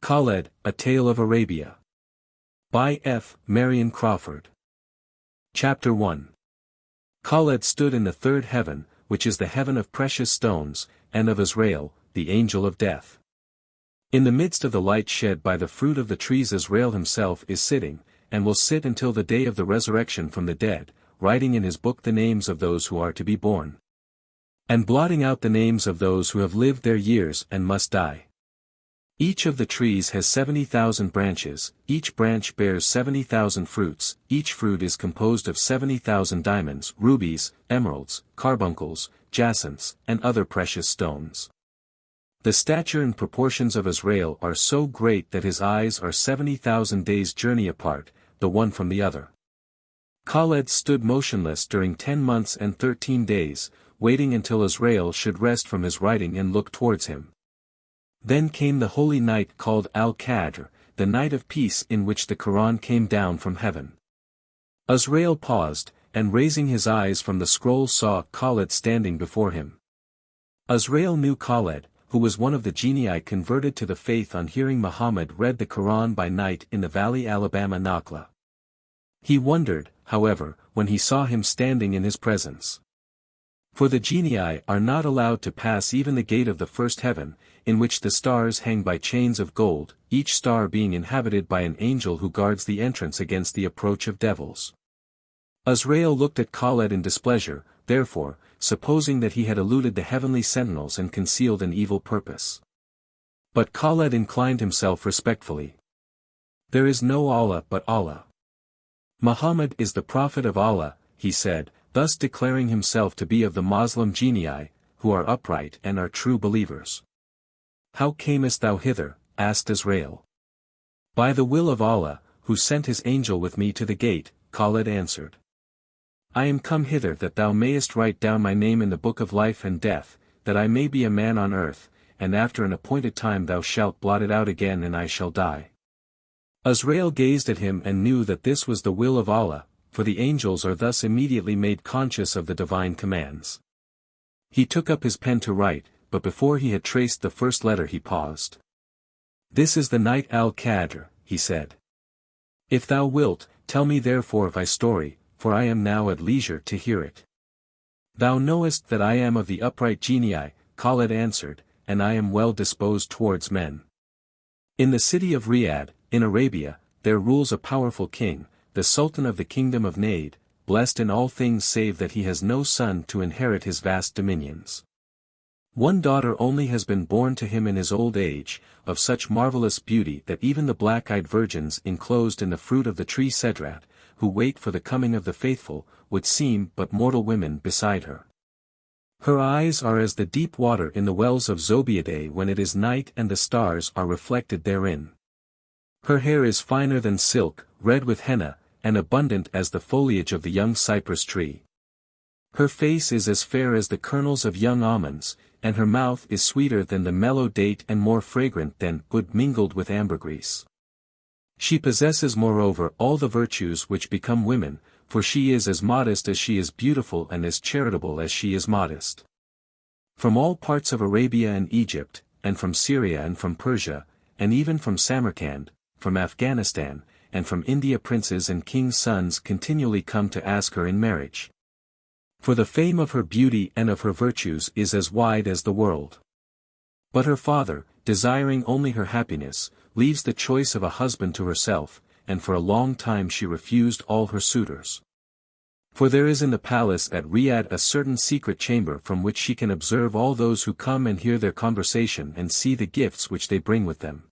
Khaled, A Tale of Arabia. By F. Marion Crawford. Chapter 1. Khaled stood in the third heaven, which is the heaven of precious stones, and of Azrael, the angel of death. In the midst of the light shed by the fruit of the trees Azrael himself is sitting, and will sit until the day of the resurrection from the dead, writing in his book the names of those who are to be born, and blotting out the names of those who have lived their years and must die. Each of the trees has 70,000 branches, each branch bears 70,000 fruits, each fruit is composed of 70,000 diamonds, rubies, emeralds, carbuncles, jacinths, and other precious stones. The stature and proportions of Azrael are so great that his eyes are 70,000 days' journey apart, the one from the other. Khaled stood motionless during 10 months and 13 days, waiting until Azrael should rest from his writing and look towards him. Then came the holy night called Al-Qadr, the night of peace in which the Quran came down from heaven. Azrael paused, and raising his eyes from the scroll saw Khaled standing before him. Azrael knew Khaled, who was one of the genii converted to the faith on hearing Muhammad read the Quran by night in the valley Alabama Nakhla. He wondered, however, when he saw him standing in his presence. For the genii are not allowed to pass even the gate of the first heaven, in which the stars hang by chains of gold, each star being inhabited by an angel who guards the entrance against the approach of devils. Azrael looked at Khaled in displeasure, therefore, supposing that he had eluded the heavenly sentinels and concealed an evil purpose. But Khaled inclined himself respectfully. "There is no Allah but Allah. Muhammad is the prophet of Allah," he said, thus declaring himself to be of the Moslem genii, who are upright and are true believers. "How camest thou hither?" asked Azrael. "By the will of Allah, who sent his angel with me to the gate," Khaled answered. "I am come hither that thou mayest write down my name in the book of life and death, that I may be a man on earth, and after an appointed time thou shalt blot it out again and I shall die." Azrael gazed at him and knew that this was the will of Allah, for the angels are thus immediately made conscious of the divine commands. He took up his pen to write, but before he had traced the first letter he paused. "This is the night Al-Qadr," he said. "If thou wilt, tell me therefore thy story, for I am now at leisure to hear it." "Thou knowest that I am of the upright genii," Khaled answered, "and I am well disposed towards men. In the city of Riyadh, in Arabia, there rules a powerful king, the Sultan of the kingdom of Najd, blessed in all things save that he has no son to inherit his vast dominions. One daughter only has been born to him in his old age, of such marvelous beauty that even the black-eyed virgins enclosed in the fruit of the tree Cedrat, who wait for the coming of the faithful, would seem but mortal women beside her. Her eyes are as the deep water in the wells of Zobeide when it is night and the stars are reflected therein. Her hair is finer than silk, red with henna, and abundant as the foliage of the young cypress tree. Her face is as fair as the kernels of young almonds, and her mouth is sweeter than the mellow date and more fragrant than wood mingled with ambergris. She possesses moreover all the virtues which become women, for she is as modest as she is beautiful and as charitable as she is modest. From all parts of Arabia and Egypt, and from Syria and from Persia, and even from Samarkand, from Afghanistan, and from India princes and kings' sons continually come to ask her in marriage. For the fame of her beauty and of her virtues is as wide as the world. But her father, desiring only her happiness, leaves the choice of a husband to herself, and for a long time she refused all her suitors. For there is in the palace at Riyadh a certain secret chamber from which she can observe all those who come and hear their conversation and see the gifts which they bring with them.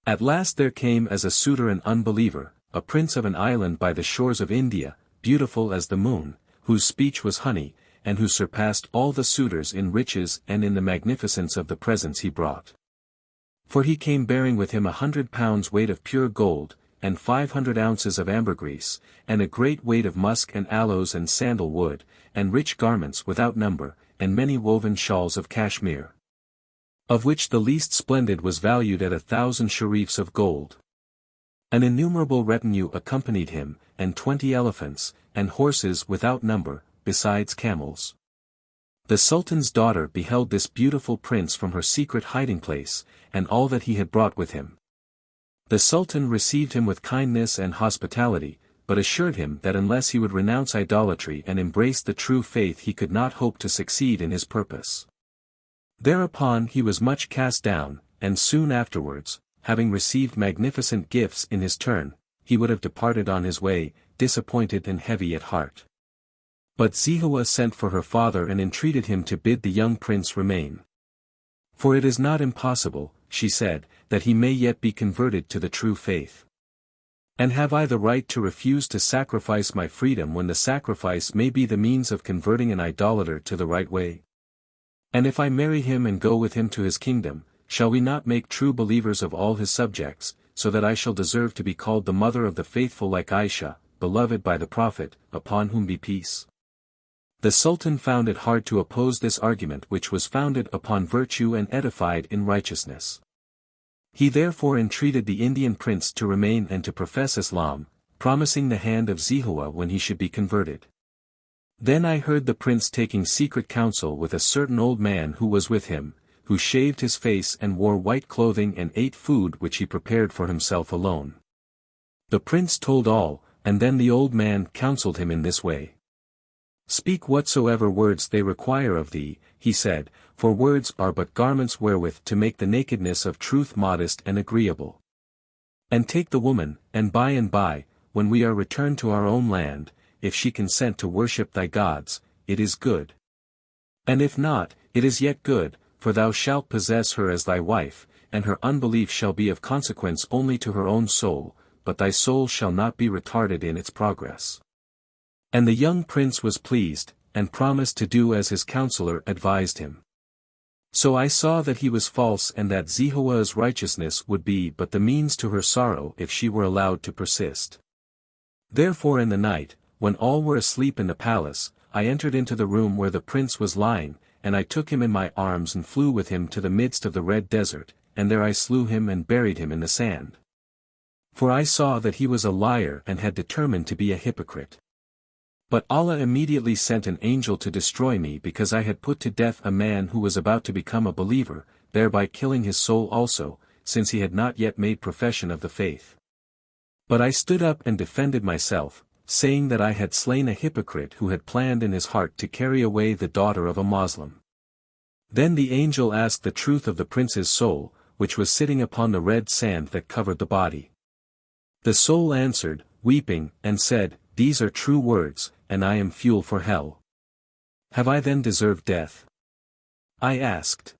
At last there came as a suitor an unbeliever, a prince of an island by the shores of India, beautiful as the moon, whose speech was honey, and who surpassed all the suitors in riches and in the magnificence of the presents he brought. For he came bearing with him 100 pounds weight of pure gold, and 500 ounces of ambergris, and a great weight of musk and aloes and sandal wood, and rich garments without number, and many woven shawls of cashmere, of which the least splendid was valued at 1,000 sharifs of gold. An innumerable retinue accompanied him, and 20 elephants, and horses without number, besides camels. The Sultan's daughter beheld this beautiful prince from her secret hiding place, and all that he had brought with him. The Sultan received him with kindness and hospitality, but assured him that unless he would renounce idolatry and embrace the true faith he could not hope to succeed in his purpose. Thereupon he was much cast down, and soon afterwards, having received magnificent gifts in his turn, he would have departed on his way, disappointed and heavy at heart. But Zehowah sent for her father and entreated him to bid the young prince remain. For it is not impossible, she said, that he may yet be converted to the true faith. And have I the right to refuse to sacrifice my freedom when the sacrifice may be the means of converting an idolater to the right way? And if I marry him and go with him to his kingdom, shall we not make true believers of all his subjects, so that I shall deserve to be called the mother of the faithful like Aisha, beloved by the Prophet, upon whom be peace? The Sultan found it hard to oppose this argument which was founded upon virtue and edified in righteousness. He therefore entreated the Indian prince to remain and to profess Islam, promising the hand of Zehowah when he should be converted. Then I heard the prince taking secret counsel with a certain old man who was with him, who shaved his face and wore white clothing and ate food which he prepared for himself alone. The prince told all, and then the old man counseled him in this way. Speak whatsoever words they require of thee, he said, for words are but garments wherewith to make the nakedness of truth modest and agreeable. And take the woman, and by, when we are returned to our own land, if she consent to worship thy gods, it is good. And if not, it is yet good, for thou shalt possess her as thy wife, and her unbelief shall be of consequence only to her own soul, but thy soul shall not be retarded in its progress. And the young prince was pleased, and promised to do as his counselor advised him. So I saw that he was false and that Zehowah's righteousness would be but the means to her sorrow if she were allowed to persist. Therefore in the night, when all were asleep in the palace, I entered into the room where the prince was lying, and I took him in my arms and flew with him to the midst of the red desert, and there I slew him and buried him in the sand. For I saw that he was a liar and had determined to be a hypocrite. But Allah immediately sent an angel to destroy me because I had put to death a man who was about to become a believer, thereby killing his soul also, since he had not yet made profession of the faith. But I stood up and defended myself, saying that I had slain a hypocrite who had planned in his heart to carry away the daughter of a Moslem. Then the angel asked the truth of the prince's soul, which was sitting upon the red sand that covered the body. The soul answered, weeping, and said, These are true words, and I am fuel for hell. Have I then deserved death? I asked.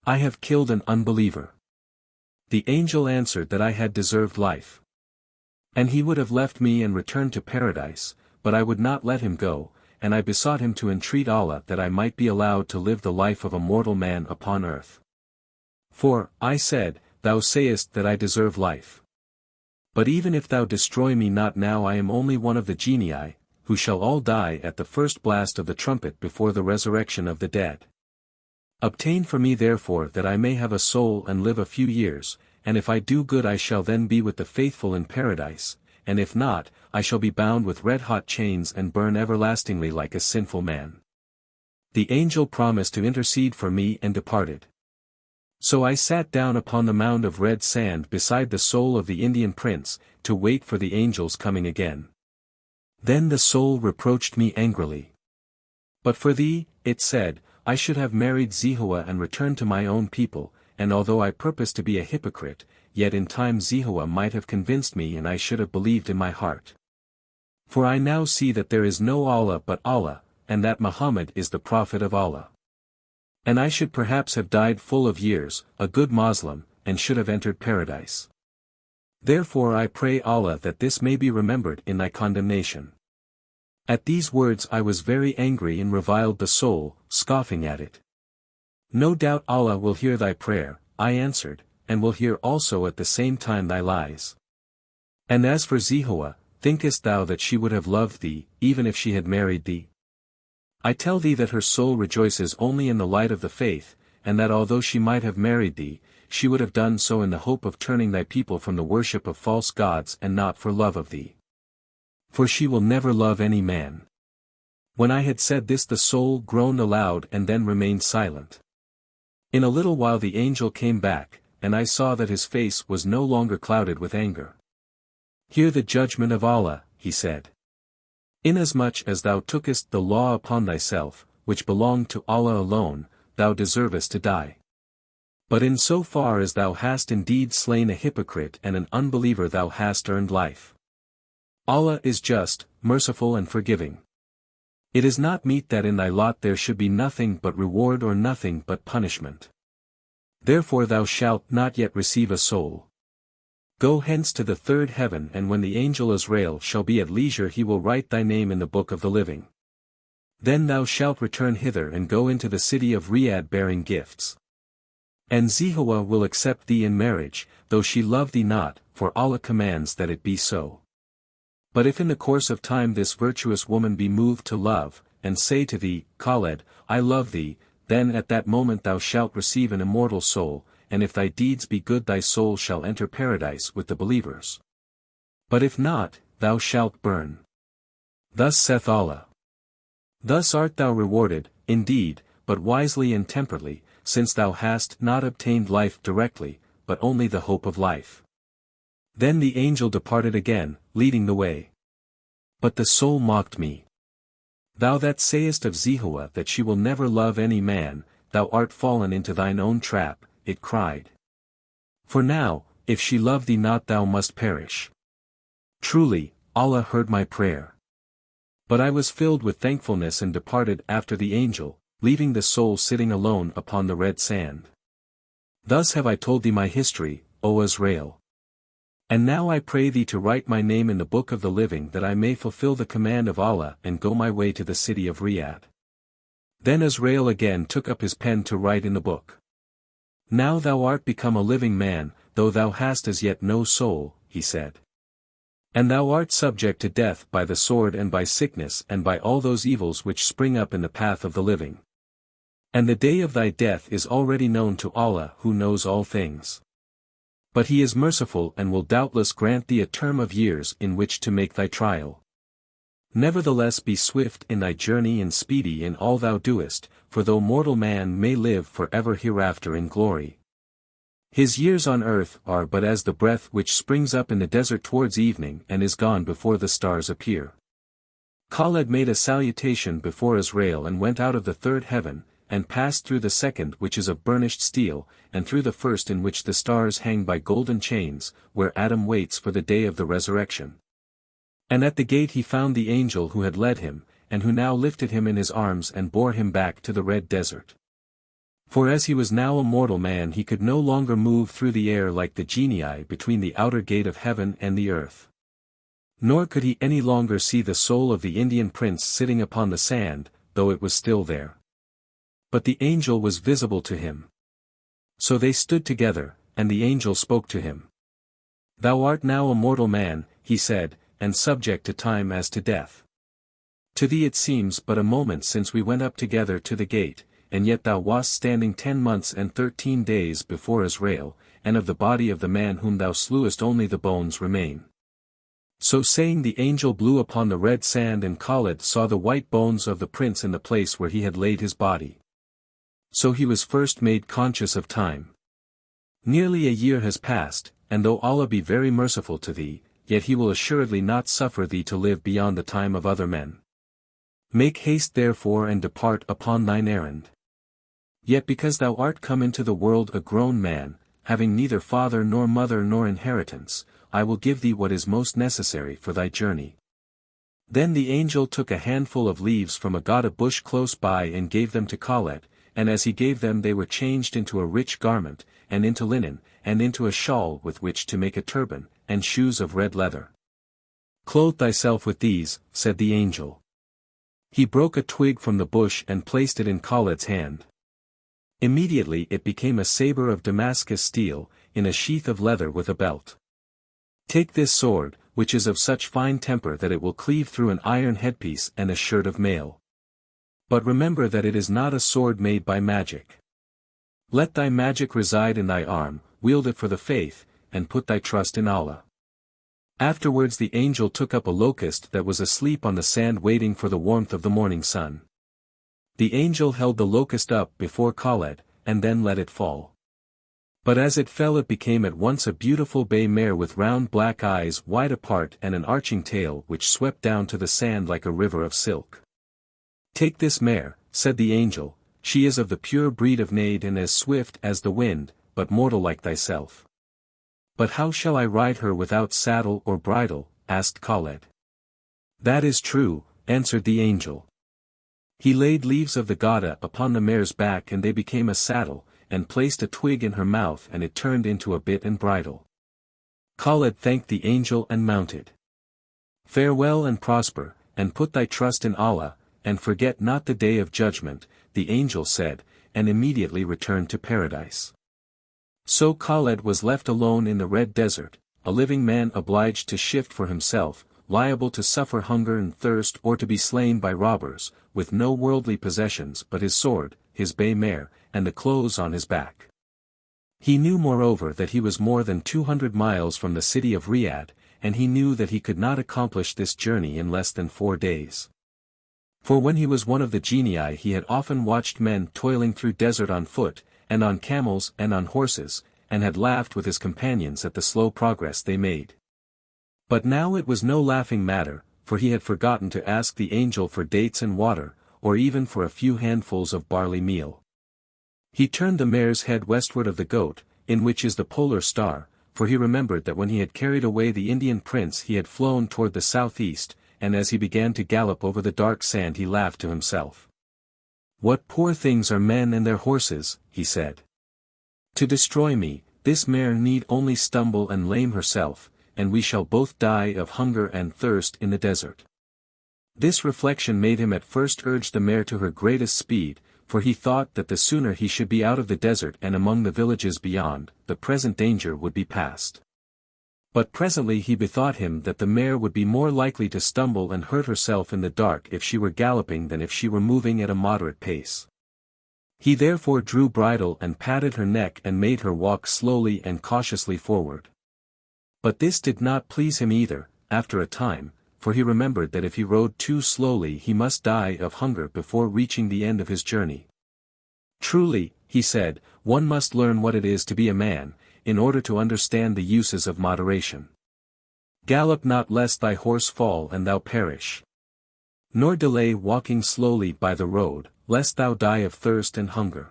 I have killed an unbeliever. The angel answered that I had deserved life. And he would have left me and returned to paradise, but I would not let him go, and I besought him to entreat Allah that I might be allowed to live the life of a mortal man upon earth. For, I said, Thou sayest that I deserve life. But even if thou destroy me not now, I am only one of the genii, who shall all die at the first blast of the trumpet before the resurrection of the dead. Obtain for me therefore that I may have a soul and live a few years, and if I do good I shall then be with the faithful in paradise, and if not, I shall be bound with red-hot chains and burn everlastingly like a sinful man. The angel promised to intercede for me and departed. So I sat down upon the mound of red sand beside the soul of the Indian prince, to wait for the angel's coming again. Then the soul reproached me angrily. But for thee, it said, I should have married Zehowah and returned to my own people, and although I purposed to be a hypocrite, yet in time Zehowah might have convinced me and I should have believed in my heart. For I now see that there is no Allah but Allah, and that Muhammad is the Prophet of Allah. And I should perhaps have died full of years, a good Moslem, and should have entered paradise. Therefore I pray Allah that this may be remembered in thy condemnation. At these words I was very angry and reviled the soul, scoffing at it. No doubt Allah will hear thy prayer, I answered, and will hear also at the same time thy lies. And as for Zehowah, thinkest thou that she would have loved thee, even if she had married thee? I tell thee that her soul rejoices only in the light of the faith, and that although she might have married thee, she would have done so in the hope of turning thy people from the worship of false gods and not for love of thee. For she will never love any man. When I had said this the soul groaned aloud and then remained silent. In a little while the angel came back, and I saw that his face was no longer clouded with anger. Hear the judgment of Allah, he said. Inasmuch as thou tookest the law upon thyself, which belonged to Allah alone, thou deservest to die. But in so far as thou hast indeed slain a hypocrite and an unbeliever thou hast earned life. Allah is just, merciful and forgiving. It is not meet that in thy lot there should be nothing but reward or nothing but punishment. Therefore thou shalt not yet receive a soul. Go hence to the third heaven, and when the angel Azrael shall be at leisure he will write thy name in the book of the living. Then thou shalt return hither and go into the city of Riyadh bearing gifts. And Zehowah will accept thee in marriage, though she love thee not, for Allah commands that it be so. But if in the course of time this virtuous woman be moved to love, and say to thee, Khaled, I love thee, then at that moment thou shalt receive an immortal soul, and if thy deeds be good thy soul shall enter paradise with the believers. But if not, thou shalt burn. Thus saith Allah. Thus art thou rewarded, indeed, but wisely and temperately, since thou hast not obtained life directly, but only the hope of life. Then the angel departed again, leading the way. But the soul mocked me. Thou that sayest of Zehowah that she will never love any man, thou art fallen into thine own trap, it cried. For now, if she love thee not thou must perish. Truly, Allah heard my prayer. But I was filled with thankfulness and departed after the angel, leaving the soul sitting alone upon the red sand. Thus have I told thee my history, O Azrael. And now I pray thee to write my name in the book of the living that I may fulfill the command of Allah and go my way to the city of Riyadh. Then Azrael again took up his pen to write in the book. Now thou art become a living man, though thou hast as yet no soul, he said. And thou art subject to death by the sword and by sickness and by all those evils which spring up in the path of the living. And the day of thy death is already known to Allah who knows all things. But he is merciful and will doubtless grant thee a term of years in which to make thy trial. Nevertheless be swift in thy journey and speedy in all thou doest, for though mortal man may live for ever hereafter in glory, his years on earth are but as the breath which springs up in the desert towards evening and is gone before the stars appear. Khaled made a salutation before Azrael and went out of the third heaven, and passed through the second which is of burnished steel, and through the first in which the stars hang by golden chains, where Adam waits for the day of the resurrection. And at the gate he found the angel who had led him, and who now lifted him in his arms and bore him back to the red desert. For as he was now a mortal man he could no longer move through the air like the genii between the outer gate of heaven and the earth. Nor could he any longer see the soul of the Indian prince sitting upon the sand, though it was still there. But the angel was visible to him. So they stood together, and the angel spoke to him. Thou art now a mortal man, he said, and subject to time as to death. To thee it seems but a moment since we went up together to the gate, and yet thou wast standing 10 months and 13 days before Azrael, and of the body of the man whom thou slewest only the bones remain. So saying the angel blew upon the red sand and Khaled saw the white bones of the prince in the place where he had laid his body. So he was first made conscious of time. Nearly a year has passed, and though Allah be very merciful to thee, yet he will assuredly not suffer thee to live beyond the time of other men. Make haste therefore and depart upon thine errand. Yet because thou art come into the world a grown man, having neither father nor mother nor inheritance, I will give thee what is most necessary for thy journey. Then the angel took a handful of leaves from a gada bush close by and gave them to Khaled, and as he gave them they were changed into a rich garment, and into linen, and into a shawl with which to make a turban, and shoes of red leather. Clothe thyself with these, said the angel. He broke a twig from the bush and placed it in Khaled's hand. Immediately it became a saber of Damascus steel, in a sheath of leather with a belt. Take this sword, which is of such fine temper that it will cleave through an iron headpiece and a shirt of mail. But remember that it is not a sword made by magic. Let thy magic reside in thy arm, wield it for the faith, and put thy trust in Allah. Afterwards the angel took up a locust that was asleep on the sand waiting for the warmth of the morning sun. The angel held the locust up before Khaled, and then let it fall. But as it fell it became at once a beautiful bay mare with round black eyes wide apart and an arching tail which swept down to the sand like a river of silk. "Take this mare," said the angel, "she is of the pure breed of Naid and as swift as the wind, but mortal like thyself." "But how shall I ride her without saddle or bridle?" asked Khaled. "That is true," answered the angel. He laid leaves of the Gada upon the mare's back and they became a saddle, and placed a twig in her mouth and it turned into a bit and bridle. Khaled thanked the angel and mounted. "Farewell and prosper, and put thy trust in Allah, and forget not the day of judgment," the angel said, and immediately returned to paradise. So Khaled was left alone in the Red Desert, a living man obliged to shift for himself, liable to suffer hunger and thirst or to be slain by robbers, with no worldly possessions but his sword, his bay mare, and the clothes on his back. He knew moreover that he was more than 200 miles from the city of Riyadh, and he knew that he could not accomplish this journey in less than 4 days. For when he was one of the genii he had often watched men toiling through desert on foot, and on camels and on horses, and had laughed with his companions at the slow progress they made. But now it was no laughing matter, for he had forgotten to ask the angel for dates and water, or even for a few handfuls of barley meal. He turned the mare's head westward of the goat, in which is the polar star, for he remembered that when he had carried away the Indian prince he had flown toward the southeast, and as he began to gallop over the dark sand he laughed to himself. "What poor things are men and their horses," he said. "To destroy me, this mare need only stumble and lame herself, and we shall both die of hunger and thirst in the desert." This reflection made him at first urge the mare to her greatest speed, for he thought that the sooner he should be out of the desert and among the villages beyond, the present danger would be past. But presently he bethought him that the mare would be more likely to stumble and hurt herself in the dark if she were galloping than if she were moving at a moderate pace. He therefore drew bridle and patted her neck and made her walk slowly and cautiously forward. But this did not please him either, after a time, for he remembered that if he rode too slowly he must die of hunger before reaching the end of his journey. "Truly," he said, "one must learn what it is to be a man, in order to understand the uses of moderation. Gallop not lest thy horse fall and thou perish. Nor delay walking slowly by the road, lest thou die of thirst and hunger.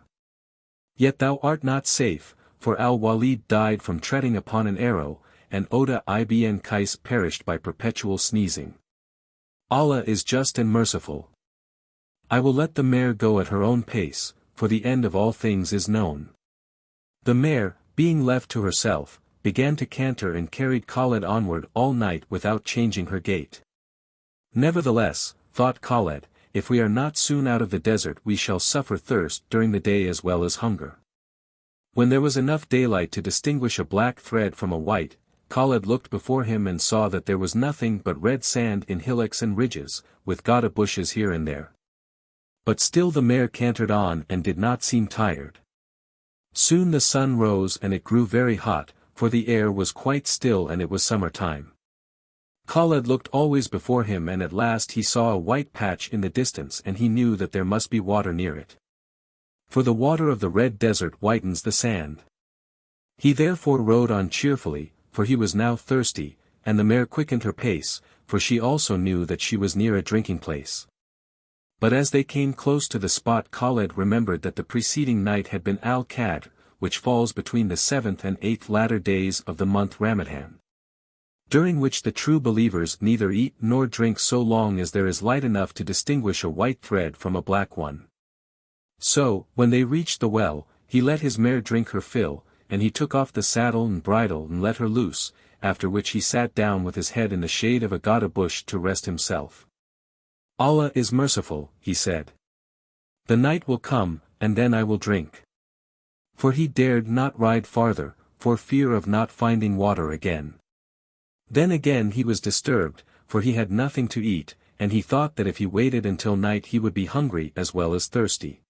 Yet thou art not safe, for Al-Walid died from treading upon an arrow, and Oda ibn Qais perished by perpetual sneezing. Allah is just and merciful. I will let the mare go at her own pace, for the end of all things is known." The mare, being left to herself, began to canter and carried Khaled onward all night without changing her gait. "Nevertheless," thought Khaled, "if we are not soon out of the desert we shall suffer thirst during the day as well as hunger." When there was enough daylight to distinguish a black thread from a white, Khaled looked before him and saw that there was nothing but red sand in hillocks and ridges, with Gada bushes here and there. But still the mare cantered on and did not seem tired. Soon the sun rose and it grew very hot, for the air was quite still and it was summer time. Khaled looked always before him and at last he saw a white patch in the distance and he knew that there must be water near it. For the water of the red desert whitens the sand. He therefore rode on cheerfully, for he was now thirsty, and the mare quickened her pace, for she also knew that she was near a drinking place. But as they came close to the spot Khaled remembered that the preceding night had been Al-Qadr, which falls between the 7th and 8th latter days of the month Ramadan, during which the true believers neither eat nor drink so long as there is light enough to distinguish a white thread from a black one. So, when they reached the well, he let his mare drink her fill, and he took off the saddle and bridle and let her loose, after which he sat down with his head in the shade of a Gada bush to rest himself. "Allah is merciful," he said. "The night will come, and then I will drink." For he dared not ride farther, for fear of not finding water again. Then again he was disturbed, for he had nothing to eat, and he thought that if he waited until night he would be hungry as well as thirsty.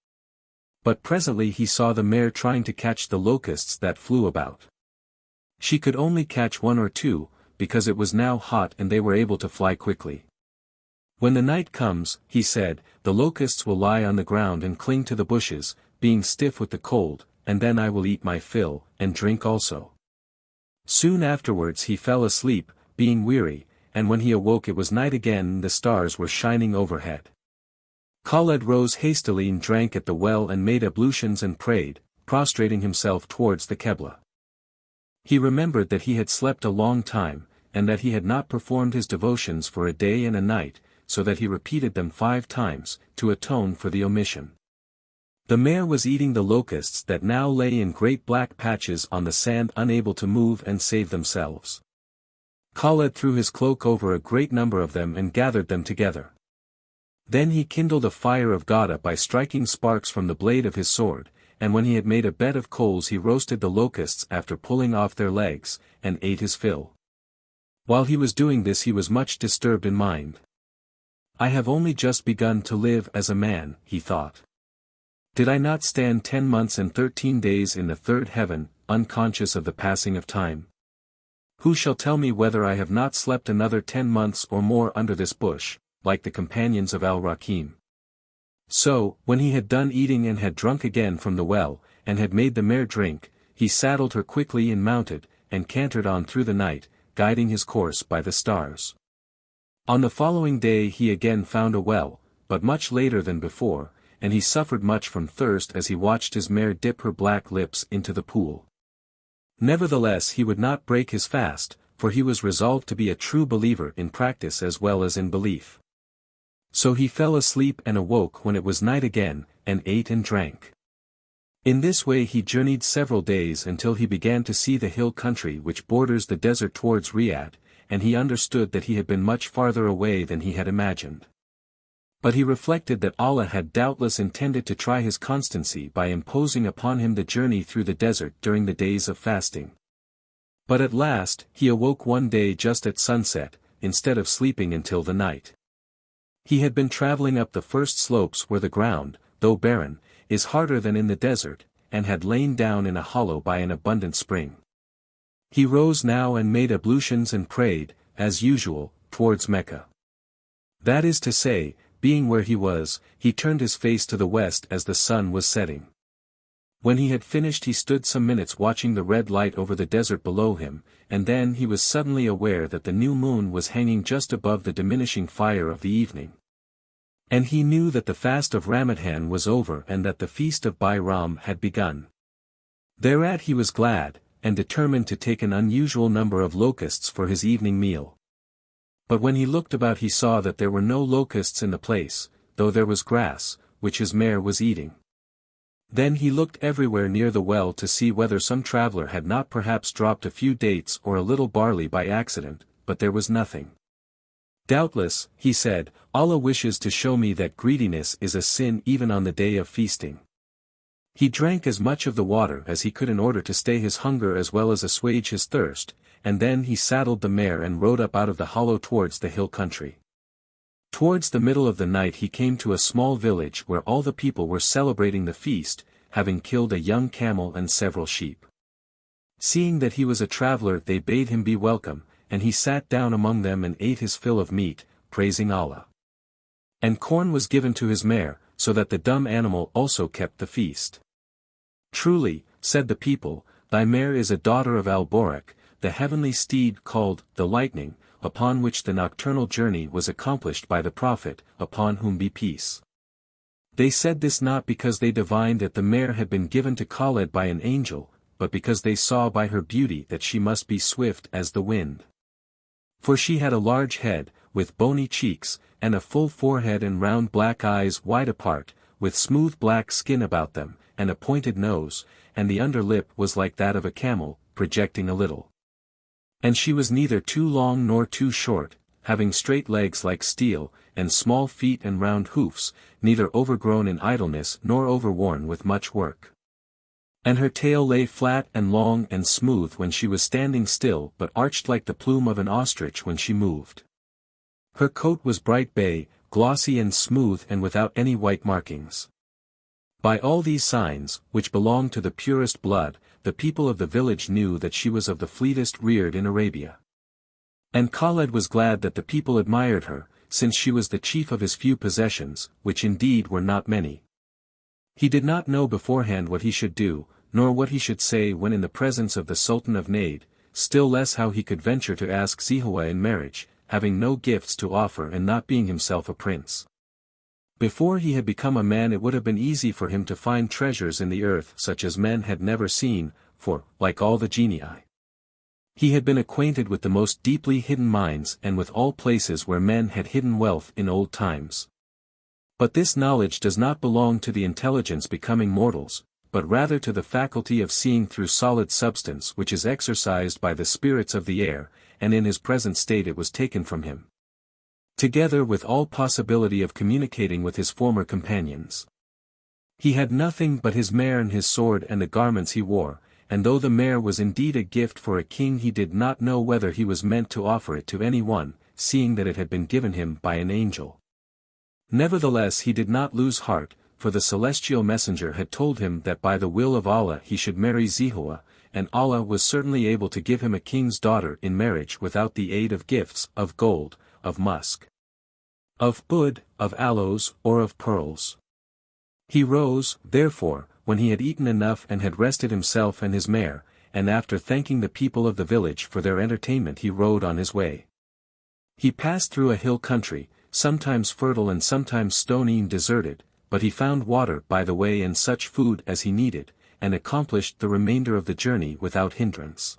But presently he saw the mare trying to catch the locusts that flew about. She could only catch one or two, because it was now hot and they were able to fly quickly. When the night comes, he said, the locusts will lie on the ground and cling to the bushes, being stiff with the cold, and then I will eat my fill, and drink also. Soon afterwards he fell asleep, being weary, and when he awoke it was night again and the stars were shining overhead. Khaled rose hastily and drank at the well and made ablutions and prayed, prostrating himself towards the Qibla. He remembered that he had slept a long time, and that he had not performed his devotions for a day and a night, so that he repeated them 5 times, to atone for the omission. The mare was eating the locusts that now lay in great black patches on the sand, unable to move and save themselves. Khaled threw his cloak over a great number of them and gathered them together. Then he kindled a fire of Gada by striking sparks from the blade of his sword, and when he had made a bed of coals he roasted the locusts after pulling off their legs, and ate his fill. While he was doing this he was much disturbed in mind. I have only just begun to live as a man, he thought. Did I not stand 10 months and 13 days in the third heaven, unconscious of the passing of time? Who shall tell me whether I have not slept another 10 months or more under this bush, like the companions of Al-Rakim? So, when he had done eating and had drunk again from the well, and had made the mare drink, he saddled her quickly and mounted, and cantered on through the night, guiding his course by the stars. On the following day he again found a well, but much later than before, and he suffered much from thirst as he watched his mare dip her black lips into the pool. Nevertheless he would not break his fast, for he was resolved to be a true believer in practice as well as in belief. So he fell asleep and awoke when it was night again, and ate and drank. In this way he journeyed several days until he began to see the hill country which borders the desert towards Riyadh, and he understood that he had been much farther away than he had imagined. But he reflected that Allah had doubtless intended to try his constancy by imposing upon him the journey through the desert during the days of fasting. But at last, he awoke one day just at sunset, instead of sleeping until the night. He had been traveling up the first slopes where the ground, though barren, is harder than in the desert, and had lain down in a hollow by an abundant spring. He rose now and made ablutions and prayed, as usual, towards Mecca. That is to say, being where he was, he turned his face to the west as the sun was setting. When he had finished he stood some minutes watching the red light over the desert below him, and then he was suddenly aware that the new moon was hanging just above the diminishing fire of the evening. And he knew that the fast of Ramadan was over and that the feast of Bayram had begun. Thereat he was glad, and determined to take an unusual number of locusts for his evening meal. But when he looked about he saw that there were no locusts in the place, though there was grass, which his mare was eating. Then he looked everywhere near the well to see whether some traveler had not perhaps dropped a few dates or a little barley by accident, but there was nothing. Doubtless, he said, Allah wishes to show me that greediness is a sin even on the day of feasting. He drank as much of the water as he could in order to stay his hunger as well as assuage his thirst, and then he saddled the mare and rode up out of the hollow towards the hill country. Towards the middle of the night he came to a small village where all the people were celebrating the feast, having killed a young camel and several sheep. Seeing that he was a traveler they bade him be welcome, and he sat down among them and ate his fill of meat, praising Allah. And corn was given to his mare, so that the dumb animal also kept the feast. Truly, said the people, thy mare is a daughter of Al-Borak, the heavenly steed called the lightning, upon which the nocturnal journey was accomplished by the Prophet, upon whom be peace. They said this not because they divined that the mare had been given to Khaled by an angel, but because they saw by her beauty that she must be swift as the wind. For she had a large head, with bony cheeks, and a full forehead and round black eyes wide apart, with smooth black skin about them, and a pointed nose, and the under lip was like that of a camel, projecting a little. And she was neither too long nor too short, having straight legs like steel, and small feet and round hoofs, neither overgrown in idleness nor overworn with much work. And her tail lay flat and long and smooth when she was standing still but arched like the plume of an ostrich when she moved. Her coat was bright bay, glossy and smooth and without any white markings. By all these signs, which belonged to the purest blood, the people of the village knew that she was of the fleetest reared in Arabia. And Khaled was glad that the people admired her, since she was the chief of his few possessions, which indeed were not many. He did not know beforehand what he should do, nor what he should say when in the presence of the Sultan of Najd, still less how he could venture to ask Zehowah in marriage, having no gifts to offer and not being himself a prince. Before he had become a man, it would have been easy for him to find treasures in the earth such as men had never seen, for, like all the genii, he had been acquainted with the most deeply hidden mines and with all places where men had hidden wealth in old times. But this knowledge does not belong to the intelligence becoming mortals, but rather to the faculty of seeing through solid substance which is exercised by the spirits of the air, and in his present state it was taken from him, together with all possibility of communicating with his former companions. He had nothing but his mare and his sword and the garments he wore, and though the mare was indeed a gift for a king, he did not know whether he was meant to offer it to any one, seeing that it had been given him by an angel. Nevertheless he did not lose heart, for the celestial messenger had told him that by the will of Allah he should marry Zehowah, and Allah was certainly able to give him a king's daughter in marriage without the aid of gifts, of gold, of musk, of oud, of aloes, or of pearls. He rose, therefore, when he had eaten enough and had rested himself and his mare, and after thanking the people of the village for their entertainment he rode on his way. He passed through a hill country, sometimes fertile and sometimes stony and deserted, but he found water by the way and such food as he needed, and accomplished the remainder of the journey without hindrance.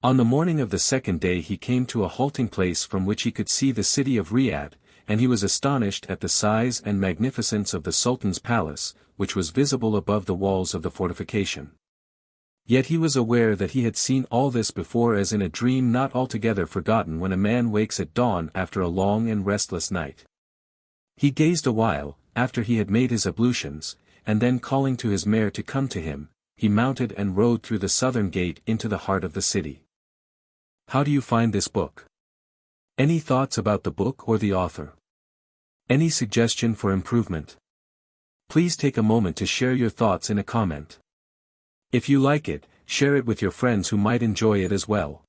On the morning of the second day he came to a halting place from which he could see the city of Riyadh, and he was astonished at the size and magnificence of the Sultan's palace, which was visible above the walls of the fortification. Yet he was aware that he had seen all this before as in a dream not altogether forgotten when a man wakes at dawn after a long and restless night. He gazed a while, after he had made his ablutions, and then calling to his mare to come to him, he mounted and rode through the southern gate into the heart of the city. How do you find this book? Any thoughts about the book or the author? Any suggestion for improvement? Please take a moment to share your thoughts in a comment. If you like it, share it with your friends who might enjoy it as well.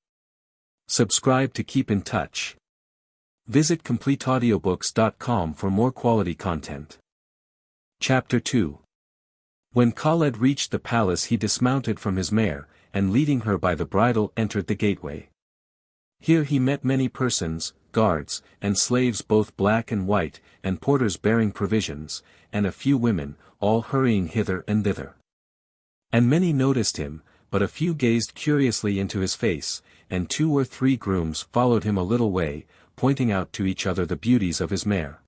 Subscribe to keep in touch. Visit CompleteAudiobooks.com for more quality content. Chapter 2. When Khaled reached the palace he dismounted from his mare, and leading her by the bridle entered the gateway. Here he met many persons, guards, and slaves both black and white, and porters bearing provisions, and a few women, all hurrying hither and thither. And many noticed him, but a few gazed curiously into his face, and 2 or 3 grooms followed him a little way, pointing out to each other the beauties of his mare.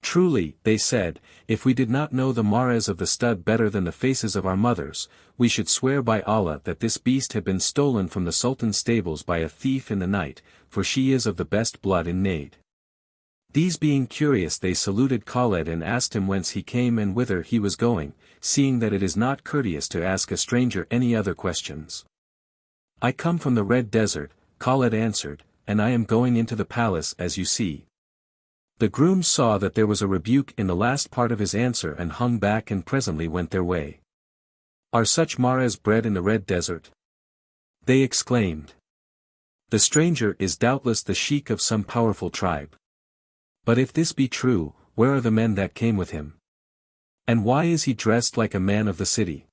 Truly, they said, if we did not know the mares of the stud better than the faces of our mothers, we should swear by Allah that this beast had been stolen from the Sultan's stables by a thief in the night, for she is of the best blood in Najd. These being curious they saluted Khaled and asked him whence he came and whither he was going, seeing that it is not courteous to ask a stranger any other questions. I come from the Red Desert, Khaled answered, and I am going into the palace as you see. The grooms saw that there was a rebuke in the last part of his answer and hung back and presently went their way. Are such mares bred in the Red Desert? They exclaimed. The stranger is doubtless the sheikh of some powerful tribe. But if this be true, where are the men that came with him? And why is he dressed like a man of the city?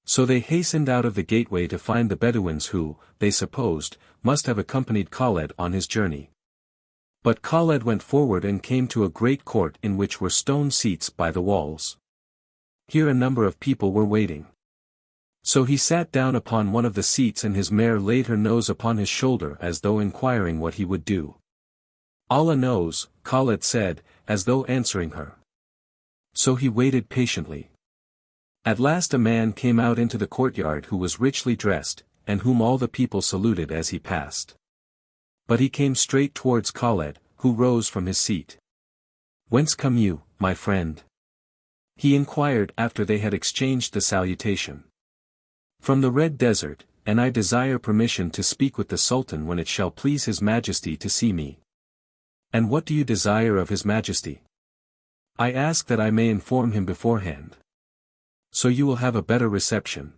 So they hastened out of the gateway to find the Bedouins who, they supposed, must have accompanied Khaled on his journey. But Khaled went forward and came to a great court in which were stone seats by the walls. Here a number of people were waiting. So he sat down upon one of the seats and his mare laid her nose upon his shoulder as though inquiring what he would do. Allah knows, Khaled said, as though answering her. So he waited patiently. At last a man came out into the courtyard who was richly dressed, and whom all the people saluted as he passed. But he came straight towards Khaled, who rose from his seat. Whence come you, my friend? He inquired after they had exchanged the salutation. From the Red Desert, and I desire permission to speak with the Sultan when it shall please his Majesty to see me. And what do you desire of his Majesty? I ask that I may inform him beforehand. So you will have a better reception.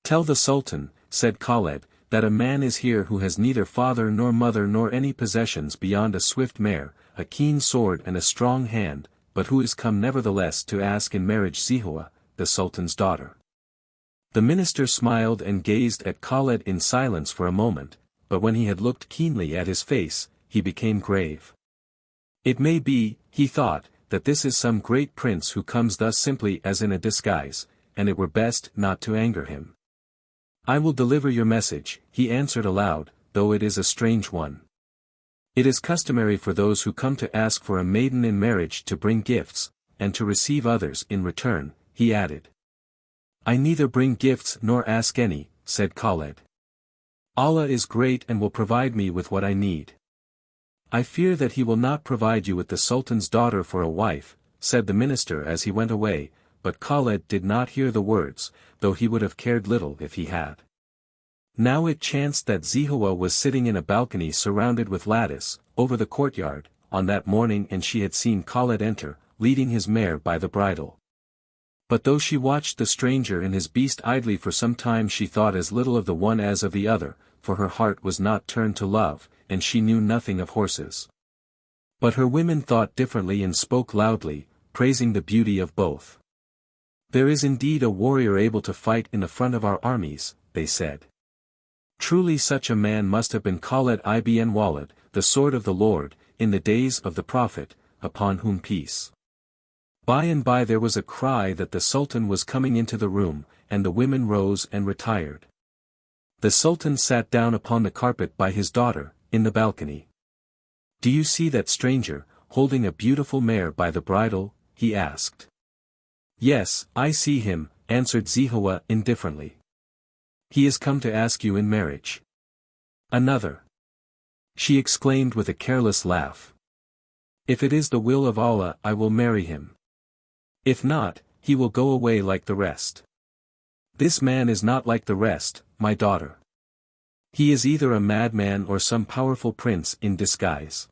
Tell the Sultan, said Khaled, that a man is here who has neither father nor mother nor any possessions beyond a swift mare, a keen sword and a strong hand, but who is come nevertheless to ask in marriage Zehowah, the Sultan's daughter. The minister smiled and gazed at Khaled in silence for a moment, but when he had looked keenly at his face, he became grave. It may be, he thought, that this is some great prince who comes thus simply as in a disguise, and it were best not to anger him. I will deliver your message, he answered aloud, though it is a strange one. It is customary for those who come to ask for a maiden in marriage to bring gifts, and to receive others in return, he added. I neither bring gifts nor ask any, said Khaled. Allah is great and will provide me with what I need. I fear that he will not provide you with the Sultan's daughter for a wife, said the minister as he went away, but Khaled did not hear the words, though he would have cared little if he had. Now it chanced that Zehowah was sitting in a balcony surrounded with lattice, over the courtyard, on that morning, and she had seen Khaled enter, leading his mare by the bridle. But though she watched the stranger and his beast idly for some time, she thought as little of the one as of the other, for her heart was not turned to love, and she knew nothing of horses. But her women thought differently and spoke loudly, praising the beauty of both. There is indeed a warrior able to fight in the front of our armies, they said. Truly such a man must have been Khaled ibn Walid, the sword of the Lord, in the days of the Prophet, upon whom peace. By and by there was a cry that the Sultan was coming into the room, and the women rose and retired. The Sultan sat down upon the carpet by his daughter, in the balcony. Do you see that stranger, holding a beautiful mare by the bridle? He asked. Yes, I see him, answered Zehowah indifferently. He is come to ask you in marriage. Another. She exclaimed with a careless laugh. If it is the will of Allah, I will marry him. If not, he will go away like the rest. This man is not like the rest, my daughter. He is either a madman or some powerful prince in disguise.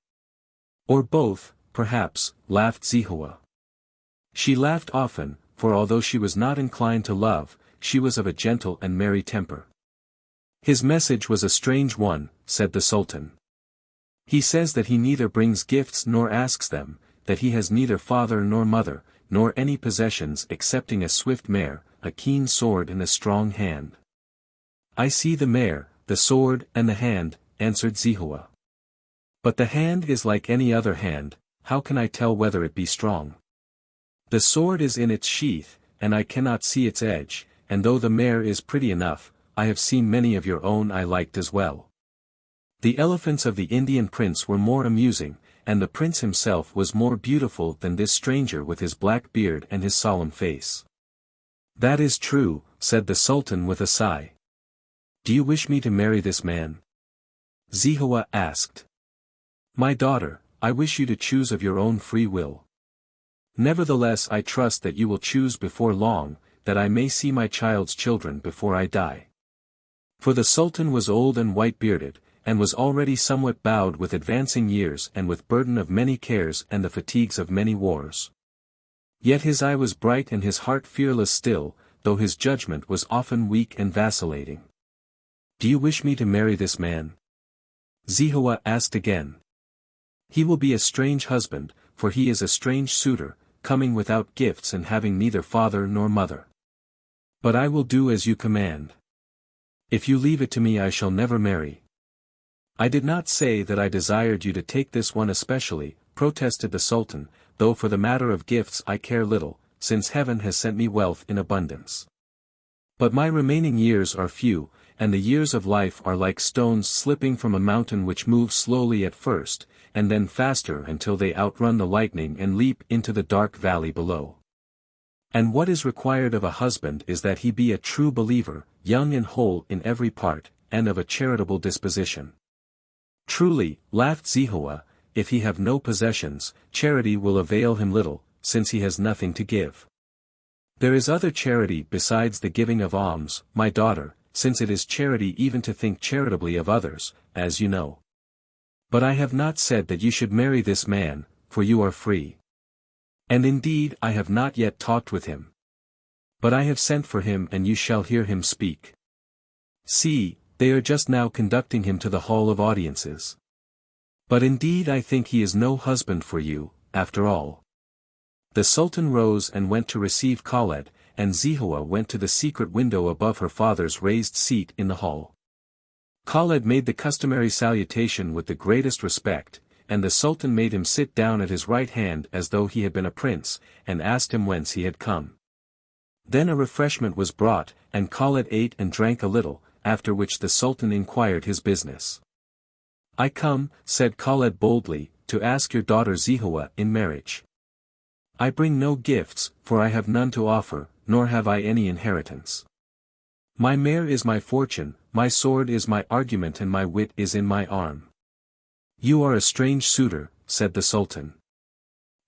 Or both, perhaps, laughed Zehowah. She laughed often, for although she was not inclined to love, she was of a gentle and merry temper. His message was a strange one, said the Sultan. He says that he neither brings gifts nor asks them, that he has neither father nor mother, nor any possessions excepting a swift mare, a keen sword and a strong hand. I see the mare, the sword and the hand, answered Zehowah. But the hand is like any other hand, how can I tell whether it be strong? The sword is in its sheath, and I cannot see its edge, and though the mare is pretty enough, I have seen many of your own I liked as well. The elephants of the Indian prince were more amusing, and the prince himself was more beautiful than this stranger with his black beard and his solemn face. That is true, said the Sultan with a sigh. Do you wish me to marry this man? Zehowah asked. My daughter, I wish you to choose of your own free will. Nevertheless I trust that you will choose before long, that I may see my child's children before I die. For the Sultan was old and white-bearded, and was already somewhat bowed with advancing years and with burden of many cares and the fatigues of many wars. Yet his eye was bright and his heart fearless still, though his judgment was often weak and vacillating. Do you wish me to marry this man? Zehowah asked again. He will be a strange husband, for he is a strange suitor, coming without gifts and having neither father nor mother. But I will do as you command. If you leave it to me I shall never marry. I did not say that I desired you to take this one especially, protested the Sultan, though for the matter of gifts I care little, since heaven has sent me wealth in abundance. But my remaining years are few, and the years of life are like stones slipping from a mountain which move slowly at first, and then faster until they outrun the lightning and leap into the dark valley below. And what is required of a husband is that he be a true believer, young and whole in every part, and of a charitable disposition. Truly, laughed Zehowah, if he have no possessions, charity will avail him little, since he has nothing to give. There is other charity besides the giving of alms, my daughter, since it is charity even to think charitably of others, as you know. But I have not said that you should marry this man, for you are free. And indeed I have not yet talked with him. But I have sent for him and you shall hear him speak. See, They are just now conducting him to the hall of audiences. But indeed I think he is no husband for you, after all. The Sultan rose and went to receive Khaled, and Zehowah went to the secret window above her father's raised seat in the hall. Khaled made the customary salutation with the greatest respect, and the Sultan made him sit down at his right hand as though he had been a prince, and asked him whence he had come. Then a refreshment was brought, and Khaled ate and drank a little, after which the Sultan inquired his business. "I come," said Khaled boldly, "to ask your daughter Zehowah in marriage. I bring no gifts, for I have none to offer, nor have I any inheritance. My mare is my fortune, my sword is my argument and my wit is in my arm." "You are a strange suitor," said the Sultan.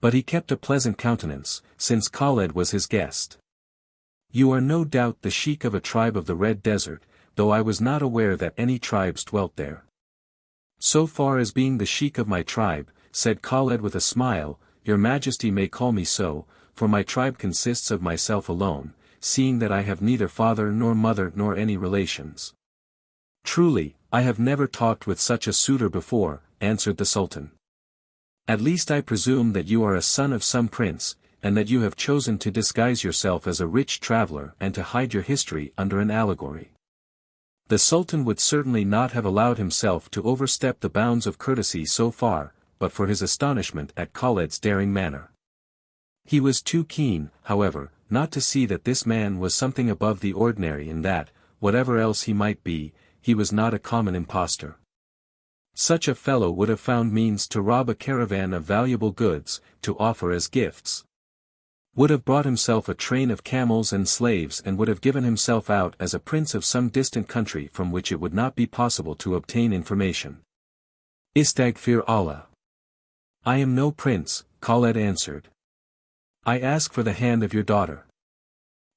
But he kept a pleasant countenance, since Khaled was his guest. "You are no doubt the sheik of a tribe of the Red Desert, though I was not aware that any tribes dwelt there." "So far as being the sheik of my tribe," said Khaled with a smile, "Your Majesty may call me so, for my tribe consists of myself alone, seeing that I have neither father nor mother nor any relations." "Truly, I have never talked with such a suitor before," answered the Sultan. "At least I presume that you are a son of some prince, and that you have chosen to disguise yourself as a rich traveler and to hide your history under an allegory." The Sultan would certainly not have allowed himself to overstep the bounds of courtesy so far, but for his astonishment at Khaled's daring manner. He was too keen, however, not to see that this man was something above the ordinary and that, whatever else he might be, he was not a common impostor. Such a fellow would have found means to rob a caravan of valuable goods, to offer as gifts. Would have brought himself a train of camels and slaves and would have given himself out as a prince of some distant country from which it would not be possible to obtain information. "Istaghfir Allah. I am no prince," Khaled answered. "I ask for the hand of your daughter.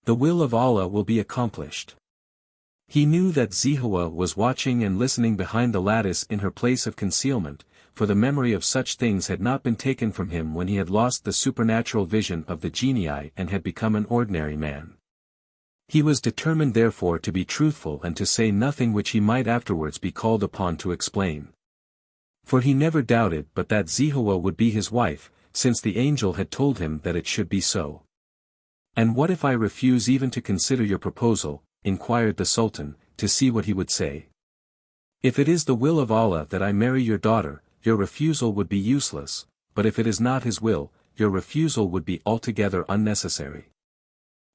The will of Allah will be accomplished." He knew that Zehowah was watching and listening behind the lattice in her place of concealment, for the memory of such things had not been taken from him when he had lost the supernatural vision of the genii and had become an ordinary man. He was determined therefore to be truthful and to say nothing which he might afterwards be called upon to explain. For he never doubted but that Zehowah would be his wife, since the angel had told him that it should be so. "And what if I refuse even to consider your proposal?" inquired the Sultan, to see what he would say. "If it is the will of Allah that I marry your daughter, your refusal would be useless, but if it is not his will, your refusal would be altogether unnecessary."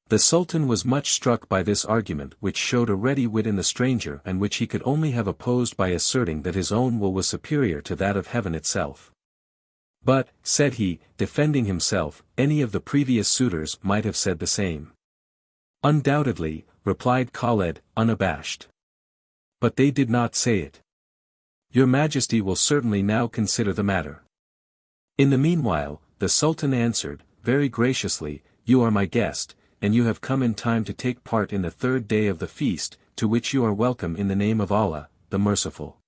The Sultan was much struck by this argument which showed a ready wit in the stranger and which he could only have opposed by asserting that his own will was superior to that of heaven itself. "But," said he, defending himself, "any of the previous suitors might have said the same." "Undoubtedly," replied Khaled, unabashed. "But they did not say it. Your Majesty will certainly now consider the matter." In the meanwhile, the Sultan answered, very graciously, "You are my guest, and you have come in time to take part in the third day of the feast, to which you are welcome in the name of Allah, the Merciful."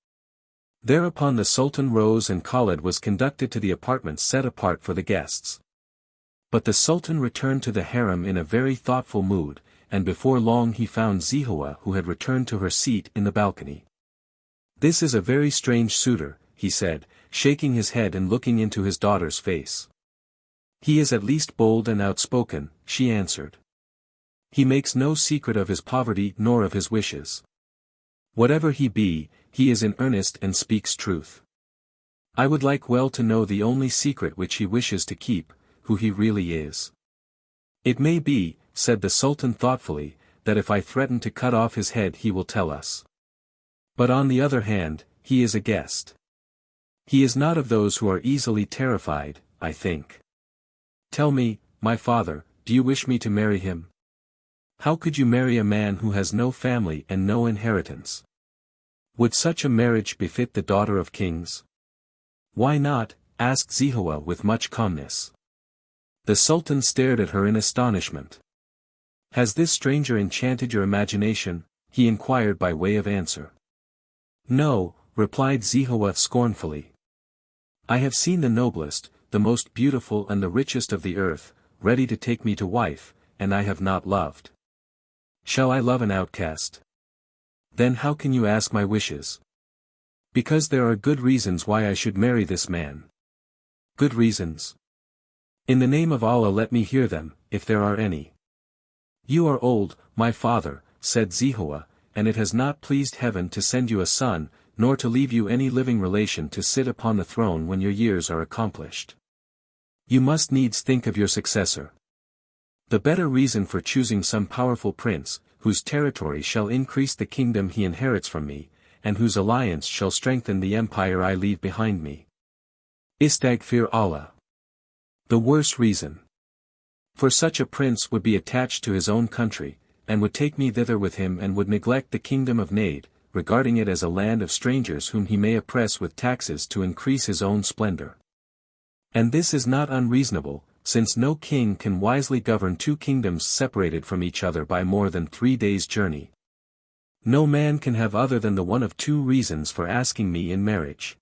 Thereupon the Sultan rose and Khaled was conducted to the apartments set apart for the guests. But the Sultan returned to the harem in a very thoughtful mood, and before long he found Zehowah who had returned to her seat in the balcony. "This is a very strange suitor," he said, shaking his head and looking into his daughter's face. "He is at least bold and outspoken," she answered. "He makes no secret of his poverty nor of his wishes. Whatever he be, he is in earnest and speaks truth. I would like well to know the only secret which he wishes to keep, who he really is." "It may be," said the Sultan thoughtfully, "that if I threaten to cut off his head he will tell us. But on the other hand, he is a guest. He is not of those who are easily terrified, I think. Tell me, my father, do you wish me to marry him? How could you marry a man who has no family and no inheritance? Would such a marriage befit the daughter of kings?" "Why not?" asked Zehowah with much calmness. The Sultan stared at her in astonishment. "Has this stranger enchanted your imagination?" he inquired by way of answer. "No," replied Zehowah scornfully. "I have seen the noblest, the most beautiful and the richest of the earth, ready to take me to wife, and I have not loved. Shall I love an outcast? Then how can you ask my wishes? Because there are good reasons why I should marry this man. Good reasons? In the name of Allah, let me hear them, if there are any. You are old, my father, said Zehowah, and it has not pleased heaven to send you a son, nor to leave you any living relation to sit upon the throne when your years are accomplished. You must needs think of your successor. The better reason for choosing some powerful prince, whose territory shall increase the kingdom he inherits from me, and whose alliance shall strengthen the empire I leave behind me. Istaghfir Allah. The worse reason. For such a prince would be attached to his own country, and would take me thither with him and would neglect the kingdom of Najd, regarding it as a land of strangers whom he may oppress with taxes to increase his own splendor. And this is not unreasonable, since no king can wisely govern two kingdoms separated from each other by more than 3 days' journey. No man can have other than the one of two reasons for asking me in marriage.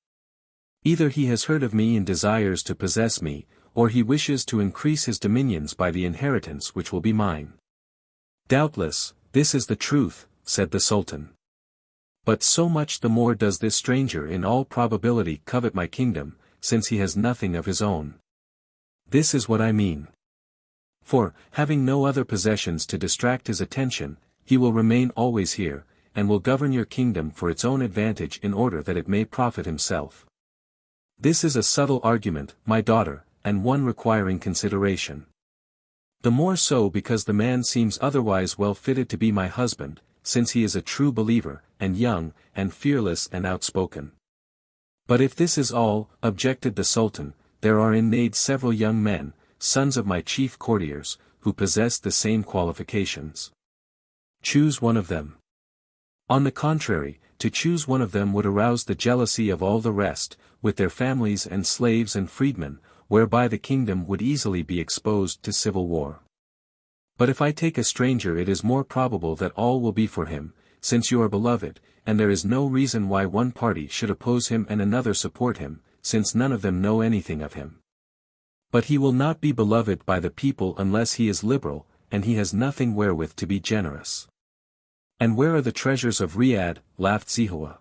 Either he has heard of me and desires to possess me, or he wishes to increase his dominions by the inheritance which will be mine. Doubtless, this is the truth, said the Sultan. But so much the more does this stranger in all probability covet my kingdom, since he has nothing of his own. This is what I mean. For, having no other possessions to distract his attention, he will remain always here, and will govern your kingdom for its own advantage in order that it may profit himself. This is a subtle argument, my daughter, and one requiring consideration. The more so because the man seems otherwise well fitted to be my husband, since he is a true believer, and young, and fearless and outspoken. But if this is all, objected the Sultan, there are in Najd several young men, sons of my chief courtiers, who possess the same qualifications. Choose one of them. On the contrary, to choose one of them would arouse the jealousy of all the rest, with their families and slaves and freedmen, whereby the kingdom would easily be exposed to civil war. But if I take a stranger, it is more probable that all will be for him, since you are beloved, and there is no reason why one party should oppose him and another support him, since none of them know anything of him. But he will not be beloved by the people unless he is liberal, and he has nothing wherewith to be generous. And where are the treasures of Riyadh? Laughed Zehowah.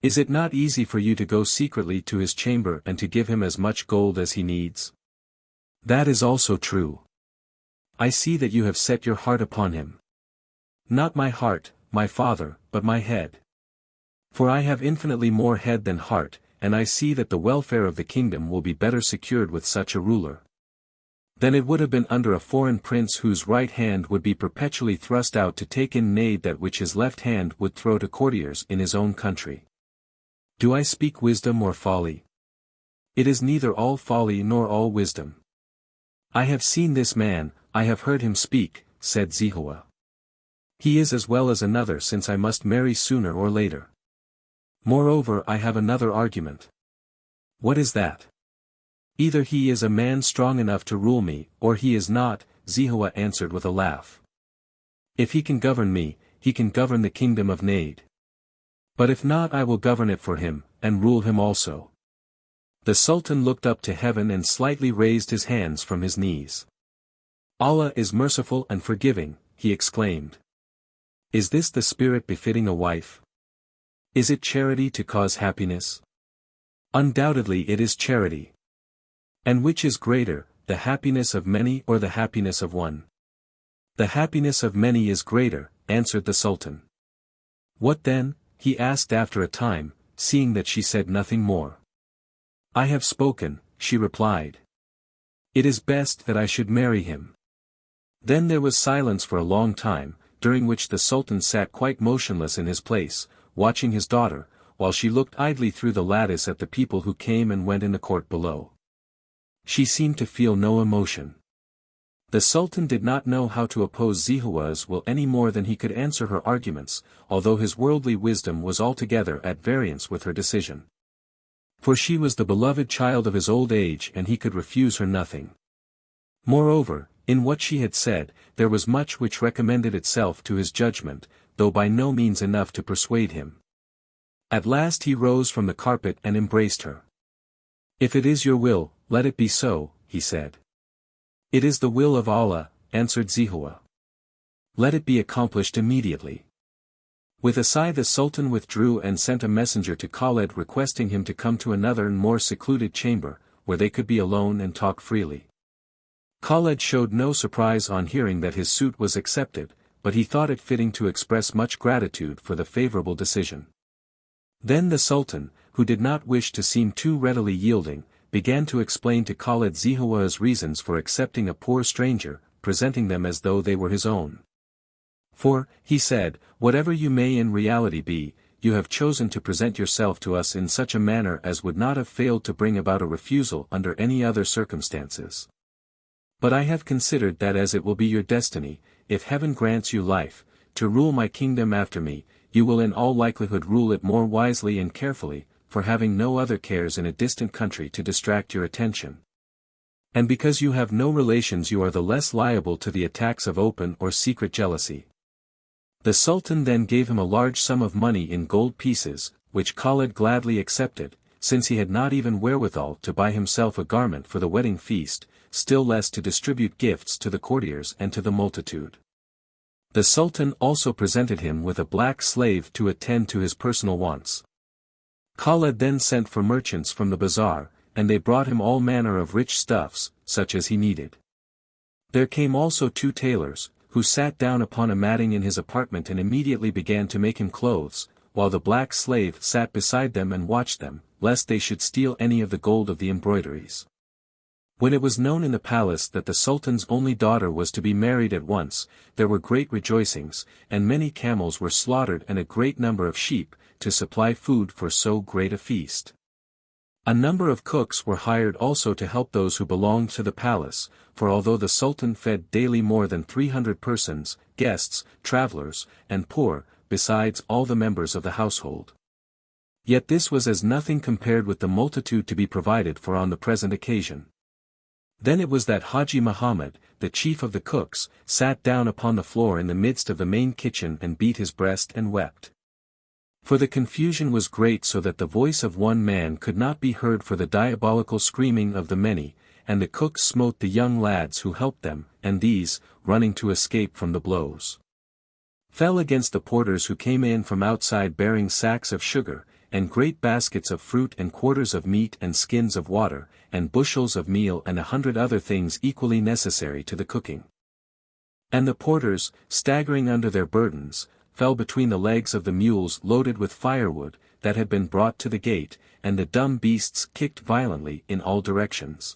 Is it not easy for you to go secretly to his chamber and to give him as much gold as he needs? That is also true. I see that you have set your heart upon him. Not my heart, my father, but my head. For I have infinitely more head than heart, and I see that the welfare of the kingdom will be better secured with such a ruler. Then it would have been under a foreign prince whose right hand would be perpetually thrust out to take in Najd that which his left hand would throw to courtiers in his own country. Do I speak wisdom or folly? It is neither all folly nor all wisdom. I have seen this man, I have heard him speak, said Zehowah. He is as well as another, since I must marry sooner or later. Moreover, I have another argument. What is that? Either he is a man strong enough to rule me, or he is not, Zehowah answered with a laugh. If he can govern me, he can govern the kingdom of Najd. But if not, I will govern it for him, and rule him also. The Sultan looked up to heaven and slightly raised his hands from his knees. Allah is merciful and forgiving, he exclaimed. Is this the spirit befitting a wife? Is it charity to cause happiness? Undoubtedly it is charity. And which is greater, the happiness of many or the happiness of one? The happiness of many is greater, answered the Sultan. What then? He asked after a time, seeing that she said nothing more. I have spoken, she replied. It is best that I should marry him. Then there was silence for a long time, during which the Sultan sat quite motionless in his place, watching his daughter, while she looked idly through the lattice at the people who came and went in the court below. She seemed to feel no emotion. The Sultan did not know how to oppose Zehowah's will any more than he could answer her arguments, although his worldly wisdom was altogether at variance with her decision. For she was the beloved child of his old age and he could refuse her nothing. Moreover, in what she had said, there was much which recommended itself to his judgment, though by no means enough to persuade him. At last he rose from the carpet and embraced her. If it is your will, let it be so, he said. It is the will of Allah, answered Zehowah. Let it be accomplished immediately. With a sigh the Sultan withdrew and sent a messenger to Khaled requesting him to come to another and more secluded chamber, where they could be alone and talk freely. Khaled showed no surprise on hearing that his suit was accepted, but he thought it fitting to express much gratitude for the favorable decision. Then the Sultan, who did not wish to seem too readily yielding, began to explain to Khaled Zehowah's reasons for accepting a poor stranger, presenting them as though they were his own. For, he said, whatever you may in reality be, you have chosen to present yourself to us in such a manner as would not have failed to bring about a refusal under any other circumstances. But I have considered that as it will be your destiny, if heaven grants you life, to rule my kingdom after me, you will in all likelihood rule it more wisely and carefully, for having no other cares in a distant country to distract your attention. And because you have no relations you are the less liable to the attacks of open or secret jealousy. The Sultan then gave him a large sum of money in gold pieces, which Khaled gladly accepted, since he had not even wherewithal to buy himself a garment for the wedding feast, still less to distribute gifts to the courtiers and to the multitude. The Sultan also presented him with a black slave to attend to his personal wants. Khaled then sent for merchants from the bazaar, and they brought him all manner of rich stuffs, such as he needed. There came also 2 tailors, who sat down upon a matting in his apartment and immediately began to make him clothes, while the black slave sat beside them and watched them, lest they should steal any of the gold of the embroideries. When it was known in the palace that the Sultan's only daughter was to be married at once, there were great rejoicings, and many camels were slaughtered and a great number of sheep, to supply food for so great a feast. A number of cooks were hired also to help those who belonged to the palace, for although the Sultan fed daily more than 300 persons, guests, travelers, and poor, besides all the members of the household. Yet this was as nothing compared with the multitude to be provided for on the present occasion. Then it was that Haji Muhammad, the chief of the cooks, sat down upon the floor in the midst of the main kitchen and beat his breast and wept. For the confusion was great so that the voice of one man could not be heard for the diabolical screaming of the many, and the cooks smote the young lads who helped them, and these, running to escape from the blows, fell against the porters who came in from outside bearing sacks of sugar, and great baskets of fruit and quarters of meat and skins of water, and bushels of meal and 100 other things equally necessary to the cooking. And the porters, staggering under their burdens, fell between the legs of the mules loaded with firewood, that had been brought to the gate, and the dumb beasts kicked violently in all directions.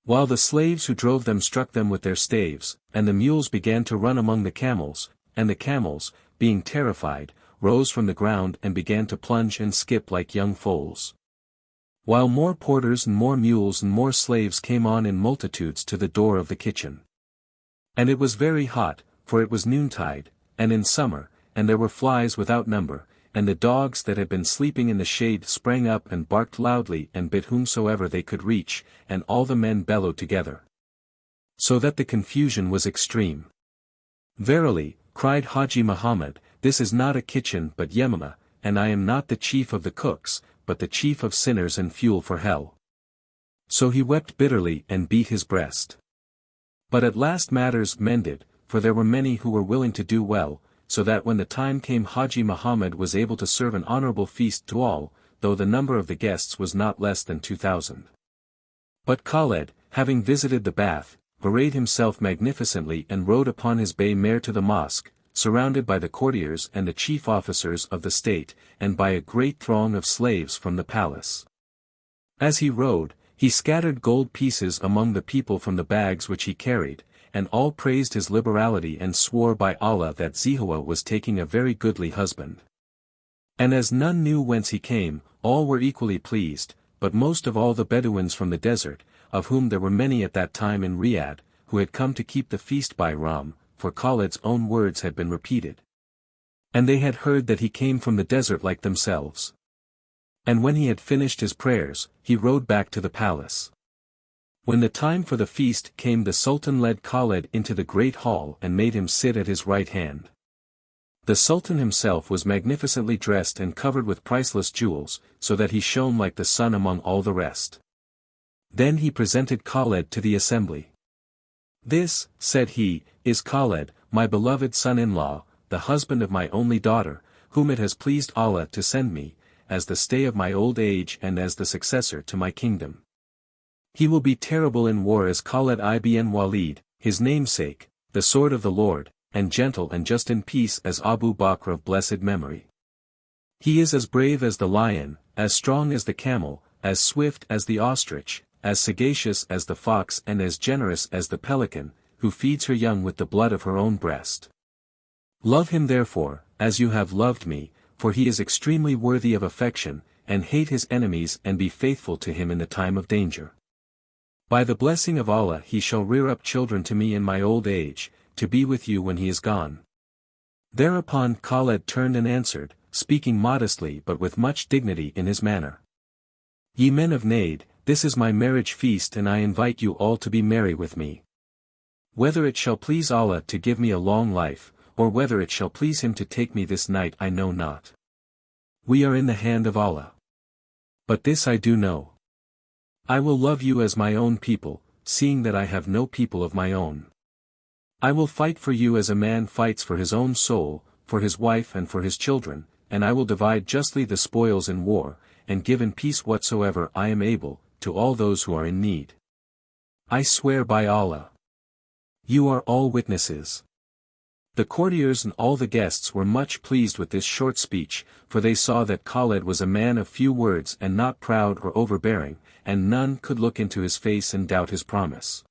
While the slaves who drove them struck them with their staves, and the mules began to run among the camels, and the camels, being terrified, rose from the ground and began to plunge and skip like young foals. While more porters and more mules and more slaves came on in multitudes to the door of the kitchen. And it was very hot, for it was noontide, and in summer, and there were flies without number, and the dogs that had been sleeping in the shade sprang up and barked loudly and bit whomsoever they could reach, and all the men bellowed together. So that the confusion was extreme. Verily, cried Haji Muhammad, this is not a kitchen but Yemama, and I am not the chief of the cooks, but the chief of sinners and fuel for hell. So he wept bitterly and beat his breast. But at last matters mended, for there were many who were willing to do well, so that when the time came Haji Muhammad was able to serve an honorable feast to all, though the number of the guests was not less than 2,000. But Khaled, having visited the bath, arrayed himself magnificently and rode upon his bay mare to the mosque, surrounded by the courtiers and the chief officers of the state, and by a great throng of slaves from the palace. As he rode, he scattered gold pieces among the people from the bags which he carried, and all praised his liberality and swore by Allah that Zehowah was taking a very goodly husband. And as none knew whence he came, all were equally pleased, but most of all the Bedouins from the desert, of whom there were many at that time in Riyadh, who had come to keep the feast by Ram, for Khaled's own words had been repeated. And they had heard that he came from the desert like themselves. And when he had finished his prayers, he rode back to the palace. When the time for the feast came the Sultan led Khaled into the great hall and made him sit at his right hand. The Sultan himself was magnificently dressed and covered with priceless jewels, so that he shone like the sun among all the rest. Then he presented Khaled to the assembly. This, said he, is Khaled, my beloved son-in-law, the husband of my only daughter, whom it has pleased Allah to send me, as the stay of my old age and as the successor to my kingdom. He will be terrible in war as Khaled ibn Walid, his namesake, the sword of the Lord, and gentle and just in peace as Abu Bakr of blessed memory. He is as brave as the lion, as strong as the camel, as swift as the ostrich, as sagacious as the fox and as generous as the pelican, who feeds her young with the blood of her own breast. Love him therefore, as you have loved me, for he is extremely worthy of affection, and hate his enemies and be faithful to him in the time of danger. By the blessing of Allah he shall rear up children to me in my old age, to be with you when he is gone. Thereupon Khaled turned and answered, speaking modestly but with much dignity in his manner. Ye men of Najd, this is my marriage feast and I invite you all to be merry with me. Whether it shall please Allah to give me a long life, or whether it shall please him to take me this night I know not. We are in the hand of Allah. But this I do know. I will love you as my own people, seeing that I have no people of my own. I will fight for you as a man fights for his own soul, for his wife and for his children, and I will divide justly the spoils in war, and give in peace whatsoever I am able, to all those who are in need. I swear by Allah. You are all witnesses. The courtiers and all the guests were much pleased with this short speech, for they saw that Khaled was a man of few words and not proud or overbearing, and none could look into his face and doubt his promise.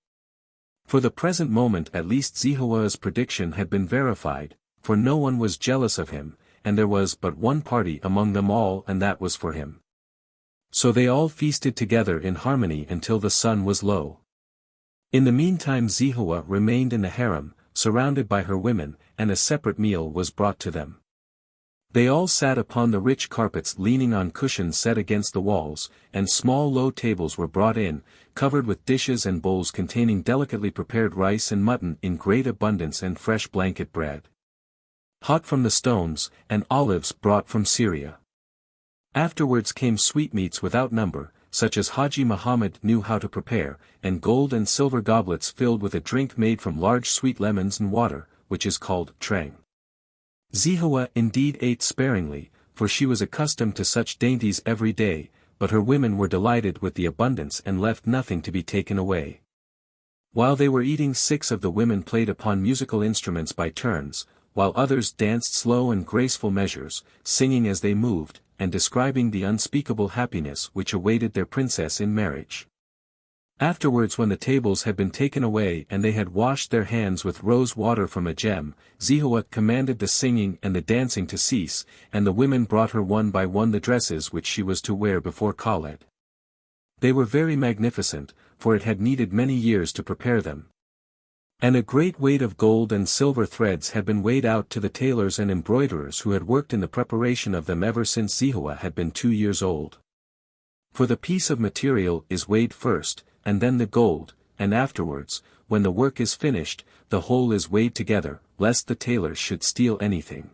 For the present moment at least Zehowah's prediction had been verified, for no one was jealous of him, and there was but one party among them all and that was for him. So they all feasted together in harmony until the sun was low. In the meantime Zehowah remained in the harem, surrounded by her women, and a separate meal was brought to them. They all sat upon the rich carpets leaning on cushions set against the walls, and small low tables were brought in, covered with dishes and bowls containing delicately prepared rice and mutton in great abundance and fresh blanket bread, hot from the stones, and olives brought from Syria. Afterwards came sweetmeats without number, such as Haji Muhammad knew how to prepare, and gold and silver goblets filled with a drink made from large sweet lemons and water, which is called trang. Zehowah indeed ate sparingly, for she was accustomed to such dainties every day, but her women were delighted with the abundance and left nothing to be taken away. While they were eating 6 of the women played upon musical instruments by turns, while others danced slow and graceful measures, singing as they moved, and describing the unspeakable happiness which awaited their princess in marriage. Afterwards when the tables had been taken away and they had washed their hands with rose water from a gem, Zehowah commanded the singing and the dancing to cease, and the women brought her one by one the dresses which she was to wear before Khaled. They were very magnificent, for it had needed many years to prepare them. And a great weight of gold and silver threads had been weighed out to the tailors and embroiderers who had worked in the preparation of them ever since Zehowah had been 2 years old. For the piece of material is weighed first, and then the gold, and afterwards, when the work is finished, the whole is weighed together, lest the tailors should steal anything.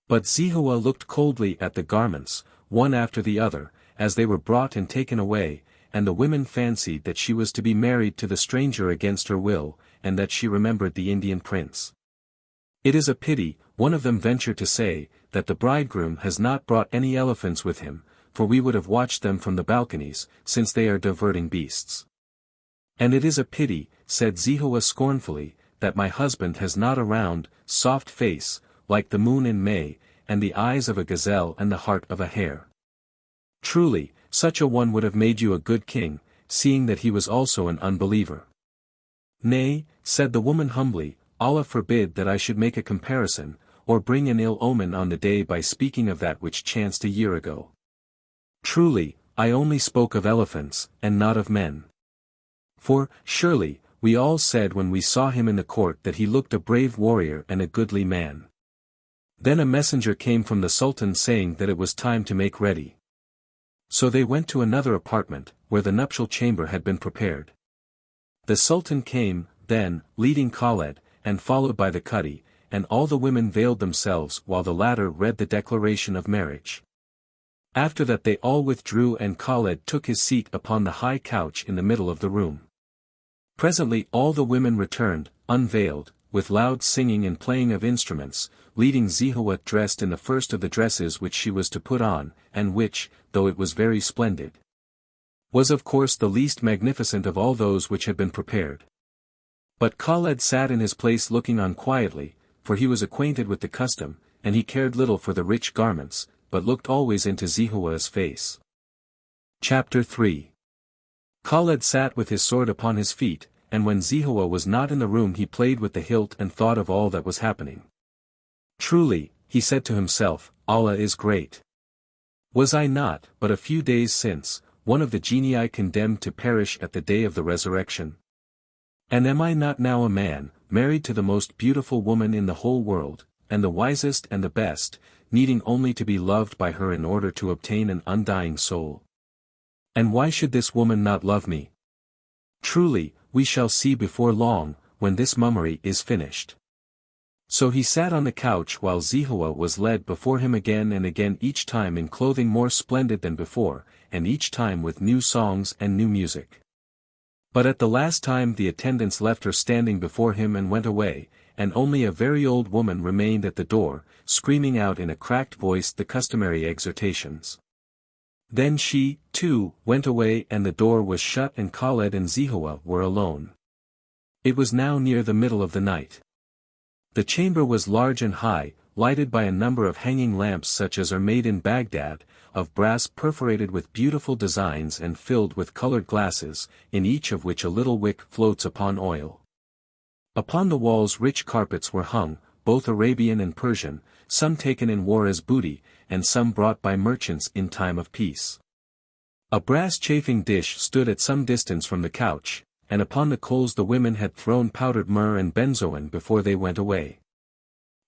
But Zehowah looked coldly at the garments, one after the other, as they were brought and taken away, and the women fancied that she was to be married to the stranger against her will, and that she remembered the Indian prince. It is a pity, one of them ventured to say, that the bridegroom has not brought any elephants with him, for we would have watched them from the balconies, since they are diverting beasts. And it is a pity, said Zehowah scornfully, that my husband has not a round, soft face, like the moon in May, and the eyes of a gazelle and the heart of a hare. Truly, such a one would have made you a good king, seeing that he was also an unbeliever. Nay, said the woman humbly, Allah forbid that I should make a comparison, or bring an ill omen on the day by speaking of that which chanced a year ago. Truly, I only spoke of elephants, and not of men. For, surely, we all said when we saw him in the court that he looked a brave warrior and a goodly man. Then a messenger came from the Sultan saying that it was time to make ready. So they went to another apartment, where the nuptial chamber had been prepared. The Sultan came, then, leading Khaled, and followed by the Cadi, and all the women veiled themselves while the latter read the declaration of marriage. After that they all withdrew and Khaled took his seat upon the high couch in the middle of the room. Presently all the women returned, unveiled, with loud singing and playing of instruments, leading Zehowah dressed in the first of the dresses which she was to put on, and which, though it was very splendid, was of course the least magnificent of all those which had been prepared. But Khaled sat in his place looking on quietly, for he was acquainted with the custom, and he cared little for the rich garments, but looked always into Zehowah's face. Chapter 3. Khaled sat with his sword upon his feet, and when Zehowah was not in the room he played with the hilt and thought of all that was happening. Truly, he said to himself, Allah is great. Was I not, but a few days since, one of the genii condemned to perish at the day of the resurrection? And am I not now a man, married to the most beautiful woman in the whole world, and the wisest and the best, needing only to be loved by her in order to obtain an undying soul? And why should this woman not love me? Truly, we shall see before long, when this mummery is finished. So he sat on the couch while Zehowah was led before him again and again, each time in clothing more splendid than before, and each time with new songs and new music. But at the last time the attendants left her standing before him and went away, and only a very old woman remained at the door, screaming out in a cracked voice the customary exhortations. Then she, too, went away and the door was shut and Khaled and Zehowah were alone. It was now near the middle of the night. The chamber was large and high, lighted by a number of hanging lamps such as are made in Baghdad, of brass perforated with beautiful designs and filled with colored glasses, in each of which a little wick floats upon oil. Upon the walls rich carpets were hung, both Arabian and Persian, some taken in war as booty, and some brought by merchants in time of peace. A brass chafing dish stood at some distance from the couch, and upon the coals the women had thrown powdered myrrh and benzoin before they went away.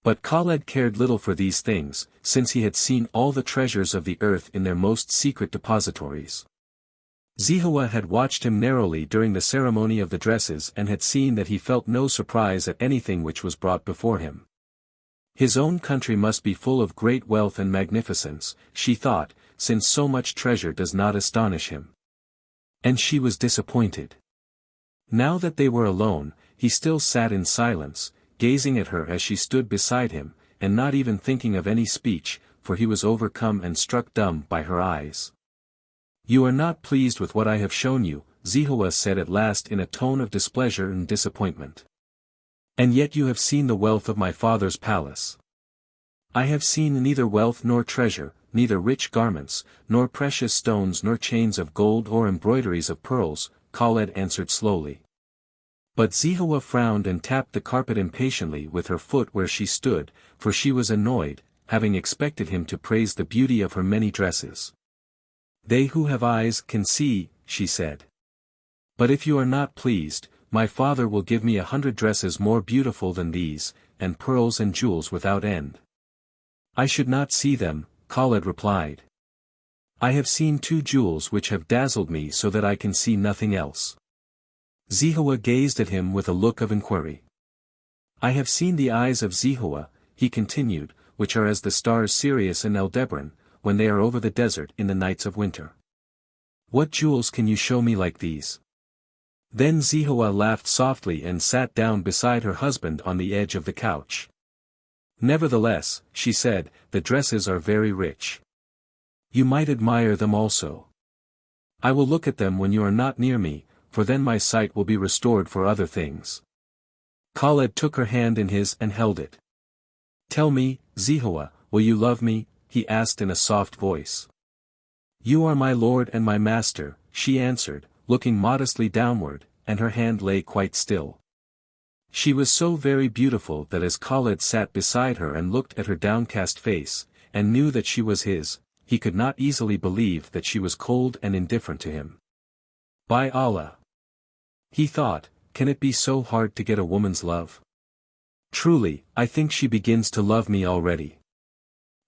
But Khaled cared little for these things, since he had seen all the treasures of the earth in their most secret depositories. Zehowah had watched him narrowly during the ceremony of the dresses and had seen that he felt no surprise at anything which was brought before him. His own country must be full of great wealth and magnificence, she thought, since so much treasure does not astonish him. And she was disappointed. Now that they were alone, he still sat in silence, gazing at her as she stood beside him, and not even thinking of any speech, for he was overcome and struck dumb by her eyes. "You are not pleased with what I have shown you," Zehowah said at last in a tone of displeasure and disappointment. "And yet you have seen the wealth of my father's palace." "I have seen neither wealth nor treasure, neither rich garments, nor precious stones nor chains of gold or embroideries of pearls," Khaled answered slowly. But Zehowah frowned and tapped the carpet impatiently with her foot where she stood, for she was annoyed, having expected him to praise the beauty of her many dresses. "They who have eyes can see," she said. "But if you are not pleased, my father will give me 100 dresses more beautiful than these, and pearls and jewels without end." "I should not see them," Khaled replied. "I have seen 2 jewels which have dazzled me so that I can see nothing else." Zehowah gazed at him with a look of inquiry. "I have seen the eyes of Zehowah," he continued, "which are as the stars Sirius and Aldebaran, when they are over the desert in the nights of winter. What jewels can you show me like these?" Then Zehowah laughed softly and sat down beside her husband on the edge of the couch. "Nevertheless," she said, "the dresses are very rich. You might admire them also. I will look at them when you are not near me, for then my sight will be restored for other things." Khaled took her hand in his and held it. "Tell me, Zehowah, will you love me?" he asked in a soft voice. "You are my lord and my master," she answered, looking modestly downward, and her hand lay quite still. She was so very beautiful that as Khaled sat beside her and looked at her downcast face, and knew that she was his, he could not easily believe that she was cold and indifferent to him. "By Allah!" he thought, "can it be so hard to get a woman's love? Truly, I think she begins to love me already."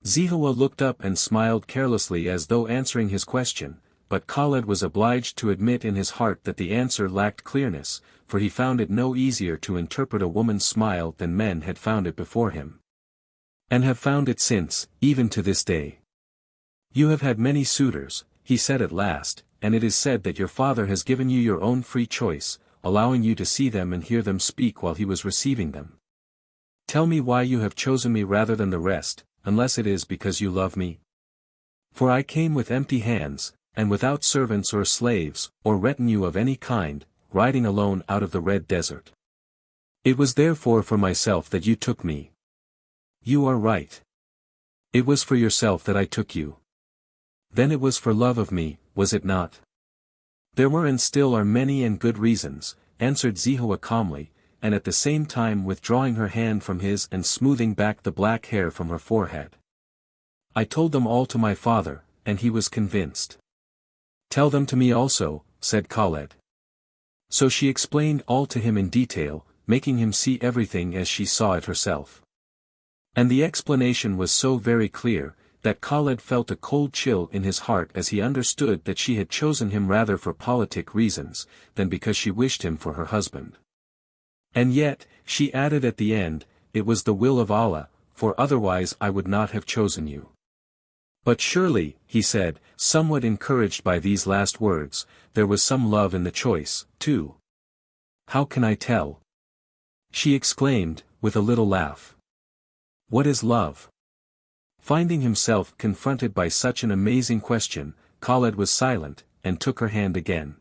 Zehowah looked up and smiled carelessly as though answering his question, but Khaled was obliged to admit in his heart that the answer lacked clearness, for he found it no easier to interpret a woman's smile than men had found it before him. And have found it since, even to this day. "You have had many suitors," he said at last, "and it is said that your father has given you your own free choice, allowing you to see them and hear them speak while he was receiving them. Tell me why you have chosen me rather than the rest, unless it is because you love me. For I came with empty hands, and without servants or slaves, or retinue of any kind, riding alone out of the Red Desert. It was therefore for myself that you took me. You are right. It was for yourself that I took you. Then it was for love of me, was it not? There were and still are many and good reasons, answered Zehowah calmly, and at the same time withdrawing her hand from his and smoothing back the black hair from her forehead. I told them all to my father, and he was convinced. Tell them to me also, said Khaled. So she explained all to him in detail, making him see everything as she saw it herself. And the explanation was so very clear, that Khaled felt a cold chill in his heart as he understood that she had chosen him rather for politic reasons, than because she wished him for her husband. And yet, she added at the end, it was the will of Allah, for otherwise I would not have chosen you. But surely, he said, somewhat encouraged by these last words, there was some love in the choice, too. How can I tell? She exclaimed, with a little laugh. What is love? Finding himself confronted by such an amazing question, Khaled was silent, and took her hand again.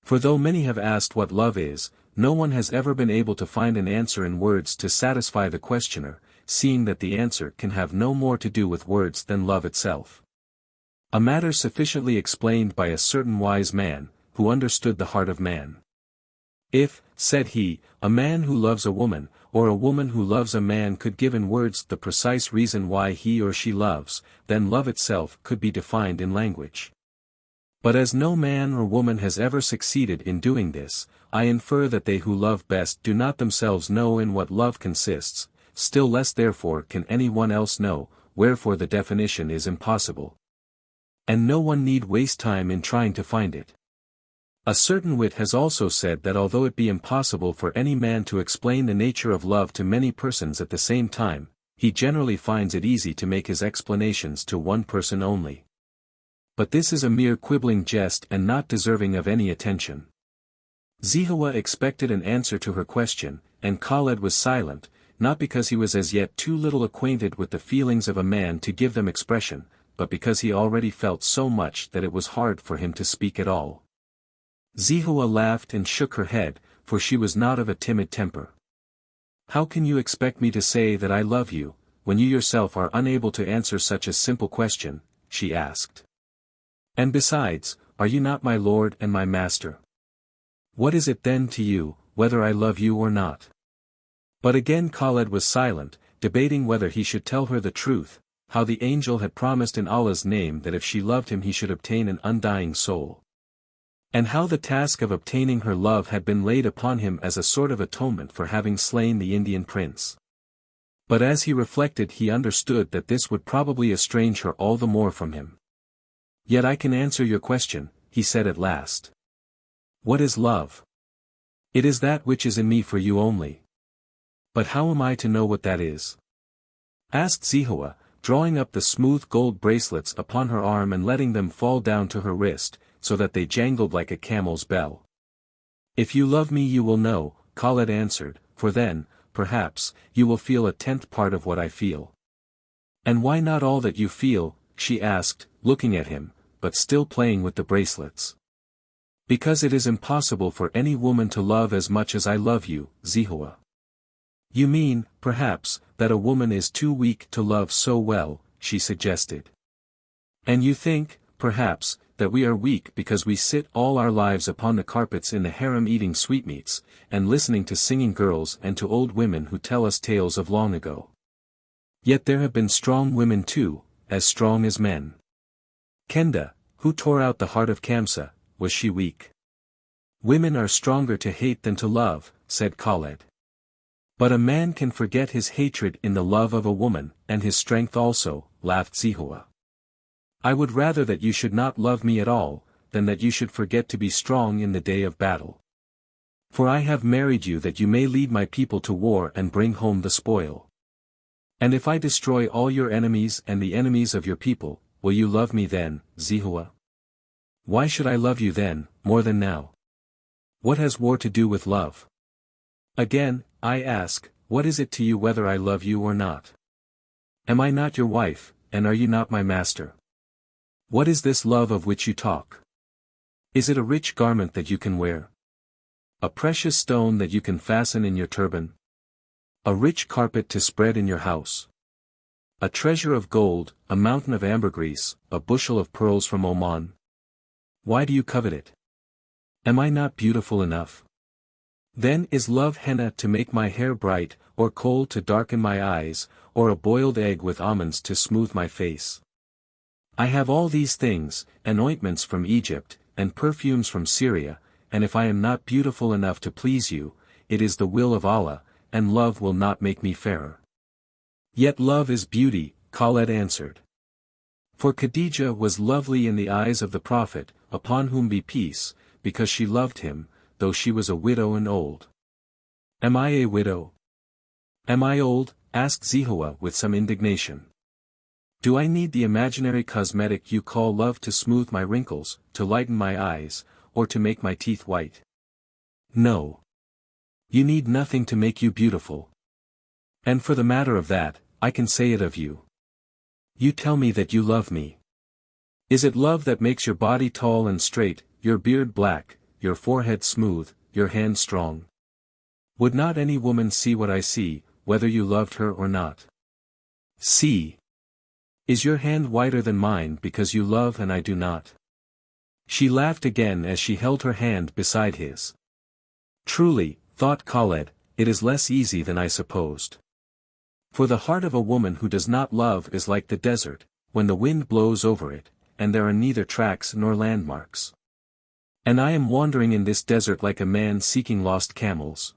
For though many have asked what love is, no one has ever been able to find an answer in words to satisfy the questioner, seeing that the answer can have no more to do with words than love itself. A matter sufficiently explained by a certain wise man, who understood the heart of man. If, said he, a man who loves a woman, or a woman who loves a man could give in words the precise reason why he or she loves, then love itself could be defined in language. But as no man or woman has ever succeeded in doing this, I infer that they who love best do not themselves know in what love consists, still less therefore can any one else know, wherefore the definition is impossible. And no one need waste time in trying to find it. A certain wit has also said that although it be impossible for any man to explain the nature of love to many persons at the same time, he generally finds it easy to make his explanations to one person only. But this is a mere quibbling jest and not deserving of any attention. Zehowah expected an answer to her question, and Khaled was silent, not because he was as yet too little acquainted with the feelings of a man to give them expression, but because he already felt so much that it was hard for him to speak at all. Zehowah laughed and shook her head, for she was not of a timid temper. How can you expect me to say that I love you, when you yourself are unable to answer such a simple question? She asked. And besides, are you not my lord and my master? What is it then to you, whether I love you or not? But again Khaled was silent, debating whether he should tell her the truth, how the angel had promised in Allah's name that if she loved him he should obtain an undying soul. And how the task of obtaining her love had been laid upon him as a sort of atonement for having slain the Indian prince. But as he reflected he understood that this would probably estrange her all the more from him. Yet I can answer your question, he said at last. What is love? It is that which is in me for you only. But how am I to know what that is? Asked Zehowah, drawing up the smooth gold bracelets upon her arm and letting them fall down to her wrist, so that they jangled like a camel's bell. If you love me you will know, Khaled answered, for then, perhaps, you will feel a tenth part of what I feel. And why not all that you feel? She asked, looking at him, but still playing with the bracelets. Because it is impossible for any woman to love as much as I love you, Zehowah. You mean, perhaps, that a woman is too weak to love so well, she suggested. And you think, perhaps, that we are weak because we sit all our lives upon the carpets in the harem eating sweetmeats, and listening to singing girls and to old women who tell us tales of long ago. Yet there have been strong women too, as strong as men. Kenda, who tore out the heart of Kamsa, was she weak? Women are stronger to hate than to love, said Khaled. But a man can forget his hatred in the love of a woman, and his strength also, laughed Zehowah. I would rather that you should not love me at all, than that you should forget to be strong in the day of battle. For I have married you that you may lead my people to war and bring home the spoil. And if I destroy all your enemies and the enemies of your people, will you love me then, Zehowah? Why should I love you then, more than now? What has war to do with love? Again, I ask, What is it to you whether I love you or not? Am I not your wife, and are you not my master? What is this love of which you talk? Is it a rich garment that you can wear? A precious stone that you can fasten in your turban? A rich carpet to spread in your house? A treasure of gold, a mountain of ambergris, a bushel of pearls from Oman? Why do you covet it? Am I not beautiful enough? Then is love henna to make my hair bright, or kohl to darken my eyes, or a boiled egg with almonds to smooth my face? I have all these things, and ointments from Egypt, and perfumes from Syria, and if I am not beautiful enough to please you, it is the will of Allah, and love will not make me fairer. Yet love is beauty, Khaled answered. For Khadijah was lovely in the eyes of the Prophet, upon whom be peace, because she loved him, though she was a widow and old. Am I a widow? Am I old? Asked Zehowah with some indignation. Do I need the imaginary cosmetic you call love to smooth my wrinkles, to lighten my eyes, or to make my teeth white? No. You need nothing to make you beautiful. And for the matter of that, I can say it of you. You tell me that you love me. Is it love that makes your body tall and straight, your beard black, your forehead smooth, your hand strong? Would not any woman see what I see, whether you loved her or not? See. Is your hand whiter than mine because you love and I do not? She laughed again as she held her hand beside his. Truly, thought Khaled, it is less easy than I supposed. For the heart of a woman who does not love is like the desert, when the wind blows over it, and there are neither tracks nor landmarks. And I am wandering in this desert like a man seeking lost camels.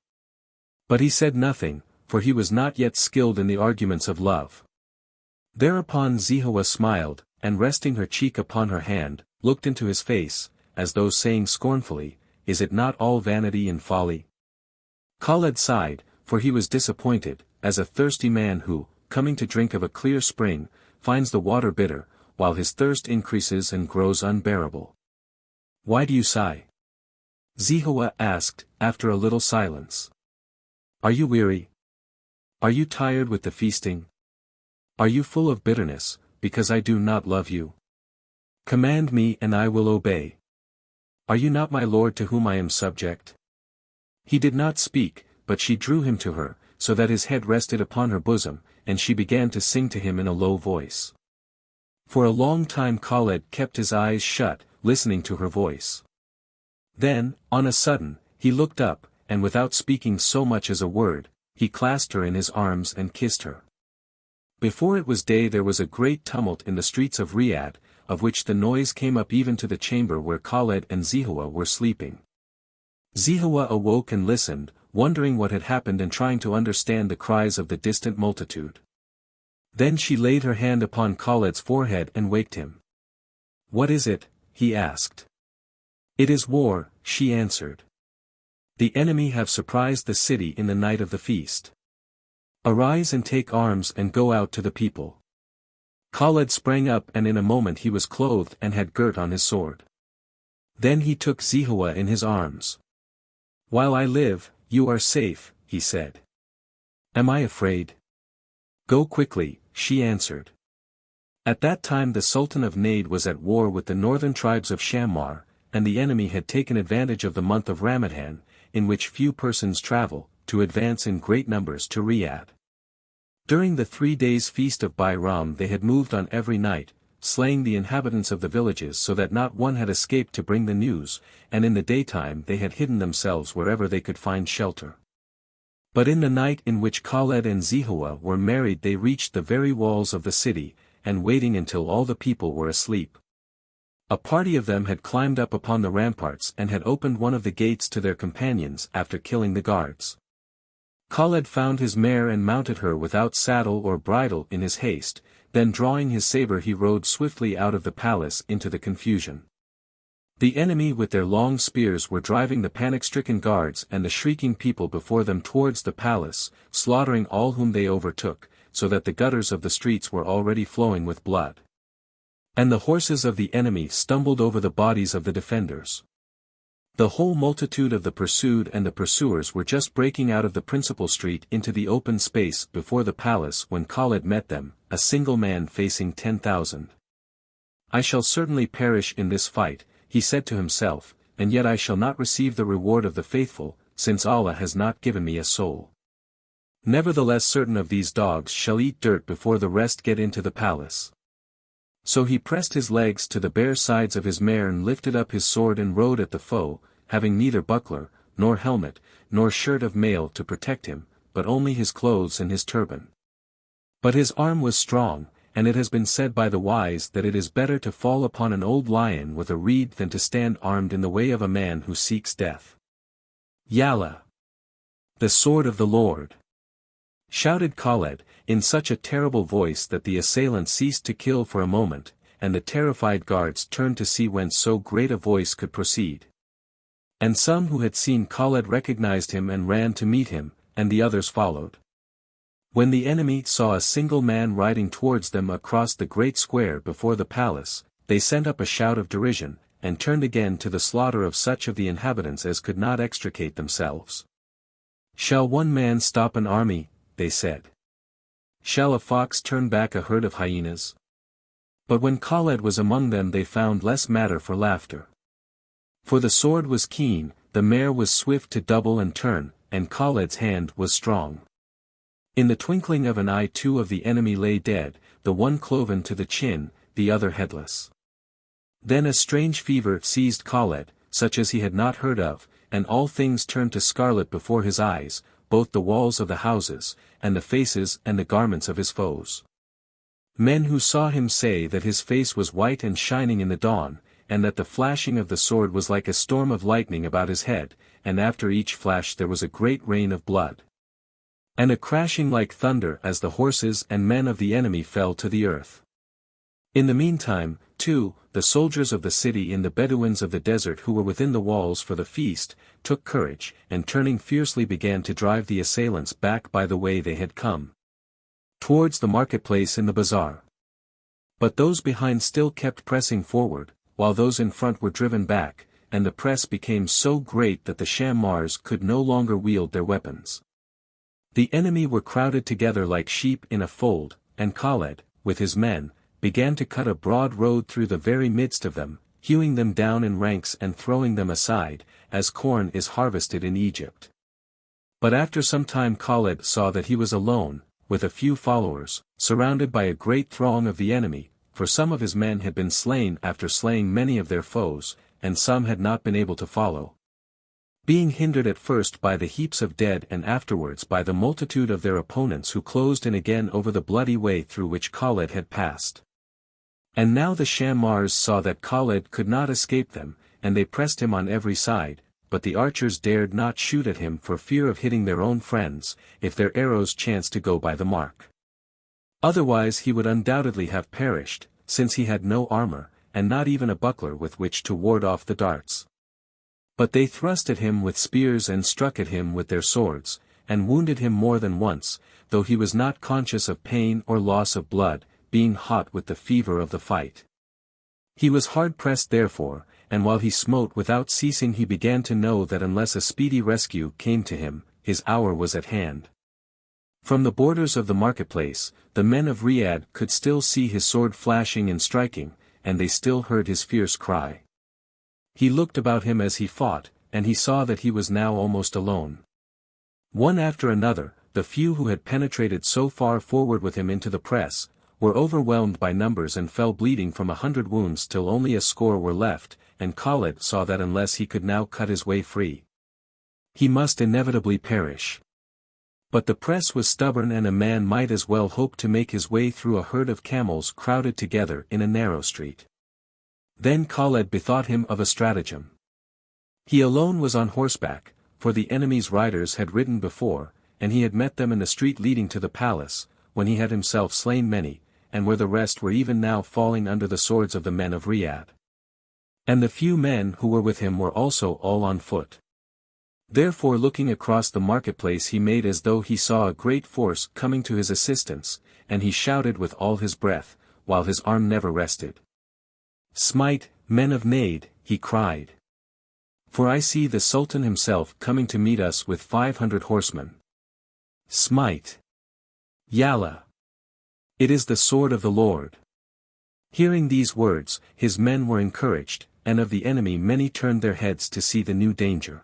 But he said nothing, for he was not yet skilled in the arguments of love. Thereupon Zehowah smiled, and resting her cheek upon her hand, looked into his face, as though saying scornfully, Is it not all vanity and folly? Khaled sighed, for he was disappointed, as a thirsty man who, coming to drink of a clear spring, finds the water bitter, while his thirst increases and grows unbearable. Why do you sigh? Zehowah asked, after a little silence. Are you weary? Are you tired with the feasting? Are you full of bitterness, because I do not love you? Command me and I will obey. Are you not my lord to whom I am subject? He did not speak, but she drew him to her, so that his head rested upon her bosom, and she began to sing to him in a low voice. For a long time Khaled kept his eyes shut, listening to her voice. Then, on a sudden, he looked up, and without speaking so much as a word, he clasped her in his arms and kissed her. Before it was day there was a great tumult in the streets of Riyadh, of which the noise came up even to the chamber where Khaled and Zehowah were sleeping. Zehowah awoke and listened, wondering what had happened and trying to understand the cries of the distant multitude. Then she laid her hand upon Khaled's forehead and waked him. What is it? He asked. It is war, she answered. The enemy have surprised the city in the night of the feast. Arise and take arms and go out to the people. Khaled sprang up and in a moment he was clothed and had girt on his sword. Then he took Zehowah in his arms. While I live, you are safe, he said. Am I afraid? Go quickly, she answered. At that time the Sultan of Najd was at war with the northern tribes of Shammar, and the enemy had taken advantage of the month of Ramadan, in which few persons travel, to advance in great numbers to Riyadh. During the 3 days' feast of Bayram they had moved on every night, slaying the inhabitants of the villages so that not one had escaped to bring the news, and in the daytime they had hidden themselves wherever they could find shelter. But in the night in which Khaled and Zehowah were married they reached the very walls of the city, and waiting until all the people were asleep. A party of them had climbed up upon the ramparts and had opened one of the gates to their companions after killing the guards. Khaled found his mare and mounted her without saddle or bridle in his haste, then drawing his saber he rode swiftly out of the palace into the confusion. The enemy with their long spears were driving the panic-stricken guards and the shrieking people before them towards the palace, slaughtering all whom they overtook, so that the gutters of the streets were already flowing with blood. And the horses of the enemy stumbled over the bodies of the defenders. The whole multitude of the pursued and the pursuers were just breaking out of the principal street into the open space before the palace when Khaled met them, a single man facing 10,000. I shall certainly perish in this fight, he said to himself, and yet I shall not receive the reward of the faithful, since Allah has not given me a soul. Nevertheless certain of these dogs shall eat dirt before the rest get into the palace. So he pressed his legs to the bare sides of his mare and lifted up his sword and rode at the foe, having neither buckler, nor helmet, nor shirt of mail to protect him, but only his clothes and his turban. But his arm was strong, and it has been said by the wise that it is better to fall upon an old lion with a reed than to stand armed in the way of a man who seeks death. Yalla! The sword of the Lord! Shouted Khaled, in such a terrible voice that the assailants ceased to kill for a moment, and the terrified guards turned to see whence so great a voice could proceed. And some who had seen Khaled recognized him and ran to meet him, and the others followed. When the enemy saw a single man riding towards them across the great square before the palace, they sent up a shout of derision, and turned again to the slaughter of such of the inhabitants as could not extricate themselves. Shall one man stop an army? They said. Shall a fox turn back a herd of hyenas? But when Khaled was among them they found less matter for laughter. For the sword was keen, the mare was swift to double and turn, and Khaled's hand was strong. In the twinkling of an eye two of the enemy lay dead, the one cloven to the chin, the other headless. Then a strange fever seized Khaled, such as he had not heard of, and all things turned to scarlet before his eyes, both the walls of the houses, and the faces and the garments of his foes. Men who saw him say that his face was white and shining in the dawn, and that the flashing of the sword was like a storm of lightning about his head, and after each flash there was a great rain of blood. And a crashing like thunder as the horses and men of the enemy fell to the earth. In the meantime, too, the soldiers of the city and the Bedouins of the desert who were within the walls for the feast, took courage, and turning fiercely began to drive the assailants back by the way they had come, towards the marketplace in the bazaar. But those behind still kept pressing forward, while those in front were driven back, and the press became so great that the Shammars could no longer wield their weapons. The enemy were crowded together like sheep in a fold, and Khaled, with his men, began to cut a broad road through the very midst of them, hewing them down in ranks and throwing them aside, as corn is harvested in Egypt. But after some time Khaled saw that he was alone, with a few followers, surrounded by a great throng of the enemy, for some of his men had been slain after slaying many of their foes, and some had not been able to follow. Being hindered at first by the heaps of dead and afterwards by the multitude of their opponents who closed in again over the bloody way through which Khaled had passed. And now the Shammars saw that Khaled could not escape them, and they pressed him on every side, but the archers dared not shoot at him for fear of hitting their own friends, if their arrows chanced to go by the mark. Otherwise he would undoubtedly have perished, since he had no armor, and not even a buckler with which to ward off the darts. But they thrust at him with spears and struck at him with their swords, and wounded him more than once, though he was not conscious of pain or loss of blood, being hot with the fever of the fight. He was hard pressed therefore, and while he smote without ceasing he began to know that unless a speedy rescue came to him, his hour was at hand. From the borders of the marketplace, the men of Riyadh could still see his sword flashing and striking, and they still heard his fierce cry. He looked about him as he fought, and he saw that he was now almost alone. One after another, the few who had penetrated so far forward with him into the press, were overwhelmed by numbers and fell bleeding from 100 wounds till only a score were left, and Khaled saw that unless he could now cut his way free, he must inevitably perish. But the press was stubborn and a man might as well hope to make his way through a herd of camels crowded together in a narrow street. Then Khaled bethought him of a stratagem. He alone was on horseback, for the enemy's riders had ridden before, and he had met them in the street leading to the palace, when he had himself slain many, and where the rest were even now falling under the swords of the men of Riyadh. And the few men who were with him were also all on foot. Therefore looking across the marketplace he made as though he saw a great force coming to his assistance, and he shouted with all his breath, while his arm never rested. "Smite, men of Najd," he cried. For I see the Sultan himself coming to meet us with 500 horsemen. Smite! Yalla! It is the sword of the Lord. Hearing these words, his men were encouraged, and of the enemy many turned their heads to see the new danger.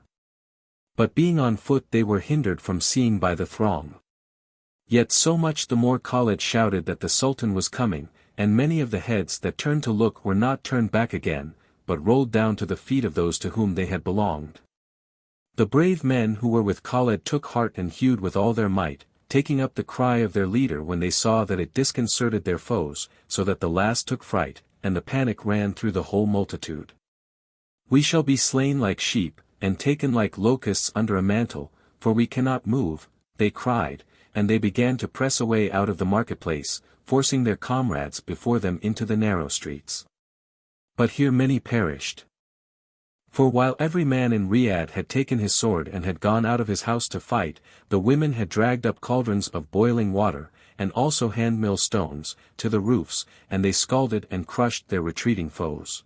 But being on foot they were hindered from seeing by the throng. Yet so much the more Khaled shouted that the Sultan was coming, and many of the heads that turned to look were not turned back again, but rolled down to the feet of those to whom they had belonged. The brave men who were with Khaled took heart and hewed with all their might, taking up the cry of their leader when they saw that it disconcerted their foes, so that the last took fright, and the panic ran through the whole multitude. We shall be slain like sheep, and taken like locusts under a mantle, for we cannot move, they cried, and they began to press away out of the marketplace, forcing their comrades before them into the narrow streets. But here many perished. For while every man in Riyadh had taken his sword and had gone out of his house to fight, the women had dragged up cauldrons of boiling water, and also hand-mill stones, to the roofs, and they scalded and crushed their retreating foes.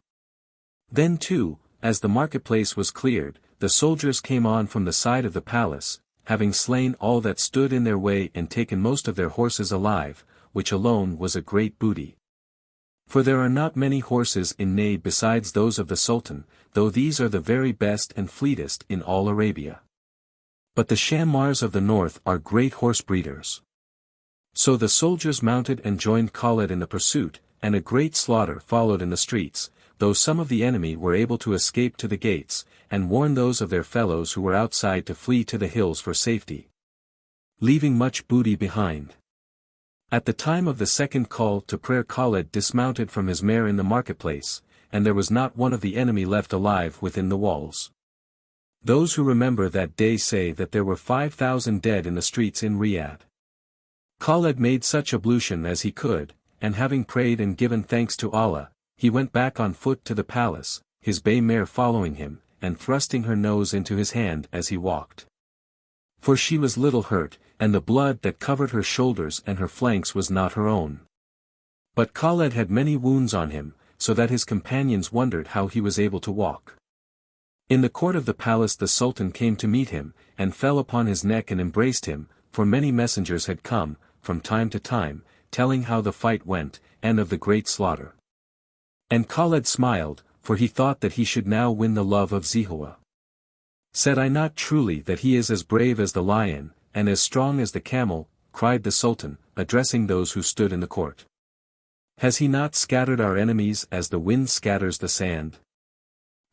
Then too, as the marketplace was cleared, the soldiers came on from the side of the palace, having slain all that stood in their way and taken most of their horses alive, which alone was a great booty. For there are not many horses in Najd besides those of the Sultan, though these are the very best and fleetest in all Arabia. But the Shammars of the north are great horse breeders. So the soldiers mounted and joined Khaled in the pursuit, and a great slaughter followed in the streets, though some of the enemy were able to escape to the gates, and warn those of their fellows who were outside to flee to the hills for safety, leaving much booty behind. At the time of the second call to prayer Khaled dismounted from his mare in the marketplace, and there was not one of the enemy left alive within the walls. Those who remember that day say that there were 5,000 dead in the streets in Riyadh. Khaled made such ablution as he could, and having prayed and given thanks to Allah, he went back on foot to the palace, his bay mare following him, and thrusting her nose into his hand as he walked. For she was little hurt, and the blood that covered her shoulders and her flanks was not her own. But Khaled had many wounds on him, so that his companions wondered how he was able to walk. In the court of the palace the Sultan came to meet him, and fell upon his neck and embraced him, for many messengers had come, from time to time, telling how the fight went, and of the great slaughter. And Khaled smiled, for he thought that he should now win the love of Zehowah. Said I not truly that he is as brave as the lion, and as strong as the camel, cried the Sultan, addressing those who stood in the court. Has he not scattered our enemies as the wind scatters the sand?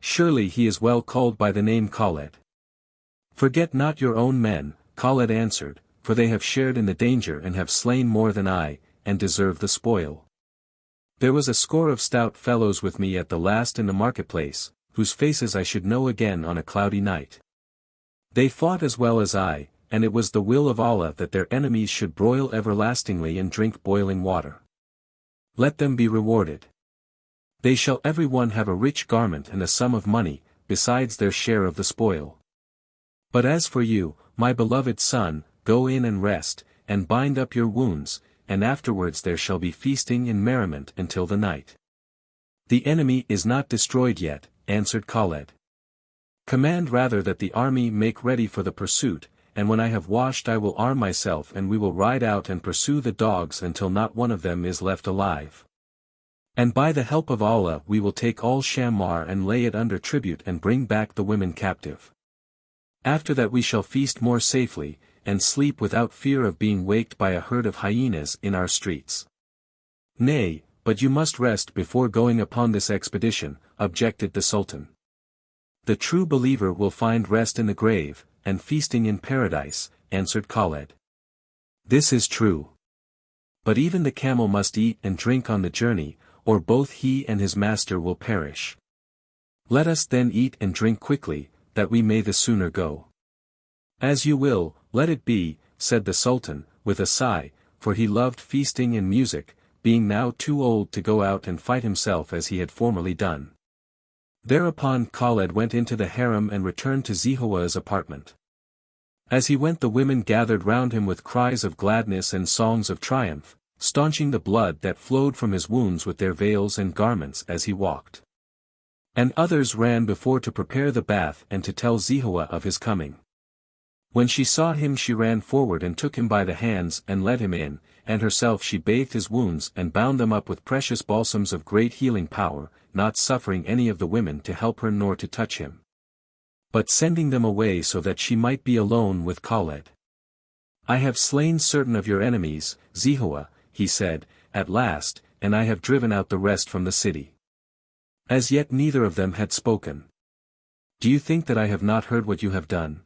Surely he is well called by the name Khaled. Forget not your own men, Khaled answered, for they have shared in the danger and have slain more than I, and deserve the spoil. There was a score of stout fellows with me at the last in the marketplace, whose faces I should know again on a cloudy night. They fought as well as I, and it was the will of Allah that their enemies should broil everlastingly and drink boiling water. Let them be rewarded. They shall every one have a rich garment and a sum of money, besides their share of the spoil. But as for you, my beloved son, go in and rest, and bind up your wounds, and afterwards there shall be feasting and merriment until the night. The enemy is not destroyed yet, answered Khaled. Command rather that the army make ready for the pursuit, and when I have washed I will arm myself and we will ride out and pursue the dogs until not one of them is left alive. And by the help of Allah we will take all Shammar and lay it under tribute and bring back the women captive. After that we shall feast more safely, and sleep without fear of being waked by a herd of hyenas in our streets. Nay, but you must rest before going upon this expedition, objected the Sultan. The true believer will find rest in the grave, and feasting in paradise, answered Khaled. This is true. But even the camel must eat and drink on the journey, or both he and his master will perish. Let us then eat and drink quickly, that we may the sooner go. As you will, let it be, said the Sultan, with a sigh, for he loved feasting and music, being now too old to go out and fight himself as he had formerly done. Thereupon Khaled went into the harem and returned to Zehowah's apartment. As he went the women gathered round him with cries of gladness and songs of triumph, staunching the blood that flowed from his wounds with their veils and garments as he walked. And others ran before to prepare the bath and to tell Zehowah of his coming. When she saw him she ran forward and took him by the hands and led him in, and herself she bathed his wounds and bound them up with precious balsams of great healing power, not suffering any of the women to help her nor to touch him, but sending them away so that she might be alone with Khaled. I have slain certain of your enemies, Zehowah, he said, at last, and I have driven out the rest from the city. As yet neither of them had spoken. Do you think that I have not heard what you have done?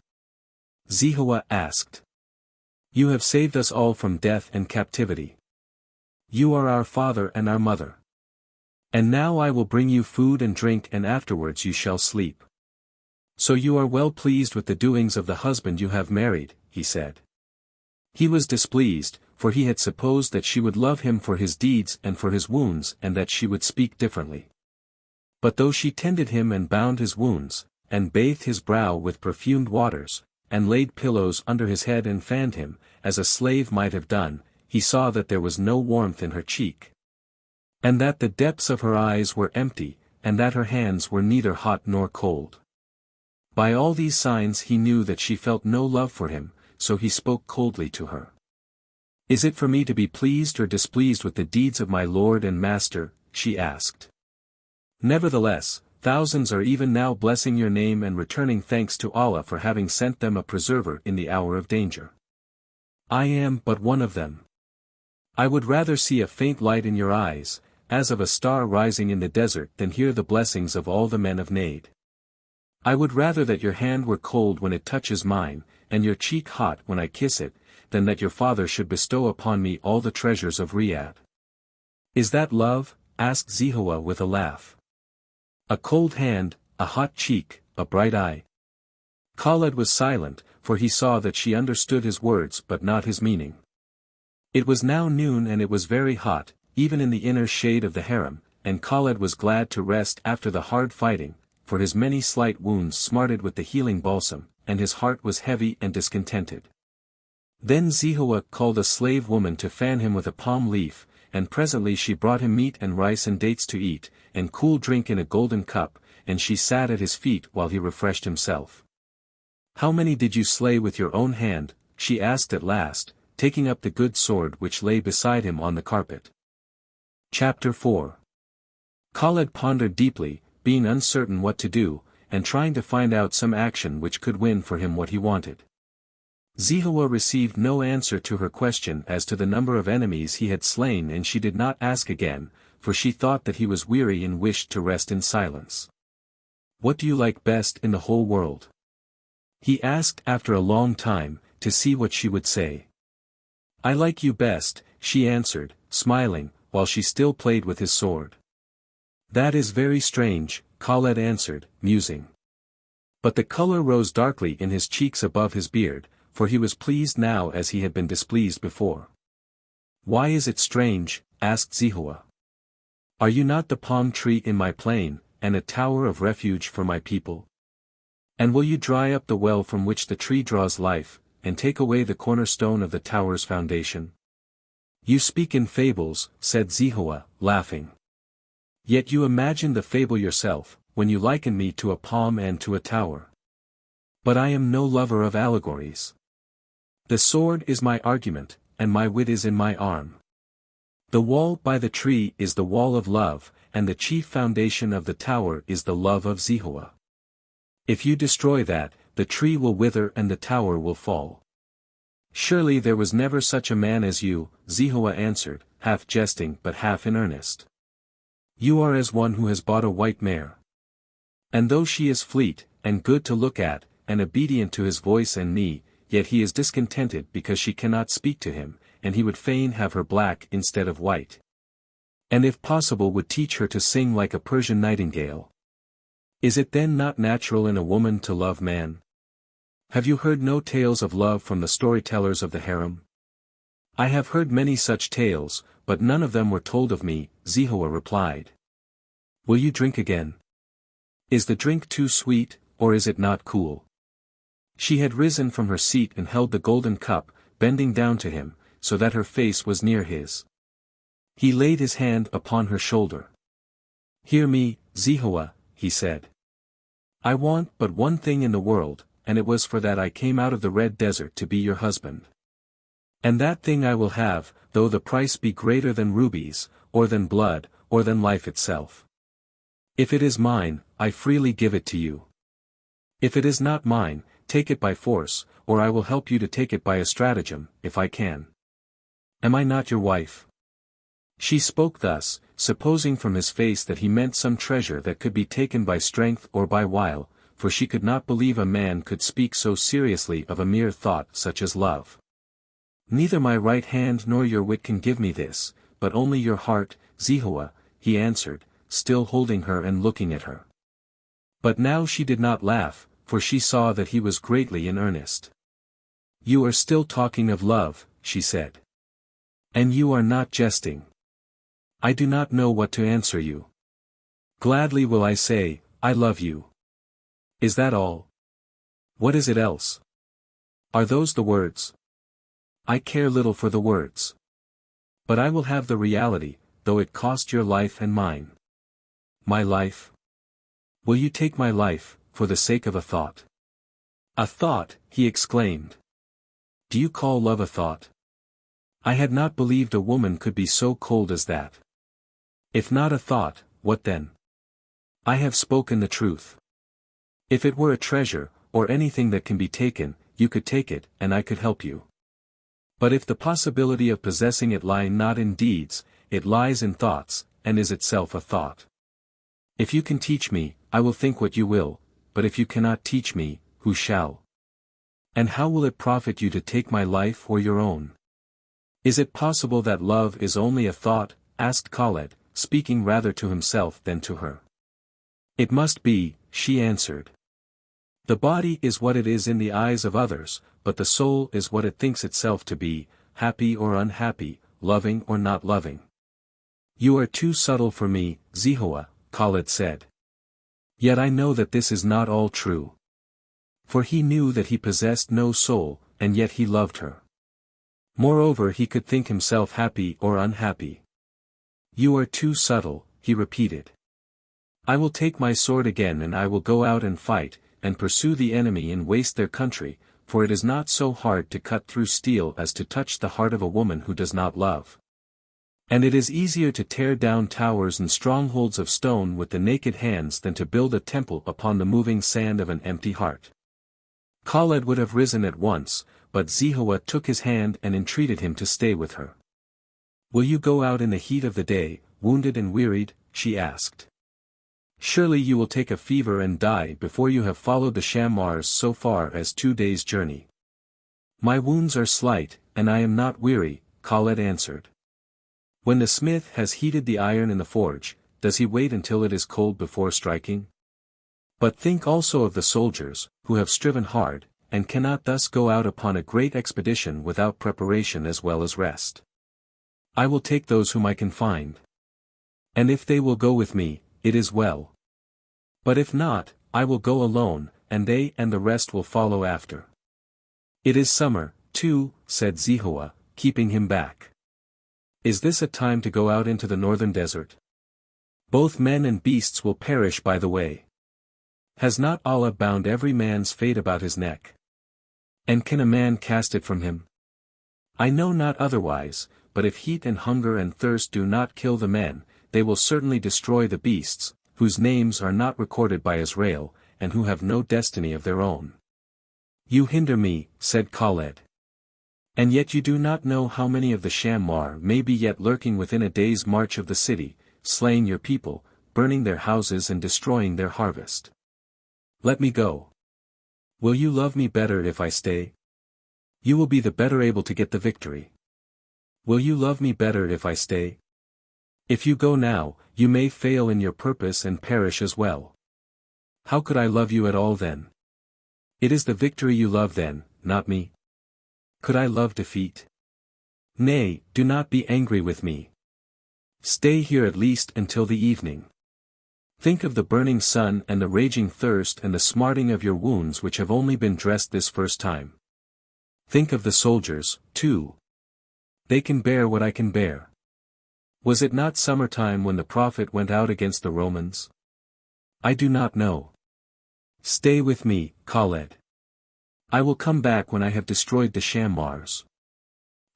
Zehowah asked. You have saved us all from death and captivity. You are our father and our mother. And now I will bring you food and drink and afterwards you shall sleep. So you are well pleased with the doings of the husband you have married, he said. He was displeased, for he had supposed that she would love him for his deeds and for his wounds and that she would speak differently. But though she tended him and bound his wounds, and bathed his brow with perfumed waters, and laid pillows under his head and fanned him, as a slave might have done, he saw that there was no warmth in her cheek. And that the depths of her eyes were empty, and that her hands were neither hot nor cold. By all these signs he knew that she felt no love for him, so he spoke coldly to her. Is it for me to be pleased or displeased with the deeds of my lord and master? She asked. Nevertheless, thousands are even now blessing your name and returning thanks to Allah for having sent them a preserver in the hour of danger. I am but one of them. I would rather see a faint light in your eyes, as of a star rising in the desert than hear the blessings of all the men of Najd. I would rather that your hand were cold when it touches mine, and your cheek hot when I kiss it, than that your father should bestow upon me all the treasures of Riyadh. Is that love? Asked Zehowah with a laugh. A cold hand, a hot cheek, a bright eye. Khaled was silent, for he saw that she understood his words but not his meaning. It was now noon and it was very hot, even in the inner shade of the harem, and Khaled was glad to rest after the hard fighting, for his many slight wounds smarted with the healing balsam, and his heart was heavy and discontented. Then Zehowah called a slave woman to fan him with a palm leaf, and presently she brought him meat and rice and dates to eat, and cool drink in a golden cup, and she sat at his feet while he refreshed himself. How many did you slay with your own hand? She asked at last, taking up the good sword which lay beside him on the carpet. Chapter 4. Khaled pondered deeply, being uncertain what to do, and trying to find out some action which could win for him what he wanted. Zehowah received no answer to her question as to the number of enemies he had slain, and she did not ask again, for she thought that he was weary and wished to rest in silence. What do you like best in the whole world? He asked after a long time, to see what she would say. I like you best, she answered, smiling, while she still played with his sword. That is very strange, Khaled answered, musing. But the color rose darkly in his cheeks above his beard, for he was pleased now as he had been displeased before. Why is it strange? Asked Zehowah. Are you not the palm tree in my plain, and a tower of refuge for my people? And will you dry up the well from which the tree draws life, and take away the cornerstone of the tower's foundation? You speak in fables, said Zehowah, laughing. Yet you imagine the fable yourself, when you liken me to a palm and to a tower. But I am no lover of allegories. The sword is my argument, and my wit is in my arm. The wall by the tree is the wall of love, and the chief foundation of the tower is the love of Zehowah. If you destroy that, the tree will wither and the tower will fall. Surely there was never such a man as you, Zehowah answered, half jesting but half in earnest. You are as one who has bought a white mare. And though she is fleet, and good to look at, and obedient to his voice and knee, yet he is discontented because she cannot speak to him, and he would fain have her black instead of white. And if possible would teach her to sing like a Persian nightingale. Is it then not natural in a woman to love man? Have you heard no tales of love from the storytellers of the harem? I have heard many such tales, but none of them were told of me, Zehowah replied. Will you drink again? Is the drink too sweet, or is it not cool? She had risen from her seat and held the golden cup, bending down to him, so that her face was near his. He laid his hand upon her shoulder. Hear me, Zehowah, he said. I want but one thing in the world, and it was for that I came out of the Red Desert to be your husband. And that thing I will have, though the price be greater than rubies, or than blood, or than life itself. If it is mine, I freely give it to you. If it is not mine, take it by force, or I will help you to take it by a stratagem, if I can. Am I not your wife? She spoke thus, supposing from his face that he meant some treasure that could be taken by strength or by wile, for she could not believe a man could speak so seriously of a mere thought such as love. Neither my right hand nor your wit can give me this, but only your heart, Zehowah, he answered, still holding her and looking at her. But now she did not laugh, for she saw that he was greatly in earnest. You are still talking of love, she said. And you are not jesting. I do not know what to answer you. Gladly will I say, I love you. Is that all? What is it else? Are those the words? I care little for the words. But I will have the reality, though it cost your life and mine. My life? Will you take my life, for the sake of a thought? A thought, he exclaimed. Do you call love a thought? I had not believed a woman could be so cold as that. If not a thought, what then? I have spoken the truth. If it were a treasure, or anything that can be taken, you could take it, and I could help you. But if the possibility of possessing it lie not in deeds, it lies in thoughts, and is itself a thought. If you can teach me, I will think what you will, but if you cannot teach me, who shall? And how will it profit you to take my life or your own? Is it possible that love is only a thought? Asked Khaled, speaking rather to himself than to her. It must be, she answered. The body is what it is in the eyes of others, but the soul is what it thinks itself to be, happy or unhappy, loving or not loving. You are too subtle for me, Zehowah, Khaled said. Yet I know that this is not all true. For he knew that he possessed no soul, and yet he loved her. Moreover, he could think himself happy or unhappy. You are too subtle, he repeated. I will take my sword again and I will go out and fight, and pursue the enemy and waste their country, for it is not so hard to cut through steel as to touch the heart of a woman who does not love. And it is easier to tear down towers and strongholds of stone with the naked hands than to build a temple upon the moving sand of an empty heart. Khaled would have risen at once, but Zehowah took his hand and entreated him to stay with her. Will you go out in the heat of the day, wounded and wearied? She asked. Surely you will take a fever and die before you have followed the Shammars so far as 2 days' journey. My wounds are slight, and I am not weary, Khaled answered. When the smith has heated the iron in the forge, does he wait until it is cold before striking? But think also of the soldiers, who have striven hard, and cannot thus go out upon a great expedition without preparation as well as rest. I will take those whom I can find. And if they will go with me, it is well. But if not, I will go alone, and they and the rest will follow after. It is summer, too, said Zehowah, keeping him back. Is this a time to go out into the northern desert? Both men and beasts will perish by the way. Has not Allah bound every man's fate about his neck? And can a man cast it from him? I know not otherwise, but if heat and hunger and thirst do not kill the men, they will certainly destroy the beasts, whose names are not recorded by Israel, and who have no destiny of their own. You hinder me, said Khaled. And yet you do not know how many of the Shammar may be yet lurking within a day's march of the city, slaying your people, burning their houses and destroying their harvest. Let me go. Will you love me better if I stay? You will be the better able to get the victory. Will you love me better if I stay? If you go now, you may fail in your purpose and perish as well. How could I love you at all then? It is the victory you love then, not me. Could I love defeat? Nay, do not be angry with me. Stay here at least until the evening. Think of the burning sun and the raging thirst and the smarting of your wounds which have only been dressed this first time. Think of the soldiers, too. They can bear what I can bear. Was it not summertime when the Prophet went out against the Romans? I do not know. Stay with me, Khaled. I will come back when I have destroyed the Shammars.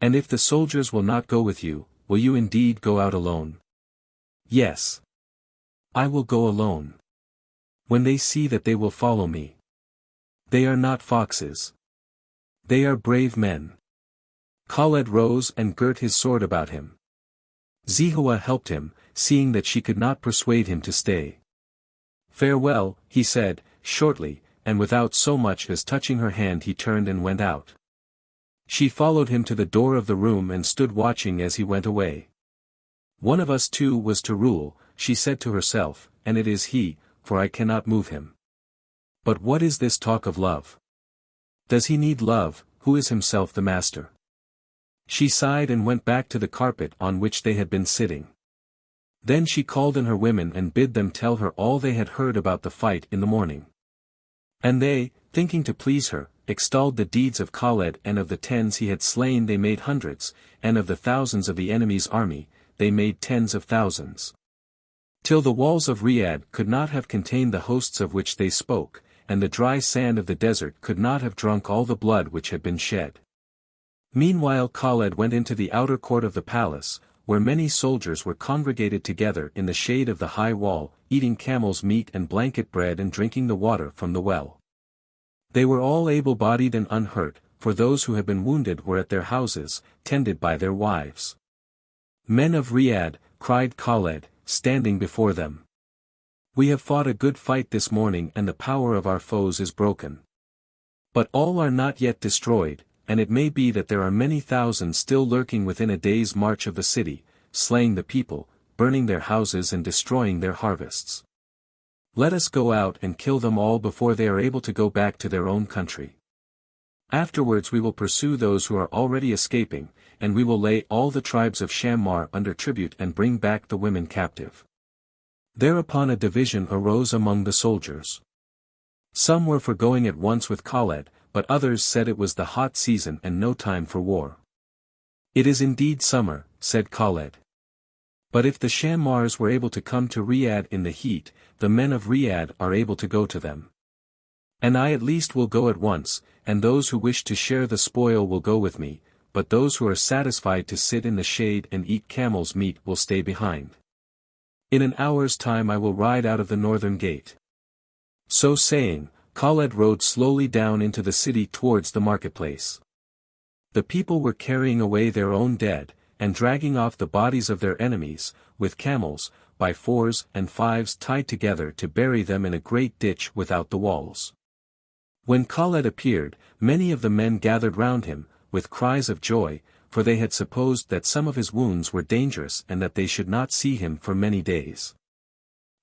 And if the soldiers will not go with you, will you indeed go out alone? Yes. I will go alone. When they see that they will follow me. They are not foxes. They are brave men. Khaled rose and girt his sword about him. Zehowah helped him, seeing that she could not persuade him to stay. Farewell, he said, shortly, and without so much as touching her hand he turned and went out. She followed him to the door of the room and stood watching as he went away. One of us two was to rule, she said to herself, and it is he, for I cannot move him. But what is this talk of love? Does he need love, who is himself the master? She sighed and went back to the carpet on which they had been sitting. Then she called in her women and bid them tell her all they had heard about the fight in the morning. And they, thinking to please her, extolled the deeds of Khaled, and of the tens he had slain they made hundreds, and of the thousands of the enemy's army, they made tens of thousands. Till the walls of Riyadh could not have contained the hosts of which they spoke, and the dry sand of the desert could not have drunk all the blood which had been shed. Meanwhile Khaled went into the outer court of the palace, where many soldiers were congregated together in the shade of the high wall, eating camel's meat and blanket bread and drinking the water from the well. They were all able-bodied and unhurt, for those who had been wounded were at their houses, tended by their wives. Men of Riyadh, cried Khaled, standing before them. We have fought a good fight this morning and the power of our foes is broken. But all are not yet destroyed, and it may be that there are many thousands still lurking within a day's march of the city, slaying the people, burning their houses and destroying their harvests. Let us go out and kill them all before they are able to go back to their own country. Afterwards we will pursue those who are already escaping, and we will lay all the tribes of Shammar under tribute and bring back the women captive. Thereupon a division arose among the soldiers. Some were for going at once with Khaled, but others said it was the hot season and no time for war. It is indeed summer, said Khaled. But if the Shammars were able to come to Riyadh in the heat, the men of Riyadh are able to go to them. And I at least will go at once, and those who wish to share the spoil will go with me, but those who are satisfied to sit in the shade and eat camel's meat will stay behind. In an hour's time I will ride out of the northern gate. So saying, Khaled rode slowly down into the city towards the marketplace. The people were carrying away their own dead, and dragging off the bodies of their enemies, with camels, by 4s and 5s tied together to bury them in a great ditch without the walls. When Khaled appeared, many of the men gathered round him, with cries of joy, for they had supposed that some of his wounds were dangerous and that they should not see him for many days.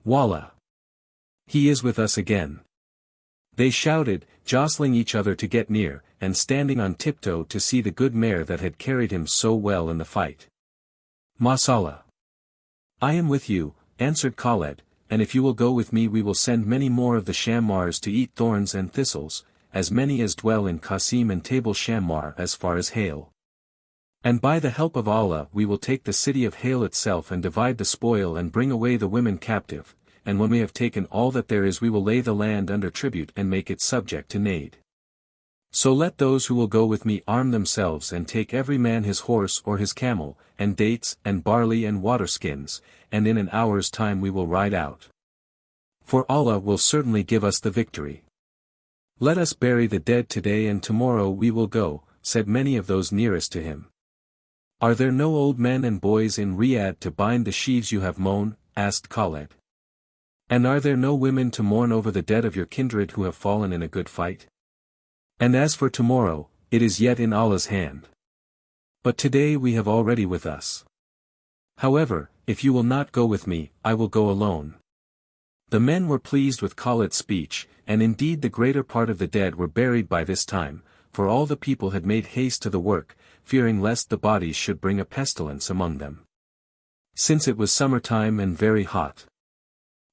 Wallah! He is with us again! They shouted, jostling each other to get near, and standing on tiptoe to see the good mare that had carried him so well in the fight. Mashallah! I am with you, answered Khaled, and if you will go with me we will send many more of the Shammars to eat thorns and thistles, as many as dwell in Qasim and Table Shammar as far as Hale. And by the help of Allah we will take the city of Hale itself and divide the spoil and bring away the women captive, and when we have taken all that there is we will lay the land under tribute and make it subject to Naid. So let those who will go with me arm themselves and take every man his horse or his camel, and dates and barley and waterskins, and in an hour's time we will ride out. For Allah will certainly give us the victory. Let us bury the dead today and tomorrow we will go, said many of those nearest to him. Are there no old men and boys in Riyadh to bind the sheaves you have mown? Asked Khaled. And are there no women to mourn over the dead of your kindred who have fallen in a good fight? And as for tomorrow, it is yet in Allah's hand. But today we have already with us. However, if you will not go with me, I will go alone. The men were pleased with Khaled's speech, and indeed the greater part of the dead were buried by this time, for all the people had made haste to the work, fearing lest the bodies should bring a pestilence among them. Since it was summer-time and very hot.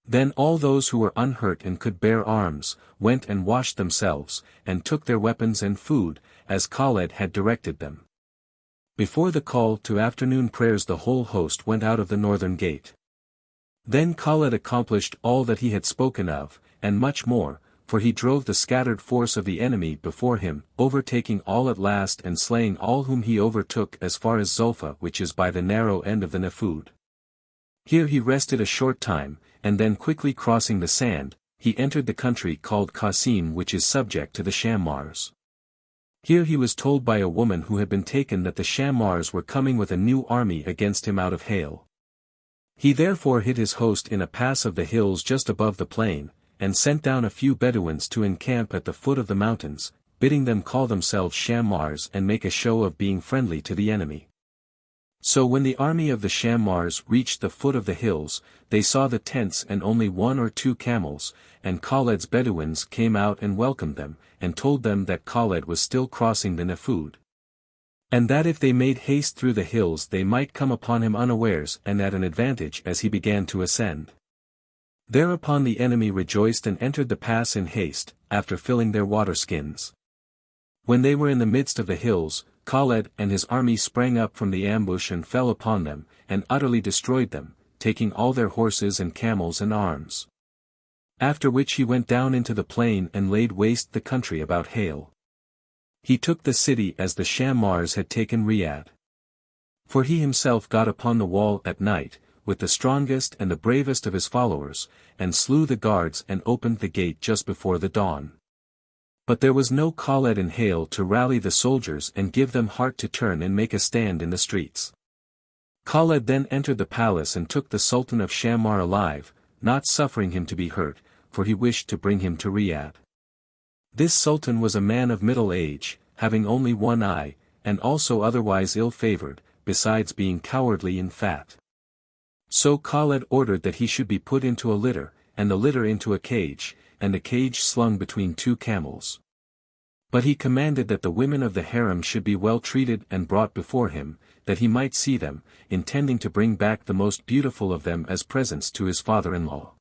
Then all those who were unhurt and could bear arms, went and washed themselves, and took their weapons and food, as Khaled had directed them. Before the call to afternoon prayers the whole host went out of the northern gate. Then Khaled accomplished all that he had spoken of, and much more, for he drove the scattered force of the enemy before him, overtaking all at last and slaying all whom he overtook as far as Zulfa, which is by the narrow end of the Nafud. Here he rested a short time, and then quickly crossing the sand, he entered the country called Qasim, which is subject to the Shammars. Here he was told by a woman who had been taken that the Shammars were coming with a new army against him out of hail. He therefore hid his host in a pass of the hills just above the plain, and sent down a few Bedouins to encamp at the foot of the mountains, bidding them call themselves Shammars and make a show of being friendly to the enemy. So when the army of the Shammars reached the foot of the hills, they saw the tents and only 1 or 2 camels, and Khaled's Bedouins came out and welcomed them, and told them that Khaled was still crossing the Nafud. And that if they made haste through the hills they might come upon him unawares and at an advantage as he began to ascend. Thereupon the enemy rejoiced and entered the pass in haste, after filling their waterskins. When they were in the midst of the hills, Khaled and his army sprang up from the ambush and fell upon them, and utterly destroyed them, taking all their horses and camels and arms. After which he went down into the plain and laid waste the country about hail. He took the city as the Shammars had taken Riyadh. For he himself got upon the wall at night, with the strongest and the bravest of his followers, and slew the guards and opened the gate just before the dawn. But there was no Khaled in hail to rally the soldiers and give them heart to turn and make a stand in the streets. Khaled then entered the palace and took the Sultan of Shammar alive, not suffering him to be hurt, for he wished to bring him to Riyadh. This Sultan was a man of middle age, having only 1 eye, and also otherwise ill-favored, besides being cowardly and fat. So Khaled ordered that he should be put into a litter, and the litter into a cage, and the cage slung between 2 camels. But he commanded that the women of the harem should be well treated and brought before him, that he might see them, intending to bring back the most beautiful of them as presents to his father-in-law.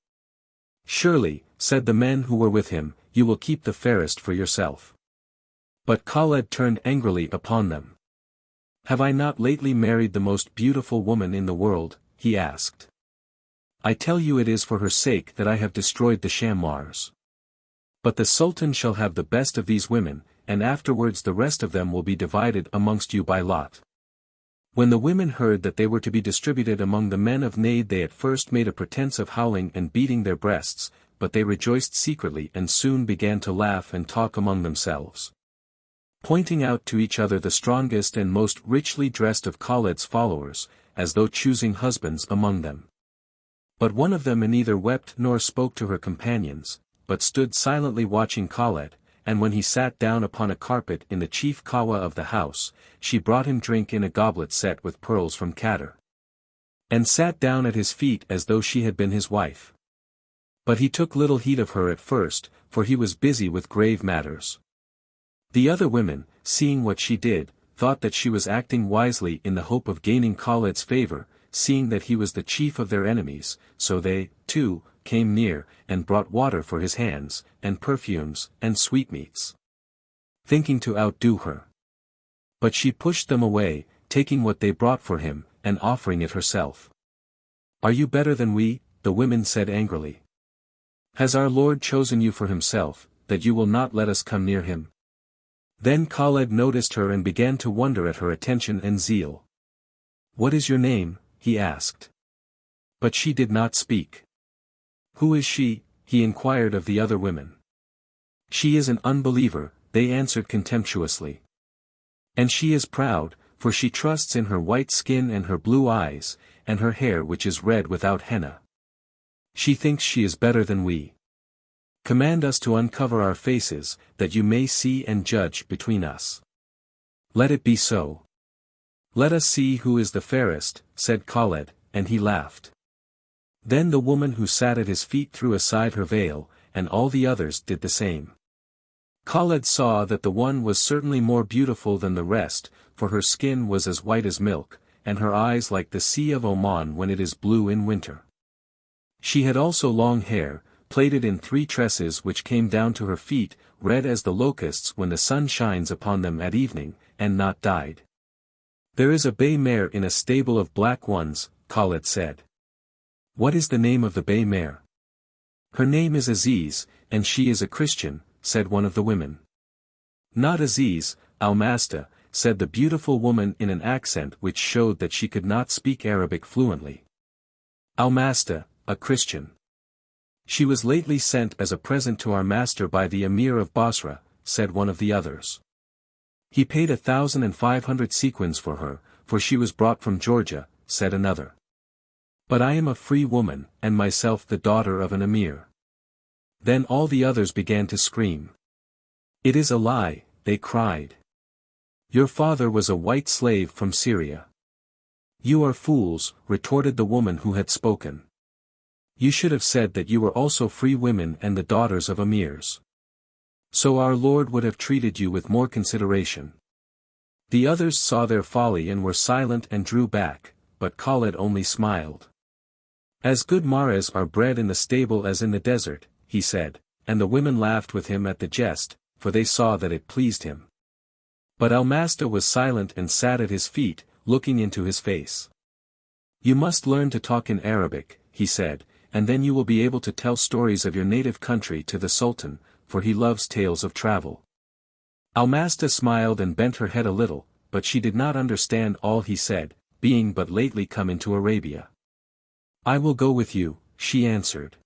"Surely," said the men who were with him, "you will keep the fairest for yourself." But Khaled turned angrily upon them. "Have I not lately married the most beautiful woman in the world?" he asked. "I tell you it is for her sake that I have destroyed the Shammars. But the Sultan shall have the best of these women, and afterwards the rest of them will be divided amongst you by lot." When the women heard that they were to be distributed among the men of Najd, they at first made a pretense of howling and beating their breasts, but they rejoiced secretly and soon began to laugh and talk among themselves, pointing out to each other the strongest and most richly dressed of Khaled's followers, as though choosing husbands among them. But one of them neither wept nor spoke to her companions, but stood silently watching Khaled, and when he sat down upon a carpet in the chief kawa of the house, she brought him drink in a goblet set with pearls from Qatar, and sat down at his feet as though she had been his wife. But he took little heed of her at first, for he was busy with grave matters. The other women, seeing what she did, thought that she was acting wisely in the hope of gaining Khaled's favor, seeing that he was the chief of their enemies, so they, too, came near, and brought water for his hands, and perfumes, and sweetmeats, thinking to outdo her. But she pushed them away, taking what they brought for him, and offering it herself. "Are you better than we?" the women said angrily. "Has our Lord chosen you for himself, that you will not let us come near him?" Then Khaled noticed her and began to wonder at her attention and zeal. "What is your name?" he asked. But she did not speak. "Who is she?" he inquired of the other women. "She is an unbeliever," they answered contemptuously. "And she is proud, for she trusts in her white skin and her blue eyes, and her hair which is red without henna. She thinks she is better than we. Command us to uncover our faces, that you may see and judge between us." "Let it be so. Let us see who is the fairest," said Khaled, and he laughed. Then the woman who sat at his feet threw aside her veil, and all the others did the same. Khaled saw that the one was certainly more beautiful than the rest, for her skin was as white as milk, and her eyes like the sea of Oman when it is blue in winter. She had also long hair, plaited in 3 tresses which came down to her feet, red as the locusts when the sun shines upon them at evening, and not dyed. "There is a bay mare in a stable of black ones," Khaled said. "What is the name of the bay mare?" "Her name is Aziz, and she is a Christian," said one of the women. "Not Aziz, Almasta," said the beautiful woman in an accent which showed that she could not speak Arabic fluently. "Almasta, a Christian. She was lately sent as a present to our master by the Emir of Basra," said one of the others. "He paid 1,500 sequins for her, for she was brought from Georgia," said another. "But I am a free woman, and myself the daughter of an emir." Then all the others began to scream. "It is a lie," they cried. "Your father was a white slave from Syria." "You are fools," retorted the woman who had spoken. "You should have said that you were also free women and the daughters of emirs. So our Lord would have treated you with more consideration." The others saw their folly and were silent and drew back, but Khaled only smiled. "As good mares are bred in the stable as in the desert," he said, and the women laughed with him at the jest, for they saw that it pleased him. But Almasta was silent and sat at his feet, looking into his face. "You must learn to talk in Arabic," he said, "and then you will be able to tell stories of your native country to the Sultan, for he loves tales of travel." Almasta smiled and bent her head a little, but she did not understand all he said, being but lately come into Arabia. "I will go with you," she answered.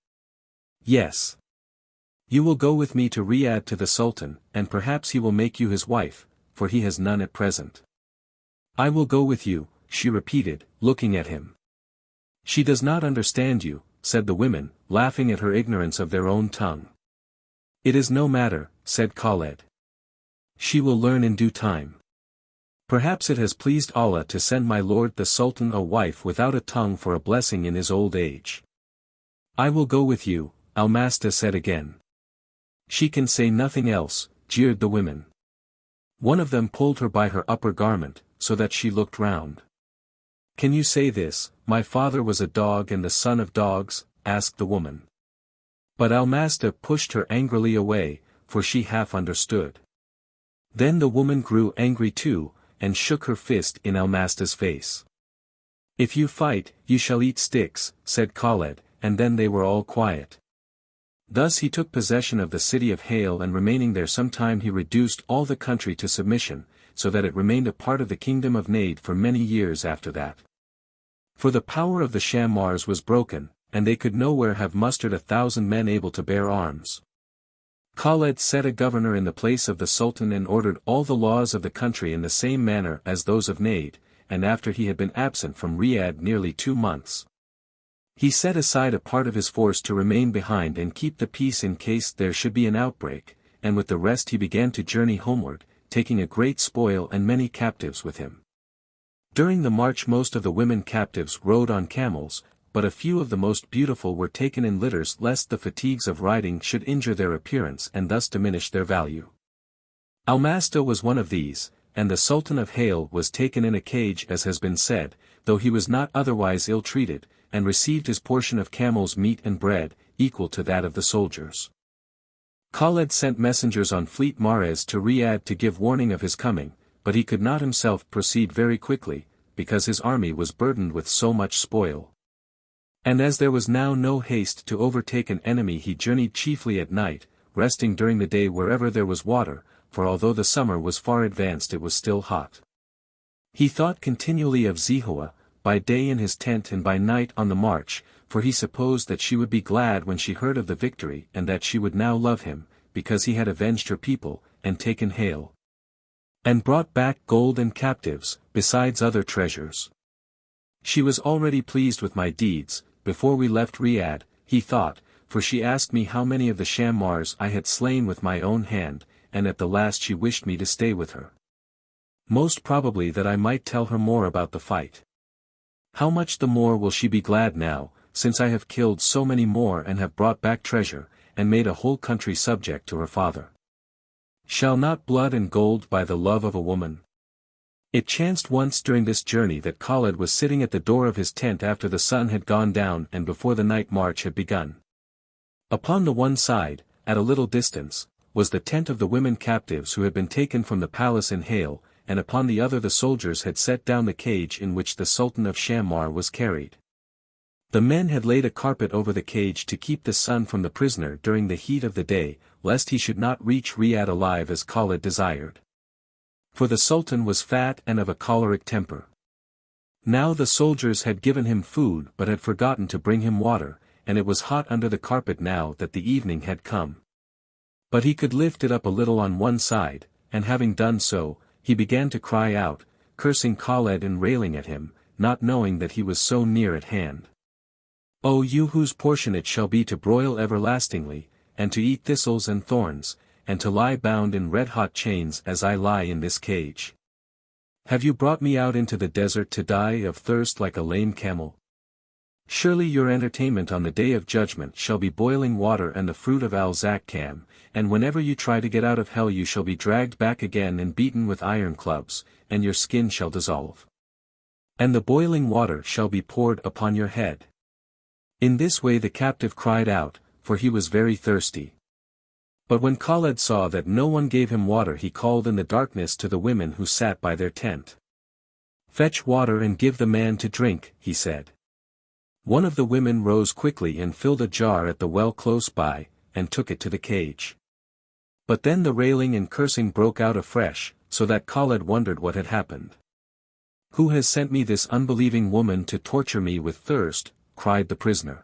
"Yes. You will go with me to Riyadh to the Sultan, and perhaps he will make you his wife, for he has none at present." "I will go with you," she repeated, looking at him. "She does not understand you," said the women, laughing at her ignorance of their own tongue. "It is no matter," said Khaled. "She will learn in due time. Perhaps it has pleased Allah to send my lord the Sultan a wife without a tongue for a blessing in his old age." "I will go with you," Almasta said again. "She can say nothing else," jeered the women. One of them pulled her by her upper garment, so that she looked round. "Can you say this, 'My father was a dog and the son of dogs'?" asked the woman. But Almasta pushed her angrily away, for she half understood. Then the woman grew angry too, and shook her fist in Almasta's face. "If you fight, you shall eat sticks," said Khaled, and then they were all quiet. Thus he took possession of the city of Hale, and remaining there some time he reduced all the country to submission, so that it remained a part of the kingdom of Najd for many years after that. For the power of the Shammars was broken, and they could nowhere have mustered 1,000 men able to bear arms. Khaled set a governor in the place of the Sultan and ordered all the laws of the country in the same manner as those of Najd, and after he had been absent from Riyadh nearly 2 months, he set aside a part of his force to remain behind and keep the peace in case there should be an outbreak, and with the rest he began to journey homeward, taking a great spoil and many captives with him. During the march most of the women captives rode on camels, but a few of the most beautiful were taken in litters lest the fatigues of riding should injure their appearance and thus diminish their value. Almasta was one of these, and the Sultan of Hale was taken in a cage as has been said, though he was not otherwise ill-treated, and received his portion of camel's meat and bread, equal to that of the soldiers. Khaled sent messengers on fleet mares to Riyadh to give warning of his coming, but he could not himself proceed very quickly, because his army was burdened with so much spoil. And as there was now no haste to overtake an enemy, he journeyed chiefly at night, resting during the day wherever there was water, for although the summer was far advanced it was still hot. He thought continually of Zehowah, by day in his tent and by night on the march, for he supposed that she would be glad when she heard of the victory and that she would now love him, because he had avenged her people, and taken Hale, and brought back gold and captives, besides other treasures. She was already pleased with my deeds. Before we left Riyadh, he thought, for she asked me how many of the Shammars I had slain with my own hand, and at the last she wished me to stay with her. Most probably that I might tell her more about the fight. How much the more will she be glad now, since I have killed so many more and have brought back treasure, and made a whole country subject to her father. Shall not blood and gold buy the love of a woman? It chanced once during this journey that Khaled was sitting at the door of his tent after the sun had gone down and before the night march had begun. Upon the one side, at a little distance, was the tent of the women captives who had been taken from the palace in Hale, and upon the other the soldiers had set down the cage in which the Sultan of Shammar was carried. The men had laid a carpet over the cage to keep the sun from the prisoner during the heat of the day, lest he should not reach Riyadh alive as Khaled desired. For the Sultan was fat and of a choleric temper. Now the soldiers had given him food but had forgotten to bring him water, and it was hot under the carpet now that the evening had come. But he could lift it up a little on one side, and having done so, he began to cry out, cursing Khaled and railing at him, not knowing that he was so near at hand. O you whose portion it shall be to broil everlastingly, and to eat thistles and thorns, and to lie bound in red-hot chains as I lie in this cage. Have you brought me out into the desert to die of thirst like a lame camel? Surely your entertainment on the day of judgment shall be boiling water and the fruit of al-Zakkam, and whenever you try to get out of hell you shall be dragged back again and beaten with iron clubs, and your skin shall dissolve. And the boiling water shall be poured upon your head. In this way the captive cried out, for he was very thirsty. But when Khaled saw that no one gave him water he called in the darkness to the women who sat by their tent. Fetch water and give the man to drink, he said. One of the women rose quickly and filled a jar at the well close by, and took it to the cage. But then the railing and cursing broke out afresh, so that Khaled wondered what had happened. Who has sent me this unbelieving woman to torture me with thirst? Cried the prisoner.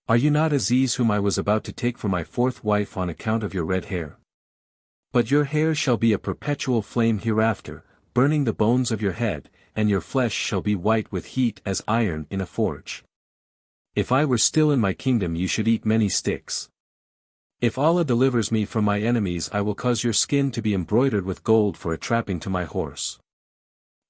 Are you not Aziz whom I was about to take for my fourth wife on account of your red hair? But your hair shall be a perpetual flame hereafter, burning the bones of your head, and your flesh shall be white with heat as iron in a forge. If I were still in my kingdom you should eat many sticks. If Allah delivers me from my enemies I will cause your skin to be embroidered with gold for a trapping to my horse.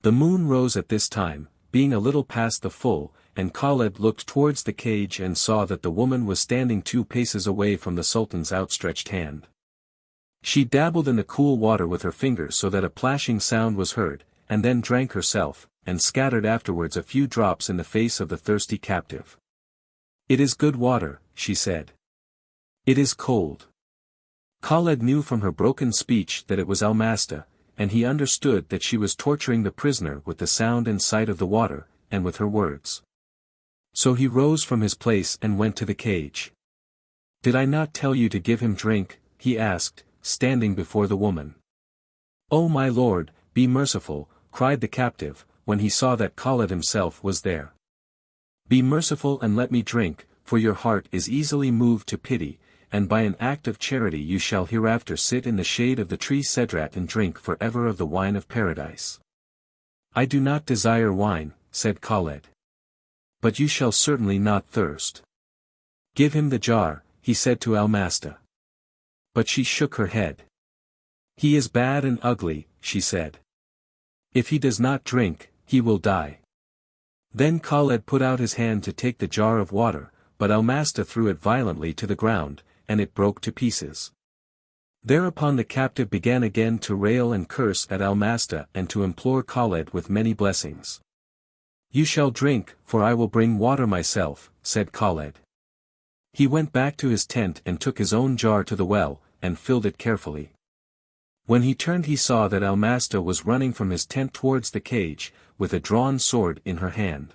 The moon rose at this time, being a little past the full, and Khaled looked towards the cage and saw that the woman was standing 2 paces away from the Sultan's outstretched hand. She dabbled in the cool water with her fingers so that a plashing sound was heard, and then drank herself, and scattered afterwards a few drops in the face of the thirsty captive. It is good water, she said. It is cold. Khaled knew from her broken speech that it was Almasta, and he understood that she was torturing the prisoner with the sound and sight of the water, and with her words. So he rose from his place and went to the cage. Did I not tell you to give him drink? He asked, standing before the woman. O my lord, be merciful, cried the captive, when he saw that Khaled himself was there. Be merciful and let me drink, for your heart is easily moved to pity, and by an act of charity you shall hereafter sit in the shade of the tree Cedrat and drink forever of the wine of paradise. I do not desire wine, said Khaled. But you shall certainly not thirst. Give him the jar, he said to Almasta. But she shook her head. He is bad and ugly, she said. If he does not drink, he will die. Then Khaled put out his hand to take the jar of water, but Almasta threw it violently to the ground, and it broke to pieces. Thereupon the captive began again to rail and curse at Almasta and to implore Khaled with many blessings. You shall drink, for I will bring water myself, said Khaled. He went back to his tent and took his own jar to the well, and filled it carefully. When he turned he saw that Almasta was running from his tent towards the cage, with a drawn sword in her hand.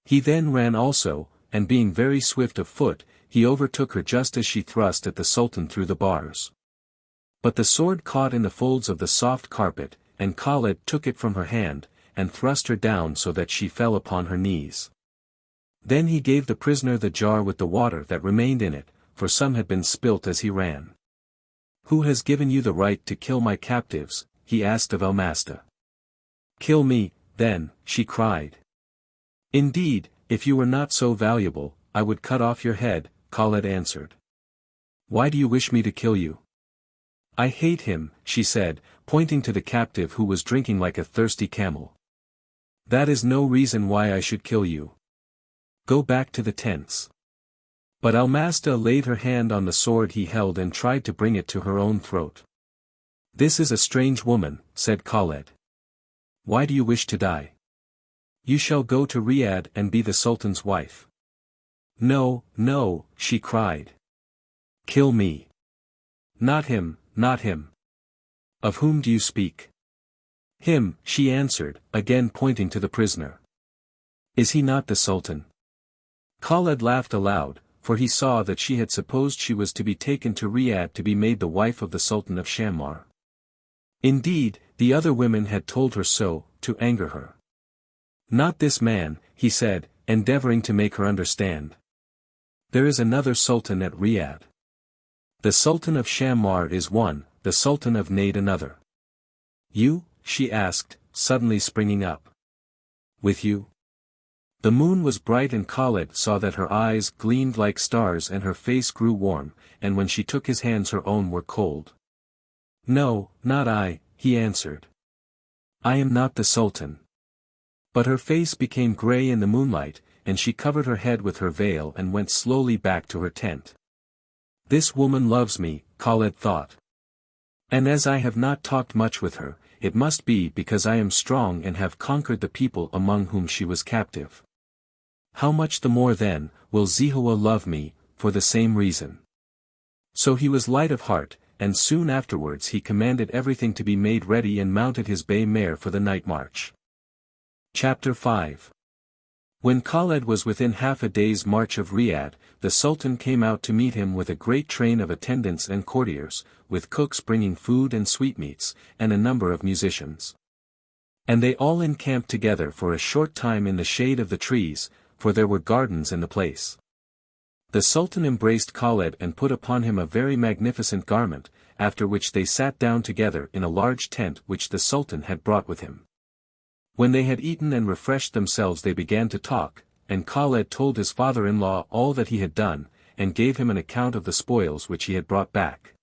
He then ran also, and being very swift of foot, he overtook her just as she thrust at the Sultan through the bars. But the sword caught in the folds of the soft carpet, and Khaled took it from her hand, and thrust her down so that she fell upon her knees. Then he gave the prisoner the jar with the water that remained in it, for some had been spilt as he ran. Who has given you the right to kill my captives? He asked of Almasta. Kill me, then, she cried. Indeed, if you were not so valuable, I would cut off your head, Khaled answered. Why do you wish me to kill you? I hate him, she said, pointing to the captive who was drinking like a thirsty camel. That is no reason why I should kill you. Go back to the tents. But Almasta laid her hand on the sword he held and tried to bring it to her own throat. This is a strange woman, said Khaled. Why do you wish to die? You shall go to Riyadh and be the Sultan's wife. No, no, she cried. Kill me. Not him, not him. Of whom do you speak? Him, she answered, again pointing to the prisoner. Is he not the Sultan? Khaled laughed aloud, for he saw that she had supposed she was to be taken to Riyadh to be made the wife of the Sultan of Shammar. Indeed, the other women had told her so, to anger her. Not this man, he said, endeavoring to make her understand. There is another Sultan at Riyadh. The Sultan of Shammar is one, the Sultan of Najd another. You? She asked, suddenly springing up. With you? The moon was bright and Khaled saw that her eyes gleamed like stars and her face grew warm, and when she took his hands her own were cold. No, not I, he answered. I am not the Sultan. But her face became grey in the moonlight, and she covered her head with her veil and went slowly back to her tent. This woman loves me, Khaled thought. And as I have not talked much with her, it must be because I am strong and have conquered the people among whom she was captive. How much the more then, will Zehowah love me, for the same reason. So he was light of heart, and soon afterwards he commanded everything to be made ready and mounted his bay mare for the night march. Chapter 5. When Khaled was within half a day's march of Riyadh, the Sultan came out to meet him with a great train of attendants and courtiers, with cooks bringing food and sweetmeats, and a number of musicians. And they all encamped together for a short time in the shade of the trees, for there were gardens in the place. The Sultan embraced Khaled and put upon him a very magnificent garment, after which they sat down together in a large tent which the Sultan had brought with him. When they had eaten and refreshed themselves they began to talk, and Khaled told his father-in-law all that he had done, and gave him an account of the spoils which he had brought back,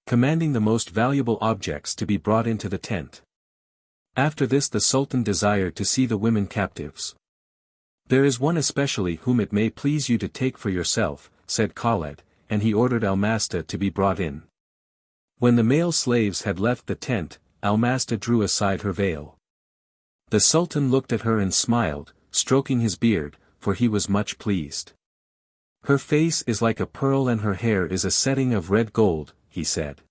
commanding the most valuable objects to be brought into the tent. After this the Sultan desired to see the women captives. There is one especially whom it may please you to take for yourself, said Khaled, and he ordered Almasta to be brought in. When the male slaves had left the tent, Almasta drew aside her veil. The Sultan looked at her and smiled, stroking his beard, for he was much pleased. Her face is like a pearl and her hair is a setting of red gold, he said.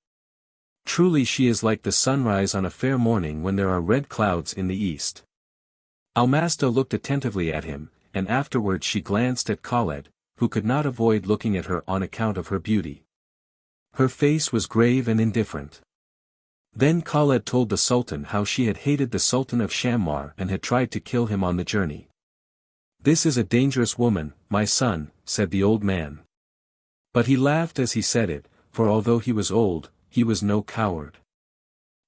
Truly she is like the sunrise on a fair morning when there are red clouds in the east. Almasta looked attentively at him, and afterwards she glanced at Khaled, who could not avoid looking at her on account of her beauty. Her face was grave and indifferent. Then Khaled told the Sultan how she had hated the Sultan of Shammar and had tried to kill him on the journey. This is a dangerous woman, my son, said the old man. But he laughed as he said it, for although he was old, he was no coward.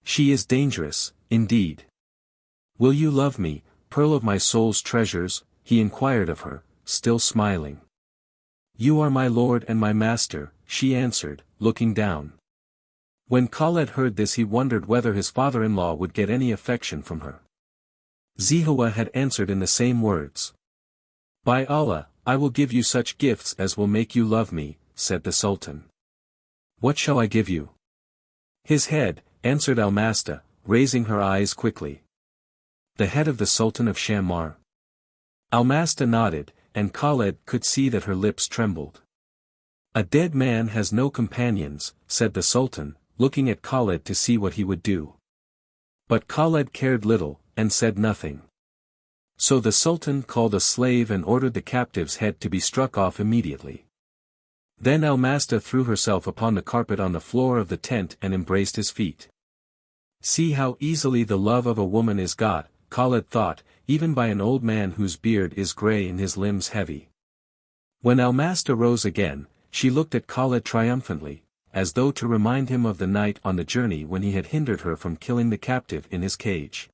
She is dangerous, indeed. Will you love me, pearl of my soul's treasures? He inquired of her, still smiling. You are my lord and my master, she answered, looking down. When Khaled heard this he wondered whether his father-in-law would get any affection from her. Zehowah had answered in the same words. By Allah, I will give you such gifts as will make you love me, said the Sultan. What shall I give you? His head, answered Almasta, raising her eyes quickly. The head of the Sultan of Shammar. Almasta nodded, and Khaled could see that her lips trembled. A dead man has no companions, said the Sultan, looking at Khaled to see what he would do. But Khaled cared little, and said nothing. So the Sultan called a slave and ordered the captive's head to be struck off immediately. Then Almasta threw herself upon the carpet on the floor of the tent and embraced his feet. See how easily the love of a woman is got, Khaled thought, even by an old man whose beard is grey and his limbs heavy. When Almasta rose again, she looked at Khaled triumphantly, as though to remind him of the night on the journey when he had hindered her from killing the captive in his cage.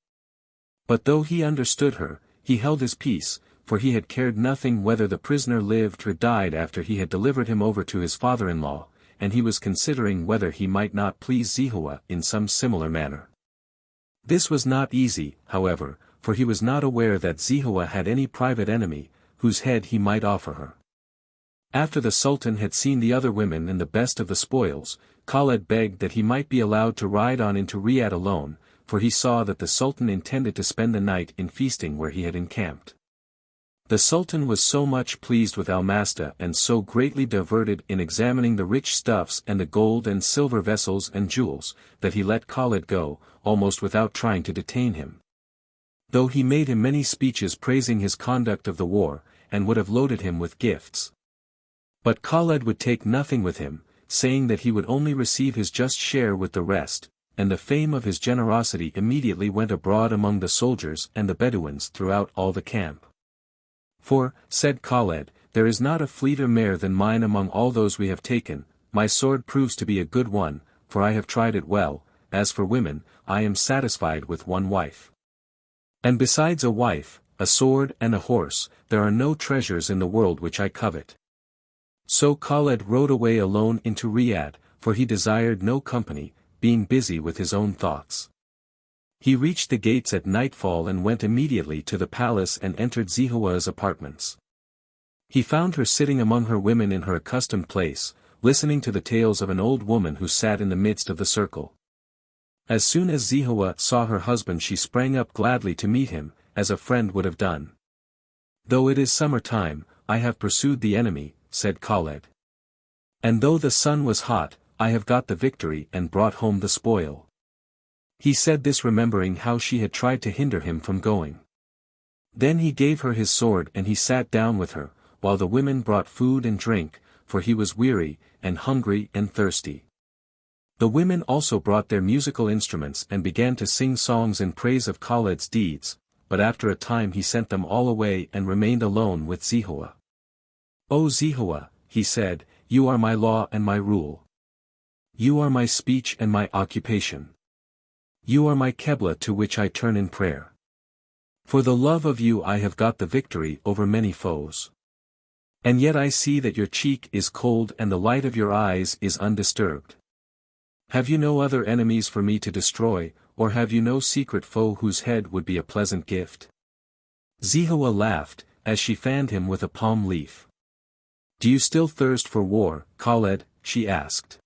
But though he understood her, he held his peace, for he had cared nothing whether the prisoner lived or died after he had delivered him over to his father-in-law, and he was considering whether he might not please Zehowah in some similar manner. This was not easy, however, for he was not aware that Zehowah had any private enemy, whose head he might offer her. After the Sultan had seen the other women and the best of the spoils, Khaled begged that he might be allowed to ride on into Riyadh alone, for he saw that the Sultan intended to spend the night in feasting where he had encamped. The Sultan was so much pleased with Almasta and so greatly diverted in examining the rich stuffs and the gold and silver vessels and jewels, that he let Khaled go, almost without trying to detain him. Though he made him many speeches praising his conduct of the war, and would have loaded him with gifts. But Khaled would take nothing with him, saying that he would only receive his just share with the rest, and the fame of his generosity immediately went abroad among the soldiers and the Bedouins throughout all the camp. For, said Khaled, there is not a fleeter mare than mine among all those we have taken, my sword proves to be a good one, for I have tried it well, as for women, I am satisfied with one wife. And besides a wife, a sword and a horse, there are no treasures in the world which I covet. So Khaled rode away alone into Riyadh, for he desired no company, being busy with his own thoughts. He reached the gates at nightfall and went immediately to the palace and entered Zehowah's apartments. He found her sitting among her women in her accustomed place, listening to the tales of an old woman who sat in the midst of the circle. As soon as Zehowah saw her husband she sprang up gladly to meet him, as a friend would have done. Though it is summer time, I have pursued the enemy, said Khaled. And though the sun was hot, I have got the victory and brought home the spoil. He said this remembering how she had tried to hinder him from going. Then he gave her his sword and he sat down with her, while the women brought food and drink, for he was weary, and hungry and thirsty. The women also brought their musical instruments and began to sing songs in praise of Khaled's deeds, but after a time he sent them all away and remained alone with Zehowah. O Zehowah, he said, you are my law and my rule. You are my speech and my occupation. You are my Qibla to which I turn in prayer. For the love of you I have got the victory over many foes. And yet I see that your cheek is cold and the light of your eyes is undisturbed. Have you no other enemies for me to destroy, or have you no secret foe whose head would be a pleasant gift? Zehowah laughed, as she fanned him with a palm leaf. Do you still thirst for war, Khaled? She asked.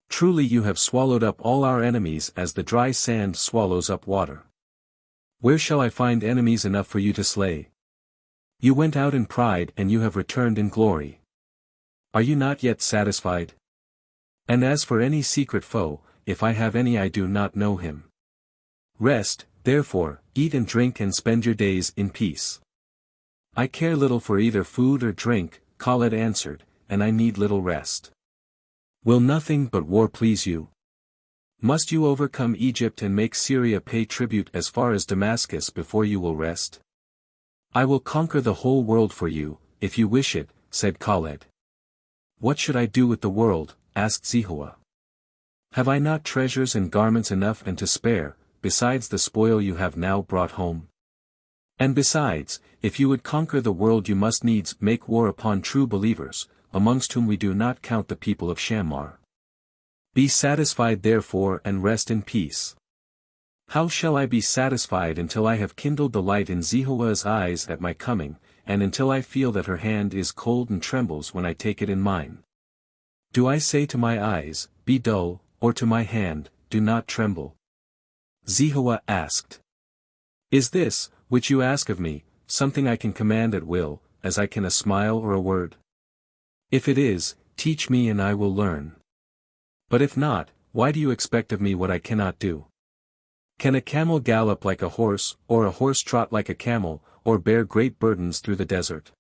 Truly you have swallowed up all our enemies as the dry sand swallows up water. Where shall I find enemies enough for you to slay? You went out in pride and you have returned in glory. Are you not yet satisfied? And as for any secret foe, if I have any I do not know him. Rest, therefore, eat and drink and spend your days in peace. I care little for either food or drink, Khaled answered, and I need little rest. Will nothing but war please you? Must you overcome Egypt and make Syria pay tribute as far as Damascus before you will rest? I will conquer the whole world for you, if you wish it, said Khaled. What should I do with the world? Asked Zehowah. Have I not treasures and garments enough and to spare, besides the spoil you have now brought home? And besides, if you would conquer the world you must needs make war upon true believers, amongst whom we do not count the people of Shammar. Be satisfied therefore and rest in peace. How shall I be satisfied until I have kindled the light in Zehowah's eyes at my coming, and until I feel that her hand is cold and trembles when I take it in mine? Do I say to my eyes, be dull, or to my hand, do not tremble? Zehowah asked. Is this, which you ask of me, something I can command at will, as I can a smile or a word? If it is, teach me and I will learn. But if not, why do you expect of me what I cannot do? Can a camel gallop like a horse, or a horse trot like a camel, or bear great burdens through the desert?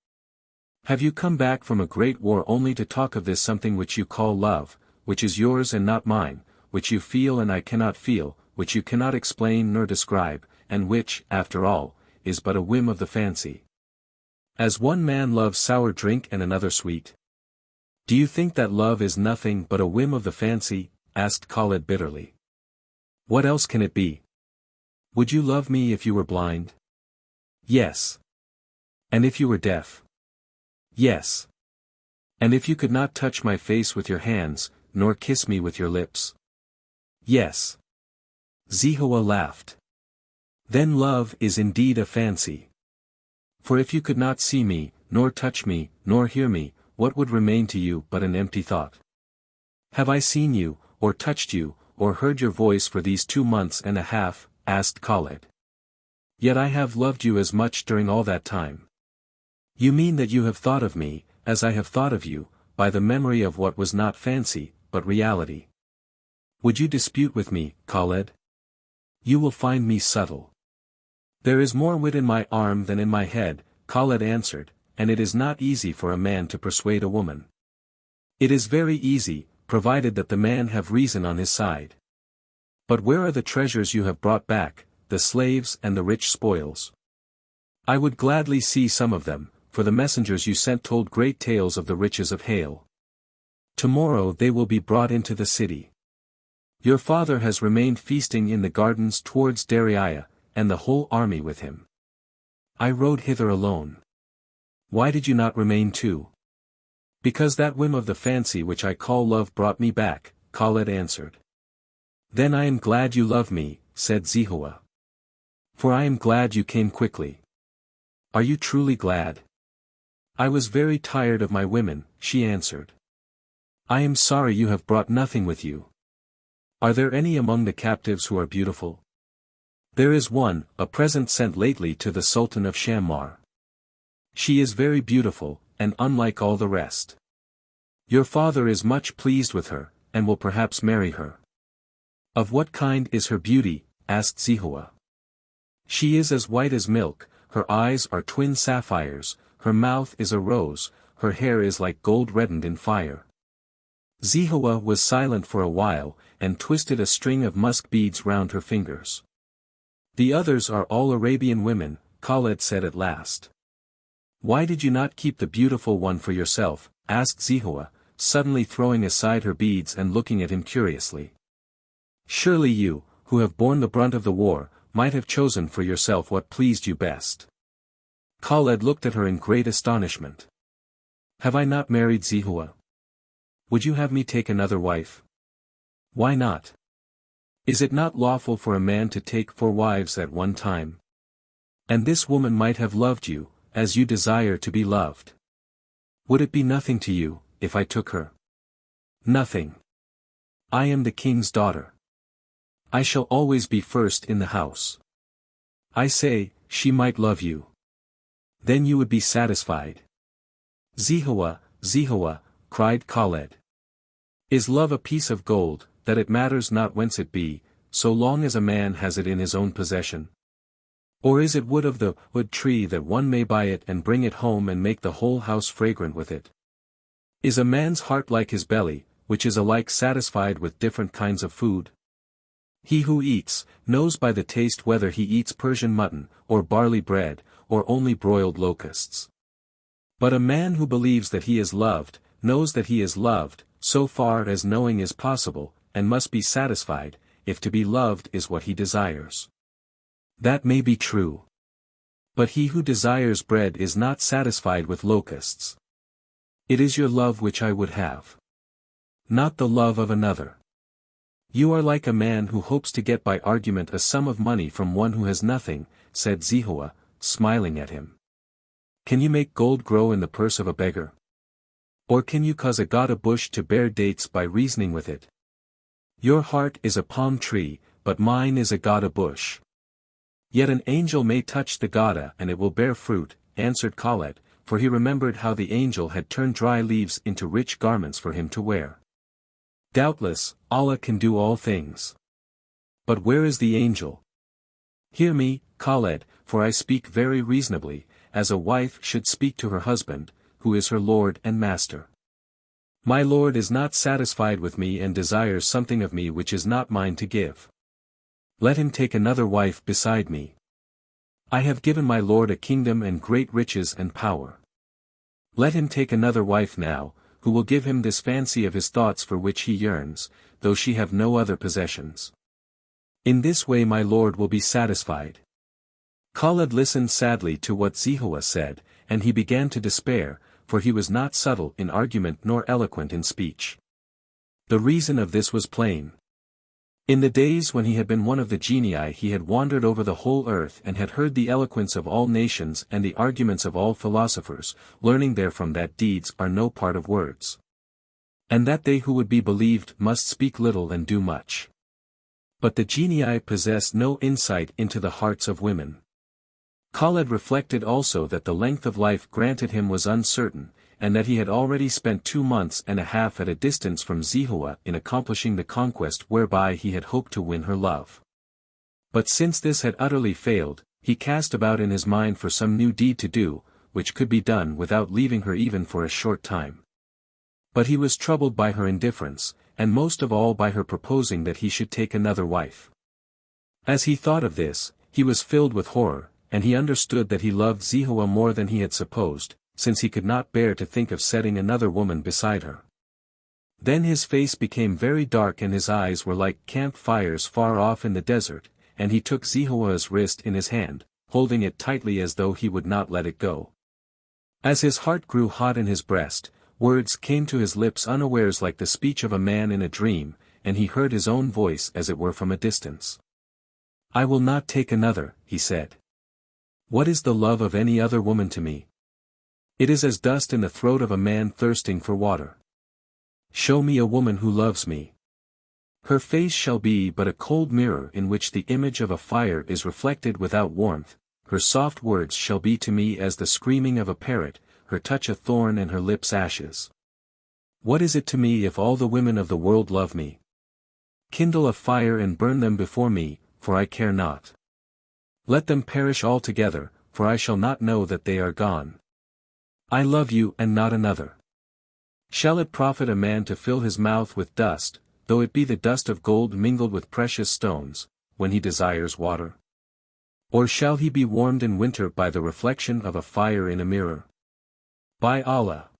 Have you come back from a great war only to talk of this something which you call love, which is yours and not mine, which you feel and I cannot feel, which you cannot explain nor describe, and which, after all, is but a whim of the fancy? As one man loves sour drink and another sweet. Do you think that love is nothing but a whim of the fancy? Asked Khaled bitterly. What else can it be? Would you love me if you were blind? Yes. And if you were deaf? Yes. And if you could not touch my face with your hands, nor kiss me with your lips? Yes. Zehowah laughed. Then love is indeed a fancy. For if you could not see me, nor touch me, nor hear me, what would remain to you but an empty thought? Have I seen you, or touched you, or heard your voice for these 2 months and a half? Asked Khaled. Yet I have loved you as much during all that time. You mean that you have thought of me, as I have thought of you, by the memory of what was not fancy, but reality. Would you dispute with me, Khaled? You will find me subtle. There is more wit in my arm than in my head, Khaled answered, and it is not easy for a man to persuade a woman. It is very easy, provided that the man have reason on his side. But where are the treasures you have brought back, the slaves and the rich spoils? I would gladly see some of them, for the messengers you sent told great tales of the riches of Hale. Tomorrow they will be brought into the city. Your father has remained feasting in the gardens towards Dariah, and the whole army with him. I rode hither alone. Why did you not remain too? Because that whim of the fancy which I call love brought me back, Khaled answered. Then I am glad you love me, said Zehowah. For I am glad you came quickly. Are you truly glad? I was very tired of my women, she answered. I am sorry you have brought nothing with you. Are there any among the captives who are beautiful? There is one, a present sent lately to the Sultan of Shammar. She is very beautiful, and unlike all the rest. Your father is much pleased with her, and will perhaps marry her. Of what kind is her beauty? Asked Zehowah. She is as white as milk, her eyes are twin sapphires, her mouth is a rose, her hair is like gold reddened in fire. Zehowah was silent for a while, and twisted a string of musk beads round her fingers. The others are all Arabian women, Khaled said at last. Why did you not keep the beautiful one for yourself? Asked Zehowah, suddenly throwing aside her beads and looking at him curiously. Surely you, who have borne the brunt of the war, might have chosen for yourself what pleased you best. Khaled looked at her in great astonishment. Have I not married Zehowah? Would you have me take another wife? Why not? Is it not lawful for a man to take 4 wives at one time? And this woman might have loved you, as you desire to be loved. Would it be nothing to you, if I took her? Nothing. I am the king's daughter. I shall always be first in the house. I say, she might love you. Then you would be satisfied. Zehowah, Zehowah, cried Khaled. Is love a piece of gold, that it matters not whence it be, so long as a man has it in his own possession? Or is it wood of the wood tree that one may buy it and bring it home and make the whole house fragrant with it? Is a man's heart like his belly, which is alike satisfied with different kinds of food? He who eats, knows by the taste whether he eats Persian mutton, or barley bread, or only broiled locusts. But a man who believes that he is loved, knows that he is loved, so far as knowing is possible, and must be satisfied, if to be loved is what he desires. That may be true. But he who desires bread is not satisfied with locusts. It is your love which I would have. Not the love of another. You are like a man who hopes to get by argument a sum of money from one who has nothing, said Zehowah, smiling at him. Can you make gold grow in the purse of a beggar? Or can you cause a god a bush to bear dates by reasoning with it? Your heart is a palm tree, but mine is a god a bush. Yet an angel may touch the goda and it will bear fruit, answered Khaled, for he remembered how the angel had turned dry leaves into rich garments for him to wear. Doubtless, Allah can do all things. But where is the angel? Hear me, Khaled, for I speak very reasonably, as a wife should speak to her husband, who is her lord and master. My lord is not satisfied with me and desires something of me which is not mine to give. Let him take another wife beside me. I have given my lord a kingdom and great riches and power. Let him take another wife now, who will give him this fancy of his thoughts for which he yearns, though she have no other possessions. In this way my lord will be satisfied. Khaled listened sadly to what Zehowah said, and he began to despair, for he was not subtle in argument nor eloquent in speech. The reason of this was plain. In the days when he had been one of the genii he had wandered over the whole earth and had heard the eloquence of all nations and the arguments of all philosophers, learning therefrom that deeds are no part of words. And that they who would be believed must speak little and do much. But the genii possessed no insight into the hearts of women. Khaled reflected also that the length of life granted him was uncertain, and that he had already spent 2 months and a half at a distance from Zehowah in accomplishing the conquest whereby he had hoped to win her love. But since this had utterly failed, he cast about in his mind for some new deed to do, which could be done without leaving her even for a short time. But he was troubled by her indifference, and most of all by her proposing that he should take another wife. As he thought of this, he was filled with horror, and he understood that he loved Zehowah more than he had supposed, since he could not bear to think of setting another woman beside her. Then his face became very dark and his eyes were like campfires far off in the desert, and he took Zehowah's wrist in his hand, holding it tightly as though he would not let it go. As his heart grew hot in his breast, words came to his lips unawares like the speech of a man in a dream, and he heard his own voice as it were from a distance. "I will not take another," he said. "What is the love of any other woman to me? It is as dust in the throat of a man thirsting for water. Show me a woman who loves me. Her face shall be but a cold mirror in which the image of a fire is reflected without warmth, her soft words shall be to me as the screaming of a parrot, her touch a thorn and her lips ashes. What is it to me if all the women of the world love me? Kindle a fire and burn them before me, for I care not. Let them perish altogether, for I shall not know that they are gone. I love you and not another. Shall it profit a man to fill his mouth with dust, though it be the dust of gold mingled with precious stones, when he desires water? Or shall he be warmed in winter by the reflection of a fire in a mirror? By Allah!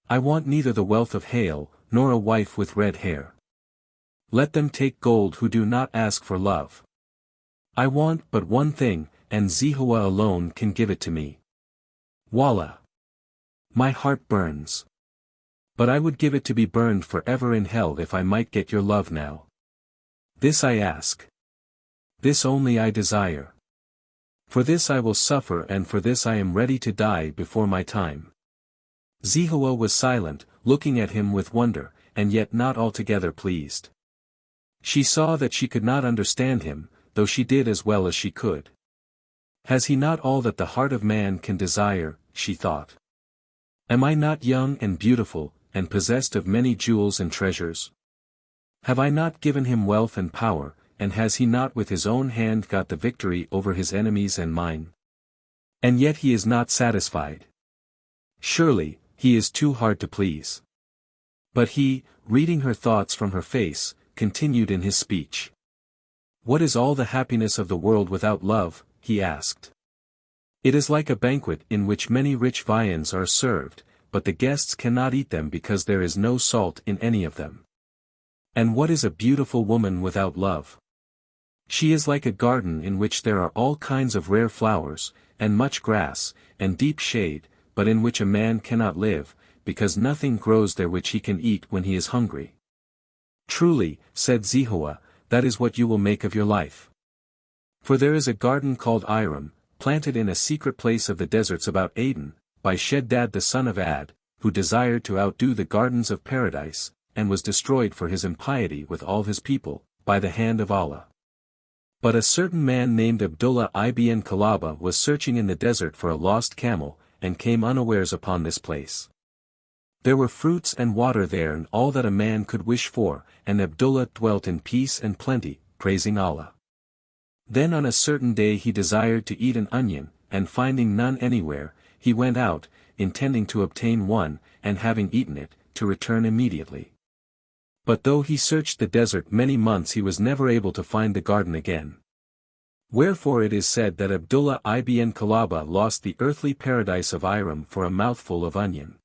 I want neither the wealth of hail, nor a wife with red hair. Let them take gold who do not ask for love. I want but one thing, and Zehowah alone can give it to me. Wallah! My heart burns. But I would give it to be burned forever in hell if I might get your love now. This I ask. This only I desire. For this I will suffer and for this I am ready to die before my time." Zehowah was silent, looking at him with wonder, and yet not altogether pleased. She saw that she could not understand him, though she did as well as she could. Has he not all that the heart of man can desire, she thought. Am I not young and beautiful, and possessed of many jewels and treasures? Have I not given him wealth and power, and has he not with his own hand got the victory over his enemies and mine? And yet he is not satisfied. Surely, he is too hard to please. But he, reading her thoughts from her face, continued in his speech. "What is all the happiness of the world without love?" he asked. "It is like a banquet in which many rich viands are served, but the guests cannot eat them because there is no salt in any of them. And what is a beautiful woman without love? She is like a garden in which there are all kinds of rare flowers, and much grass, and deep shade, but in which a man cannot live, because nothing grows there which he can eat when he is hungry." "Truly," said Zehowah, "that is what you will make of your life. For there is a garden called Iram, planted in a secret place of the deserts about Aden, by Sheddad the son of Ad, who desired to outdo the gardens of paradise, and was destroyed for his impiety with all his people, by the hand of Allah. But a certain man named Abdullah ibn Kalaba was searching in the desert for a lost camel, and came unawares upon this place. There were fruits and water there and all that a man could wish for, and Abdullah dwelt in peace and plenty, praising Allah. Then on a certain day he desired to eat an onion, and finding none anywhere, he went out, intending to obtain one, and having eaten it, to return immediately. But though he searched the desert many months he was never able to find the garden again. Wherefore it is said that Abdullah ibn Kalaba lost the earthly paradise of Iram for a mouthful of onion.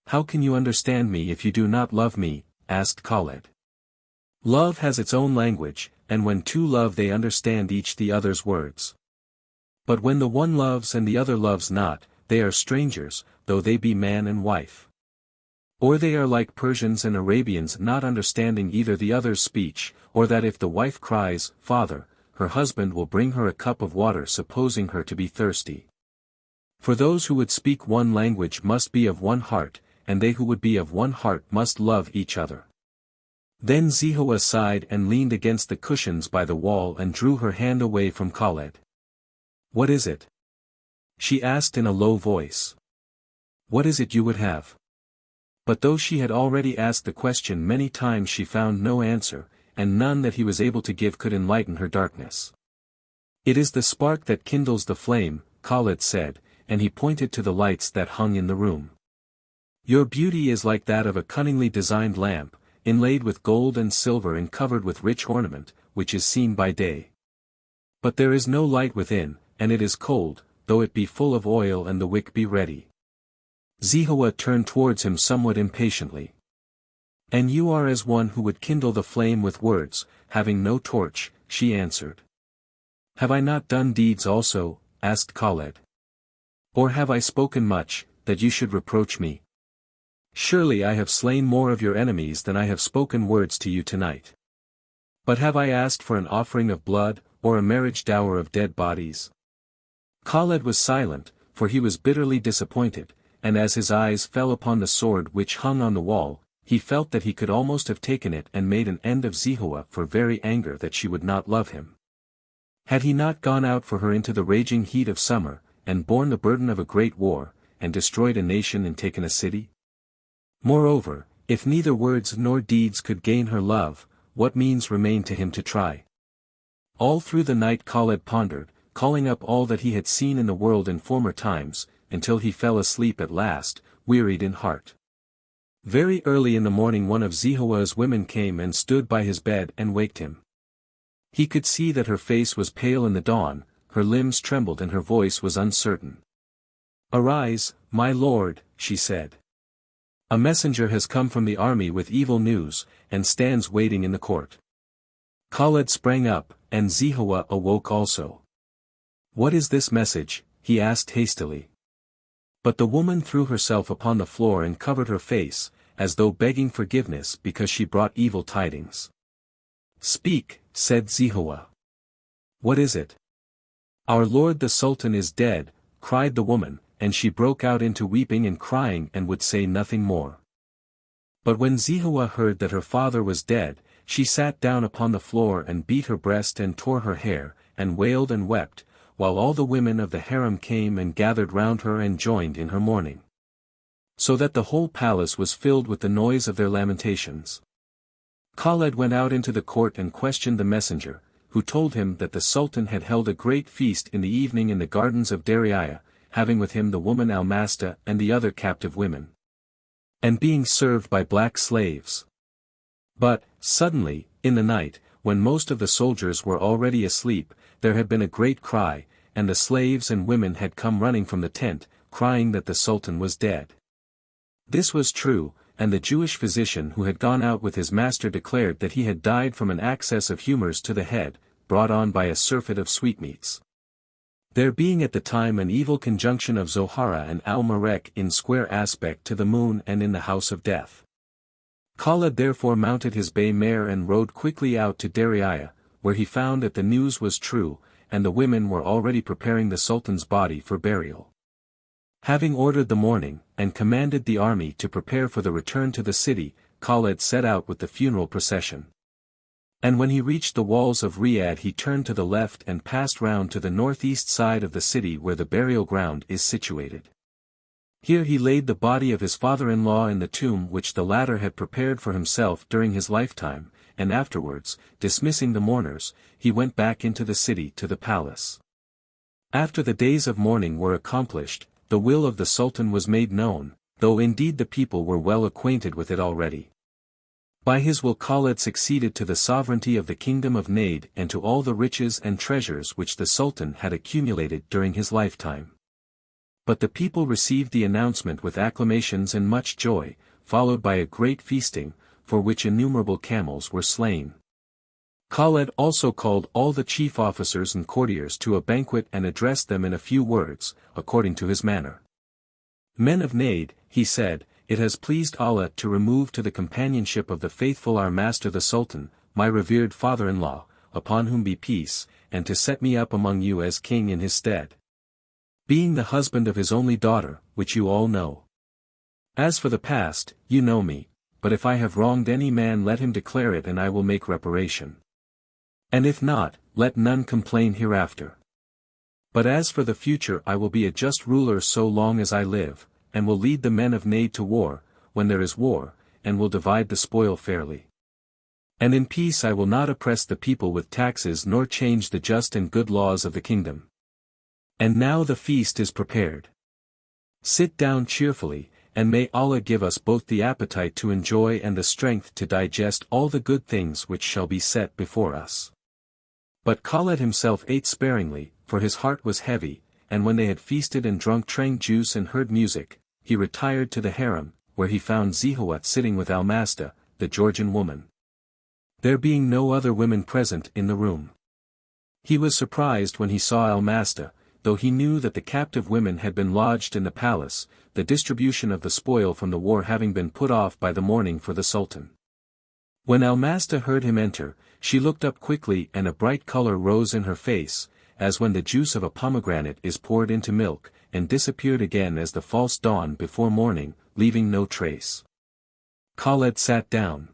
"How can you understand me if you do not love me?" asked Khaled. "Love has its own language, and when two love they understand each the other's words. But when the one loves and the other loves not, they are strangers, though they be man and wife. Or they are like Persians and Arabians not understanding either the other's speech, or that if the wife cries, 'Father,' her husband will bring her a cup of water supposing her to be thirsty. For those who would speak one language must be of one heart, and they who would be of one heart must love each other." Then Zehowah sighed and leaned against the cushions by the wall and drew her hand away from Khaled. "What is it?" she asked in a low voice. "What is it you would have?" But though she had already asked the question many times she found no answer, and none that he was able to give could enlighten her darkness. "It is the spark that kindles the flame," Khaled said, and he pointed to the lights that hung in the room. "Your beauty is like that of a cunningly designed lamp, inlaid with gold and silver and covered with rich ornament, which is seen by day. But there is no light within, and it is cold, though it be full of oil and the wick be ready." Zehowah turned towards him somewhat impatiently. "And you are as one who would kindle the flame with words, having no torch," she answered. "Have I not done deeds also?" asked Khaled. "Or have I spoken much, that you should reproach me? Surely I have slain more of your enemies than I have spoken words to you tonight. But have I asked for an offering of blood, or a marriage dower of dead bodies?" Khaled was silent, for he was bitterly disappointed, and as his eyes fell upon the sword which hung on the wall, he felt that he could almost have taken it and made an end of Zehowah for very anger that she would not love him. Had he not gone out for her into the raging heat of summer, and borne the burden of a great war, and destroyed a nation and taken a city? Moreover, if neither words nor deeds could gain her love, what means remained to him to try? All through the night Khaled pondered, calling up all that he had seen in the world in former times, until he fell asleep at last, wearied in heart. Very early in the morning one of Zehowah's women came and stood by his bed and waked him. He could see that her face was pale in the dawn, her limbs trembled and her voice was uncertain. "Arise, my lord," she said. "A messenger has come from the army with evil news, and stands waiting in the court." Khaled sprang up, and Zehowah awoke also. "What is this message?" he asked hastily. But the woman threw herself upon the floor and covered her face, as though begging forgiveness because she brought evil tidings. "Speak," said Zehowah. "What is it?" "Our lord the Sultan is dead," cried the woman, and she broke out into weeping and crying and would say nothing more. But when Zehowah heard that her father was dead, she sat down upon the floor and beat her breast and tore her hair, and wailed and wept, while all the women of the harem came and gathered round her and joined in her mourning. So that the whole palace was filled with the noise of their lamentations. Khaled went out into the court and questioned the messenger, who told him that the Sultan had held a great feast in the evening in the gardens of Dariaya, having with him the woman Almasta and the other captive women, and being served by black slaves. But, suddenly, in the night, when most of the soldiers were already asleep, there had been a great cry, and the slaves and women had come running from the tent, crying that the Sultan was dead. This was true, and the Jewish physician who had gone out with his master declared that he had died from an access of humours to the head, brought on by a surfeit of sweetmeats. There being at the time an evil conjunction of Zohara and Al-Marek in square aspect to the moon and in the house of death. Khaled therefore mounted his bay mare and rode quickly out to Dariaya, where he found that the news was true, and the women were already preparing the Sultan's body for burial. Having ordered the mourning, and commanded the army to prepare for the return to the city, Khaled set out with the funeral procession. And when he reached the walls of Riyadh he turned to the left and passed round to the northeast side of the city where the burial ground is situated. Here he laid the body of his father-in-law in the tomb which the latter had prepared for himself during his lifetime, and afterwards, dismissing the mourners, he went back into the city to the palace. After the days of mourning were accomplished, the will of the Sultan was made known, though indeed the people were well acquainted with it already. By his will Khaled succeeded to the sovereignty of the kingdom of Najd and to all the riches and treasures which the Sultan had accumulated during his lifetime. But the people received the announcement with acclamations and much joy, followed by a great feasting, for which innumerable camels were slain. Khaled also called all the chief officers and courtiers to a banquet and addressed them in a few words, according to his manner. "Men of Najd," he said, "it has pleased Allah to remove to the companionship of the faithful our master the Sultan, my revered father-in-law, upon whom be peace, and to set me up among you as king in his stead, being the husband of his only daughter, which you all know. As for the past, you know me, but if I have wronged any man let him declare it and I will make reparation. And if not, let none complain hereafter. But as for the future I will be a just ruler so long as I live, and will lead the men of Najd to war, when there is war, and will divide the spoil fairly. And in peace I will not oppress the people with taxes nor change the just and good laws of the kingdom. And now the feast is prepared." Sit down cheerfully, and may Allah give us both the appetite to enjoy and the strength to digest all the good things which shall be set before us. But Khaled himself ate sparingly, for his heart was heavy, and when they had feasted and drunk trank juice and heard music, he retired to the harem, where he found Zehowah sitting with Almasta, the Georgian woman. There being no other women present in the room. He was surprised when he saw Almasta, though he knew that the captive women had been lodged in the palace, the distribution of the spoil from the war having been put off by the mourning for the Sultan. When Almasta heard him enter, she looked up quickly and a bright color rose in her face, as when the juice of a pomegranate is poured into milk, and disappeared again as the false dawn before morning, leaving no trace. Khaled sat down.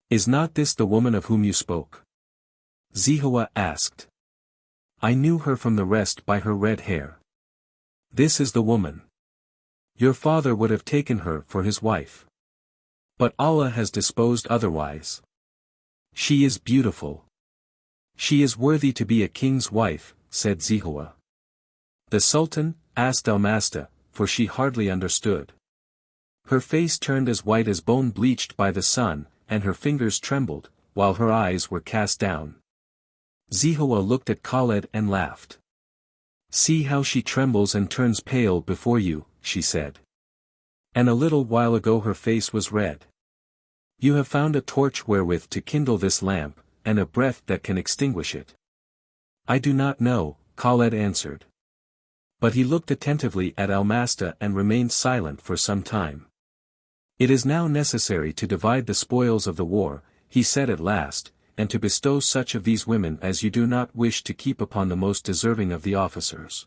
"Is not this the woman of whom you spoke?" Zehowah asked. "I knew her from the rest by her red hair. This is the woman. Your father would have taken her for his wife. But Allah has disposed otherwise. She is beautiful. She is worthy to be a king's wife," said Zehowah. "The Sultan?" asked Almasta, for she hardly understood. Her face turned as white as bone bleached by the sun, and her fingers trembled, while her eyes were cast down. Zehowah looked at Khaled and laughed. "See how she trembles and turns pale before you," she said. "And a little while ago her face was red. You have found a torch wherewith to kindle this lamp, and a breath that can extinguish it." "I do not know," Khaled answered. But he looked attentively at Almasta and remained silent for some time. "It is now necessary to divide the spoils of the war," he said at last, "and to bestow such of these women as you do not wish to keep upon the most deserving of the officers.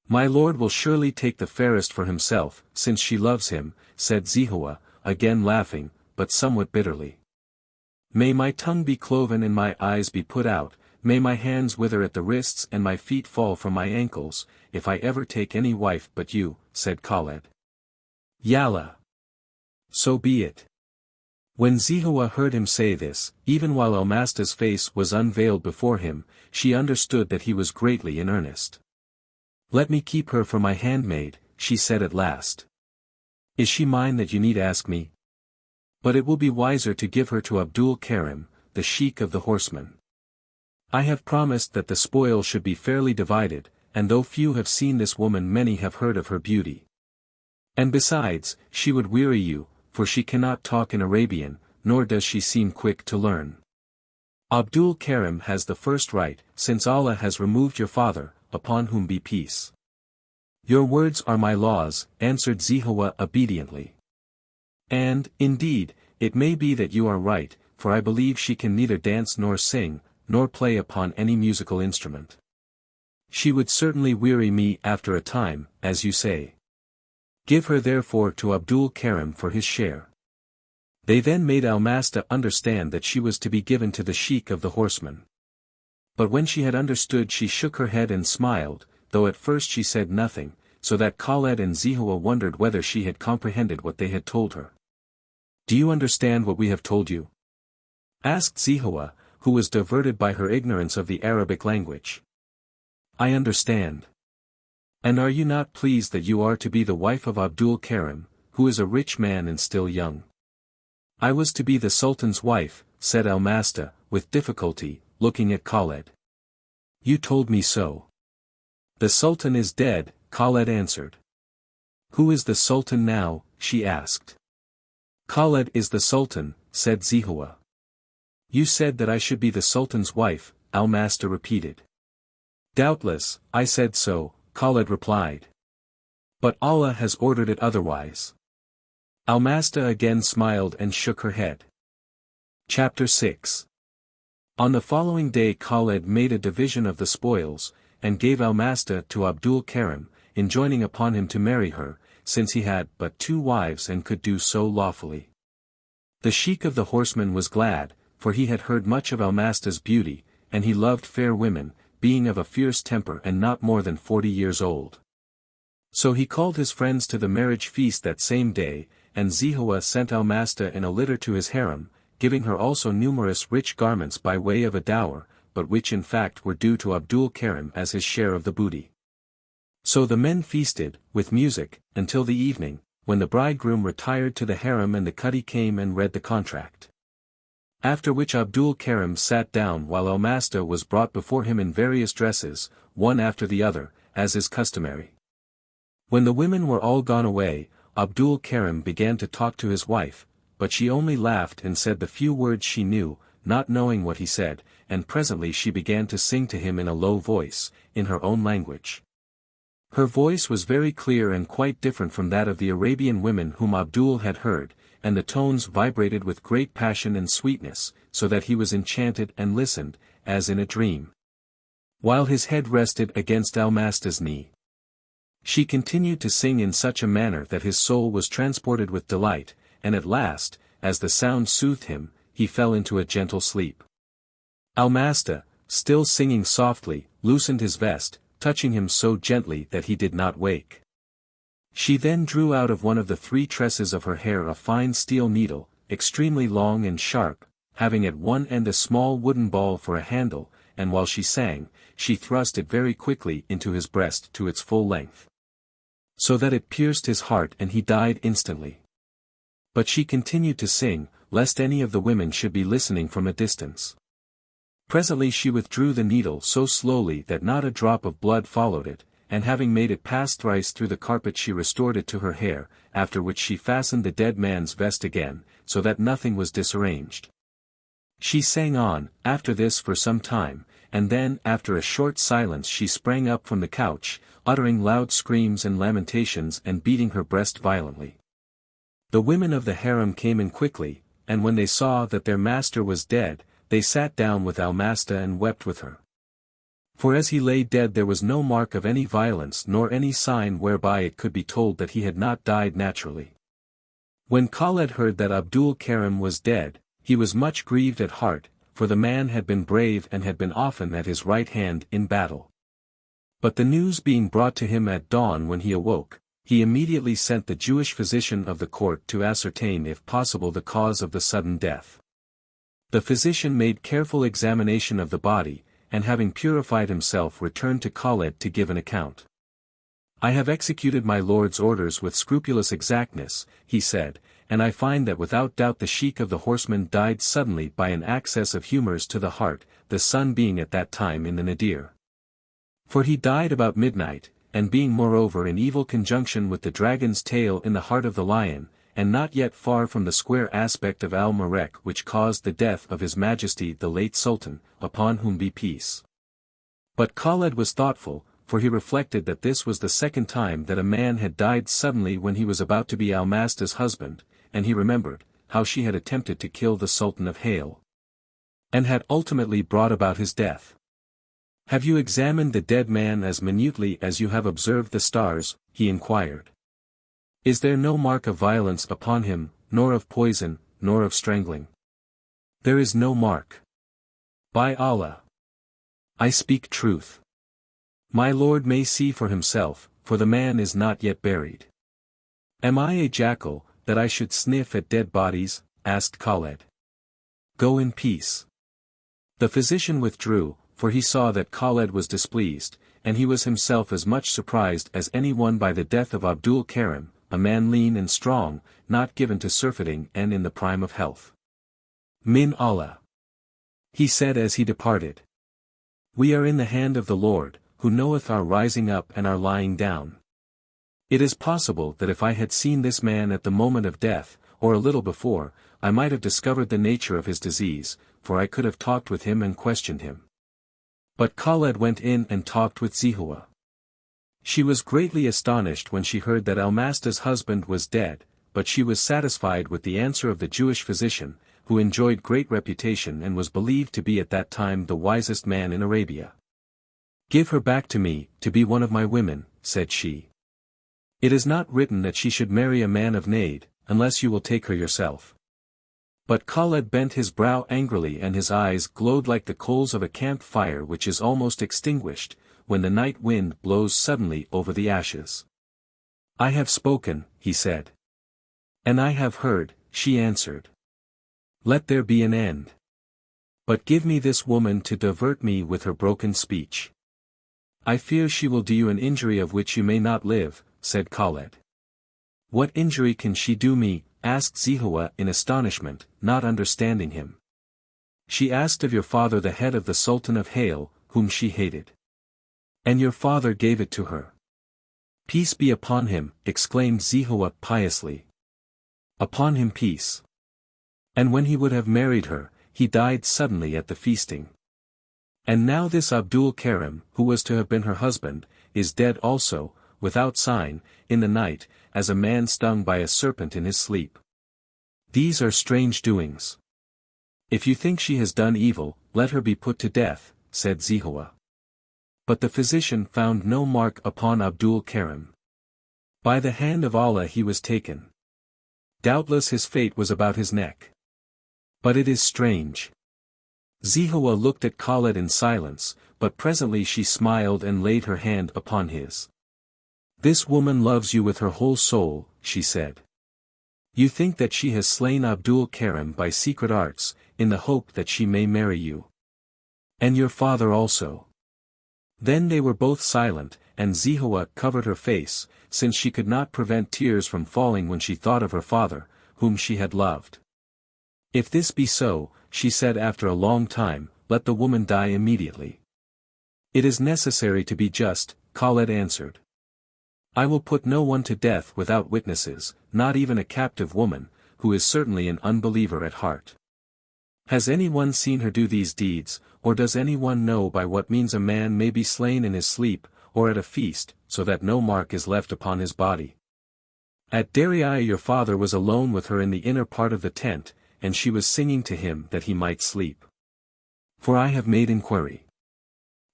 My lord will surely take the fairest for himself, since she loves him," said Zehowah, again laughing, but somewhat bitterly. "May my tongue be cloven and my eyes be put out, may my hands wither at the wrists and my feet fall from my ankles, if I ever take any wife but you," said Khaled. "Yalla. So be it." When Zehowah heard him say this, even while Almasta's face was unveiled before him, she understood that he was greatly in earnest. "Let me keep her for my handmaid," she said at last. "Is she mine that you need ask me? But it will be wiser to give her to Abdul Karim, the sheikh of the horsemen. I have promised that the spoil should be fairly divided, and though few have seen this woman many have heard of her beauty. And besides, she would weary you, for she cannot talk in Arabian, nor does she seem quick to learn. Abdul Karim has the first right, since Allah has removed your father, upon whom be peace." "Your words are my laws," answered Zehowah obediently. "And, indeed, it may be that you are right, for I believe she can neither dance nor sing, nor play upon any musical instrument. She would certainly weary me after a time, as you say. Give her therefore to Abdul Karim for his share." They then made Almasta understand that she was to be given to the sheikh of the horsemen. But when she had understood she shook her head and smiled, though at first she said nothing, so that Khaled and Zehowah wondered whether she had comprehended what they had told her. "Do you understand what we have told you?" asked Zehowah, who was diverted by her ignorance of the Arabic language. "I understand. And are you not pleased that you are to be the wife of Abdul Karim, who is a rich man and still young?" "I was to be the Sultan's wife," said Almasta, with difficulty, looking at Khaled. "You told me so." "The Sultan is dead," Khaled answered. "Who is the Sultan now?" she asked. "Khaled is the Sultan," said Zehowah. "You said that I should be the Sultan's wife," Almasta repeated. "Doubtless, I said so," Khaled replied. "But Allah has ordered it otherwise." Almasta again smiled and shook her head. Chapter 6. On the following day Khaled made a division of the spoils, and gave Almasta to Abdul Karim, enjoining upon him to marry her, since he had but 2 wives and could do so lawfully. The sheikh of the horsemen was glad, for he had heard much of Almasta's beauty, and he loved fair women, being of a fierce temper and not more than 40 years old. So he called his friends to the marriage feast that same day, and Zehowah sent Almasta in a litter to his harem, giving her also numerous rich garments by way of a dower, but which in fact were due to Abdul Karim as his share of the booty. So the men feasted, with music, until the evening, when the bridegroom retired to the harem and the Cadi came and read the contract. After which Abdul Karim sat down while Almasta was brought before him in various dresses, one after the other, as is customary. When the women were all gone away, Abdul Karim began to talk to his wife, but she only laughed and said the few words she knew, not knowing what he said, and presently she began to sing to him in a low voice, in her own language. Her voice was very clear and quite different from that of the Arabian women whom Abdul had heard, and the tones vibrated with great passion and sweetness, so that he was enchanted and listened, as in a dream. While his head rested against Almasta's knee. She continued to sing in such a manner that his soul was transported with delight, and at last, as the sound soothed him, he fell into a gentle sleep. Almasta, still singing softly, loosened his vest, touching him so gently that he did not wake. She then drew out of one of the 3 tresses of her hair a fine steel needle, extremely long and sharp, having at one end a small wooden ball for a handle, and while she sang, she thrust it very quickly into his breast to its full length. So that it pierced his heart and he died instantly. But she continued to sing, lest any of the women should be listening from a distance. Presently she withdrew the needle so slowly that not a drop of blood followed it, and having made it pass thrice through the carpet she restored it to her hair, after which she fastened the dead man's vest again, so that nothing was disarranged. She sang on, after this for some time, and then after a short silence she sprang up from the couch, uttering loud screams and lamentations and beating her breast violently. The women of the harem came in quickly, and when they saw that their master was dead, they sat down with Almasta and wept with her. For as he lay dead there was no mark of any violence nor any sign whereby it could be told that he had not died naturally. When Khaled heard that Abdul Karim was dead, he was much grieved at heart, for the man had been brave and had been often at his right hand in battle. But the news being brought to him at dawn when he awoke, he immediately sent the Jewish physician of the court to ascertain if possible the cause of the sudden death. The physician made careful examination of the body, and having purified himself returned to Khaled to give an account. "I have executed my lord's orders with scrupulous exactness," he said, "and I find that without doubt the sheik of the horsemen died suddenly by an access of humours to the heart, the sun being at that time in the nadir. For he died about midnight, and being moreover in evil conjunction with the dragon's tail in the heart of the lion, and not yet far from the square aspect of Al-Marek which caused the death of His Majesty the late Sultan, upon whom be peace." But Khaled was thoughtful, for he reflected that this was the second time that a man had died suddenly when he was about to be Almasta's husband, and he remembered how she had attempted to kill the Sultan of Hale, and had ultimately brought about his death. "Have you examined the dead man as minutely as you have observed the stars?" he inquired. "Is there no mark of violence upon him, nor of poison, nor of strangling?" "There is no mark. By Allah, I speak truth. My lord may see for himself, for the man is not yet buried." "Am I a jackal, that I should sniff at dead bodies?" asked Khaled. "Go in peace." The physician withdrew, for he saw that Khaled was displeased, and he was himself as much surprised as any one by the death of Abdul Karim, a man lean and strong, not given to surfeiting and in the prime of health. "Min Allah," he said as he departed. "We are in the hand of the Lord, who knoweth our rising up and our lying down. It is possible that if I had seen this man at the moment of death, or a little before, I might have discovered the nature of his disease, for I could have talked with him and questioned him." But Khaled went in and talked with Zehowah. She was greatly astonished when she heard that Almasta's husband was dead, but she was satisfied with the answer of the Jewish physician, who enjoyed great reputation and was believed to be at that time the wisest man in Arabia. "Give her back to me, to be one of my women," said she. "It is not written that she should marry a man of Najd, unless you will take her yourself." But Khaled bent his brow angrily and his eyes glowed like the coals of a camp fire which is almost extinguished, when the night wind blows suddenly over the ashes. "I have spoken," he said. "And I have heard," she answered. "Let there be an end. But give me this woman to divert me with her broken speech." I fear she will do you an injury of which you may not live, said Khaled. What injury can she do me? Asked Zehowah in astonishment, not understanding him. She asked of your father the head of the Sultan of Hale, whom she hated. And your father gave it to her. Peace be upon him, exclaimed Zehowah piously. Upon him peace. And when he would have married her, he died suddenly at the feasting. And now this Abdul Karim, who was to have been her husband, is dead also, without sign, in the night, as a man stung by a serpent in his sleep. These are strange doings. If you think she has done evil, let her be put to death, said Zehowah. But the physician found no mark upon Abdul Karim. By the hand of Allah he was taken. Doubtless his fate was about his neck. But it is strange. Zehowah looked at Khaled in silence, but presently she smiled and laid her hand upon his. This woman loves you with her whole soul, she said. You think that she has slain Abdul Karim by secret arts, in the hope that she may marry you. And your father also. Then they were both silent, and Zehowah covered her face, since she could not prevent tears from falling when she thought of her father, whom she had loved. If this be so, she said after a long time, let the woman die immediately. It is necessary to be just, Khaled answered. I will put no one to death without witnesses, not even a captive woman, who is certainly an unbeliever at heart. Has anyone seen her do these deeds, or does anyone know by what means a man may be slain in his sleep, or at a feast, so that no mark is left upon his body? At Darii your father was alone with her in the inner part of the tent, and she was singing to him that he might sleep. For I have made inquiry.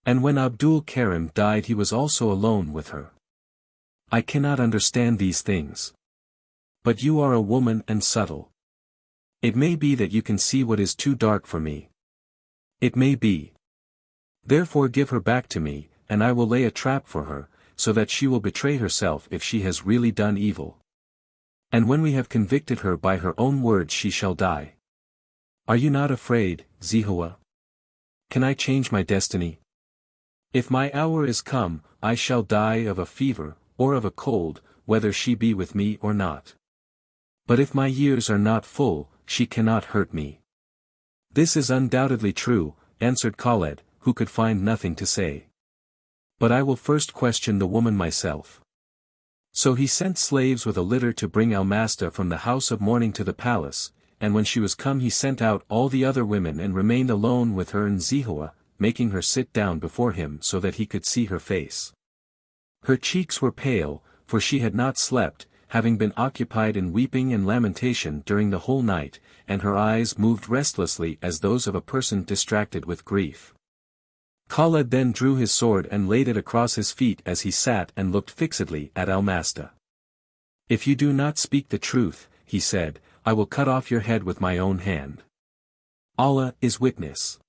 And when Abdul Karim died he was also alone with her. I cannot understand these things. But you are a woman and subtle. It may be that you can see what is too dark for me. It may be. Therefore give her back to me, and I will lay a trap for her, so that she will betray herself if she has really done evil. And when we have convicted her by her own words she shall die. Are you not afraid, Zehowah? Can I change my destiny? If my hour is come, I shall die of a fever, or of a cold, whether she be with me or not. But if my years are not full, she cannot hurt me. This is undoubtedly true, answered Khaled, who could find nothing to say. But I will first question the woman myself. So he sent slaves with a litter to bring Almasta from the house of mourning to the palace, and when she was come he sent out all the other women and remained alone with her and Zehowah, making her sit down before him so that he could see her face. Her cheeks were pale, for she had not slept, having been occupied in weeping and lamentation during the whole night, and her eyes moved restlessly as those of a person distracted with grief. Khaled then drew his sword and laid it across his feet as he sat and looked fixedly at Almasta. If you do not speak the truth, he said, I will cut off your head with my own hand. Allah is witness.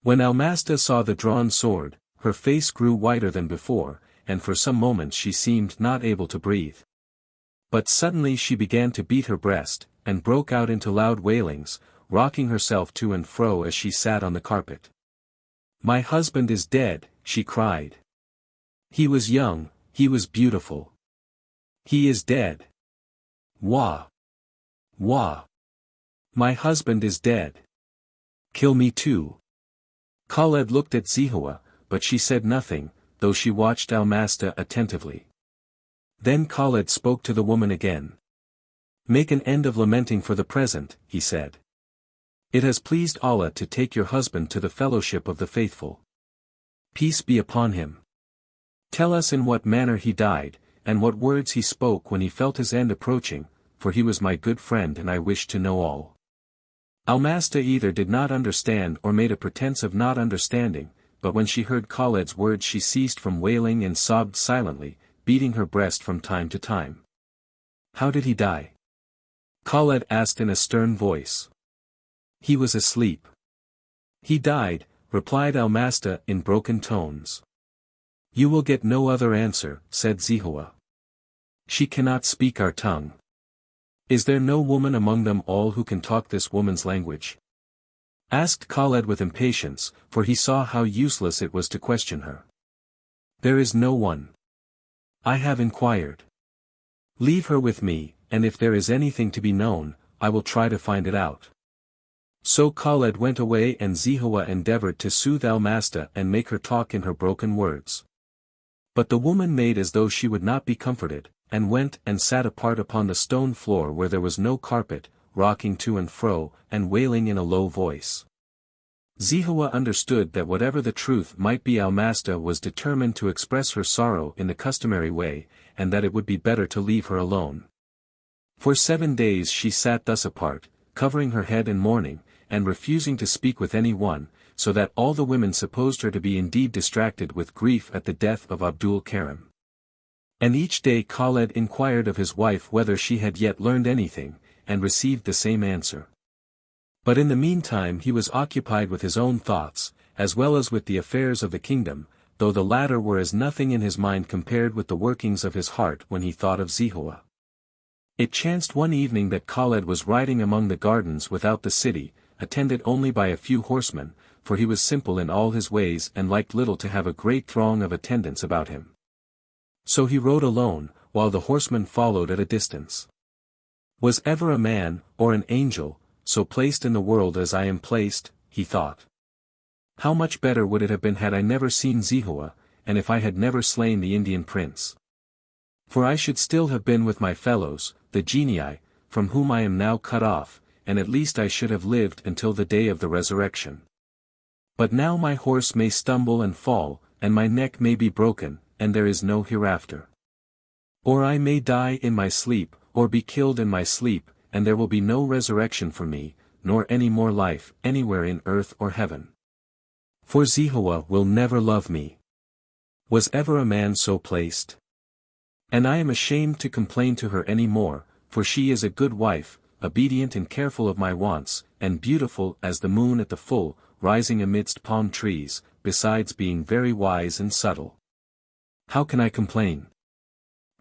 When Almasta saw the drawn sword, her face grew whiter than before, and for some moments she seemed not able to breathe. But suddenly she began to beat her breast, and broke out into loud wailings, rocking herself to and fro as she sat on the carpet. My husband is dead, she cried. He was young, he was beautiful. He is dead. Wah! Wah! My husband is dead. Kill me too. Khaled looked at Zehowah, but she said nothing, though she watched Almasta attentively. Then Khaled spoke to the woman again. Make an end of lamenting for the present, he said. It has pleased Allah to take your husband to the fellowship of the faithful. Peace be upon him. Tell us in what manner he died, and what words he spoke when he felt his end approaching, for he was my good friend and I wish to know all. Almasta either did not understand or made a pretense of not understanding, but when she heard Khaled's words she ceased from wailing and sobbed silently, beating her breast from time to time. How did he die? Khaled asked in a stern voice. He was asleep. He died, replied Almasta in broken tones. You will get no other answer, said Zehowah. She cannot speak our tongue. Is there no woman among them all who can talk this woman's language? Asked Khaled with impatience, for he saw how useless it was to question her. There is no one. I have inquired. Leave her with me, and if there is anything to be known, I will try to find it out. So Khaled went away and Zehowah endeavored to soothe Almasta and make her talk in her broken words. But the woman made as though she would not be comforted, and went and sat apart upon the stone floor where there was no carpet, rocking to and fro, and wailing in a low voice. Zehowah understood that whatever the truth might be, Almasta was determined to express her sorrow in the customary way, and that it would be better to leave her alone. For 7 days she sat thus apart, covering her head in mourning, and refusing to speak with any one, so that all the women supposed her to be indeed distracted with grief at the death of Abdul Karim. And each day Khaled inquired of his wife whether she had yet learned anything, and received the same answer. But in the meantime he was occupied with his own thoughts, as well as with the affairs of the kingdom, though the latter were as nothing in his mind compared with the workings of his heart when he thought of Zehowah. It chanced one evening that Khaled was riding among the gardens without the city, attended only by a few horsemen, for he was simple in all his ways and liked little to have a great throng of attendants about him. So he rode alone, while the horsemen followed at a distance. Was ever a man, or an angel, so placed in the world as I am placed, he thought. How much better would it have been had I never seen Zehowah, and if I had never slain the Indian prince. For I should still have been with my fellows, the genii, from whom I am now cut off, and at least I should have lived until the day of the resurrection. But now my horse may stumble and fall, and my neck may be broken, and there is no hereafter. Or I may die in my sleep, or be killed in my sleep, and there will be no resurrection for me, nor any more life anywhere in earth or heaven. For Zehowah will never love me. Was ever a man so placed? And I am ashamed to complain to her any more, for she is a good wife, obedient and careful of my wants, and beautiful as the moon at the full, rising amidst palm trees, besides being very wise and subtle. How can I complain?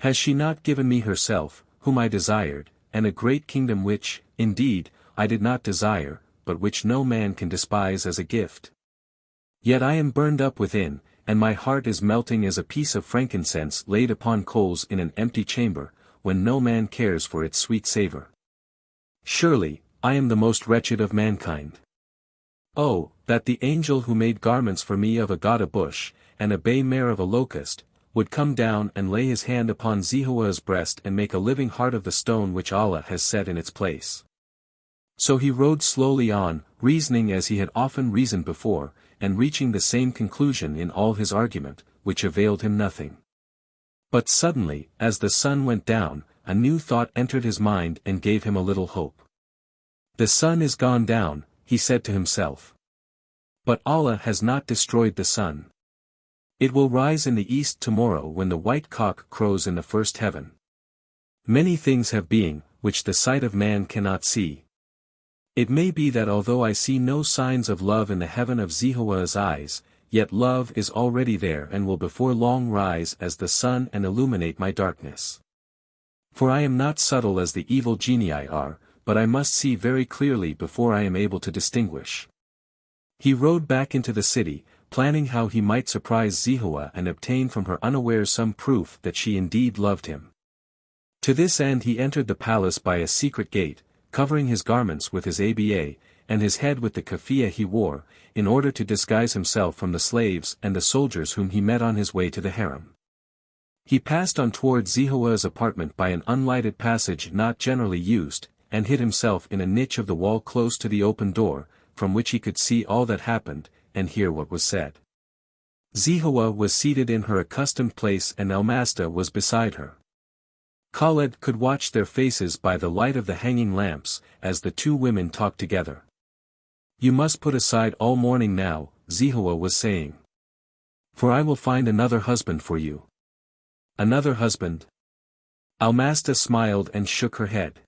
Has she not given me herself, whom I desired, and a great kingdom which, indeed, I did not desire, but which no man can despise as a gift? Yet I am burned up within, and my heart is melting as a piece of frankincense laid upon coals in an empty chamber, when no man cares for its sweet savor. Surely, I am the most wretched of mankind. Oh, that the angel who made garments for me of a gada bush, and a bay mare of a locust, would come down and lay his hand upon Zehowah's breast and make a living heart of the stone which Allah has set in its place. So he rode slowly on, reasoning as he had often reasoned before, and reaching the same conclusion in all his argument, which availed him nothing. But suddenly, as the sun went down, a new thought entered his mind and gave him a little hope. The sun is gone down, he said to himself. But Allah has not destroyed the sun. It will rise in the east tomorrow when the white cock crows in the first heaven. Many things have being, which the sight of man cannot see. It may be that although I see no signs of love in the heaven of Zehowah's eyes, yet love is already there and will before long rise as the sun and illuminate my darkness. For I am not subtle as the evil genii are, but I must see very clearly before I am able to distinguish. He rode back into the city, planning how he might surprise Zehowah and obtain from her unawares some proof that she indeed loved him. To this end he entered the palace by a secret gate, covering his garments with his aba, and his head with the keffiyeh he wore, in order to disguise himself from the slaves and the soldiers whom he met on his way to the harem. He passed on toward Zehowah's apartment by an unlighted passage not generally used, and hid himself in a niche of the wall close to the open door, from which he could see all that happened, and hear what was said. Zehowah was seated in her accustomed place and Almasta was beside her. Khaled could watch their faces by the light of the hanging lamps, as the two women talked together. You must put aside all mourning now, Zehowah was saying. For I will find another husband for you. Another husband? Almasta smiled and shook her head.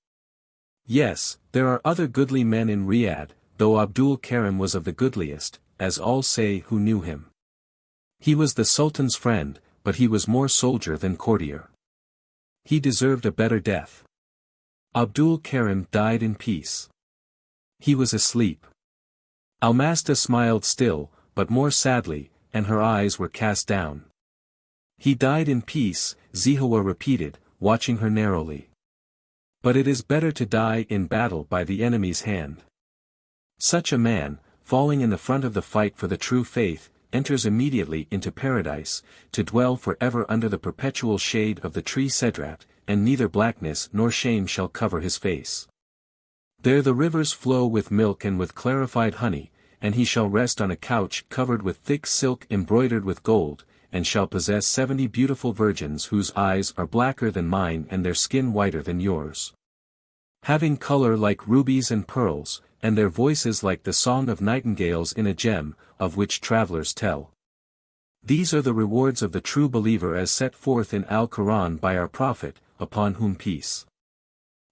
Yes, there are other goodly men in Riyadh, though Abdul Karim was of the goodliest, as all say who knew him. He was the Sultan's friend, but he was more soldier than courtier. He deserved a better death. Abdul Karim died in peace. He was asleep. Almasta smiled still, but more sadly, and her eyes were cast down. He died in peace, Zehowah repeated, watching her narrowly. But it is better to die in battle by the enemy's hand. Such a man, falling in the front of the fight for the true faith, enters immediately into paradise, to dwell forever under the perpetual shade of the tree cedrat, and neither blackness nor shame shall cover his face. There the rivers flow with milk and with clarified honey, and he shall rest on a couch covered with thick silk embroidered with gold, and shall possess 70 beautiful virgins whose eyes are blacker than mine and their skin whiter than yours. Having color like rubies and pearls, and their voices like the song of nightingales in a gem, of which travelers tell. These are the rewards of the true believer as set forth in Al-Quran by our Prophet, upon whom peace.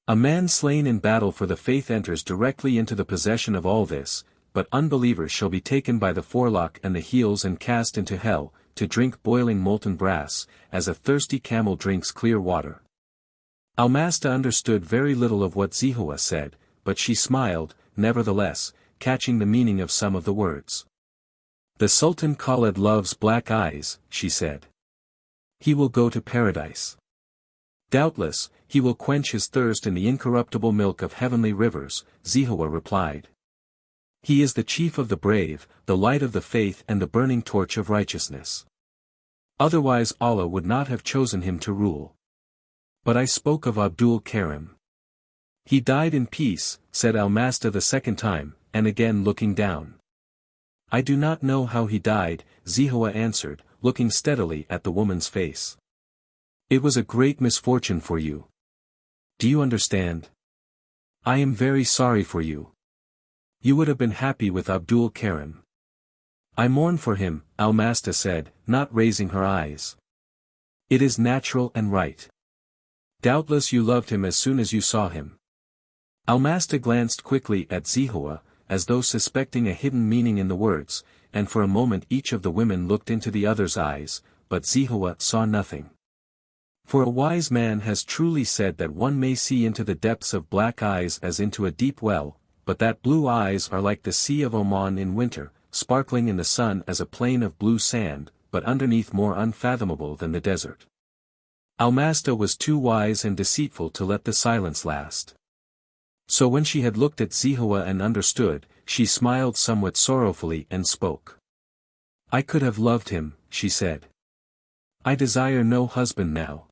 A man slain in battle for the faith enters directly into the possession of all this, but unbelievers shall be taken by the forelock and the heels and cast into hell, to drink boiling molten brass, as a thirsty camel drinks clear water. Almasta understood very little of what Zehowah said, but she smiled, nevertheless, catching the meaning of some of the words. The Sultan Khaled loves black eyes, she said. He will go to paradise. Doubtless, he will quench his thirst in the incorruptible milk of heavenly rivers, Zehowah replied. He is the chief of the brave, the light of the faith and the burning torch of righteousness. Otherwise Allah would not have chosen him to rule. But I spoke of Abdul Karim. He died in peace, said Almasta the second time, and again looking down. I do not know how he died, Zehowah answered, looking steadily at the woman's face. It was a great misfortune for you. Do you understand? I am very sorry for you. You would have been happy with Abdul Karim. I mourn for him, Almasta said, not raising her eyes. It is natural and right. Doubtless you loved him as soon as you saw him. Almasta glanced quickly at Zehowah, as though suspecting a hidden meaning in the words, and for a moment each of the women looked into the other's eyes, but Zehowah saw nothing. For a wise man has truly said that one may see into the depths of black eyes as into a deep well, but that blue eyes are like the Sea of Oman in winter, sparkling in the sun as a plain of blue sand, but underneath more unfathomable than the desert. Almasta was too wise and deceitful to let the silence last. So when she had looked at Zehowah and understood, she smiled somewhat sorrowfully and spoke. I could have loved him, she said. I desire no husband now.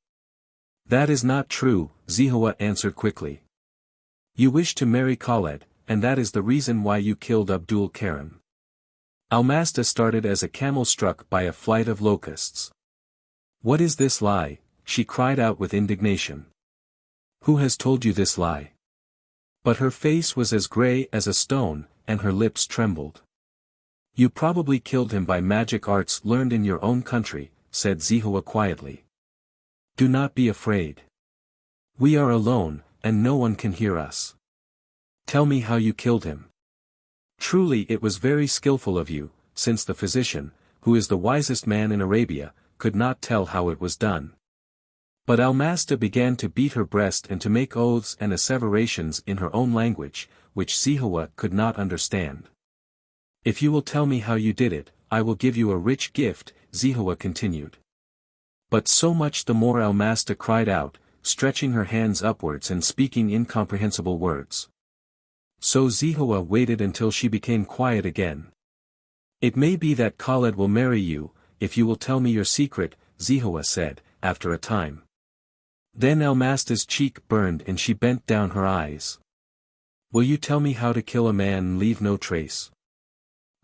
That is not true, Zehowah answered quickly. You wish to marry Khaled, and that is the reason why you killed Abdul Karim. Almasta started as a camel struck by a flight of locusts. What is this lie? She cried out with indignation. Who has told you this lie? But her face was as grey as a stone, and her lips trembled. You probably killed him by magic arts learned in your own country, said Zehowah quietly. Do not be afraid. We are alone, and no one can hear us. Tell me how you killed him. Truly it was very skillful of you, since the physician, who is the wisest man in Arabia, could not tell how it was done. But Almasta began to beat her breast and to make oaths and asseverations in her own language, which Zehowah could not understand. If you will tell me how you did it, I will give you a rich gift, Zehowah continued. But so much the more Almasta cried out, stretching her hands upwards and speaking incomprehensible words. So Zehowah waited until she became quiet again. It may be that Khaled will marry you, if you will tell me your secret, Zehowah said, after a time. Then Almasta's cheek burned and she bent down her eyes. Will you tell me how to kill a man and leave no trace?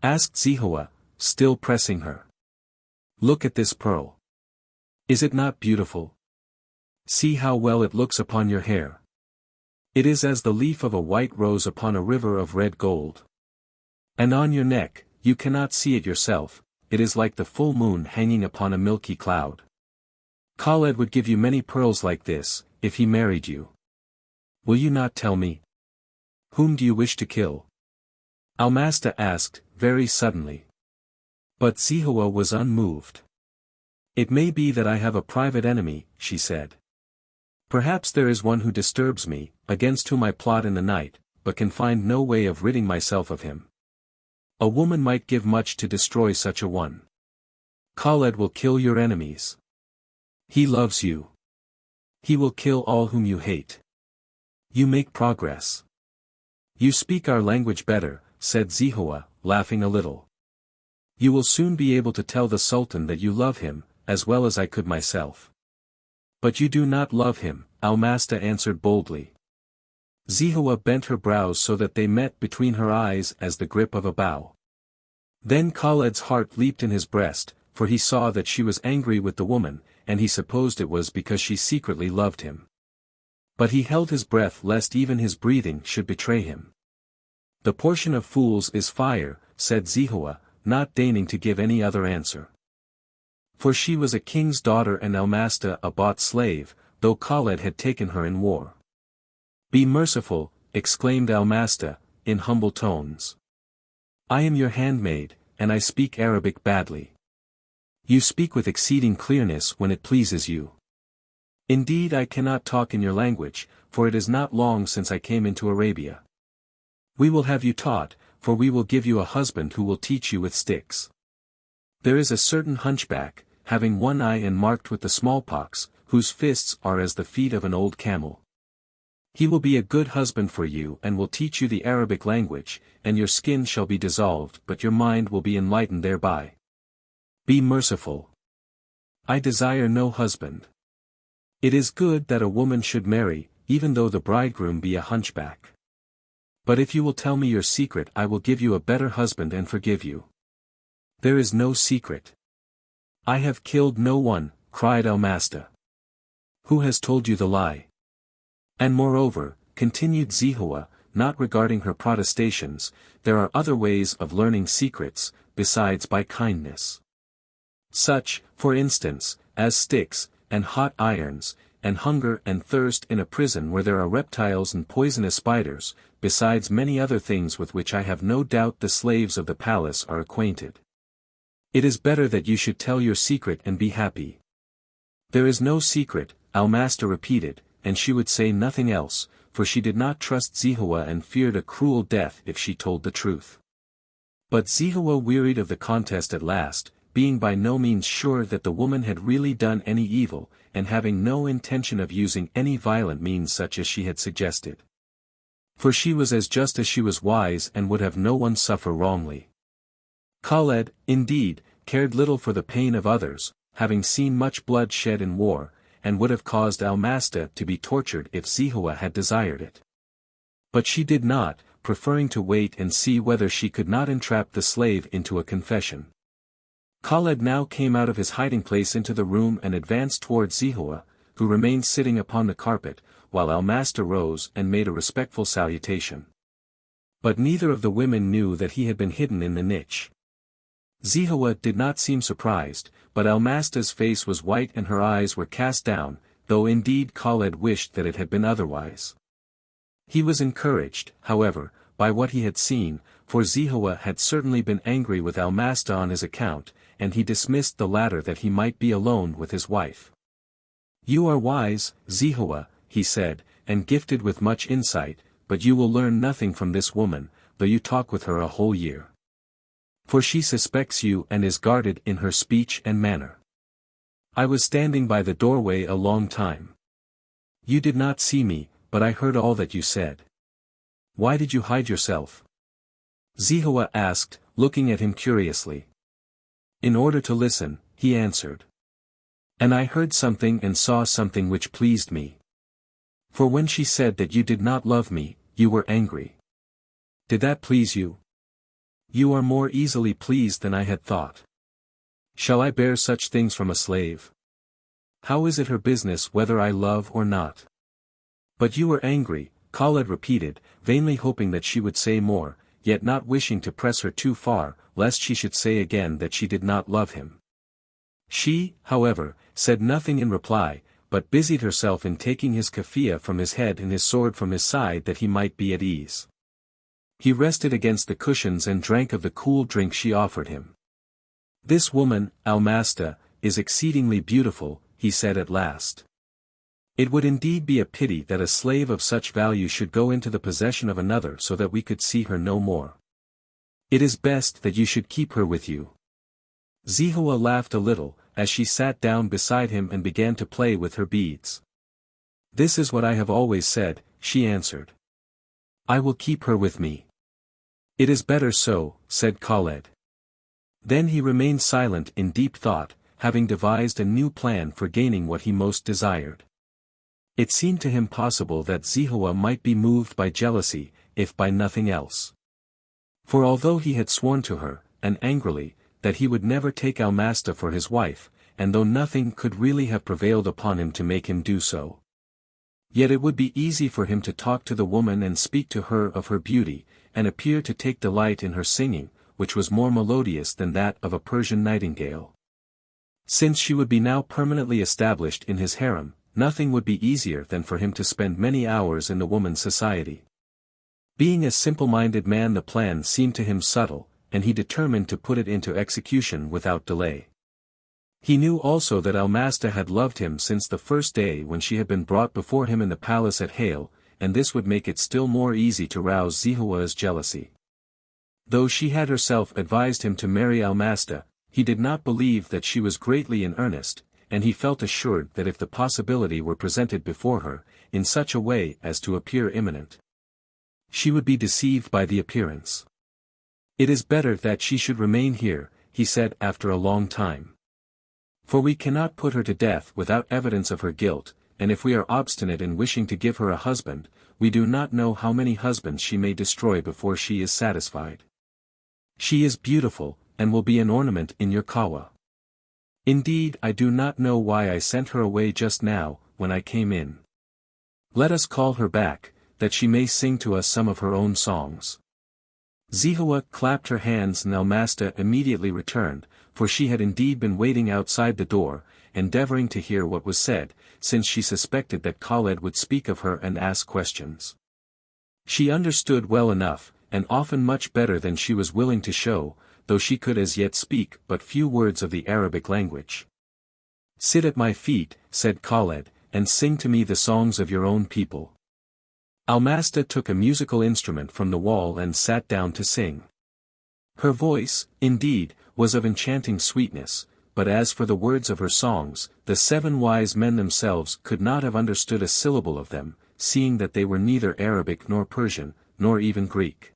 Asked Zehowah, still pressing her. Look at this pearl. Is it not beautiful? See how well it looks upon your hair. It is as the leaf of a white rose upon a river of red gold. And on your neck, you cannot see it yourself, it is like the full moon hanging upon a milky cloud. Khaled would give you many pearls like this, if he married you. Will you not tell me? Whom do you wish to kill? Almasta asked, very suddenly. But Zehowah was unmoved. It may be that I have a private enemy, she said. Perhaps there is one who disturbs me, against whom I plot in the night, but can find no way of ridding myself of him. A woman might give much to destroy such a one. Khaled will kill your enemies. He loves you. He will kill all whom you hate. You make progress. You speak our language better, said Zehowah, laughing a little. You will soon be able to tell the Sultan that you love him, as well as I could myself. But you do not love him, Almasta answered boldly. Zehowah bent her brows so that they met between her eyes as the grip of a bow. Then Khaled's heart leaped in his breast, for he saw that she was angry with the woman, and he supposed it was because she secretly loved him. But he held his breath lest even his breathing should betray him. The portion of fools is fire, said Zehowah, not deigning to give any other answer. For she was a king's daughter and Almasta a bought slave, though Khaled had taken her in war. Be merciful, exclaimed Almasta, in humble tones. I am your handmaid, and I speak Arabic badly. You speak with exceeding clearness when it pleases you. Indeed I cannot talk in your language, for it is not long since I came into Arabia. We will have you taught, for we will give you a husband who will teach you with sticks. There is a certain hunchback, having one eye and marked with the smallpox, whose fists are as the feet of an old camel. He will be a good husband for you and will teach you the Arabic language, and your skin shall be dissolved but your mind will be enlightened thereby. Be merciful. I desire no husband. It is good that a woman should marry, even though the bridegroom be a hunchback. But if you will tell me your secret I will give you a better husband and forgive you. There is no secret. I have killed no one, cried Almasta. Who has told you the lie? And moreover, continued Zehowah, not regarding her protestations, there are other ways of learning secrets, besides by kindness. Such, for instance, as sticks, and hot irons, and hunger and thirst in a prison where there are reptiles and poisonous spiders, besides many other things with which I have no doubt the slaves of the palace are acquainted. It is better that you should tell your secret and be happy. There is no secret, Almasta repeated, and she would say nothing else, for she did not trust Zehowah and feared a cruel death if she told the truth. But Zehowah wearied of the contest at last, being by no means sure that the woman had really done any evil, and having no intention of using any violent means such as she had suggested. For she was as just as she was wise and would have no one suffer wrongly. Khaled, indeed, cared little for the pain of others, having seen much blood shed in war, and would have caused Almasta to be tortured if Zehowah had desired it. But she did not, preferring to wait and see whether she could not entrap the slave into a confession. Khaled now came out of his hiding place into the room and advanced toward Zehowah, who remained sitting upon the carpet, while Almasta rose and made a respectful salutation. But neither of the women knew that he had been hidden in the niche. Zehowah did not seem surprised, but Almasta's face was white and her eyes were cast down, though indeed Khaled wished that it had been otherwise. He was encouraged, however, by what he had seen, for Zehowah had certainly been angry with Almasta on his account, and he dismissed the latter that he might be alone with his wife. You are wise, Zehowah, he said, and gifted with much insight, but you will learn nothing from this woman, though you talk with her a whole year. For she suspects you and is guarded in her speech and manner. I was standing by the doorway a long time. You did not see me, but I heard all that you said. Why did you hide yourself? Zehowah asked, looking at him curiously. In order to listen, he answered. And I heard something and saw something which pleased me. For when she said that you did not love me, you were angry. Did that please you? You are more easily pleased than I had thought. Shall I bear such things from a slave? How is it her business whether I love or not? But you were angry, Khaled repeated, vainly hoping that she would say more, yet not wishing to press her too far, lest she should say again that she did not love him. She, however, said nothing in reply, but busied herself in taking his keffiyeh from his head and his sword from his side that he might be at ease. He rested against the cushions and drank of the cool drink she offered him. This woman, Almasta, is exceedingly beautiful, he said at last. It would indeed be a pity that a slave of such value should go into the possession of another so that we could see her no more. It is best that you should keep her with you. Zehowah laughed a little, as she sat down beside him and began to play with her beads. "This is what I have always said," she answered. "I will keep her with me." "It is better so," said Khaled. Then he remained silent in deep thought, having devised a new plan for gaining what he most desired. It seemed to him possible that Zehowah might be moved by jealousy, if by nothing else. For although he had sworn to her, and angrily, that he would never take Almasta for his wife, and though nothing could really have prevailed upon him to make him do so, yet it would be easy for him to talk to the woman and speak to her of her beauty, and appear to take delight in her singing, which was more melodious than that of a Persian nightingale. Since she would be now permanently established in his harem, nothing would be easier than for him to spend many hours in the woman's society. Being a simple-minded man, the plan seemed to him subtle, and he determined to put it into execution without delay. He knew also that Almasta had loved him since the first day when she had been brought before him in the palace at Hale, and this would make it still more easy to rouse Zehowah's jealousy. Though she had herself advised him to marry Almasta, he did not believe that she was greatly in earnest, and he felt assured that if the possibility were presented before her, in such a way as to appear imminent, she would be deceived by the appearance. "It is better that she should remain here," he said after a long time. "For we cannot put her to death without evidence of her guilt, and if we are obstinate in wishing to give her a husband, we do not know how many husbands she may destroy before she is satisfied. She is beautiful, and will be an ornament in your kawa. Indeed, I do not know why I sent her away just now, when I came in. Let us call her back, that she may sing to us some of her own songs." Zehowah clapped her hands and Almasta immediately returned, for she had indeed been waiting outside the door, endeavoring to hear what was said, since she suspected that Khaled would speak of her and ask questions. She understood well enough, and often much better than she was willing to show, though she could as yet speak but few words of the Arabic language. "Sit at my feet," said Khaled, "and sing to me the songs of your own people." Almasta took a musical instrument from the wall and sat down to sing. Her voice, indeed, was of enchanting sweetness, but as for the words of her songs, the 7 wise men themselves could not have understood a syllable of them, seeing that they were neither Arabic nor Persian, nor even Greek.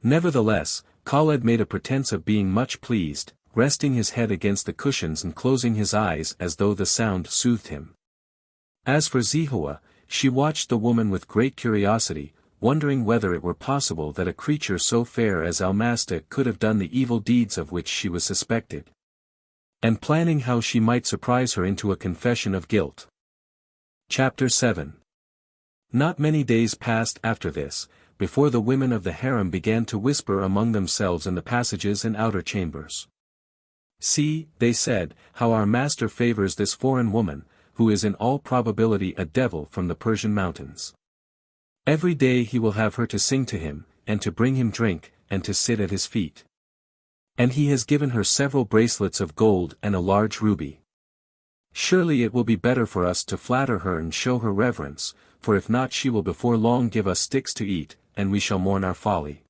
Nevertheless, Khaled made a pretense of being much pleased, resting his head against the cushions and closing his eyes as though the sound soothed him. As for Zehowah, she watched the woman with great curiosity, wondering whether it were possible that a creature so fair as Almasta could have done the evil deeds of which she was suspected, and planning how she might surprise her into a confession of guilt. Chapter 7. Not many days passed after this, before the women of the harem began to whisper among themselves in the passages and outer chambers. "See," they said, "how our master favors this foreign woman, who is in all probability a devil from the Persian mountains. Every day he will have her to sing to him, and to bring him drink, and to sit at his feet. And he has given her several bracelets of gold and a large ruby. Surely it will be better for us to flatter her and show her reverence, for if not she will before long give us sticks to eat, and we shall mourn our folly."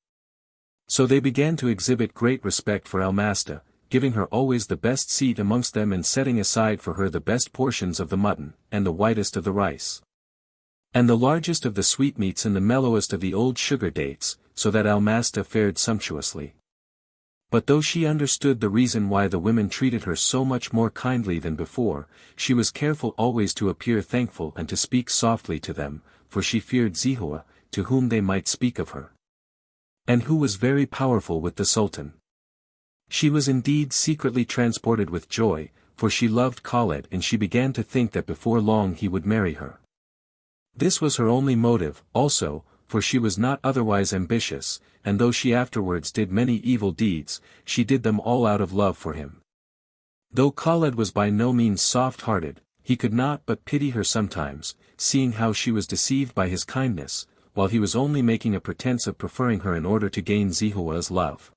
So they began to exhibit great respect for Almasta, giving her always the best seat amongst them and setting aside for her the best portions of the mutton, and the whitest of the rice, and the largest of the sweetmeats and the mellowest of the old sugar dates, so that Almasta fared sumptuously. But though she understood the reason why the women treated her so much more kindly than before, she was careful always to appear thankful and to speak softly to them, for she feared Zehowah, to whom they might speak of her, and who was very powerful with the Sultan. She was indeed secretly transported with joy, for she loved Khaled and she began to think that before long he would marry her. This was her only motive, also, for she was not otherwise ambitious, and though she afterwards did many evil deeds, she did them all out of love for him. Though Khaled was by no means soft-hearted, he could not but pity her sometimes, seeing how she was deceived by his kindness, while he was only making a pretense of preferring her in order to gain Zehowah's love.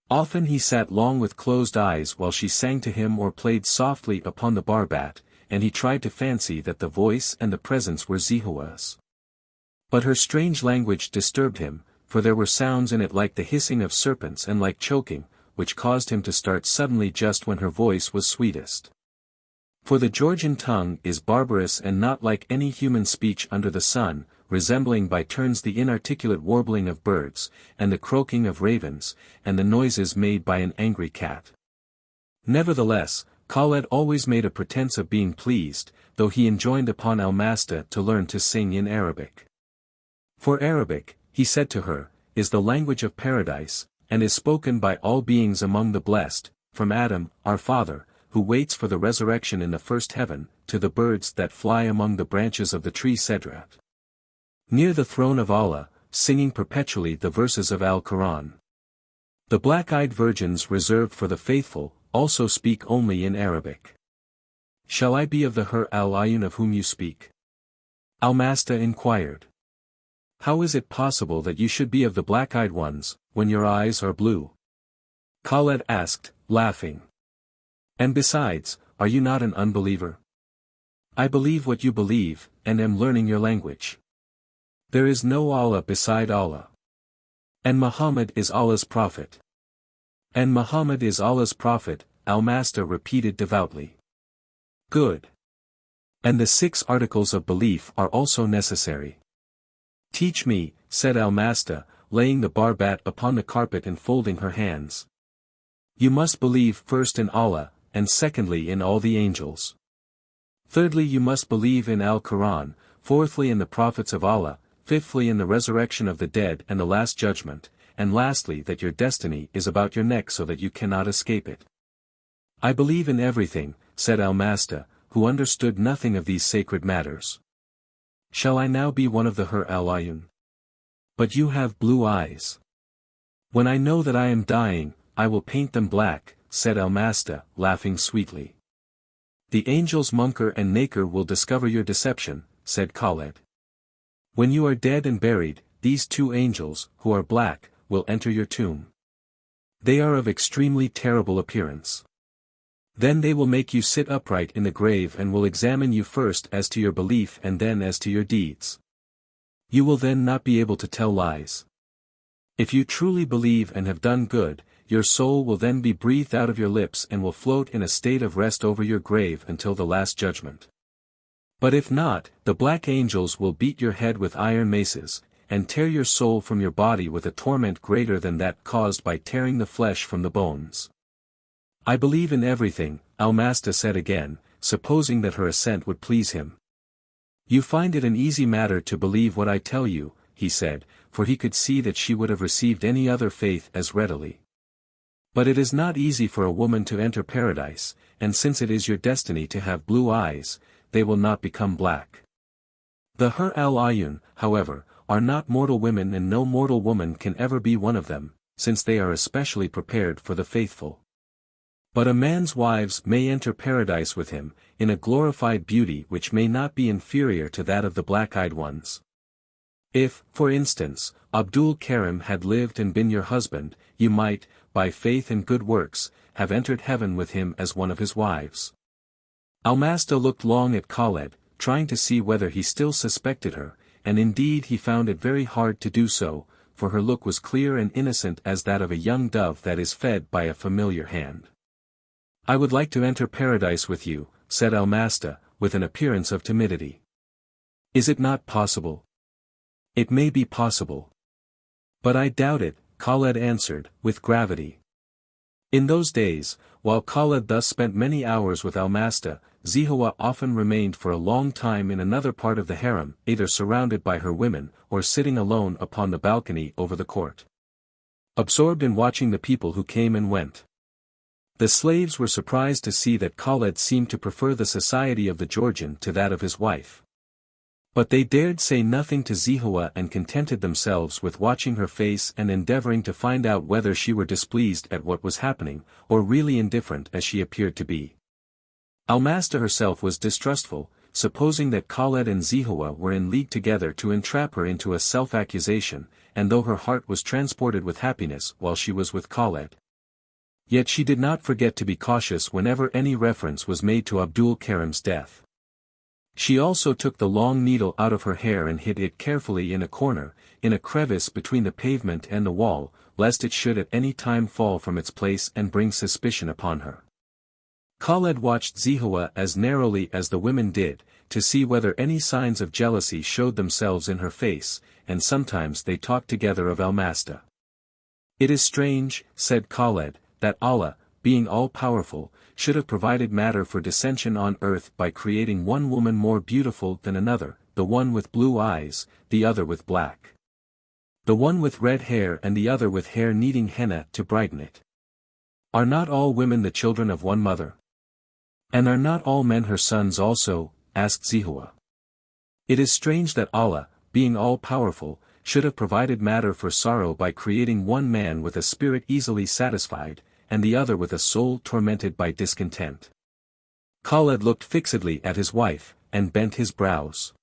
Often he sat long with closed eyes while she sang to him or played softly upon the barbat, and he tried to fancy that the voice and the presence were Zehowah's. But her strange language disturbed him, for there were sounds in it like the hissing of serpents and like choking, which caused him to start suddenly just when her voice was sweetest. For the Georgian tongue is barbarous and not like any human speech under the sun, resembling by turns the inarticulate warbling of birds, and the croaking of ravens, and the noises made by an angry cat. Nevertheless, Khaled always made a pretense of being pleased, though he enjoined upon Almasta to learn to sing in Arabic. For Arabic, he said to her, is the language of paradise, and is spoken by all beings among the blessed, from Adam, our father, who waits for the resurrection in the first heaven, to the birds that fly among the branches of the tree Cedrat. Near the throne of Allah, singing perpetually the verses of Al-Quran. The black-eyed virgins reserved for the faithful, also speak only in Arabic. Shall I be of the Hur al-Ayun of whom you speak? Almasta inquired. How is it possible that you should be of the black-eyed ones, when your eyes are blue? Khaled asked, laughing. And besides, are you not an unbeliever? I believe what you believe, and am learning your language. There is no Allah beside Allah. And Muhammad is Allah's prophet. And Muhammad is Allah's prophet, Almasta repeated devoutly. Good. And the 6 articles of belief are also necessary. Teach me, said Almasta, laying the barbat upon the carpet and folding her hands. You must believe first in Allah, and secondly in all the angels. Thirdly you must believe in Al-Quran, fourthly in the prophets of Allah, fifthly in the resurrection of the dead and the last judgment, and lastly that your destiny is about your neck so that you cannot escape it. I believe in everything, said Almasta, who understood nothing of these sacred matters. Shall I now be one of the Hur al-Ayun? But you have blue eyes. When I know that I am dying, I will paint them black, said Almasta, laughing sweetly. The angels Munkar and Nakir will discover your deception, said Khaled. When you are dead and buried, these 2 angels, who are black, will enter your tomb. They are of extremely terrible appearance. Then they will make you sit upright in the grave and will examine you first as to your belief and then as to your deeds. You will then not be able to tell lies. If you truly believe and have done good, your soul will then be breathed out of your lips and will float in a state of rest over your grave until the last judgment. But if not, the black angels will beat your head with iron maces, and tear your soul from your body with a torment greater than that caused by tearing the flesh from the bones. I believe in everything, Almasta said again, supposing that her assent would please him. You find it an easy matter to believe what I tell you, he said, for he could see that she would have received any other faith as readily. But it is not easy for a woman to enter paradise, and since it is your destiny to have blue eyes, they will not become black. The Hur al-Ayun, however, are not mortal women and no mortal woman can ever be one of them, since they are especially prepared for the faithful. But a man's wives may enter paradise with him, in a glorified beauty which may not be inferior to that of the black-eyed ones. If, for instance, Abdul Karim had lived and been your husband, you might, by faith and good works, have entered heaven with him as one of his wives. Almasta looked long at Khaled, trying to see whether he still suspected her, and indeed he found it very hard to do so, for her look was clear and innocent as that of a young dove that is fed by a familiar hand. I would like to enter paradise with you, said Almasta, with an appearance of timidity. Is it not possible? It may be possible. But I doubt it, Khaled answered, with gravity. In those days, while Khaled thus spent many hours with Almasta, Zehowah often remained for a long time in another part of the harem, either surrounded by her women, or sitting alone upon the balcony over the court. Absorbed in watching the people who came and went. The slaves were surprised to see that Khaled seemed to prefer the society of the Georgian to that of his wife. But they dared say nothing to Zehowah and contented themselves with watching her face and endeavoring to find out whether she were displeased at what was happening, or really indifferent as she appeared to be. Almasta herself was distrustful, supposing that Khaled and Zehowah were in league together to entrap her into a self-accusation, and though her heart was transported with happiness while she was with Khaled, yet she did not forget to be cautious whenever any reference was made to Abdul Karim's death. She also took the long needle out of her hair and hid it carefully in a corner, in a crevice between the pavement and the wall, lest it should at any time fall from its place and bring suspicion upon her. Khaled watched Zehowah as narrowly as the women did, to see whether any signs of jealousy showed themselves in her face, and sometimes they talked together of Almasta. "It is strange," said Khaled, "that Allah, being all-powerful, should have provided matter for dissension on earth by creating one woman more beautiful than another, the one with blue eyes, the other with black. The one with red hair and the other with hair needing henna to brighten it. Are not all women the children of one mother? And are not all men her sons also?" asked Zehowah. "It is strange that Allah, being all-powerful, should have provided matter for sorrow by creating one man with a spirit easily satisfied, and the other with a soul tormented by discontent." Khaled looked fixedly at his wife, and bent his brows.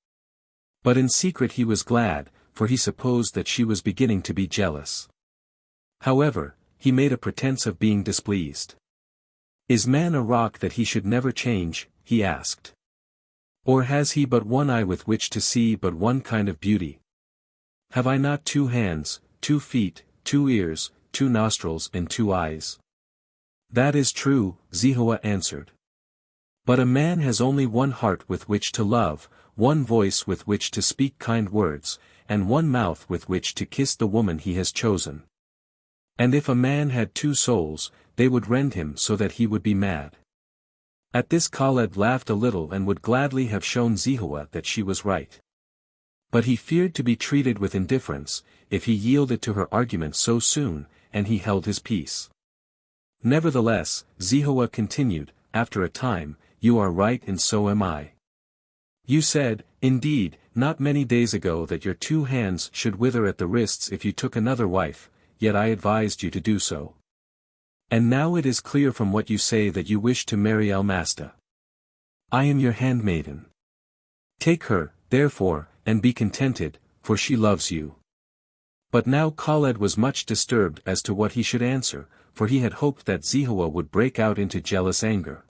But in secret he was glad, for he supposed that she was beginning to be jealous. However, he made a pretense of being displeased. "Is man a rock that he should never change?" he asked. "Or has he but one eye with which to see but one kind of beauty? Have I not 2 hands, 2 feet, 2 ears, 2 nostrils and 2 eyes?" "That is true," Zehowah answered. "But a man has only one heart with which to love, one voice with which to speak kind words, and one mouth with which to kiss the woman he has chosen. And if a man had 2 souls, they would rend him so that he would be mad." At this Khaled laughed a little and would gladly have shown Zehowah that she was right. But he feared to be treated with indifference, if he yielded to her argument so soon, and he held his peace. "Nevertheless," Zehowah continued, after a time, "you are right and so am I. You said, indeed, not many days ago that your 2 hands should wither at the wrists if you took another wife, yet I advised you to do so. And now it is clear from what you say that you wish to marry Almasta. I am your handmaiden. Take her, therefore, and be contented, for she loves you." But now Khaled was much disturbed as to what he should answer, for he had hoped that Zehowah would break out into jealous anger.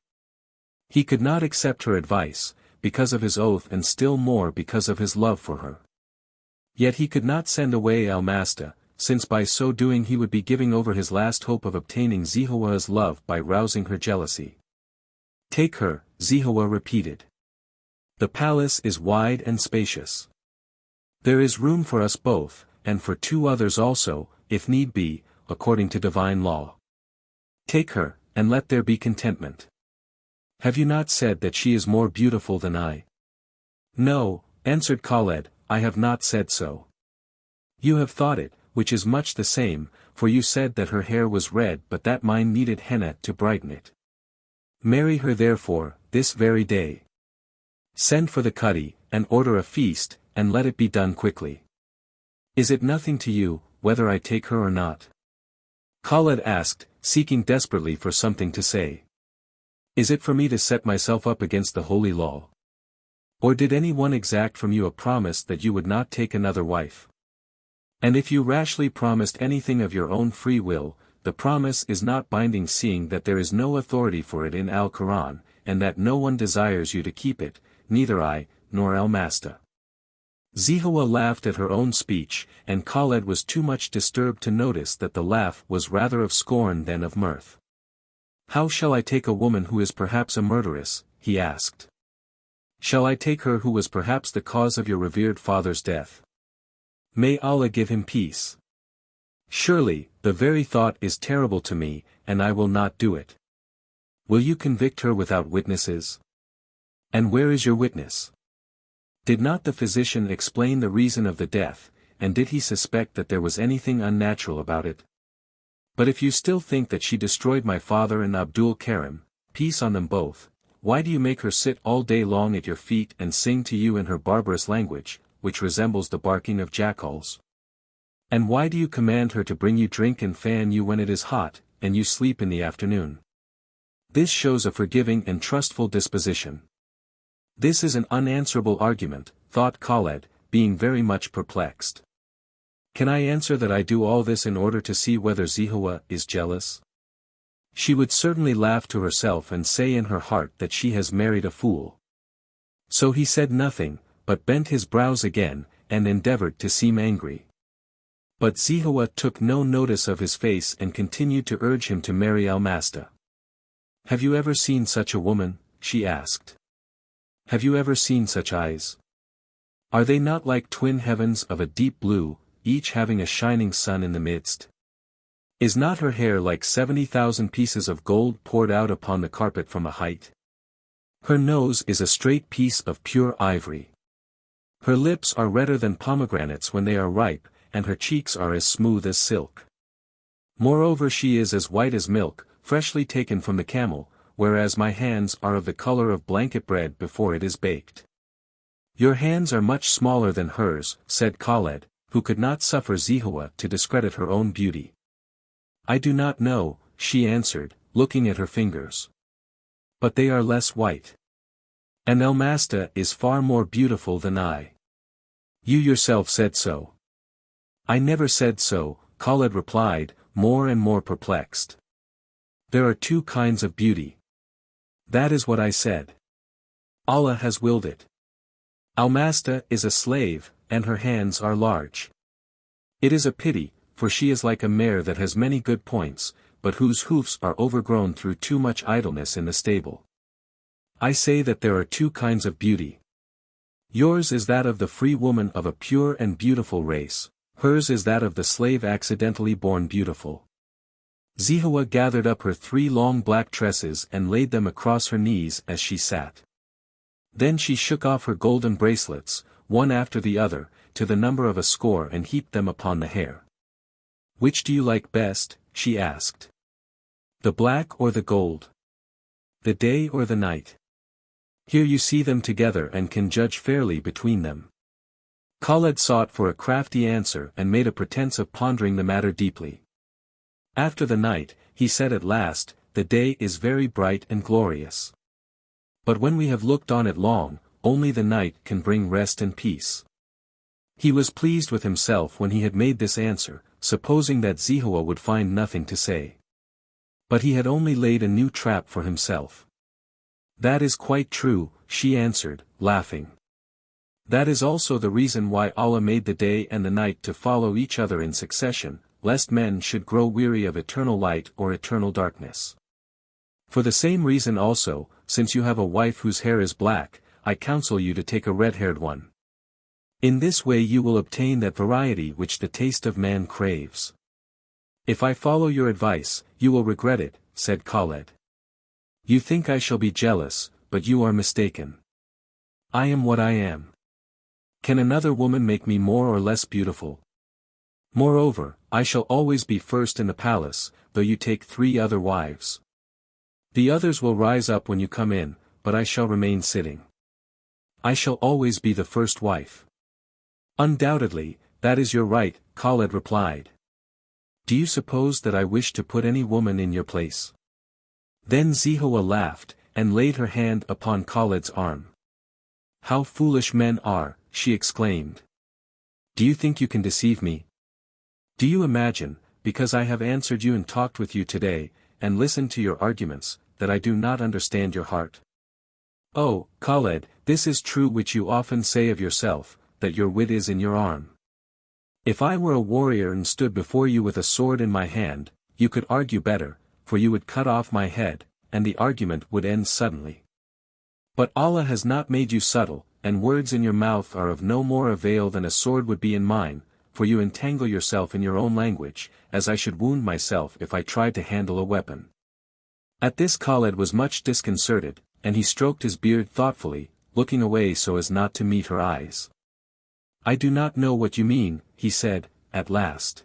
He could not accept her advice, because of his oath and still more because of his love for her. Yet he could not send away Almasta, since by so doing he would be giving over his last hope of obtaining Zehowah's love by rousing her jealousy. "Take her," Zehowah repeated. "The palace is wide and spacious. There is room for us both, and for 2 others also, if need be, according to divine law. Take her, and let there be contentment. Have you not said that she is more beautiful than I?" "No," answered Khaled, "I have not said so." "You have thought it, which is much the same, for you said that her hair was red but that mine needed henna to brighten it. Marry her therefore, this very day. Send for the cadi, and order a feast, and let it be done quickly. Is it nothing to you, whether I take her or not?" Khaled asked, seeking desperately for something to say. "Is it for me to set myself up against the holy law? Or did any one exact from you a promise that you would not take another wife? And if you rashly promised anything of your own free will, the promise is not binding, seeing that there is no authority for it in Al-Quran, and that no one desires you to keep it, neither I, nor Almasta." Zehowah laughed at her own speech, and Khaled was too much disturbed to notice that the laugh was rather of scorn than of mirth. "How shall I take a woman who is perhaps a murderess?" he asked. "Shall I take her who was perhaps the cause of your revered father's death? May Allah give him peace. Surely, the very thought is terrible to me, and I will not do it. Will you convict her without witnesses? And where is your witness? Did not the physician explain the reason of the death, and did he suspect that there was anything unnatural about it? But if you still think that she destroyed my father and Abdul Karim, peace on them both, why do you make her sit all day long at your feet and sing to you in her barbarous language, which resembles the barking of jackals? And why do you command her to bring you drink and fan you when it is hot, and you sleep in the afternoon? This shows a forgiving and trustful disposition. This is an unanswerable argument," thought Khaled, being very much perplexed. "Can I answer that I do all this in order to see whether Zehowah is jealous? She would certainly laugh to herself and say in her heart that she has married a fool." So he said nothing, but bent his brows again, and endeavored to seem angry. But Zehowah took no notice of his face and continued to urge him to marry Almasta. "Have you ever seen such a woman?" she asked. "Have you ever seen such eyes? Are they not like twin heavens of a deep blue, each having a shining sun in the midst? Is not her hair like 70,000 pieces of gold poured out upon the carpet from a height? Her nose is a straight piece of pure ivory. Her lips are redder than pomegranates when they are ripe, and her cheeks are as smooth as silk. Moreover, she is as white as milk, freshly taken from the camel, whereas my hands are of the color of blanket bread before it is baked." "Your hands are much smaller than hers," said Khaled, who could not suffer Zehowah to discredit her own beauty. "I do not know," she answered, looking at her fingers. "But they are less white. And Almasta is far more beautiful than I." "You yourself said so." "I never said so," Khaled replied, more and more perplexed. "There are two kinds of beauty. That is what I said. Allah has willed it. Almasta is a slave, and her hands are large. It is a pity, for she is like a mare that has many good points, but whose hoofs are overgrown through too much idleness in the stable. I say that there are two kinds of beauty. Yours is that of the free woman of a pure and beautiful race, hers is that of the slave accidentally born beautiful." Zehowah gathered up her 3 long black tresses and laid them across her knees as she sat. Then she shook off her golden bracelets, one after the other, to the number of a score, and heaped them upon the hair. "Which do you like best?" she asked. "The black or the gold? The day or the night? Here you see them together and can judge fairly between them." Khaled sought for a crafty answer and made a pretense of pondering the matter deeply. "After the night," he said at last, "the day is very bright and glorious. But when we have looked on it long, only the night can bring rest and peace." He was pleased with himself when he had made this answer, supposing that Zehowah would find nothing to say. But he had only laid a new trap for himself. "That is quite true," she answered, laughing. "That is also the reason why Allah made the day and the night to follow each other in succession, lest men should grow weary of eternal light or eternal darkness. For the same reason also, since you have a wife whose hair is black, I counsel you to take a red-haired one. In this way you will obtain that variety which the taste of man craves." "If I follow your advice, you will regret it," said Khaled. "You think I shall be jealous, but you are mistaken. I am what I am. Can another woman make me more or less beautiful? Moreover, I shall always be first in the palace, though you take 3 other wives. The others will rise up when you come in, but I shall remain sitting. I shall always be the first wife." "Undoubtedly, that is your right," Khaled replied. "Do you suppose that I wish to put any woman in your place?" Then Zehowah laughed, and laid her hand upon Khaled's arm. "How foolish men are," she exclaimed. "Do you think you can deceive me? Do you imagine, because I have answered you and talked with you today, and listened to your arguments, that I do not understand your heart? Oh, Khaled, this is true which you often say of yourself, that your wit is in your arm. If I were a warrior and stood before you with a sword in my hand, you could argue better, for you would cut off my head, and the argument would end suddenly. But Allah has not made you subtle, and words in your mouth are of no more avail than a sword would be in mine, for you entangle yourself in your own language, as I should wound myself if I tried to handle a weapon." At this Khaled was much disconcerted, and he stroked his beard thoughtfully, looking away so as not to meet her eyes. "I do not know what you mean," he said, at last.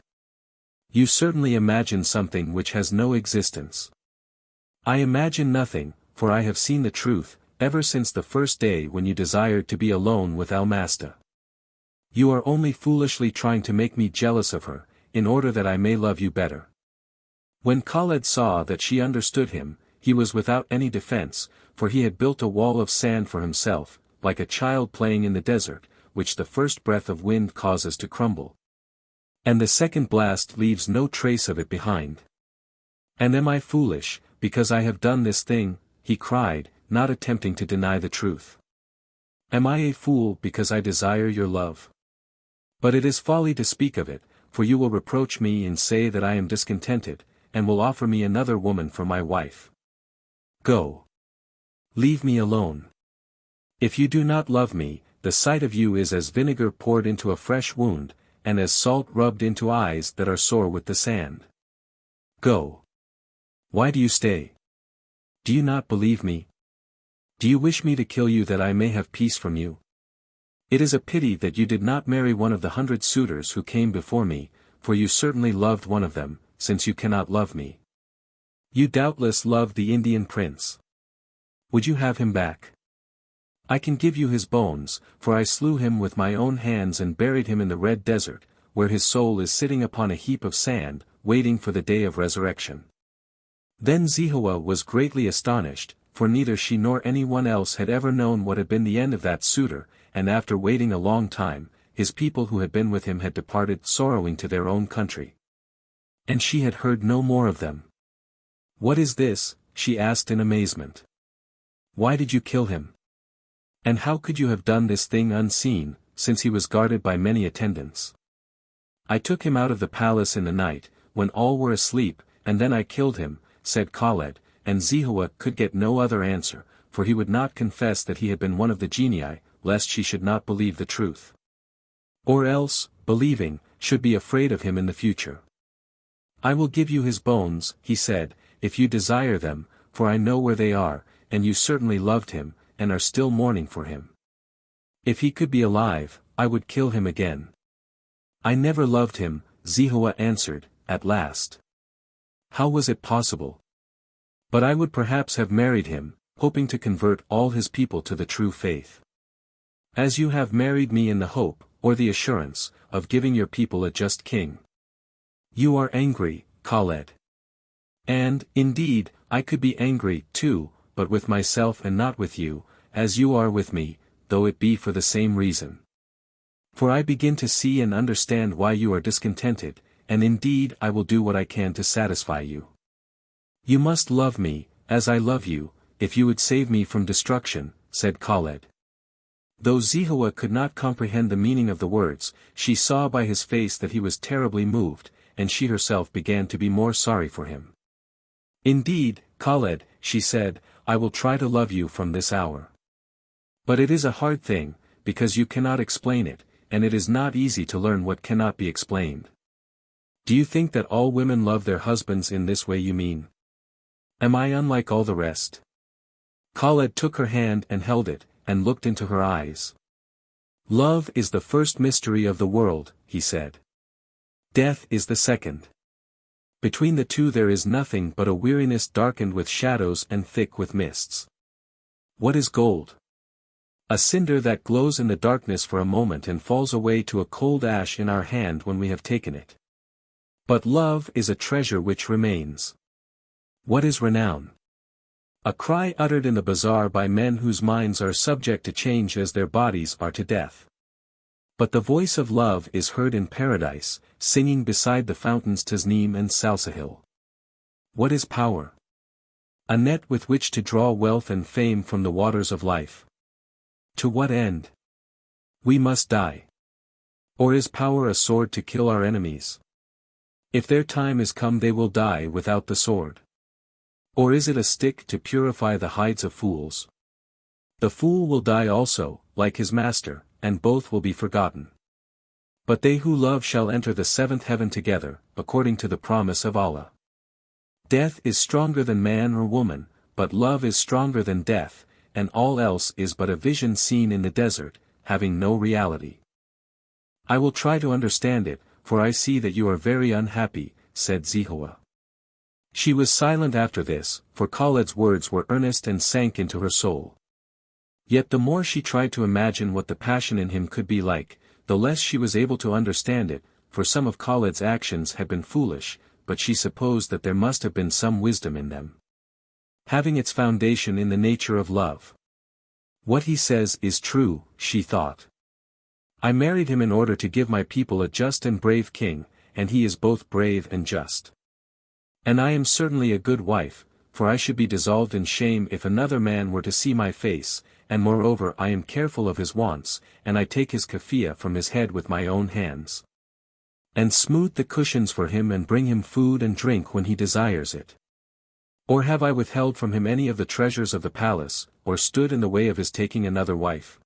"You certainly imagine something which has no existence." "I imagine nothing, for I have seen the truth, ever since the first day when you desired to be alone with Almasta. You are only foolishly trying to make me jealous of her, in order that I may love you better." When Khaled saw that she understood him, he was without any defense, for he had built a wall of sand for himself, like a child playing in the desert, which the first breath of wind causes to crumble. And the second blast leaves no trace of it behind. "And am I foolish, because I have done this thing?" he cried, not attempting to deny the truth. "Am I a fool because I desire your love? But it is folly to speak of it, for you will reproach me and say that I am discontented, and will offer me another woman for my wife. Go. Leave me alone. If you do not love me, the sight of you is as vinegar poured into a fresh wound, and as salt rubbed into eyes that are sore with the sand. Go. Why do you stay? Do you not believe me? Do you wish me to kill you that I may have peace from you? It is a pity that you did not marry one of the 100 suitors who came before me, for you certainly loved one of them, since you cannot love me. You doubtless loved the Indian prince. Would you have him back? I can give you his bones, for I slew him with my own hands and buried him in the Red Desert, where his soul is sitting upon a heap of sand, waiting for the day of resurrection. Then Zehowah was greatly astonished, for neither she nor anyone else had ever known what had been the end of that suitor, and after waiting a long time, his people who had been with him had departed sorrowing to their own country. And she had heard no more of them. What is this? She asked in amazement. Why did you kill him? And how could you have done this thing unseen, since he was guarded by many attendants? I took him out of the palace in the night, when all were asleep, and then I killed him, said Khaled, and Zehowah could get no other answer, for he would not confess that he had been one of the genii, lest she should not believe the truth. Or else, believing, should be afraid of him in the future. I will give you his bones, he said, if you desire them, for I know where they are, and you certainly loved him, and are still mourning for him. If he could be alive, I would kill him again. I never loved him, Zehowah answered, at last. How was it possible? But I would perhaps have married him, hoping to convert all his people to the true faith. As you have married me in the hope, or the assurance, of giving your people a just king. You are angry, Khaled. And, indeed, I could be angry, too, but with myself and not with you, as you are with me, though it be for the same reason. For I begin to see and understand why you are discontented, and indeed I will do what I can to satisfy you. You must love me, as I love you, if you would save me from destruction, said Khaled. Though Zehowah could not comprehend the meaning of the words, she saw by his face that he was terribly moved, and she herself began to be more sorry for him. Indeed, Khaled, she said, I will try to love you from this hour. But it is a hard thing, because you cannot explain it, and it is not easy to learn what cannot be explained. Do you think that all women love their husbands in this way you mean? Am I unlike all the rest? Khaled took her hand and held it, and looked into her eyes. Love is the first mystery of the world, he said. Death is the second. Between the two there is nothing but a weariness darkened with shadows and thick with mists. What is gold? A cinder that glows in the darkness for a moment and falls away to a cold ash in our hand when we have taken it. But love is a treasure which remains. What is renown? A cry uttered in the bazaar by men whose minds are subject to change as their bodies are to death. But the voice of love is heard in paradise, singing beside the fountains Tasnim and Salsahil. What is power? A net with which to draw wealth and fame from the waters of life. To what end? We must die. Or is power a sword to kill our enemies? If their time is come they will die without the sword. Or is it a stick to purify the hides of fools? The fool will die also, like his master, and both will be forgotten. But they who love shall enter the seventh heaven together, according to the promise of Allah. Death is stronger than man or woman, but love is stronger than death, and all else is but a vision seen in the desert, having no reality. I will try to understand it, for I see that you are very unhappy, said Zehowah. She was silent after this, for Khaled's words were earnest and sank into her soul. Yet the more she tried to imagine what the passion in him could be like, the less she was able to understand it, for some of Khaled's actions had been foolish, but she supposed that there must have been some wisdom in them. Having its foundation in the nature of love. What he says is true, she thought. I married him in order to give my people a just and brave king, and he is both brave and just. And I am certainly a good wife, for I should be dissolved in shame if another man were to see my face, and moreover I am careful of his wants, and I take his kafiyah from his head with my own hands. And smooth the cushions for him and bring him food and drink when he desires it. Or have I withheld from him any of the treasures of the palace, or stood in the way of his taking another wife?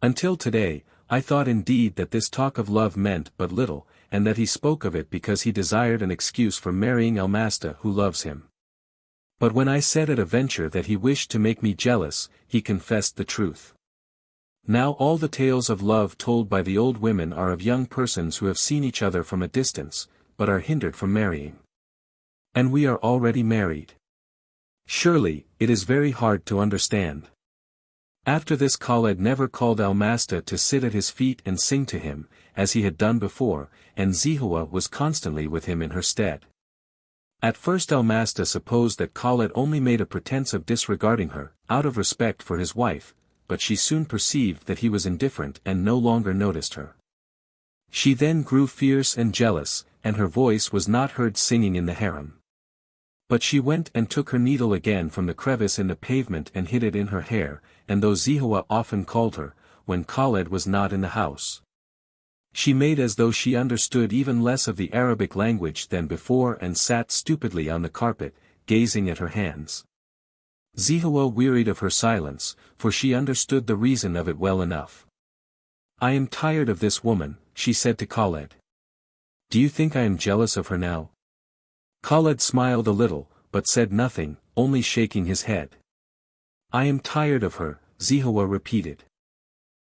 Until today, I thought indeed that this talk of love meant but little, and that he spoke of it because he desired an excuse for marrying Almasta who loves him. But when I said at a venture that he wished to make me jealous, he confessed the truth. Now all the tales of love told by the old women are of young persons who have seen each other from a distance, but are hindered from marrying. And we are already married. Surely, it is very hard to understand. After this Khaled never called Almasta to sit at his feet and sing to him, as he had done before, and Zehowah was constantly with him in her stead. At first Almasta supposed that Khaled only made a pretense of disregarding her, out of respect for his wife, but she soon perceived that he was indifferent and no longer noticed her. She then grew fierce and jealous, and her voice was not heard singing in the harem. But she went and took her needle again from the crevice in the pavement and hid it in her hair, and though Zehowah often called her, when Khaled was not in the house, she made as though she understood even less of the Arabic language than before and sat stupidly on the carpet, gazing at her hands. Zehowah wearied of her silence, for she understood the reason of it well enough. "I am tired of this woman," she said to Khaled. "Do you think I am jealous of her now?" Khaled smiled a little, but said nothing, only shaking his head. "I am tired of her," Zehowah repeated.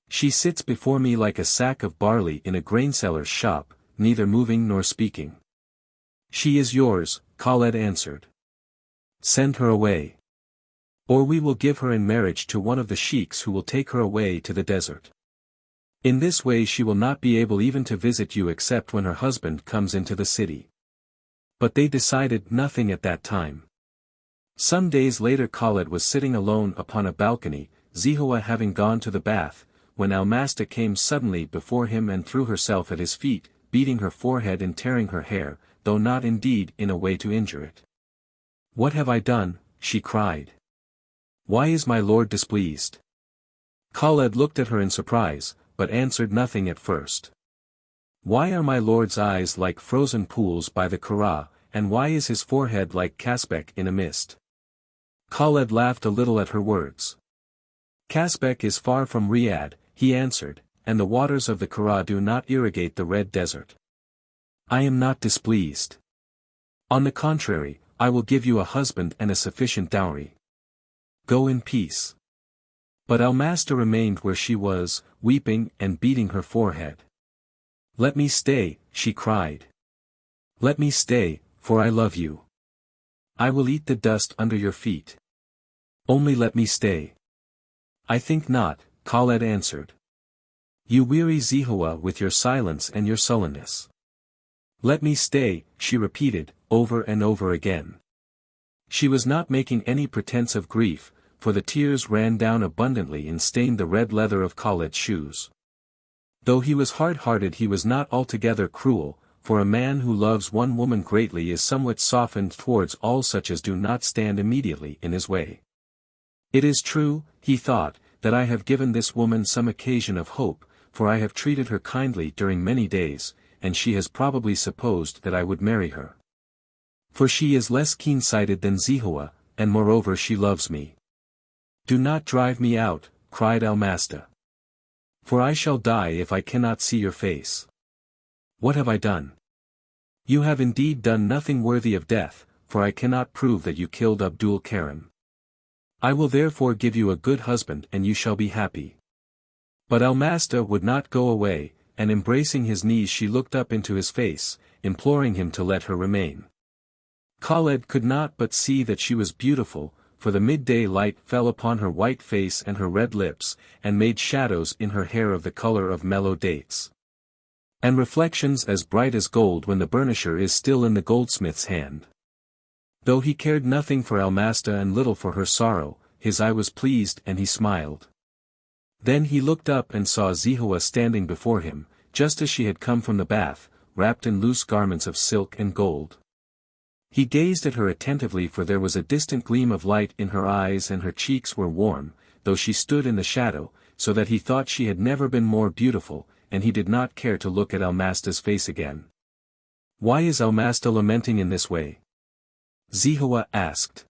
"She sits before me like a sack of barley in a grainseller's shop, neither moving nor speaking." "She is yours," Khaled answered. "Send her away. Or we will give her in marriage to one of the sheiks who will take her away to the desert. In this way she will not be able even to visit you except when her husband comes into the city." But they decided nothing at that time. Some days later Khaled was sitting alone upon a balcony, Zehowah having gone to the bath, when Almasta came suddenly before him and threw herself at his feet, beating her forehead and tearing her hair, though not indeed in a way to injure it. "What have I done?" she cried. "Why is my lord displeased?" Khaled looked at her in surprise, but answered nothing at first. "Why are my lord's eyes like frozen pools by the Kara, and why is his forehead like Casbec in a mist?" Khaled laughed a little at her words. "Casbec is far from Riyadh," he answered, "and the waters of the Kara do not irrigate the Red Desert. I am not displeased. On the contrary, I will give you a husband and a sufficient dowry. Go in peace." But Almasta remained where she was, weeping and beating her forehead. "Let me stay," she cried. "Let me stay, for I love you. I will eat the dust under your feet. Only let me stay." "I think not," Khaled answered. "You weary Zehowah with your silence and your sullenness." "Let me stay," she repeated, over and over again. She was not making any pretense of grief, for the tears ran down abundantly and stained the red leather of Khaled's shoes. Though he was hard-hearted he was not altogether cruel, for a man who loves one woman greatly is somewhat softened towards all such as do not stand immediately in his way. "It is true," he thought, "that I have given this woman some occasion of hope, for I have treated her kindly during many days, and she has probably supposed that I would marry her. For she is less keen-sighted than Zehowah, and moreover she loves me." "Do not drive me out," cried Almasta. "For I shall die if I cannot see your face." "What have I done?" "You have indeed done nothing worthy of death, for I cannot prove that you killed Abdul Karim. I will therefore give you a good husband and you shall be happy." But Almasta would not go away, and embracing his knees she looked up into his face, imploring him to let her remain. Khaled could not but see that she was beautiful, for the midday light fell upon her white face and her red lips, and made shadows in her hair of the color of mellow dates, and reflections as bright as gold when the burnisher is still in the goldsmith's hand. Though he cared nothing for Almasta and little for her sorrow, his eye was pleased and he smiled. Then he looked up and saw Zehowah standing before him, just as she had come from the bath, wrapped in loose garments of silk and gold. He gazed at her attentively, for there was a distant gleam of light in her eyes and her cheeks were warm, though she stood in the shadow, so that he thought she had never been more beautiful, and he did not care to look at Almasta's face again. "Why is Almasta lamenting in this way?" Zehowah asked.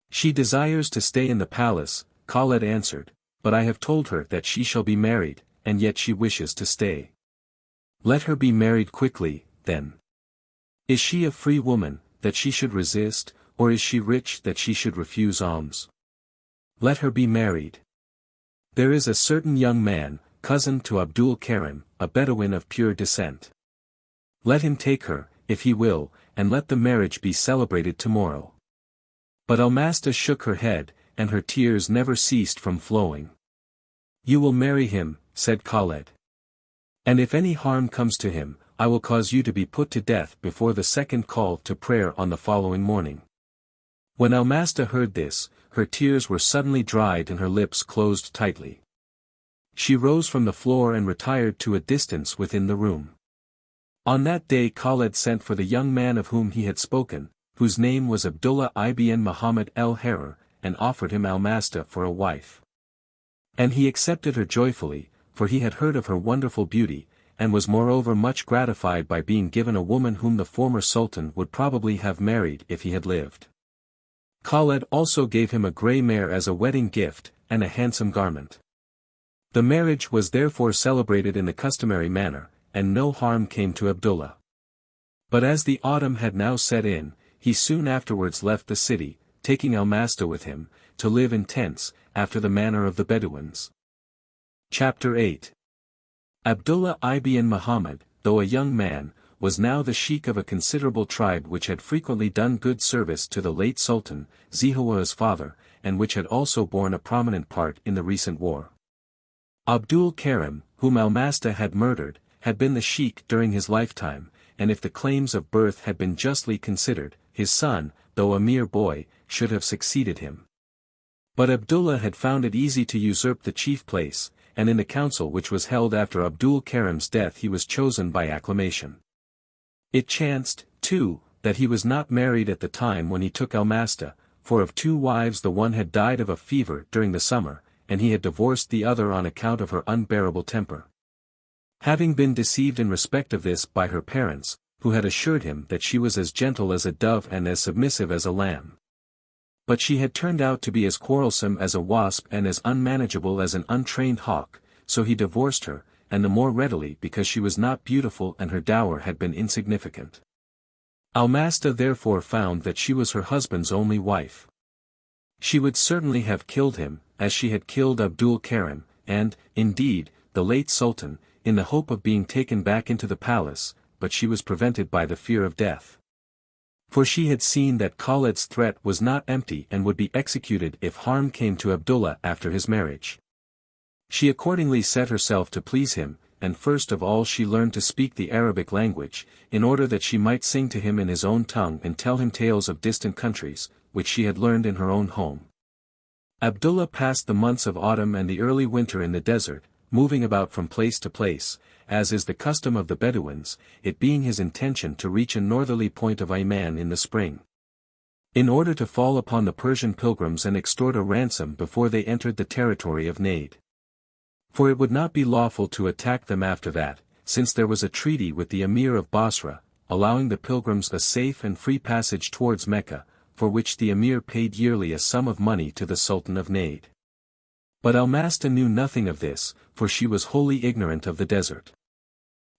"She desires to stay in the palace," Khaled answered, "but I have told her that she shall be married, and yet she wishes to stay." "Let her be married quickly, then. Is she a free woman, that she should resist, or is she rich that she should refuse alms? Let her be married. There is a certain young man, cousin to Abdul Karim, a Bedouin of pure descent. Let him take her, if he will, and let the marriage be celebrated tomorrow." But Almasta shook her head, and her tears never ceased from flowing. "You will marry him," said Khaled. "And if any harm comes to him, I will cause you to be put to death before the second call to prayer on the following morning." When Almasta heard this, her tears were suddenly dried and her lips closed tightly. She rose from the floor and retired to a distance within the room. On that day Khaled sent for the young man of whom he had spoken, whose name was Abdullah ibn Muhammad el-Harar, and offered him Almasta for a wife. And he accepted her joyfully, for he had heard of her wonderful beauty, and was moreover much gratified by being given a woman whom the former sultan would probably have married if he had lived. Khaled also gave him a grey mare as a wedding gift, and a handsome garment. The marriage was therefore celebrated in the customary manner, and no harm came to Abdullah. But as the autumn had now set in, he soon afterwards left the city, taking Almasta with him, to live in tents, after the manner of the Bedouins. Chapter 8. Abdullah ibn Muhammad, though a young man, was now the sheikh of a considerable tribe which had frequently done good service to the late Sultan, Zehowah's father, and which had also borne a prominent part in the recent war. Abdul Karim, whom Almasta had murdered, had been the sheikh during his lifetime, and if the claims of birth had been justly considered, his son, though a mere boy, should have succeeded him. But Abdullah had found it easy to usurp the chief place, and in the council which was held after Abdul Karim's death he was chosen by acclamation. It chanced, too, that he was not married at the time when he took Almasta, for of 2 wives the one had died of a fever during the summer, and he had divorced the other on account of her unbearable temper. Having been deceived in respect of this by her parents, who had assured him that she was as gentle as a dove and as submissive as a lamb. But she had turned out to be as quarrelsome as a wasp and as unmanageable as an untrained hawk, so he divorced her, and the more readily because she was not beautiful and her dower had been insignificant. Almasta therefore found that she was her husband's only wife. She would certainly have killed him, as she had killed Abdul Karim, and, indeed, the late Sultan, in the hope of being taken back into the palace, but she was prevented by the fear of death. For she had seen that Khaled's threat was not empty and would be executed if harm came to Abdullah after his marriage. She accordingly set herself to please him, and first of all she learned to speak the Arabic language, in order that she might sing to him in his own tongue and tell him tales of distant countries, which she had learned in her own home. Abdullah passed the months of autumn and the early winter in the desert, moving about from place to place, as is the custom of the Bedouins, it being his intention to reach a northerly point of Ayman in the spring, in order to fall upon the Persian pilgrims and extort a ransom before they entered the territory of Najd. For it would not be lawful to attack them after that, since there was a treaty with the Emir of Basra, allowing the pilgrims a safe and free passage towards Mecca, for which the Emir paid yearly a sum of money to the Sultan of Najd. But Almasta knew nothing of this, for she was wholly ignorant of the desert.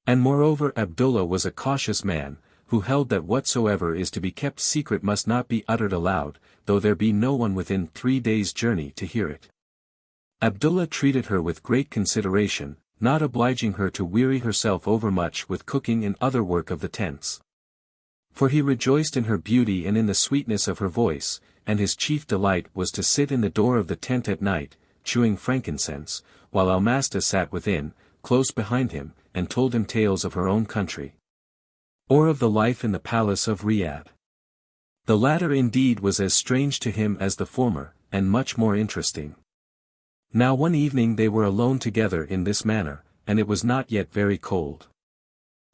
And moreover Abdullah was a cautious man, who held that whatsoever is to be kept secret must not be uttered aloud, though there be no one within 3 days' journey to hear it. Abdullah treated her with great consideration, not obliging her to weary herself overmuch with cooking and other work of the tents. For he rejoiced in her beauty and in the sweetness of her voice, and his chief delight was to sit in the door of the tent at night, chewing frankincense, while Almasta sat within, close behind him, and told him tales of her own country, or of the life in the palace of Riyadh. The latter indeed was as strange to him as the former, and much more interesting. Now one evening they were alone together in this manner, and it was not yet very cold.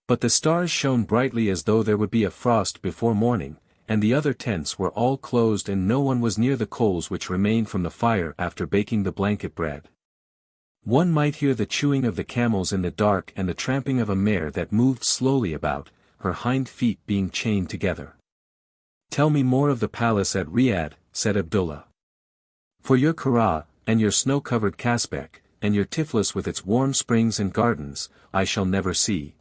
But the stars shone brightly as though there would be a frost before morning, and the other tents were all closed and no one was near the coals which remained from the fire after baking the blanket bread. One might hear the chewing of the camels in the dark and the tramping of a mare that moved slowly about, her hind feet being chained together. "Tell me more of the palace at Riyadh," said Abdullah. "For your Kara, and your snow-covered Kasbek, and your Tiflis with its warm springs and gardens, I shall never see.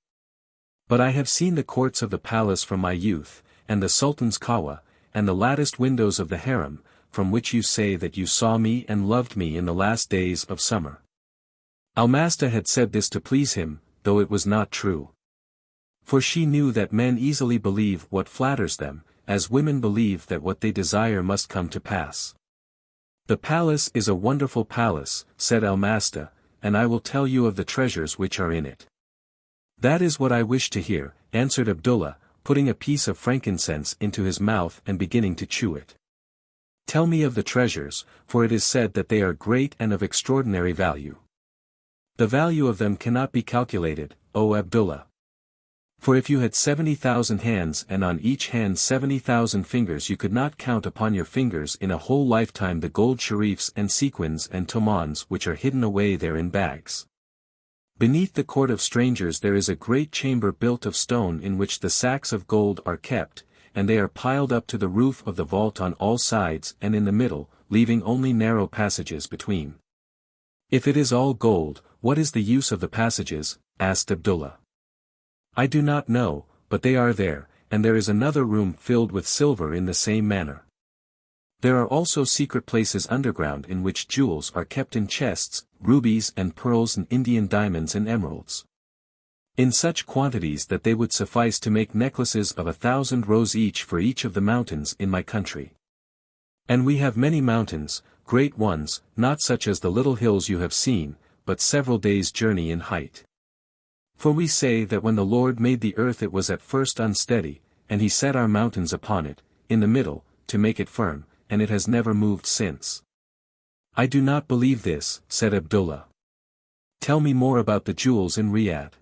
But I have seen the courts of the palace from my youth, and the Sultan's Kawa, and the latticed windows of the harem, from which you say that you saw me and loved me in the last days of summer." Almasta had said this to please him, though it was not true. For she knew that men easily believe what flatters them, as women believe that what they desire must come to pass. "The palace is a wonderful palace," said Almasta, "and I will tell you of the treasures which are in it." "That is what I wish to hear," answered Abdullah, putting a piece of frankincense into his mouth and beginning to chew it. "Tell me of the treasures, for it is said that they are great and of extraordinary value." "The value of them cannot be calculated, O Abdullah. For if you had 70,000 hands and on each hand 70,000 fingers you could not count upon your fingers in a whole lifetime the gold sharifs and sequins and tomans which are hidden away there in bags. Beneath the court of strangers there is a great chamber built of stone in which the sacks of gold are kept, and they are piled up to the roof of the vault on all sides and in the middle, leaving only narrow passages between." "If it is all gold, what is the use of the passages?" asked Abdullah. "I do not know, but they are there, and there is another room filled with silver in the same manner. There are also secret places underground in which jewels are kept in chests, rubies and pearls and Indian diamonds and emeralds. In such quantities that they would suffice to make necklaces of 1,000 rows each for each of the mountains in my country. And we have many mountains, great ones, not such as the little hills you have seen, but several days' journey in height. For we say that when the Lord made the earth it was at first unsteady, and he set our mountains upon it, in the middle, to make it firm, and it has never moved since." "I do not believe this," said Abdullah. "Tell me more about the jewels in Riyadh.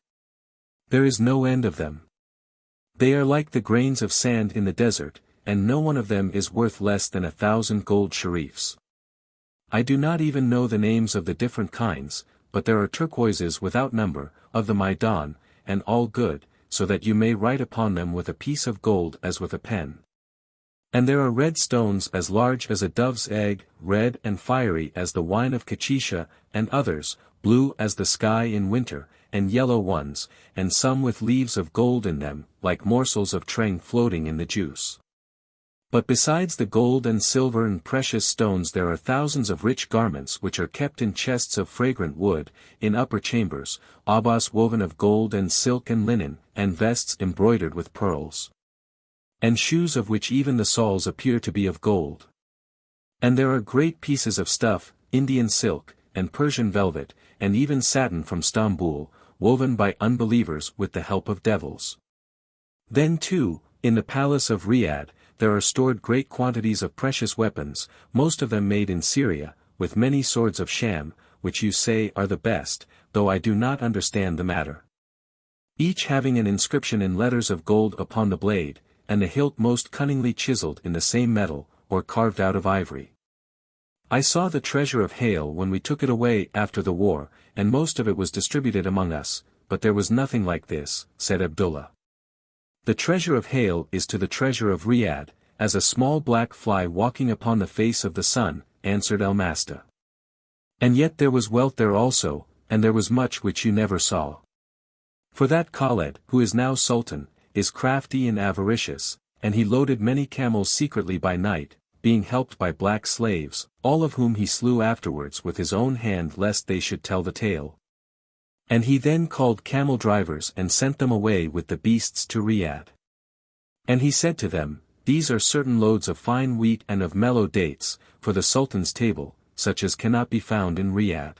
There is no end of them. They are like the grains of sand in the desert, and no one of them is worth less than 1,000 gold sharifs. I do not even know the names of the different kinds, but there are turquoises without number, of the Maidan, and all good, so that you may write upon them with a piece of gold as with a pen. And there are red stones as large as a dove's egg, red and fiery as the wine of Kachisha, and others, blue as the sky in winter, and yellow ones, and some with leaves of gold in them, like morsels of trang floating in the juice. But besides the gold and silver and precious stones there are thousands of rich garments which are kept in chests of fragrant wood, in upper chambers, abbas woven of gold and silk and linen, and vests embroidered with pearls. And shoes of which even the soles appear to be of gold. And there are great pieces of stuff, Indian silk, and Persian velvet, and even satin from Stambul, woven by unbelievers with the help of devils. Then too, in the palace of Riyadh, there are stored great quantities of precious weapons, most of them made in Syria, with many swords of Sham, which you say are the best, though I do not understand the matter. Each having an inscription in letters of gold upon the blade, and the hilt most cunningly chiseled in the same metal, or carved out of ivory. I saw the treasure of Hale when we took it away after the war, and most of it was distributed among us, but there was nothing like this," said Abdullah. "The treasure of Hale is to the treasure of Riyadh, as a small black fly walking upon the face of the sun," answered Almasta. "And yet there was wealth there also, and there was much which you never saw. For that Khaled, who is now Sultan, is crafty and avaricious, and he loaded many camels secretly by night, being helped by black slaves, all of whom he slew afterwards with his own hand lest they should tell the tale. And he then called camel drivers and sent them away with the beasts to Riyadh. And he said to them, These are certain loads of fine wheat and of mellow dates, for the Sultan's table, such as cannot be found in Riyadh.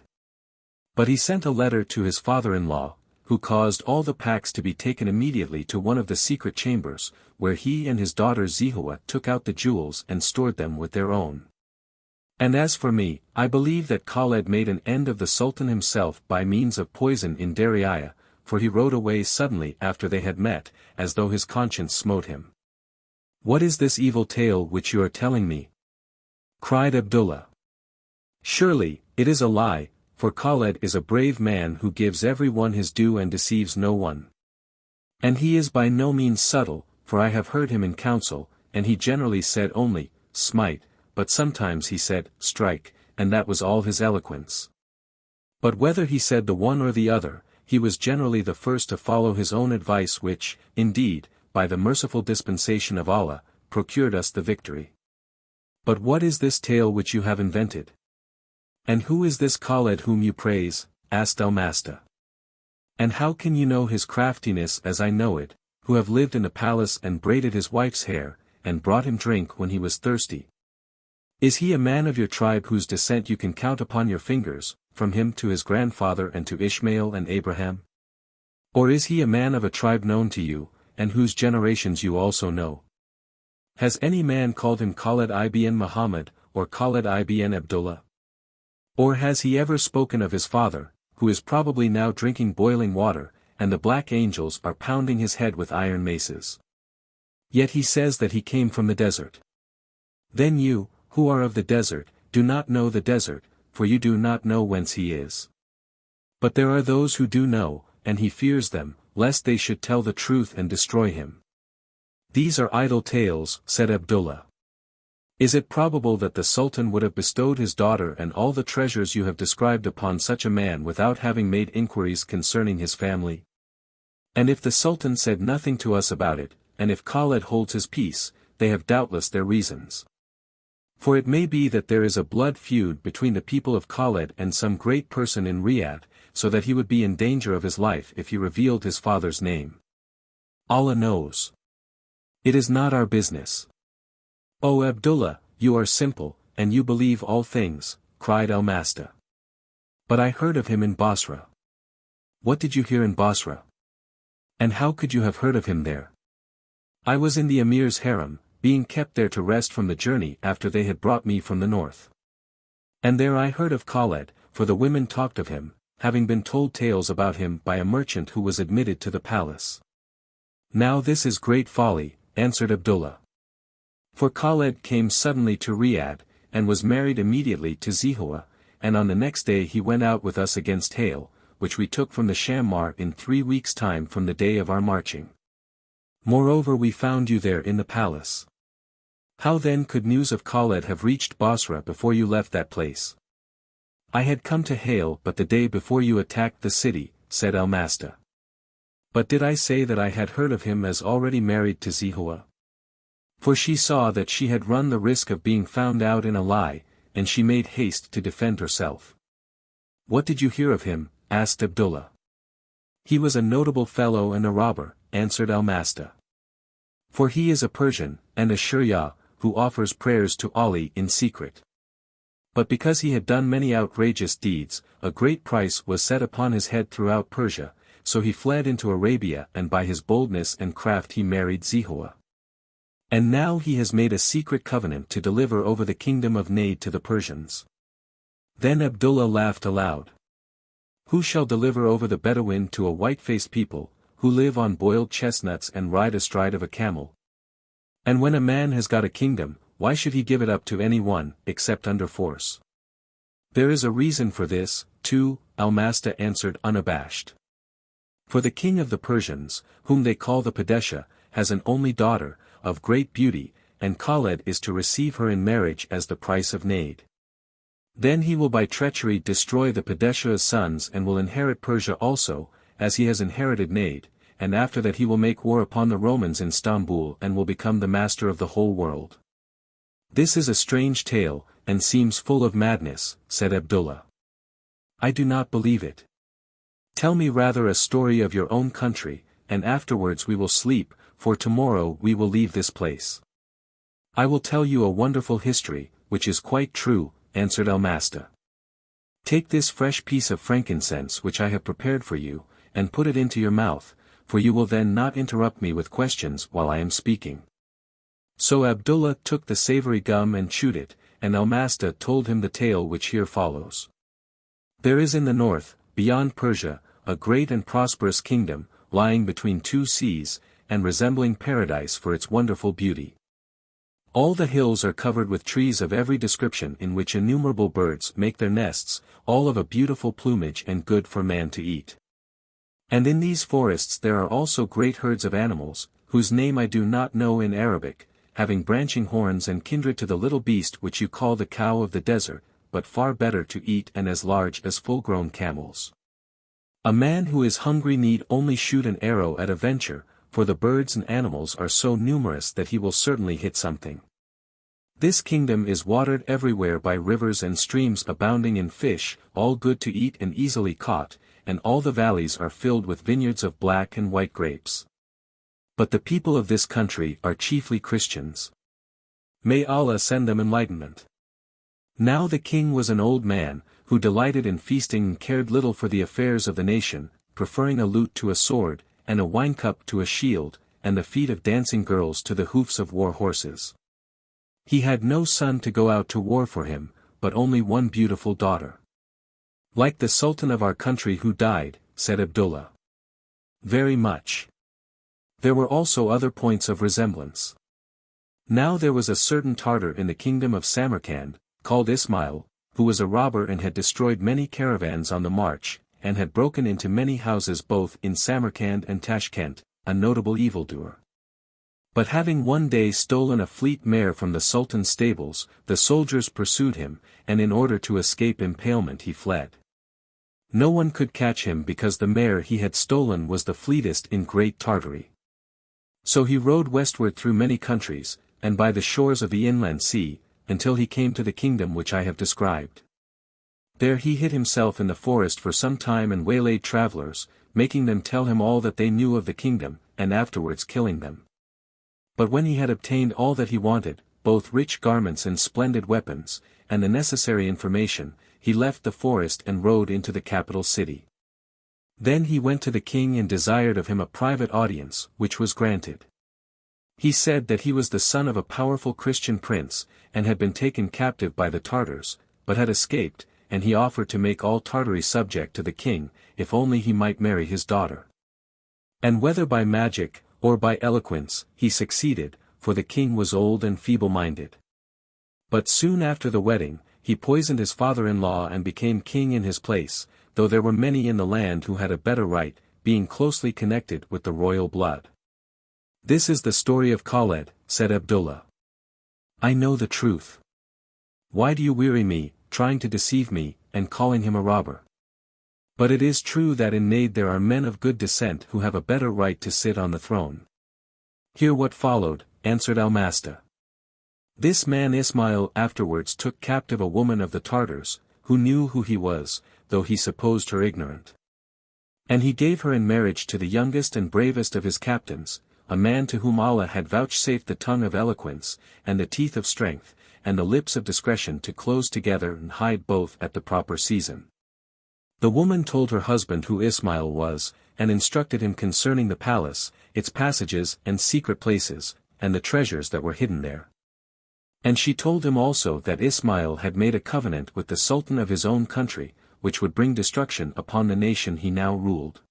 But he sent a letter to his father-in-law, who caused all the packs to be taken immediately to one of the secret chambers, where he and his daughter Zehowah took out the jewels and stored them with their own. And as for me, I believe that Khaled made an end of the Sultan himself by means of poison in Dariyah, for he rode away suddenly after they had met, as though his conscience smote him." "What is this evil tale which you are telling me?" cried Abdullah. "Surely, it is a lie," for Khaled is a brave man who gives every one his due and deceives no one. And he is by no means subtle, for I have heard him in council, and he generally said only, smite, but sometimes he said, strike, and that was all his eloquence. But whether he said the one or the other, he was generally the first to follow his own advice which, indeed, by the merciful dispensation of Allah, procured us the victory. But what is this tale which you have invented? And who is this Khaled whom you praise? Asked Almasta. And how can you know his craftiness as I know it, who have lived in the palace and braided his wife's hair, and brought him drink when he was thirsty? Is he a man of your tribe whose descent you can count upon your fingers, from him to his grandfather and to Ishmael and Abraham? Or is he a man of a tribe known to you, and whose generations you also know? Has any man called him Khaled ibn Muhammad, or Khaled ibn Abdullah? Or has he ever spoken of his father, who is probably now drinking boiling water, and the black angels are pounding his head with iron maces? Yet he says that he came from the desert. Then you, who are of the desert, do not know the desert, for you do not know whence he is. But there are those who do know, and he fears them, lest they should tell the truth and destroy him. These are idle tales, said Abdullah. Is it probable that the Sultan would have bestowed his daughter and all the treasures you have described upon such a man without having made inquiries concerning his family? And if the Sultan said nothing to us about it, and if Khaled holds his peace, they have doubtless their reasons. For it may be that there is a blood feud between the people of Khaled and some great person in Riyadh, so that he would be in danger of his life if he revealed his father's name. Allah knows. It is not our business. O Abdullah, you are simple, and you believe all things, cried Almasta. But I heard of him in Basra. What did you hear in Basra? And how could you have heard of him there? I was in the Emir's harem, being kept there to rest from the journey after they had brought me from the north. And there I heard of Khaled, for the women talked of him, having been told tales about him by a merchant who was admitted to the palace. Now this is great folly, answered Abdullah. For Khaled came suddenly to Riyadh, and was married immediately to Zehowah, and on the next day he went out with us against hail, which we took from the Shammar in 3 weeks' time from the day of our marching. Moreover we found you there in the palace. How then could news of Khaled have reached Basra before you left that place? I had come to hail but the day before you attacked the city, said Almasta. But did I say that I had heard of him as already married to Zehowah? For she saw that she had run the risk of being found out in a lie, and she made haste to defend herself. What did you hear of him? Asked Abdullah. He was a notable fellow and a robber, answered Almasta. For he is a Persian, and a Shurya, who offers prayers to Ali in secret. But because he had done many outrageous deeds, a great price was set upon his head throughout Persia, so he fled into Arabia and by his boldness and craft he married Zehowah. And now he has made a secret covenant to deliver over the kingdom of Najd to the Persians. Then Abdullah laughed aloud. Who shall deliver over the Bedouin to a white-faced people, who live on boiled chestnuts and ride astride of a camel? And when a man has got a kingdom, why should he give it up to any one, except under force? There is a reason for this, too, Almasta answered unabashed. For the king of the Persians, whom they call the Padeshah, has an only daughter, of great beauty, and Khaled is to receive her in marriage as the price of Najd. Then he will by treachery destroy the Padeshah's sons and will inherit Persia also, as he has inherited Najd, and after that he will make war upon the Romans in Istanbul and will become the master of the whole world. This is a strange tale, and seems full of madness, said Abdullah. I do not believe it. Tell me rather a story of your own country, and afterwards we will sleep, for tomorrow we will leave this place. I will tell you a wonderful history, which is quite true, answered Almasta. Take this fresh piece of frankincense which I have prepared for you, and put it into your mouth, for you will then not interrupt me with questions while I am speaking. So Abdullah took the savory gum and chewed it, and Almasta told him the tale which here follows. There is in the north, beyond Persia, a great and prosperous kingdom, lying between two seas, and resembling paradise for its wonderful beauty. All the hills are covered with trees of every description in which innumerable birds make their nests, all of a beautiful plumage and good for man to eat. And in these forests there are also great herds of animals, whose name I do not know in Arabic, having branching horns and kindred to the little beast which you call the cow of the desert, but far better to eat and as large as full-grown camels. A man who is hungry need only shoot an arrow at a venture, for the birds and animals are so numerous that he will certainly hit something. This kingdom is watered everywhere by rivers and streams abounding in fish, all good to eat and easily caught, and all the valleys are filled with vineyards of black and white grapes. But the people of this country are chiefly Christians. May Allah send them enlightenment. Now the king was an old man, who delighted in feasting and cared little for the affairs of the nation, preferring a lute to a sword, and a wine-cup to a shield, and the feet of dancing girls to the hoofs of war horses. He had no son to go out to war for him, but only one beautiful daughter. Like the Sultan of our country who died, said Abdullah. Very much. There were also other points of resemblance. Now there was a certain Tartar in the kingdom of Samarkand, called Ismail, who was a robber and had destroyed many caravans on the march, and had broken into many houses both in Samarkand and Tashkent, a notable evildoer. But having one day stolen a fleet mare from the Sultan's stables, the soldiers pursued him, and in order to escape impalement he fled. No one could catch him because the mare he had stolen was the fleetest in Great Tartary. So he rode westward through many countries, and by the shores of the inland sea, until he came to the kingdom which I have described. There he hid himself in the forest for some time and waylaid travelers, making them tell him all that they knew of the kingdom, and afterwards killing them. But when he had obtained all that he wanted, both rich garments and splendid weapons, and the necessary information, he left the forest and rode into the capital city. Then he went to the king and desired of him a private audience, which was granted. He said that he was the son of a powerful Christian prince, and had been taken captive by the Tartars, but had escaped, and he offered to make all Tartary subject to the king, if only he might marry his daughter. And whether by magic, or by eloquence, he succeeded, for the king was old and feeble-minded. But soon after the wedding, he poisoned his father-in-law and became king in his place, though there were many in the land who had a better right, being closely connected with the royal blood. This is the story of Khaled, said Abdullah. I know the truth. Why do you weary me, trying to deceive me, and calling him a robber? But it is true that in Najd there are men of good descent who have a better right to sit on the throne. Hear what followed, answered Almasta. This man Ismail afterwards took captive a woman of the Tartars, who knew who he was, though he supposed her ignorant. And he gave her in marriage to the youngest and bravest of his captains, a man to whom Allah had vouchsafed the tongue of eloquence, and the teeth of strength, and the lips of discretion to close together and hide both at the proper season. The woman told her husband who Ismail was, and instructed him concerning the palace, its passages and secret places, and the treasures that were hidden there. And she told him also that Ismail had made a covenant with the Sultan of his own country, which would bring destruction upon the nation he now ruled.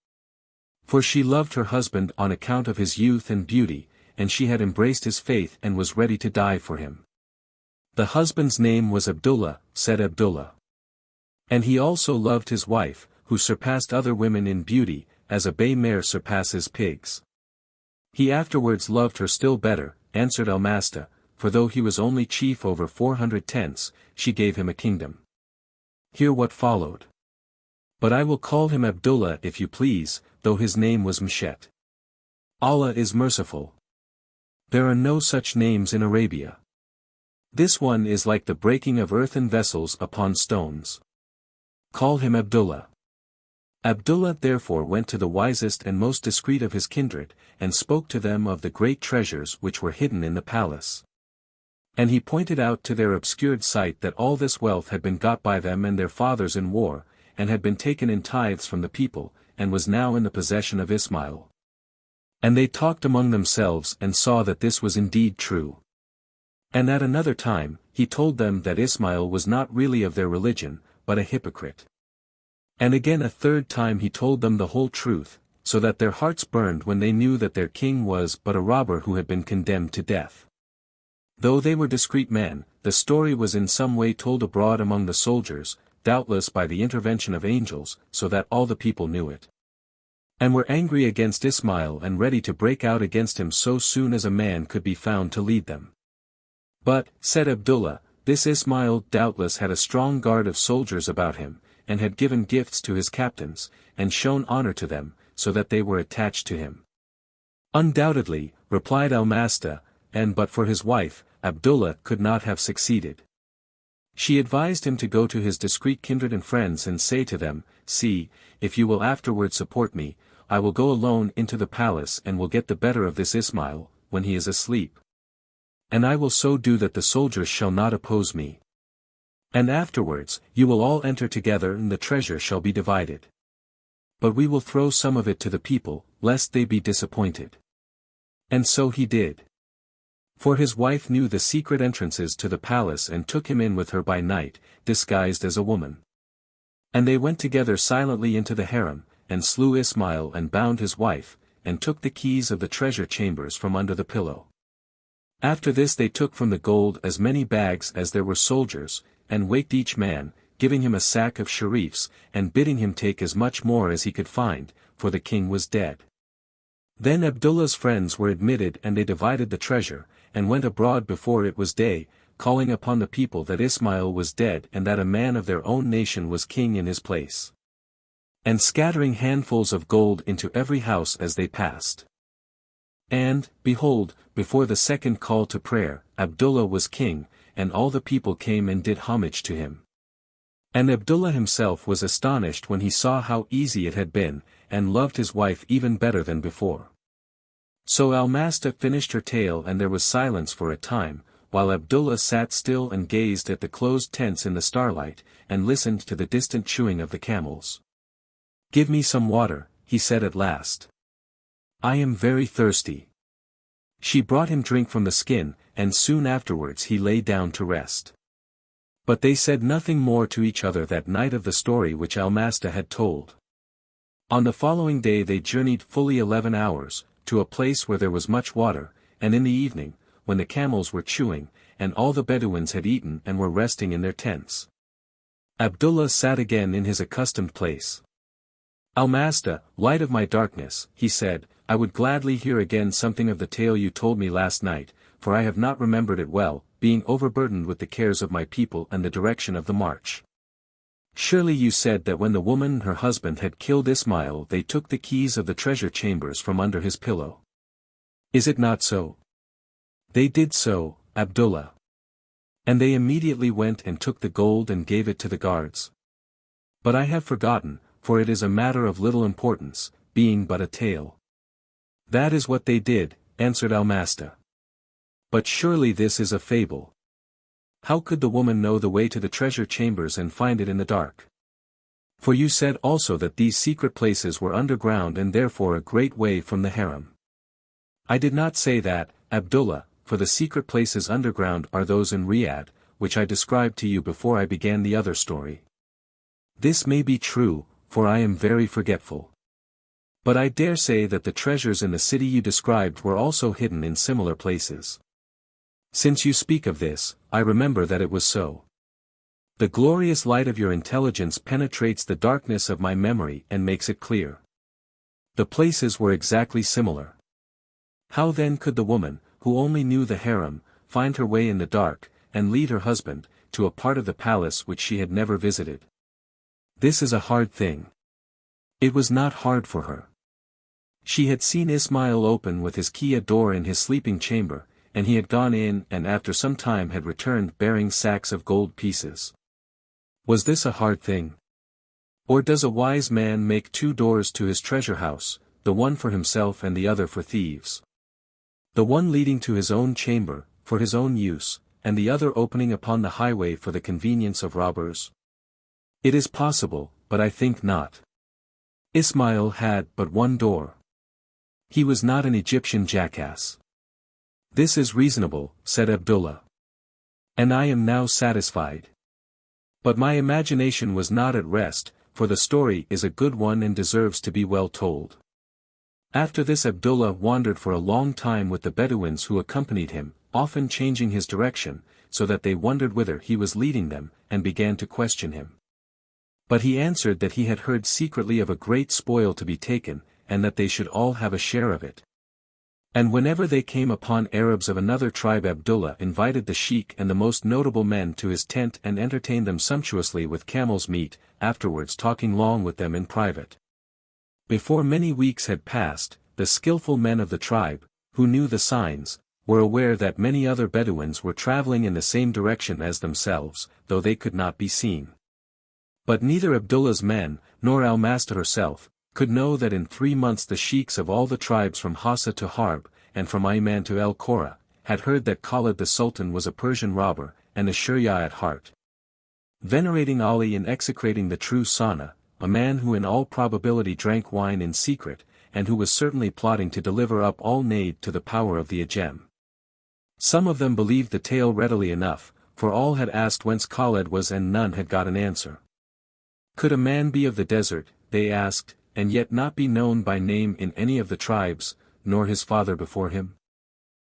For she loved her husband on account of his youth and beauty, and she had embraced his faith and was ready to die for him. The husband's name was Abdullah, said Abdullah. And he also loved his wife, who surpassed other women in beauty, as a bay mare surpasses pigs. He afterwards loved her still better, answered Almasta, for though he was only chief over 400 tents, she gave him a kingdom. Hear what followed. But I will call him Abdullah if you please, though his name was Mshet. Allah is merciful. There are no such names in Arabia. This one is like the breaking of earthen vessels upon stones. Call him Abdullah. Abdullah therefore went to the wisest and most discreet of his kindred, and spoke to them of the great treasures which were hidden in the palace. And he pointed out to their obscured sight that all this wealth had been got by them and their fathers in war, and had been taken in tithes from the people, and was now in the possession of Ismail. And they talked among themselves and saw that this was indeed true. And at another time, he told them that Ismail was not really of their religion, but a hypocrite. And again a third time he told them the whole truth, so that their hearts burned when they knew that their king was but a robber who had been condemned to death. Though they were discreet men, the story was in some way told abroad among the soldiers, doubtless by the intervention of angels, so that all the people knew it. And were angry against Ismail and ready to break out against him so soon as a man could be found to lead them. But, said Abdullah, this Ismail doubtless had a strong guard of soldiers about him, and had given gifts to his captains, and shown honor to them, so that they were attached to him. Undoubtedly, replied Almasta, and but for his wife, Abdullah could not have succeeded. She advised him to go to his discreet kindred and friends and say to them, see, if you will afterward support me, I will go alone into the palace and will get the better of this Ismail, when he is asleep. And I will so do that the soldiers shall not oppose me. And afterwards, you will all enter together and the treasure shall be divided. But we will throw some of it to the people, lest they be disappointed. And so he did. For his wife knew the secret entrances to the palace and took him in with her by night, disguised as a woman. And they went together silently into the harem, and slew Ismail and bound his wife, and took the keys of the treasure chambers from under the pillow. After this they took from the gold as many bags as there were soldiers, and waked each man, giving him a sack of sharifs, and bidding him take as much more as he could find, for the king was dead. Then Abdullah's friends were admitted and they divided the treasure, and went abroad before it was day, calling upon the people that Ismail was dead and that a man of their own nation was king in his place. And scattering handfuls of gold into every house as they passed. And, behold, before the second call to prayer, Abdullah was king, and all the people came and did homage to him. And Abdullah himself was astonished when he saw how easy it had been, and loved his wife even better than before. So Almasta finished her tale and there was silence for a time, while Abdullah sat still and gazed at the closed tents in the starlight, and listened to the distant chewing of the camels. Give me some water, he said at last. I am very thirsty. She brought him drink from the skin, and soon afterwards he lay down to rest. But they said nothing more to each other that night of the story which Almasta had told. On the following day they journeyed fully 11 hours, to a place where there was much water, and in the evening, when the camels were chewing, and all the Bedouins had eaten and were resting in their tents, Abdullah sat again in his accustomed place. Almasta, light of my darkness, he said, I would gladly hear again something of the tale you told me last night, for I have not remembered it well, being overburdened with the cares of my people and the direction of the march. Surely you said that when the woman and her husband had killed Ismail they took the keys of the treasure chambers from under his pillow. Is it not so? They did so, Abdullah. And they immediately went and took the gold and gave it to the guards. But I have forgotten, for it is a matter of little importance, being but a tale. That is what they did, answered Almasta. But surely this is a fable. How could the woman know the way to the treasure chambers and find it in the dark? For you said also that these secret places were underground and therefore a great way from the harem. I did not say that, Abdullah, for the secret places underground are those in Riyadh, which I described to you before I began the other story. This may be true, for I am very forgetful. But I dare say that the treasures in the city you described were also hidden in similar places. Since you speak of this, I remember that it was so. The glorious light of your intelligence penetrates the darkness of my memory and makes it clear. The places were exactly similar. How then could the woman, who only knew the harem, find her way in the dark, and lead her husband, to a part of the palace which she had never visited? This is a hard thing. It was not hard for her. She had seen Ismail open with his key a door in his sleeping chamber, and he had gone in and after some time had returned bearing sacks of gold pieces. Was this a hard thing? Or does a wise man make 2 doors to his treasure house, the one for himself and the other for thieves? The one leading to his own chamber, for his own use, and the other opening upon the highway for the convenience of robbers? It is possible, but I think not. Ismail had but 1 door. He was not an Egyptian jackass. This is reasonable, said Abdullah. And I am now satisfied. But my imagination was not at rest, for the story is a good one and deserves to be well told. After this Abdullah wandered for a long time with the Bedouins who accompanied him, often changing his direction, so that they wondered whither he was leading them, and began to question him. But he answered that he had heard secretly of a great spoil to be taken, and that they should all have a share of it. And whenever they came upon Arabs of another tribe, Abdullah invited the sheikh and the most notable men to his tent and entertained them sumptuously with camel's meat, afterwards talking long with them in private. Before many weeks had passed, the skillful men of the tribe, who knew the signs, were aware that many other Bedouins were traveling in the same direction as themselves, though they could not be seen. But neither Abdullah's men, nor Al-Masta herself, could know that in 3 months the sheikhs of all the tribes from Hassa to Harb, and from Ayman to El Qura, had heard that Khaled the Sultan was a Persian robber, and a Shurya at heart. Venerating Ali and execrating the true Sana, a man who in all probability drank wine in secret, and who was certainly plotting to deliver up all Najd to the power of the Ajam. Some of them believed the tale readily enough, for all had asked whence Khaled was and none had got an answer. Could a man be of the desert, they asked, and yet not be known by name in any of the tribes, nor his father before him?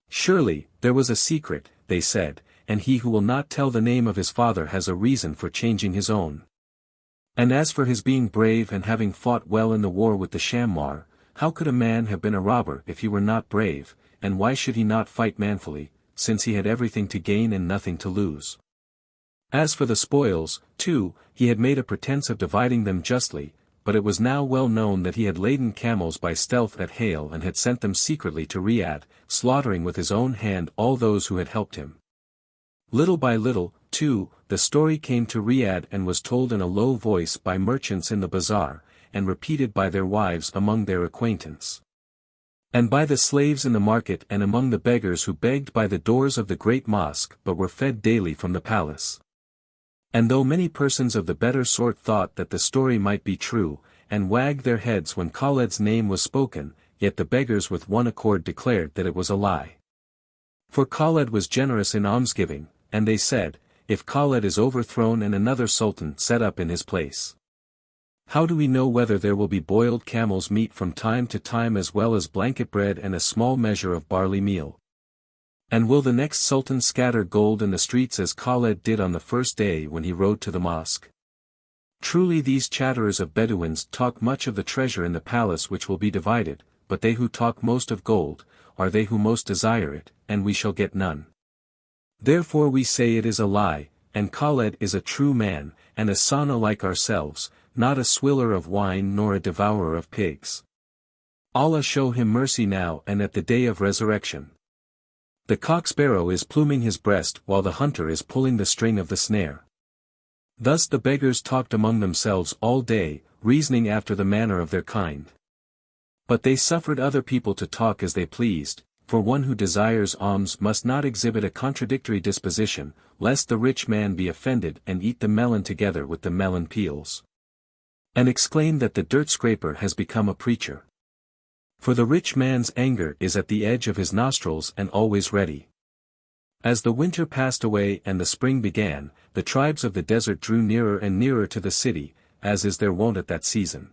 Surely, there was a secret, they said, and he who will not tell the name of his father has a reason for changing his own. And as for his being brave and having fought well in the war with the Shammar, how could a man have been a robber if he were not brave, and why should he not fight manfully, since he had everything to gain and nothing to lose? As for the spoils, too, he had made a pretense of dividing them justly, but it was now well known that he had laden camels by stealth at Hale and had sent them secretly to Riyadh, slaughtering with his own hand all those who had helped him. Little by little, too, the story came to Riyadh and was told in a low voice by merchants in the bazaar, and repeated by their wives among their acquaintance. And by the slaves in the market and among the beggars who begged by the doors of the great mosque but were fed daily from the palace. And though many persons of the better sort thought that the story might be true, and wagged their heads when Khaled's name was spoken, yet the beggars with one accord declared that it was a lie. For Khaled was generous in almsgiving, and they said, if Khaled is overthrown and another sultan set up in his place, how do we know whether there will be boiled camel's meat from time to time as well as blanket bread and a small measure of barley meal? And will the next sultan scatter gold in the streets as Khaled did on the first day when he rode to the mosque? Truly these chatterers of Bedouins talk much of the treasure in the palace which will be divided, but they who talk most of gold, are they who most desire it, and we shall get none. Therefore we say it is a lie, and Khaled is a true man, and a Sana like ourselves, not a swiller of wine nor a devourer of pigs. Allah show him mercy now and at the day of resurrection. The cock-sparrow is pluming his breast while the hunter is pulling the string of the snare. Thus the beggars talked among themselves all day, reasoning after the manner of their kind. But they suffered other people to talk as they pleased, for one who desires alms must not exhibit a contradictory disposition, lest the rich man be offended and eat the melon together with the melon peels. And exclaim that the dirt scraper has become a preacher. For the rich man's anger is at the edge of his nostrils and always ready. As the winter passed away and the spring began, the tribes of the desert drew nearer and nearer to the city, as is their wont at that season.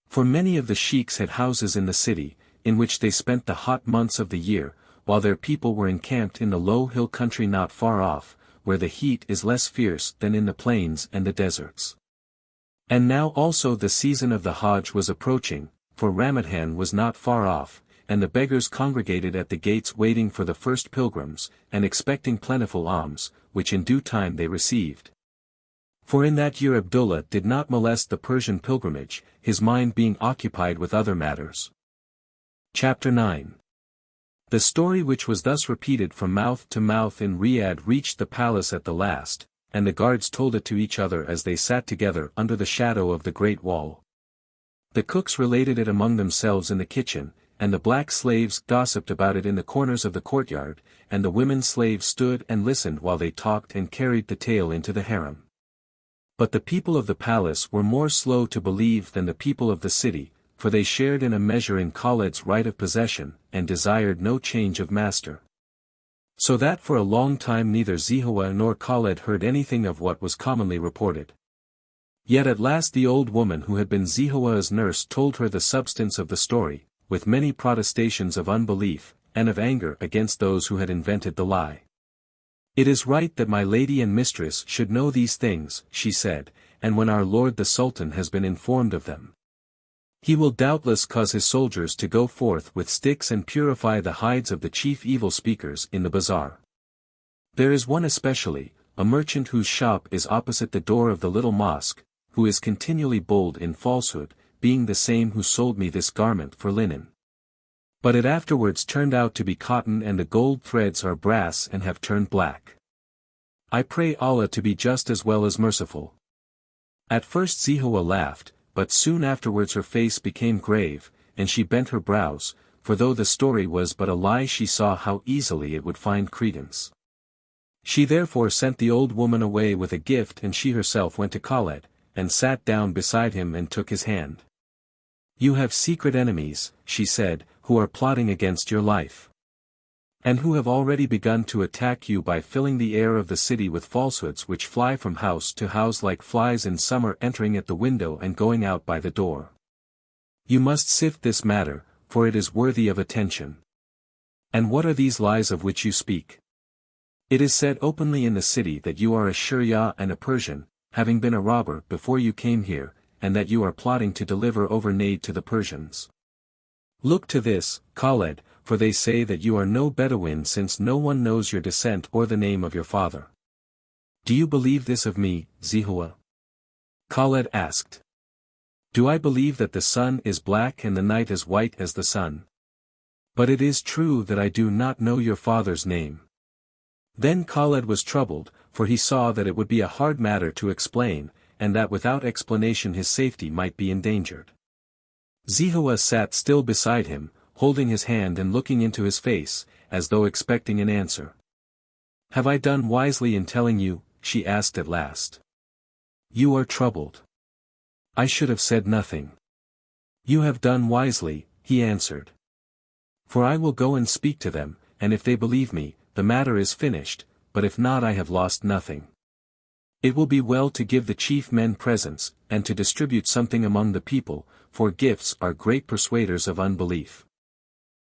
For many of the sheiks had houses in the city, in which they spent the hot months of the year, while their people were encamped in the low hill country not far off, where the heat is less fierce than in the plains and the deserts. And now also the season of the Hajj was approaching, for Ramadan was not far off, and the beggars congregated at the gates waiting for the first pilgrims, and expecting plentiful alms, which in due time they received. For in that year Abdullah did not molest the Persian pilgrimage, his mind being occupied with other matters. Chapter 9. The story which was thus repeated from mouth to mouth in Riyadh reached the palace at the last, and the guards told it to each other as they sat together under the shadow of the great wall. The cooks related it among themselves in the kitchen, and the black slaves gossiped about it in the corners of the courtyard, and the women slaves stood and listened while they talked and carried the tale into the harem. But the people of the palace were more slow to believe than the people of the city, for they shared in a measure in Khaled's right of possession, and desired no change of master. So that for a long time neither Zehowah nor Khaled heard anything of what was commonly reported. Yet at last the old woman who had been Zehowah's nurse told her the substance of the story, with many protestations of unbelief, and of anger against those who had invented the lie. "It is right that my lady and mistress should know these things," she said, "and when our lord the Sultan has been informed of them, he will doubtless cause his soldiers to go forth with sticks and purify the hides of the chief evil speakers in the bazaar. There is one especially, a merchant whose shop is opposite the door of the little mosque, who is continually bold in falsehood, being the same who sold me this garment for linen. But it afterwards turned out to be cotton, and the gold threads are brass and have turned black. I pray Allah to be just as well as merciful." At first Zehowah laughed, but soon afterwards her face became grave, and she bent her brows, for though the story was but a lie she saw how easily it would find credence. She therefore sent the old woman away with a gift, and she herself went to Khaled, and sat down beside him and took his hand. "You have secret enemies," she said, "who are plotting against your life, and who have already begun to attack you by filling the air of the city with falsehoods which fly from house to house like flies in summer, entering at the window and going out by the door. You must sift this matter, for it is worthy of attention. And what are these lies of which you speak? It is said openly in the city that you are a Sharia and a Persian, having been a robber before you came here, and that you are plotting to deliver over Najd to the Persians. Look to this, Khaled, for they say that you are no Bedouin, since no one knows your descent or the name of your father. Do you believe this of me, Zehowah?" Khaled asked. "Do I believe that the sun is black and the night as white as the sun? But it is true that I do not know your father's name." Then Khaled was troubled, for he saw that it would be a hard matter to explain, and that without explanation his safety might be endangered. Zehowah sat still beside him, holding his hand and looking into his face, as though expecting an answer. "Have I done wisely in telling you?" she asked at last. "You are troubled." "I should have said nothing." "You have done wisely," he answered. "For I will go and speak to them, and if they believe me, the matter is finished, but if not I have lost nothing. It will be well to give the chief men presents, and to distribute something among the people, for gifts are great persuaders of unbelief."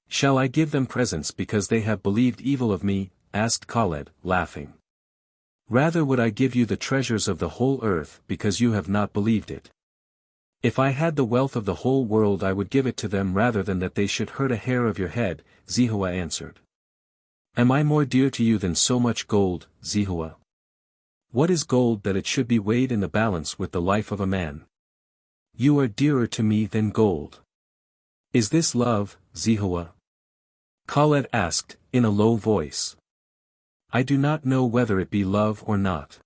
"Shall I give them presents because they have believed evil of me?" asked Khaled, laughing. "Rather would I give you the treasures of the whole earth because you have not believed it. If I had the wealth of the whole world I would give it to them rather than that they should hurt a hair of your head," Zehowah answered. "Am I more dear to you than so much gold, Zehowah? What is gold that it should be weighed in the balance with the life of a man? You are dearer to me than gold." "Is this love, Zehowah?" Khaled asked, in a low voice. "I do not know whether it be love or not.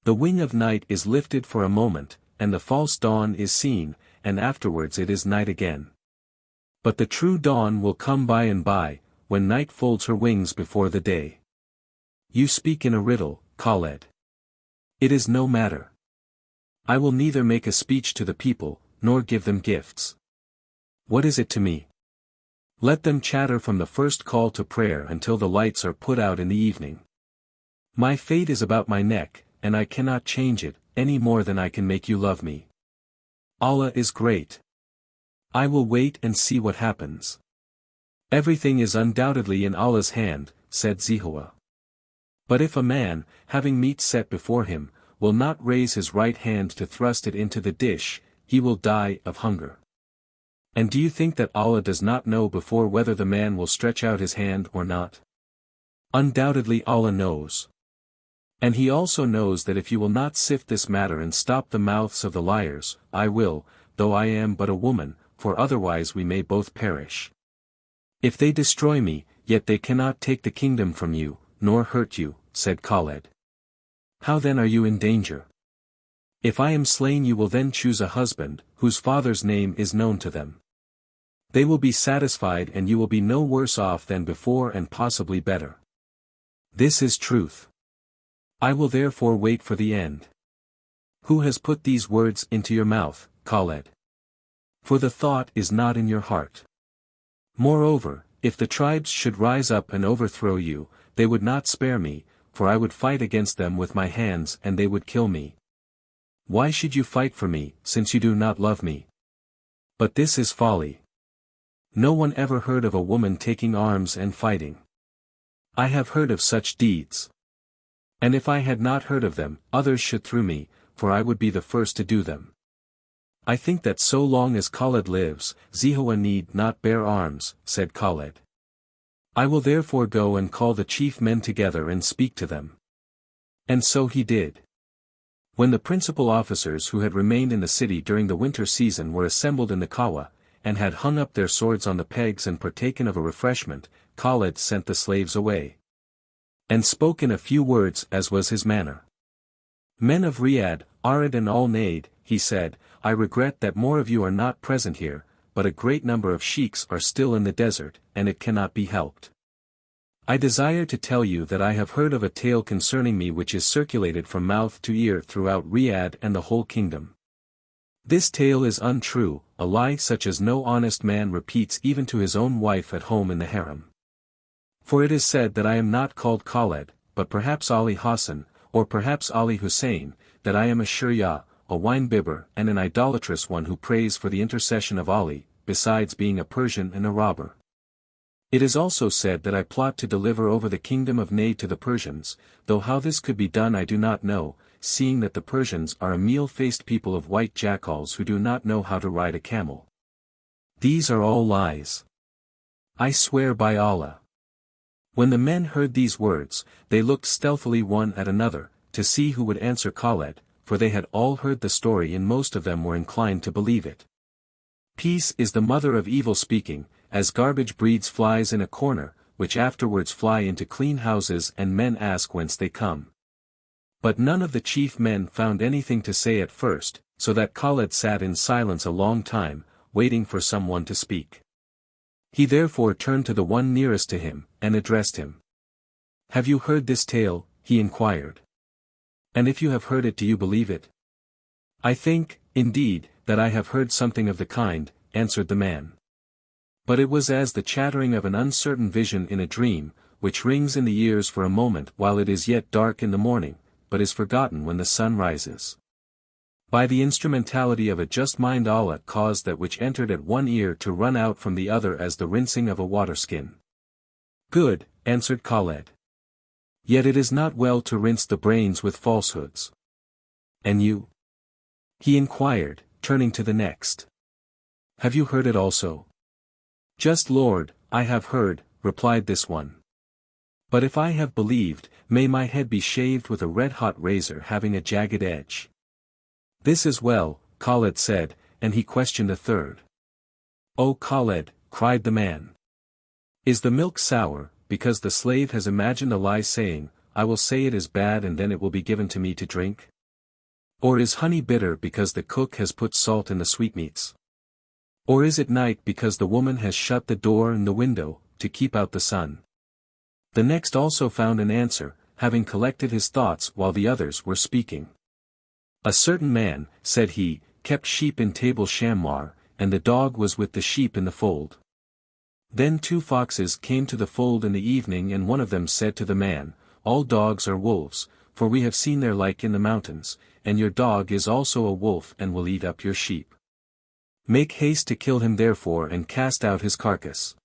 The wing of night is lifted for a moment, and the false dawn is seen, and afterwards it is night again. But the true dawn will come by and by, when night folds her wings before the day." "You speak in a riddle, Khaled." "It is no matter. I will neither make a speech to the people, nor give them gifts. What is it to me? Let them chatter from the first call to prayer until the lights are put out in the evening. My fate is about my neck, and I cannot change it, any more than I can make you love me. Allah is great. I will wait and see what happens." "Everything is undoubtedly in Allah's hand," said Zehowah. "But if a man, having meat set before him, will not raise his right hand to thrust it into the dish, he will die of hunger. And do you think that Allah does not know before whether the man will stretch out his hand or not? Undoubtedly Allah knows. And He also knows that if you will not sift this matter and stop the mouths of the liars, I will, though I am but a woman, for otherwise we may both perish. If they destroy me, yet they cannot take the kingdom from you, nor hurt you," said Khaled. "How then are you in danger? If I am slain you will then choose a husband, whose father's name is known to them. They will be satisfied and you will be no worse off than before and possibly better. This is truth. I will therefore wait for the end." "Who has put these words into your mouth, Khaled? For the thought is not in your heart. Moreover, if the tribes should rise up and overthrow you, they would not spare me, for I would fight against them with my hands and they would kill me. Why should you fight for me, since you do not love me? But this is folly. No one ever heard of a woman taking arms and fighting. I have heard of such deeds. And if I had not heard of them, others should through me, for I would be the first to do them. I think that so long as Khaled lives, Zehowah need not bear arms, said Khaled. I will therefore go and call the chief men together and speak to them. And so he did. When the principal officers who had remained in the city during the winter season were assembled in the Kawa, and had hung up their swords on the pegs and partaken of a refreshment, Khaled sent the slaves away. And spoke in a few words as was his manner. Men of Riyadh, Arid and Al-Naid, he said, I regret that more of you are not present here, but a great number of sheiks are still in the desert, and it cannot be helped. I desire to tell you that I have heard of a tale concerning me which is circulated from mouth to ear throughout Riyadh and the whole kingdom. This tale is untrue, a lie such as no honest man repeats even to his own wife at home in the harem. For it is said that I am not called Khaled, but perhaps Ali Hassan, or perhaps Ali Hussein, that I am a Shurya, a wine-bibber and an idolatrous one who prays for the intercession of Ali, besides being a Persian and a robber. It is also said that I plot to deliver over the kingdom of Najd to the Persians, though how this could be done I do not know, seeing that the Persians are a meal-faced people of white jackals who do not know how to ride a camel. These are all lies. I swear by Allah. When the men heard these words, they looked stealthily one at another, to see who would answer Khaled, for they had all heard the story and most of them were inclined to believe it. Peace is the mother of evil speaking, as garbage breeds flies in a corner, which afterwards fly into clean houses and men ask whence they come. But none of the chief men found anything to say at first, so that Khaled sat in silence a long time, waiting for someone to speak. He therefore turned to the one nearest to him, and addressed him. Have you heard this tale? He inquired. And if you have heard it, do you believe it? I think, indeed, that I have heard something of the kind, answered the man. But it was as the chattering of an uncertain vision in a dream, which rings in the ears for a moment while it is yet dark in the morning, but is forgotten when the sun rises. By the instrumentality of a just mind Allah caused that which entered at one ear to run out from the other as the rinsing of a waterskin. Good, answered Khaled. Yet it is not well to rinse the brains with falsehoods. And you? He inquired, turning to the next. Have you heard it also? Just Lord, I have heard, replied this one. But if I have believed, may my head be shaved with a red-hot razor having a jagged edge. This is well, Khaled said, and he questioned a third. O Khaled, cried the man. Is the milk sour, because the slave has imagined a lie saying, I will say it is bad and then it will be given to me to drink? Or is honey bitter because the cook has put salt in the sweetmeats? Or is it night because the woman has shut the door and the window, to keep out the sun? The next also found an answer, having collected his thoughts while the others were speaking. A certain man, said he, kept sheep in Table Shammar, and the dog was with the sheep in the fold. Then 2 foxes came to the fold in the evening and one of them said to the man, All dogs are wolves, for we have seen their like in the mountains, and your dog is also a wolf and will eat up your sheep. Make haste to kill him therefore and cast out his carcass.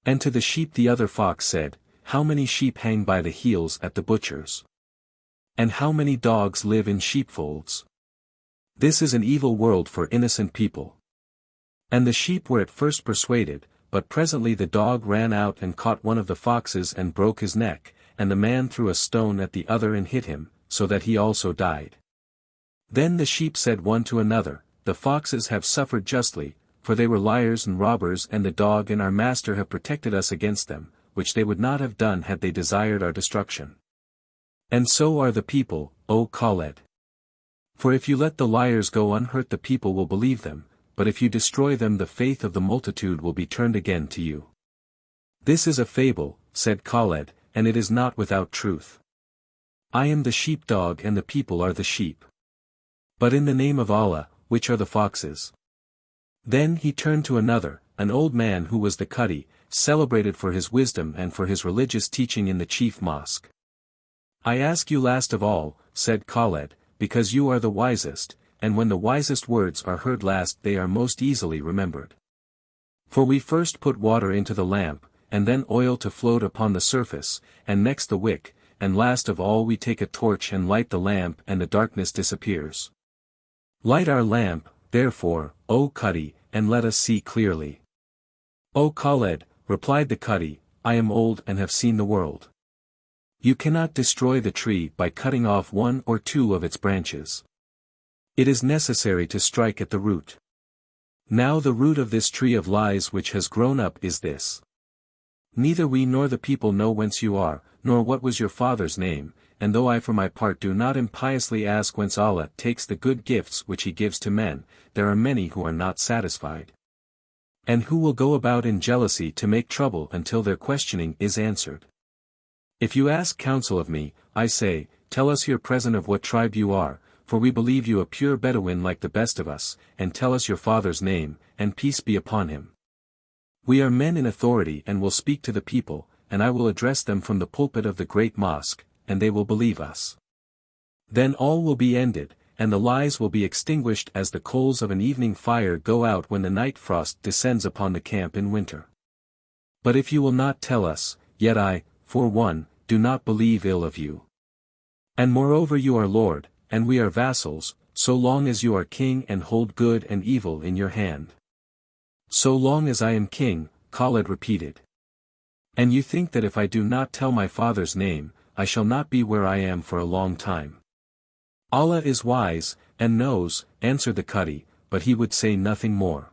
And to the sheep the other fox said, How many sheep hang by the heels at the butcher's? And how many dogs live in sheepfolds? This is an evil world for innocent people. And the sheep were at first persuaded, but presently the dog ran out and caught one of the foxes and broke his neck, and the man threw a stone at the other and hit him, so that he also died. Then the sheep said one to another, The foxes have suffered justly, for they were liars and robbers, and the dog and our master have protected us against them, which they would not have done had they desired our destruction. And so are the people, O Khaled. For if you let the liars go unhurt the people will believe them, but if you destroy them the faith of the multitude will be turned again to you. This is a fable, said Khaled, and it is not without truth. I am the sheepdog and the people are the sheep. But in the name of Allah, which are the foxes? Then he turned to another, an old man who was the Qadi, celebrated for his wisdom and for his religious teaching in the chief mosque. I ask you last of all, said Khaled, because you are the wisest, and when the wisest words are heard last they are most easily remembered. For we first put water into the lamp, and then oil to float upon the surface, and next the wick, and last of all we take a torch and light the lamp and the darkness disappears. Light our lamp, therefore, O Cuddy, and let us see clearly. O Khaled, replied the Cuddy, I am old and have seen the world. You cannot destroy the tree by cutting off one or two of its branches. It is necessary to strike at the root. Now the root of this tree of lies which has grown up is this. Neither we nor the people know whence you are, nor what was your father's name, and though I for my part do not impiously ask whence Allah takes the good gifts which he gives to men, there are many who are not satisfied. And who will go about in jealousy to make trouble until their questioning is answered. If you ask counsel of me, I say, tell us your present of what tribe you are, for we believe you a pure Bedouin like the best of us, and tell us your father's name, and peace be upon him. We are men in authority and will speak to the people, and I will address them from the pulpit of the great mosque, and they will believe us. Then all will be ended, and the lies will be extinguished as the coals of an evening fire go out when the night frost descends upon the camp in winter. But if you will not tell us, yet I, for one, do not believe ill of you. And moreover you are Lord, and we are vassals, so long as you are king and hold good and evil in your hand. So long as I am king, Khaled repeated. And you think that if I do not tell my father's name, I shall not be where I am for a long time. Allah is wise, and knows, answered the Cuddy, but he would say nothing more.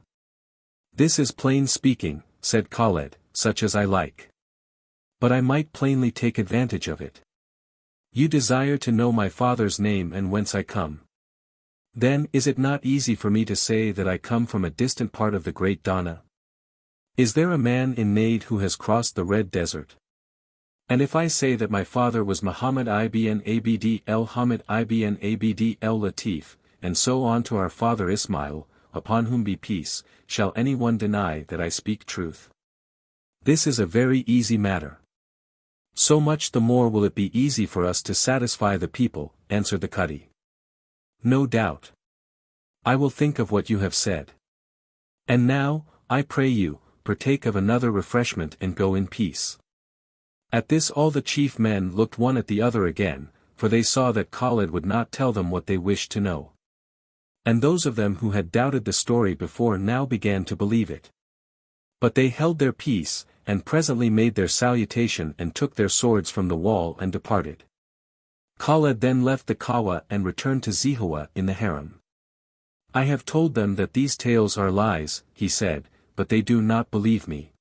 This is plain speaking, said Khaled, such as I like. But I might plainly take advantage of it. You desire to know my father's name and whence I come. Then is it not easy for me to say that I come from a distant part of the great Dana? Is there a man in Najd who has crossed the Red Desert? And if I say that my father was Muhammad ibn Abd el-Hamid ibn Abd el-Latif, and so on to our father Ismail, upon whom be peace, shall anyone deny that I speak truth? This is a very easy matter. So much the more will it be easy for us to satisfy the people, answered the Cuddy. No doubt. I will think of what you have said. And now, I pray you, partake of another refreshment and go in peace. At this all the chief men looked one at the other again, for they saw that Khaled would not tell them what they wished to know. And those of them who had doubted the story before now began to believe it. But they held their peace, and presently made their salutation and took their swords from the wall and departed. Khaled then left the Kawa and returned to Zehowah in the harem. I have told them that these tales are lies, he said, but they do not believe me.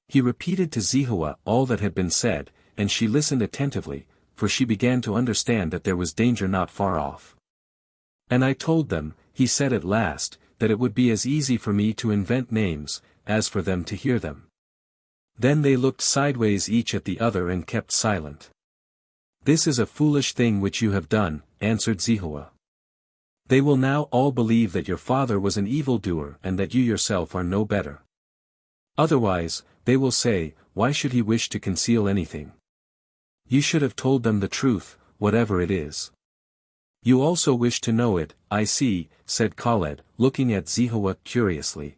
He repeated to Zehowah all that had been said, and she listened attentively, for she began to understand that there was danger not far off. And I told them, he said at last, that it would be as easy for me to invent names, as for them to hear them. Then they looked sideways each at the other and kept silent. This is a foolish thing which you have done, answered Zehowah. They will now all believe that your father was an evildoer and that you yourself are no better. Otherwise, they will say, why should he wish to conceal anything? You should have told them the truth, whatever it is. You also wish to know it, I see, said Khaled, looking at Zehowah curiously.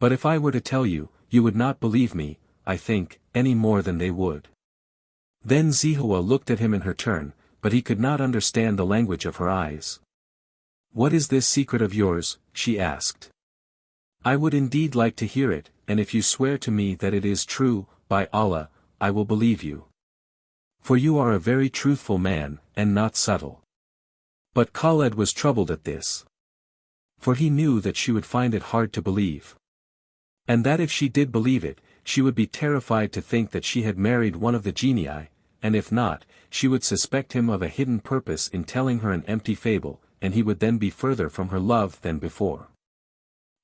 But if I were to tell you, you would not believe me, I think, any more than they would. Then Zehowah looked at him in her turn, but he could not understand the language of her eyes. What is this secret of yours? She asked. I would indeed like to hear it, and if you swear to me that it is true, by Allah, I will believe you. For you are a very truthful man, and not subtle. But Khaled was troubled at this. For he knew that she would find it hard to believe. And that if she did believe it, she would be terrified to think that she had married one of the genii, and if not, she would suspect him of a hidden purpose in telling her an empty fable, and he would then be further from her love than before.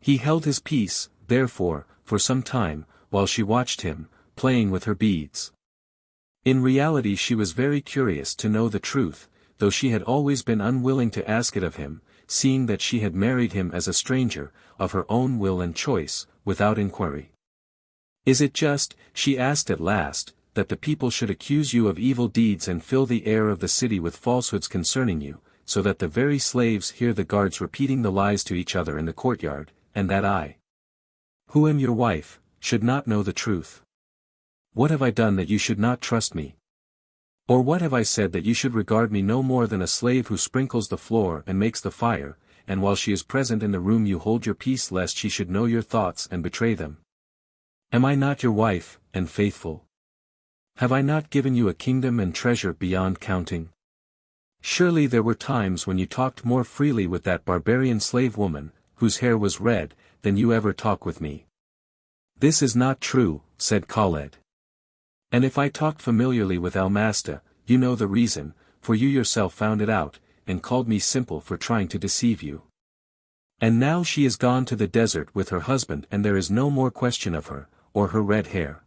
He held his peace, therefore, for some time, while she watched him, playing with her beads. In reality she was very curious to know the truth, though she had always been unwilling to ask it of him, seeing that she had married him as a stranger, of her own will and choice, without inquiry. Is it just, she asked at last, that the people should accuse you of evil deeds and fill the air of the city with falsehoods concerning you, so that the very slaves hear the guards repeating the lies to each other in the courtyard, and that I who am your wife, should not know the truth? What have I done that you should not trust me? Or what have I said that you should regard me no more than a slave who sprinkles the floor and makes the fire, and while she is present in the room you hold your peace lest she should know your thoughts and betray them? Am I not your wife, and faithful? Have I not given you a kingdom and treasure beyond counting? Surely there were times when you talked more freely with that barbarian slave woman, whose hair was red, than you ever talk with me. This is not true, said Khaled. And if I talked familiarly with Almasta, you know the reason, for you yourself found it out, and called me simple for trying to deceive you. And now she is gone to the desert with her husband and there is no more question of her, or her red hair.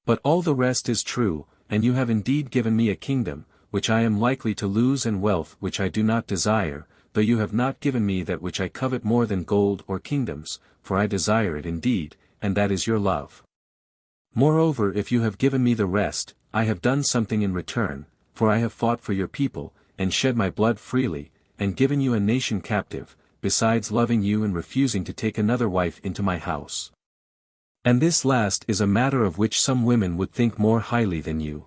But all the rest is true, and you have indeed given me a kingdom, which I am likely to lose and wealth which I do not desire, though you have not given me that which I covet more than gold or kingdoms, for I desire it indeed, and that is your love. Moreover, if you have given me the rest, I have done something in return, for I have fought for your people, and shed my blood freely, and given you a nation captive, besides loving you and refusing to take another wife into my house. And this last is a matter of which some women would think more highly than you.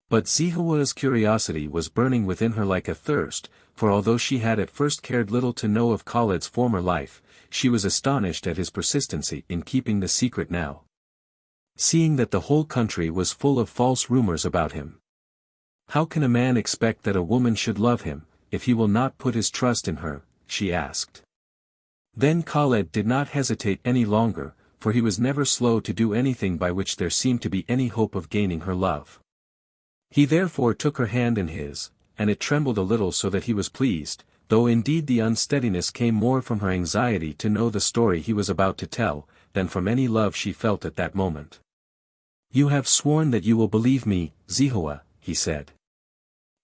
But Zehowah's curiosity was burning within her like a thirst, for although she had at first cared little to know of Khaled's former life, she was astonished at his persistency in keeping the secret now. Seeing that the whole country was full of false rumors about him. How can a man expect that a woman should love him, if he will not put his trust in her? She asked. Then Khaled did not hesitate any longer, for he was never slow to do anything by which there seemed to be any hope of gaining her love. He therefore took her hand in his, and it trembled a little so that he was pleased, though indeed the unsteadiness came more from her anxiety to know the story he was about to tell, than from any love she felt at that moment. You have sworn that you will believe me, Zehowah, he said.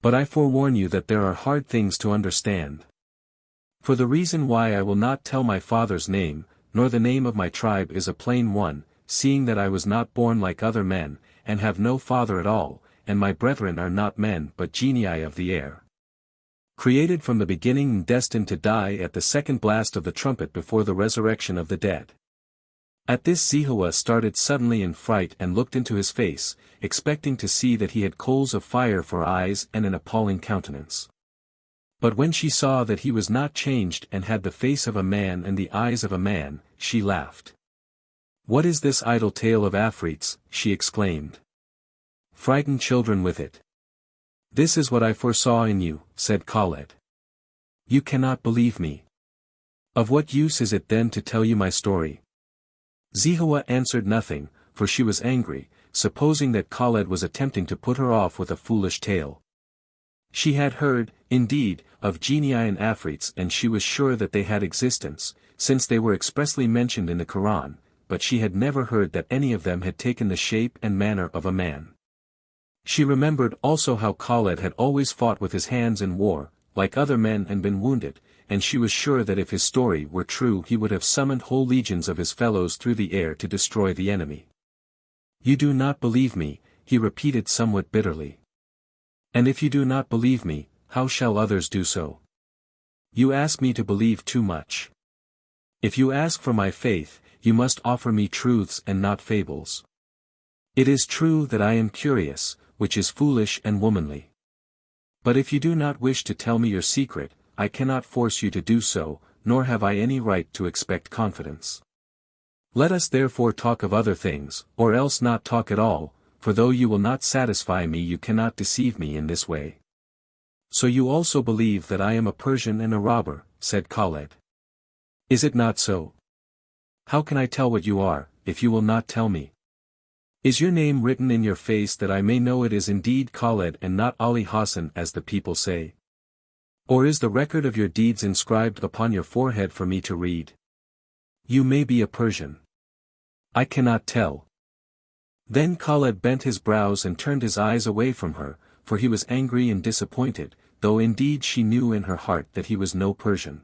But I forewarn you that there are hard things to understand. For the reason why I will not tell my father's name, nor the name of my tribe is a plain one, seeing that I was not born like other men, and have no father at all, and my brethren are not men but genii of the air. Created from the beginning and destined to die at the second blast of the trumpet before the resurrection of the dead. At this Zehowah started suddenly in fright and looked into his face, expecting to see that he had coals of fire for eyes and an appalling countenance. But when she saw that he was not changed and had the face of a man and the eyes of a man, she laughed. What is this idle tale of Afrits? She exclaimed. Frighten children with it. This is what I foresaw in you, said Khaled. You cannot believe me. Of what use is it then to tell you my story? Zehowah answered nothing, for she was angry, supposing that Khaled was attempting to put her off with a foolish tale. She had heard, indeed, of genii and afrits and she was sure that they had existence, since they were expressly mentioned in the Quran, but she had never heard that any of them had taken the shape and manner of a man. She remembered also how Khaled had always fought with his hands in war, like other men and been wounded, and she was sure that if his story were true he would have summoned whole legions of his fellows through the air to destroy the enemy. You do not believe me, he repeated somewhat bitterly. And if you do not believe me, how shall others do so? You ask me to believe too much. If you ask for my faith, you must offer me truths and not fables. It is true that I am curious, which is foolish and womanly. But if you do not wish to tell me your secret, I cannot force you to do so, nor have I any right to expect confidence. Let us therefore talk of other things, or else not talk at all, for though you will not satisfy me you cannot deceive me in this way. So you also believe that I am a Persian and a robber, said Khaled. Is it not so? How can I tell what you are, if you will not tell me? Is your name written in your face that I may know it is indeed Khaled and not Ali Hassan as the people say? Or is the record of your deeds inscribed upon your forehead for me to read? You may be a Persian. I cannot tell. Then Khaled bent his brows and turned his eyes away from her, for he was angry and disappointed, though indeed she knew in her heart that he was no Persian.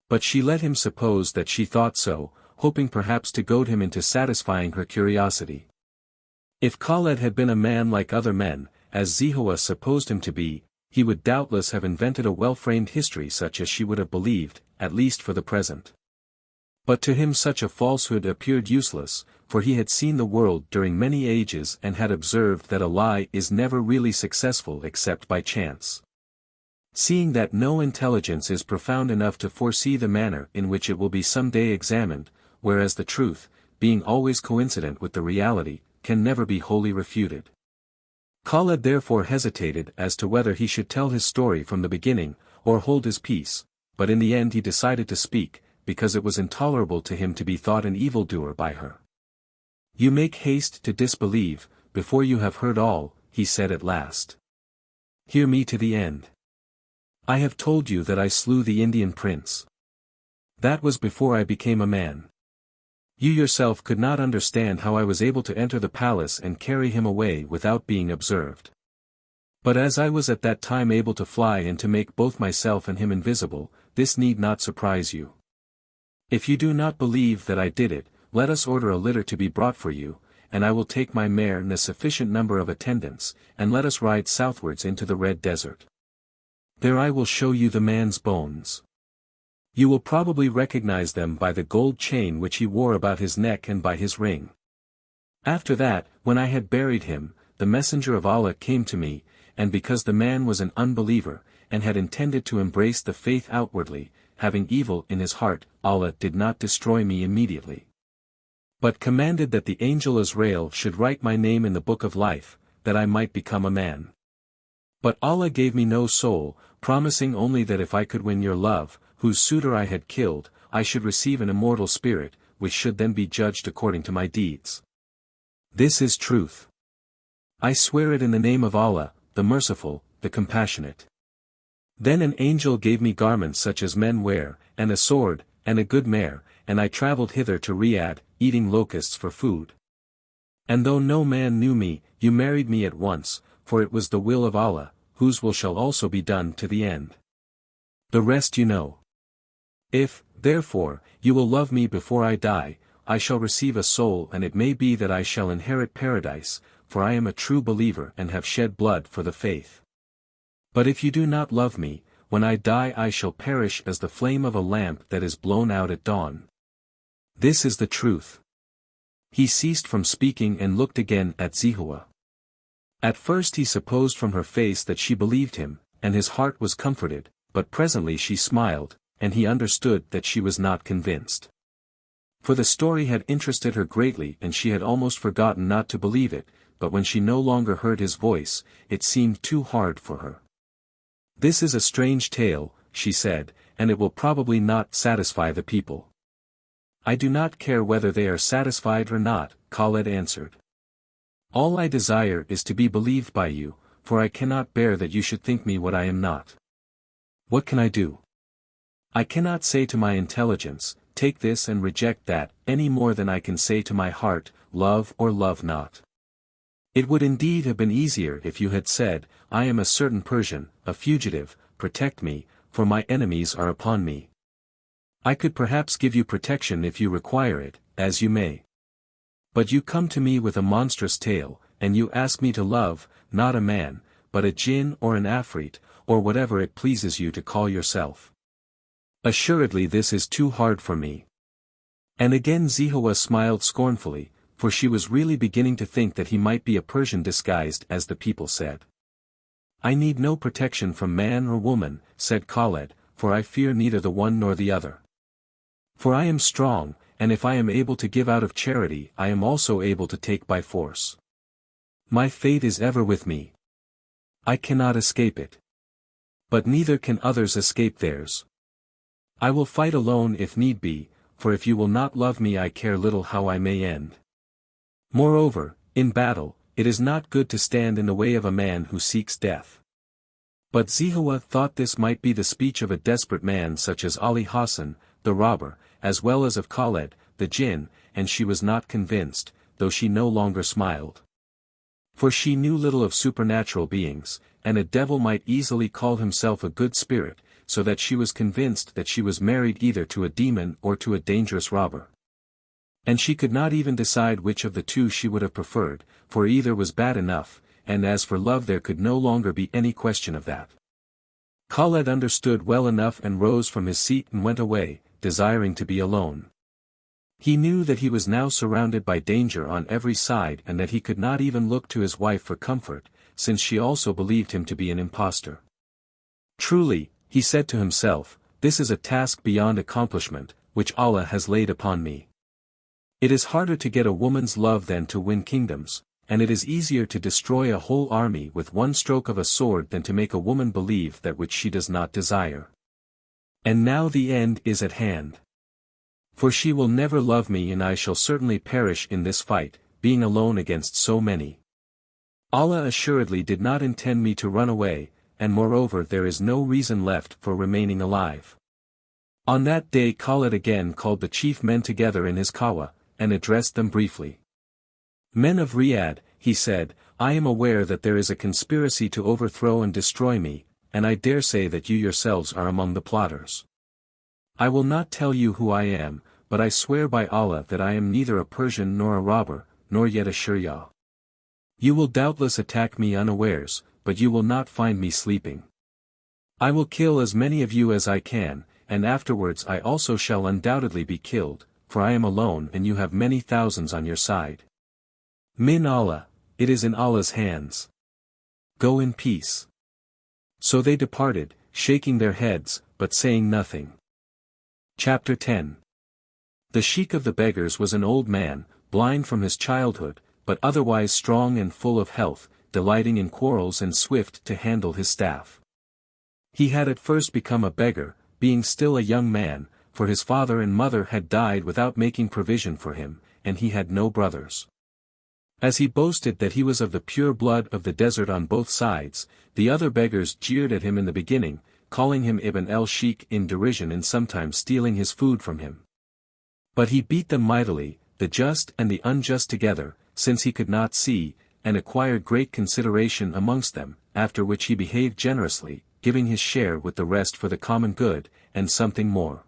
But she let him suppose that she thought so, hoping perhaps to goad him into satisfying her curiosity. If Khaled had been a man like other men, as Zehowah supposed him to be, he would doubtless have invented a well-framed history such as she would have believed, at least for the present. But to him such a falsehood appeared useless, for he had seen the world during many ages and had observed that a lie is never really successful except by chance. Seeing that no intelligence is profound enough to foresee the manner in which it will be some day examined, whereas the truth, being always coincident with the reality, can never be wholly refuted. Khaled therefore hesitated as to whether he should tell his story from the beginning, or hold his peace, but in the end he decided to speak, because it was intolerable to him to be thought an evildoer by her. "You make haste to disbelieve, before you have heard all," he said at last. "Hear me to the end. I have told you that I slew the Indian prince. That was before I became a man. You yourself could not understand how I was able to enter the palace and carry him away without being observed. But as I was at that time able to fly and to make both myself and him invisible, this need not surprise you. If you do not believe that I did it, let us order a litter to be brought for you, and I will take my mare and a sufficient number of attendants, and let us ride southwards into the Red Desert. There I will show you the man's bones. You will probably recognize them by the gold chain which he wore about his neck and by his ring. After that, when I had buried him, the messenger of Allah came to me, and because the man was an unbeliever, and had intended to embrace the faith outwardly, having evil in his heart, Allah did not destroy me immediately, but commanded that the angel Azrael should write my name in the book of life, that I might become a man. But Allah gave me no soul, promising only that if I could win your love, whose suitor I had killed, I should receive an immortal spirit, which should then be judged according to my deeds. This is truth. I swear it in the name of Allah, the Merciful, the Compassionate. Then an angel gave me garments such as men wear, and a sword, and a good mare, and I travelled hither to Riyadh, eating locusts for food. And though no man knew me, you married me at once, for it was the will of Allah, whose will shall also be done to the end. The rest you know. If, therefore, you will love me before I die, I shall receive a soul and it may be that I shall inherit paradise, for I am a true believer and have shed blood for the faith. But if you do not love me, when I die I shall perish as the flame of a lamp that is blown out at dawn. This is the truth." He ceased from speaking and looked again at Zehowah. At first he supposed from her face that she believed him, and his heart was comforted, but presently she smiled, and he understood that she was not convinced. For the story had interested her greatly and she had almost forgotten not to believe it, but when she no longer heard his voice, it seemed too hard for her. "This is a strange tale," she said, "and it will probably not satisfy the people." "I do not care whether they are satisfied or not," Khaled answered. "All I desire is to be believed by you, for I cannot bear that you should think me what I am not. What can I do? I cannot say to my intelligence, take this and reject that, any more than I can say to my heart, love or love not. It would indeed have been easier if you had said, I am a certain Persian, a fugitive, protect me, for my enemies are upon me. I could perhaps give you protection if you require it, as you may. But you come to me with a monstrous tale, and you ask me to love, not a man, but a jinn or an afrit, or whatever it pleases you to call yourself. Assuredly this is too hard for me." And again Zehowah smiled scornfully, for she was really beginning to think that he might be a Persian disguised as the people said. "I need no protection from man or woman," said Khaled, "for I fear neither the one nor the other. For I am strong, and if I am able to give out of charity I am also able to take by force. My fate is ever with me. I cannot escape it. But neither can others escape theirs. I will fight alone if need be, for if you will not love me I care little how I may end. Moreover, in battle, it is not good to stand in the way of a man who seeks death." But Zehowah thought this might be the speech of a desperate man such as Ali Hassan, the robber, as well as of Khaled, the jinn, and she was not convinced, though she no longer smiled. For she knew little of supernatural beings, and a devil might easily call himself a good spirit, so that she was convinced that she was married either to a demon or to a dangerous robber. And she could not even decide which of the two she would have preferred, for either was bad enough, and as for love there could no longer be any question of that. Khaled understood well enough and rose from his seat and went away, desiring to be alone. He knew that he was now surrounded by danger on every side and that he could not even look to his wife for comfort, since she also believed him to be an impostor. Truly, he said to himself, this is a task beyond accomplishment, which Allah has laid upon me. It is harder to get a woman's love than to win kingdoms, and it is easier to destroy a whole army with one stroke of a sword than to make a woman believe that which she does not desire. And now the end is at hand. For she will never love me and I shall certainly perish in this fight, being alone against so many. Allah assuredly did not intend me to run away, and moreover there is no reason left for remaining alive. On that day Khaled again called the chief men together in his kawa, and addressed them briefly. Men of Riyadh, he said, I am aware that there is a conspiracy to overthrow and destroy me, and I dare say that you yourselves are among the plotters. I will not tell you who I am, but I swear by Allah that I am neither a Persian nor a robber, nor yet a Shirya. You will doubtless attack me unawares, but you will not find me sleeping. I will kill as many of you as I can, and afterwards I also shall undoubtedly be killed, for I am alone and you have many thousands on your side. Min Allah, it is in Allah's hands. Go in peace. So they departed, shaking their heads, but saying nothing. Chapter 10. The Sheikh of the beggars was an old man, blind from his childhood, but otherwise strong and full of health, delighting in quarrels and swift to handle his staff. He had at first become a beggar, being still a young man, for his father and mother had died without making provision for him, and he had no brothers. As he boasted that he was of the pure blood of the desert on both sides, the other beggars jeered at him in the beginning, calling him Ibn el-Sheikh in derision and sometimes stealing his food from him. But he beat them mightily, the just and the unjust together, since he could not see, and acquired great consideration amongst them, after which he behaved generously, giving his share with the rest for the common good, and something more.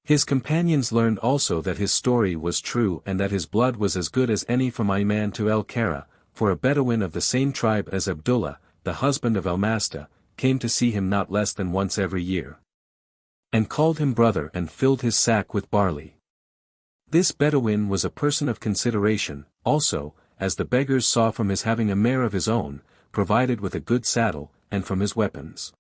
His companions learned also that his story was true and that his blood was as good as any from Ayman to El-Kara, for a Bedouin of the same tribe as Abdullah, the husband of El-Masta, came to see him not less than once every year. And called him brother and filled his sack with barley. This Bedouin was a person of consideration, also, as the beggars saw from his having a mare of his own, provided with a good saddle, and from his weapons.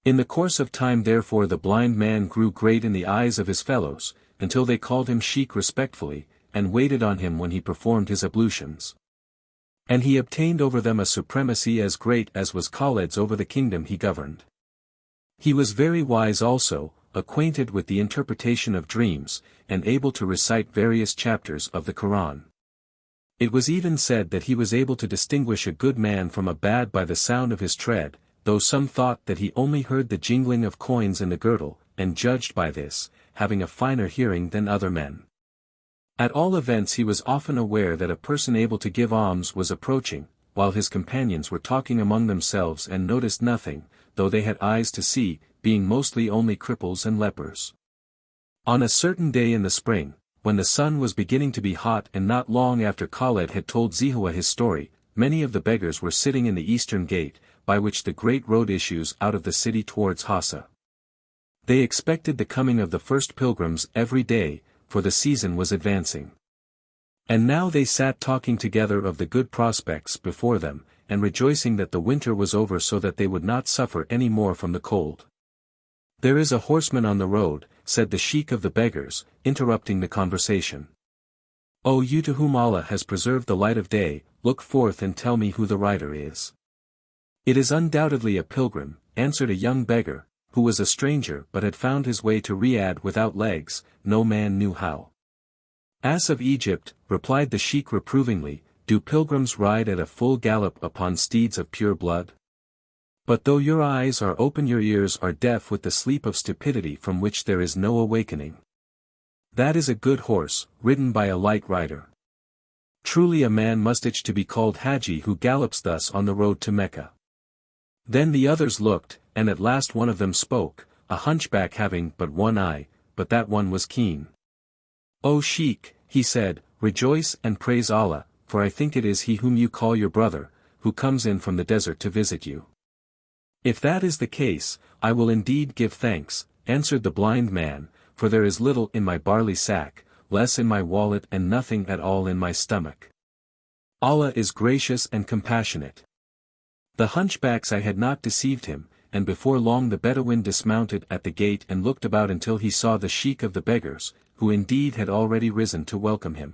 In the course of time therefore the blind man grew great in the eyes of his fellows, until they called him Sheikh respectfully, and waited on him when he performed his ablutions. And he obtained over them a supremacy as great as was Khaled's over the kingdom he governed. He was very wise also, acquainted with the interpretation of dreams, and able to recite various chapters of the Quran. It was even said that he was able to distinguish a good man from a bad by the sound of his tread, though some thought that he only heard the jingling of coins in the girdle, and judged by this, having a finer hearing than other men. At all events he was often aware that a person able to give alms was approaching, while his companions were talking among themselves and noticed nothing, though they had eyes to see, being mostly only cripples and lepers. On a certain day in the spring, when the sun was beginning to be hot and not long after Khaled had told Zehowah his story, many of the beggars were sitting in the eastern gate, by which the great road issues out of the city towards Hassa. They expected the coming of the first pilgrims every day, for the season was advancing. And now they sat talking together of the good prospects before them, and rejoicing that the winter was over so that they would not suffer any more from the cold. There is a horseman on the road, said the Sheikh of the beggars, interrupting the conversation. O you to whom Allah has preserved the light of day, look forth and tell me who the rider is. It is undoubtedly a pilgrim, answered a young beggar, who was a stranger but had found his way to Riyadh without legs, no man knew how. Ass of Egypt, replied the Sheikh reprovingly, do pilgrims ride at a full gallop upon steeds of pure blood? But though your eyes are open your ears are deaf with the sleep of stupidity from which there is no awakening. That is a good horse, ridden by a light rider. Truly a man must itch to be called Haji who gallops thus on the road to Mecca. Then the others looked, and at last one of them spoke, a hunchback having but one eye, but that one was keen. O Sheikh, he said, rejoice and praise Allah, for I think it is he whom you call your brother, who comes in from the desert to visit you. If that is the case, I will indeed give thanks, answered the blind man, for there is little in my barley sack, less in my wallet and nothing at all in my stomach. Allah is gracious and compassionate. The hunchbacks I had not deceived him, and before long the Bedouin dismounted at the gate and looked about until he saw the sheik of the beggars, who indeed had already risen to welcome him.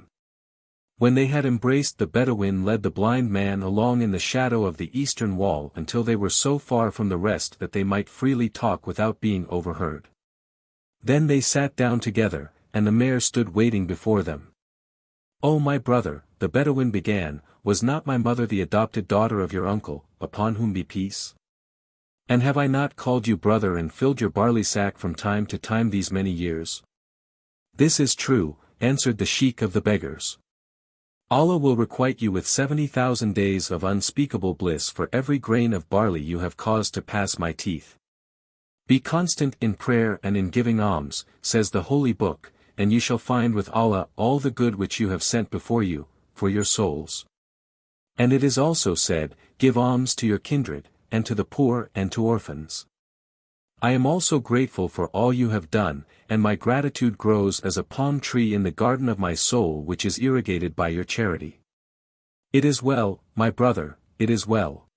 When they had embraced, the Bedouin led the blind man along in the shadow of the eastern wall until they were so far from the rest that they might freely talk without being overheard. Then they sat down together, and the mare stood waiting before them. "O my brother," the Bedouin began, "was not my mother the adopted daughter of your uncle, upon whom be peace? And have I not called you brother and filled your barley sack from time to time these many years?" "This is true," answered the sheik of the beggars. "Allah will requite you with 70,000 days of unspeakable bliss for every grain of barley you have caused to pass my teeth. Be constant in prayer and in giving alms," says the Holy Book, "and you shall find with Allah all the good which you have sent before you, for your souls." And it is also said, "Give alms to your kindred, and to the poor and to orphans." I am also grateful for all you have done, and my gratitude grows as a palm tree in the garden of my soul which is irrigated by your charity. It is well, my brother, it is well.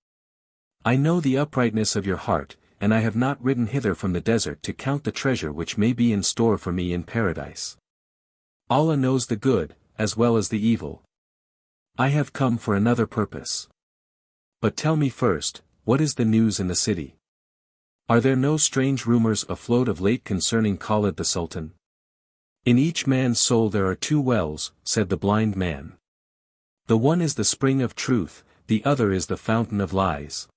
I know the uprightness of your heart, and I have not ridden hither from the desert to count the treasure which may be in store for me in paradise. Allah knows the good, as well as the evil. I have come for another purpose. But tell me first, what is the news in the city? Are there no strange rumors afloat of late concerning Khaled the Sultan? "In each man's soul there are two wells," said the blind man. "The one is the spring of truth, the other is the fountain of lies."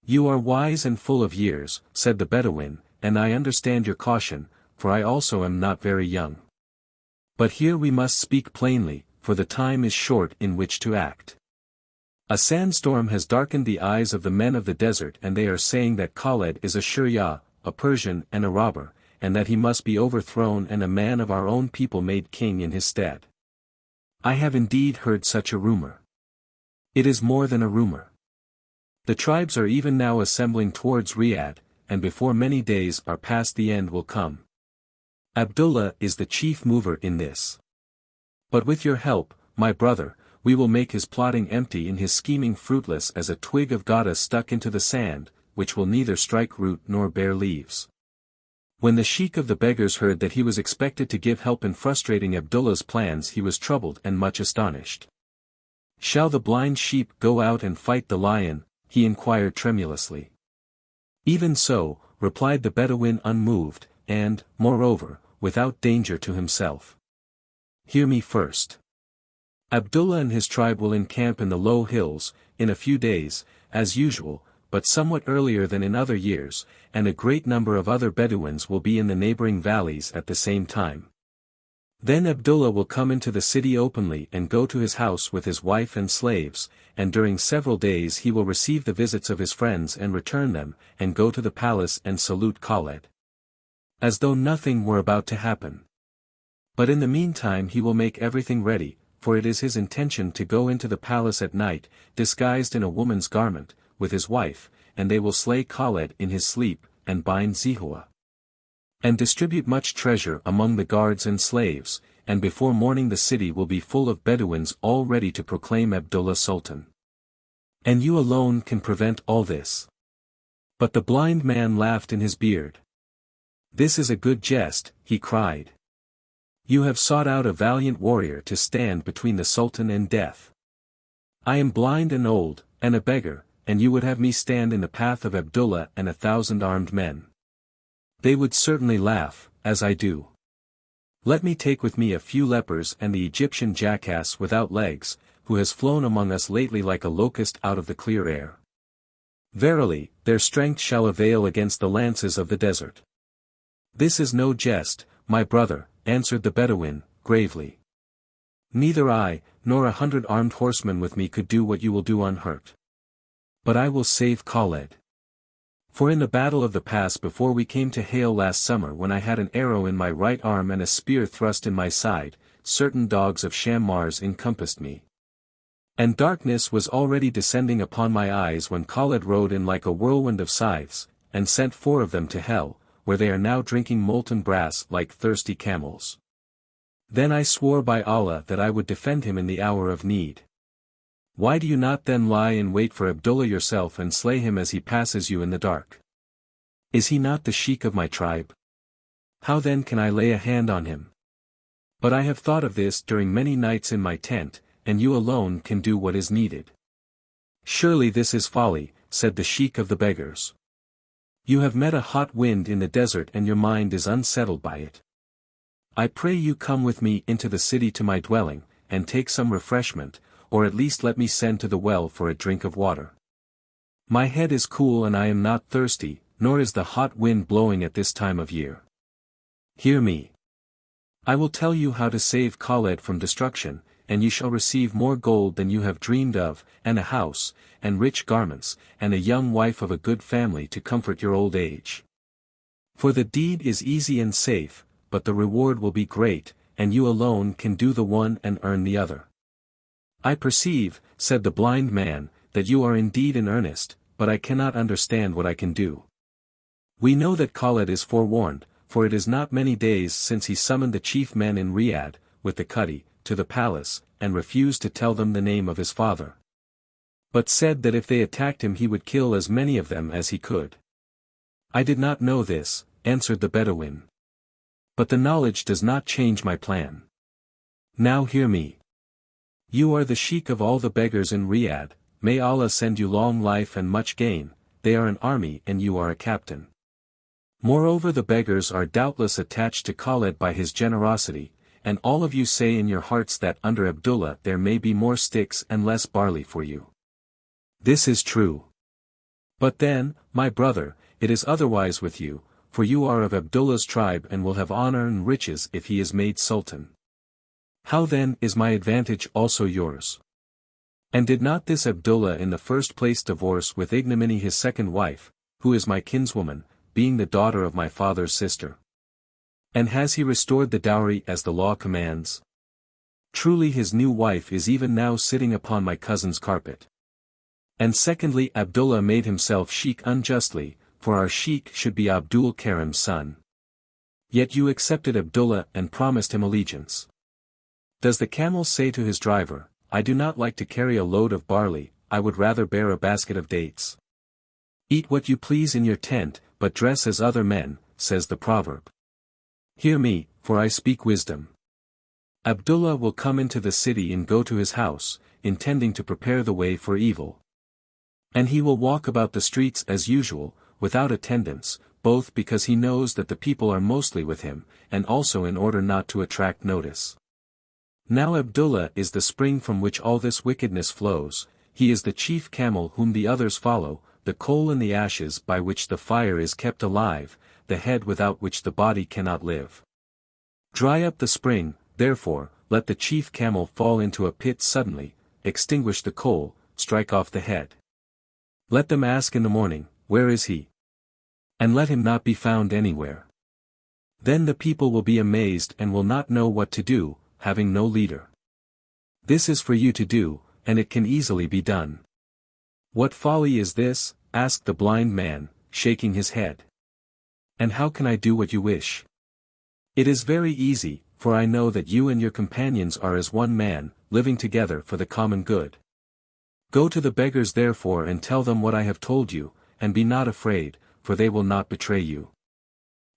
"You are wise and full of years," said the Bedouin, "and I understand your caution, for I also am not very young. But here we must speak plainly, for the time is short in which to act. A sandstorm has darkened the eyes of the men of the desert, and they are saying that Khaled is a Shurya, a Persian and a robber, and that he must be overthrown and a man of our own people made king in his stead. I have indeed heard such a rumor. It is more than a rumor. The tribes are even now assembling towards Riyadh, and before many days are past the end will come. Abdullah is the chief mover in this. But with your help, my brother, we will make his plotting empty and his scheming fruitless as a twig of goddess stuck into the sand, which will neither strike root nor bear leaves." When the sheik of the beggars heard that he was expected to give help in frustrating Abdullah's plans, he was troubled and much astonished. "Shall the blind sheep go out and fight the lion?" he inquired tremulously. "Even so," replied the Bedouin unmoved, and, moreover, without danger to himself. "Hear me first. Abdullah and his tribe will encamp in the low hills, in a few days, as usual, but somewhat earlier than in other years, and a great number of other Bedouins will be in the neighboring valleys at the same time. Then Abdullah will come into the city openly and go to his house with his wife and slaves, and during several days he will receive the visits of his friends and return them, and go to the palace and salute Khaled, as though nothing were about to happen. But in the meantime he will make everything ready, for it is his intention to go into the palace at night, disguised in a woman's garment, with his wife, and they will slay Khaled in his sleep, and bind Zehowah, and distribute much treasure among the guards and slaves, and before morning the city will be full of Bedouins all ready to proclaim Abdullah Sultan. And you alone can prevent all this." But the blind man laughed in his beard. "This is a good jest," he cried. "You have sought out a valiant warrior to stand between the Sultan and death. I am blind and old, and a beggar, and you would have me stand in the path of Abdullah and 1,000 armed men. They would certainly laugh, as I do. Let me take with me a few lepers and the Egyptian jackass without legs, who has flown among us lately like a locust out of the clear air. Verily, their strength shall avail against the lances of the desert." "This is no jest, my brother," answered the Bedouin, gravely. "Neither I, nor 100 armed horsemen with me could do what you will do unhurt. But I will save Khaled. For in the battle of the pass before we came to Hail last summer, when I had an arrow in my right arm and a spear thrust in my side, certain dogs of Shammars encompassed me. And darkness was already descending upon my eyes when Khaled rode in like a whirlwind of scythes, and sent 4 of them to hell, where they are now drinking molten brass like thirsty camels. Then I swore by Allah that I would defend him in the hour of need. Why do you not then lie in wait for Abdullah yourself and slay him as he passes you in the dark? Is he not the sheikh of my tribe? How then can I lay a hand on him? But I have thought of this during many nights in my tent, and you alone can do what is needed. Surely this is folly, said the sheikh of the beggars. You have met a hot wind in the desert and your mind is unsettled by it. I pray you come with me into the city to my dwelling, and take some refreshment, or at least let me send to the well for a drink of water. My head is cool and I am not thirsty, nor is the hot wind blowing at this time of year. Hear me. I will tell you how to save Khaled from destruction, and you shall receive more gold than you have dreamed of, and a house, and rich garments, and a young wife of a good family to comfort your old age. For the deed is easy and safe, but the reward will be great, and you alone can do the one and earn the other. I perceive, said the blind man, that you are indeed in earnest, but I cannot understand what I can do. We know that Khaled is forewarned, for it is not many days since he summoned the chief men in Riyadh, with the Cadi, to the palace, and refused to tell them the name of his father. But said that if they attacked him he would kill as many of them as he could. I did not know this, answered the Bedouin. But the knowledge does not change my plan. Now hear me. You are the sheikh of all the beggars in Riyadh, may Allah send you long life and much gain, they are an army and you are a captain. Moreover the beggars are doubtless attached to Khaled by his generosity, and all of you say in your hearts that under Abdullah there may be more sticks and less barley for you. This is true. But then, my brother, it is otherwise with you, for you are of Abdullah's tribe and will have honor and riches if he is made sultan. How then is my advantage also yours? And did not this Abdullah in the first place divorce with ignominy his second wife, who is my kinswoman, being the daughter of my father's sister? And has he restored the dowry as the law commands? Truly his new wife is even now sitting upon my cousin's carpet. And secondly Abdullah made himself sheikh unjustly, for our sheikh should be Abdul Karim's son. Yet you accepted Abdullah and promised him allegiance. Does the camel say to his driver, I do not like to carry a load of barley, I would rather bear a basket of dates? Eat what you please in your tent, but dress as other men, says the proverb. Hear me, for I speak wisdom. Abdullah will come into the city and go to his house, intending to prepare the way for evil. And he will walk about the streets as usual, without attendants, both because he knows that the people are mostly with him, and also in order not to attract notice. Now Abdullah is the spring from which all this wickedness flows, he is the chief camel whom the others follow, the coal and the ashes by which the fire is kept alive, the head without which the body cannot live. Dry up the spring, therefore, let the chief camel fall into a pit suddenly, extinguish the coal, strike off the head. Let them ask in the morning, where is he? And let him not be found anywhere. Then the people will be amazed and will not know what to do, having no leader. This is for you to do, and it can easily be done. What folly is this? Asked the blind man, shaking his head. And how can I do what you wish? It is very easy, for I know that you and your companions are as one man, living together for the common good. Go to the beggars therefore and tell them what I have told you, and be not afraid, for they will not betray you.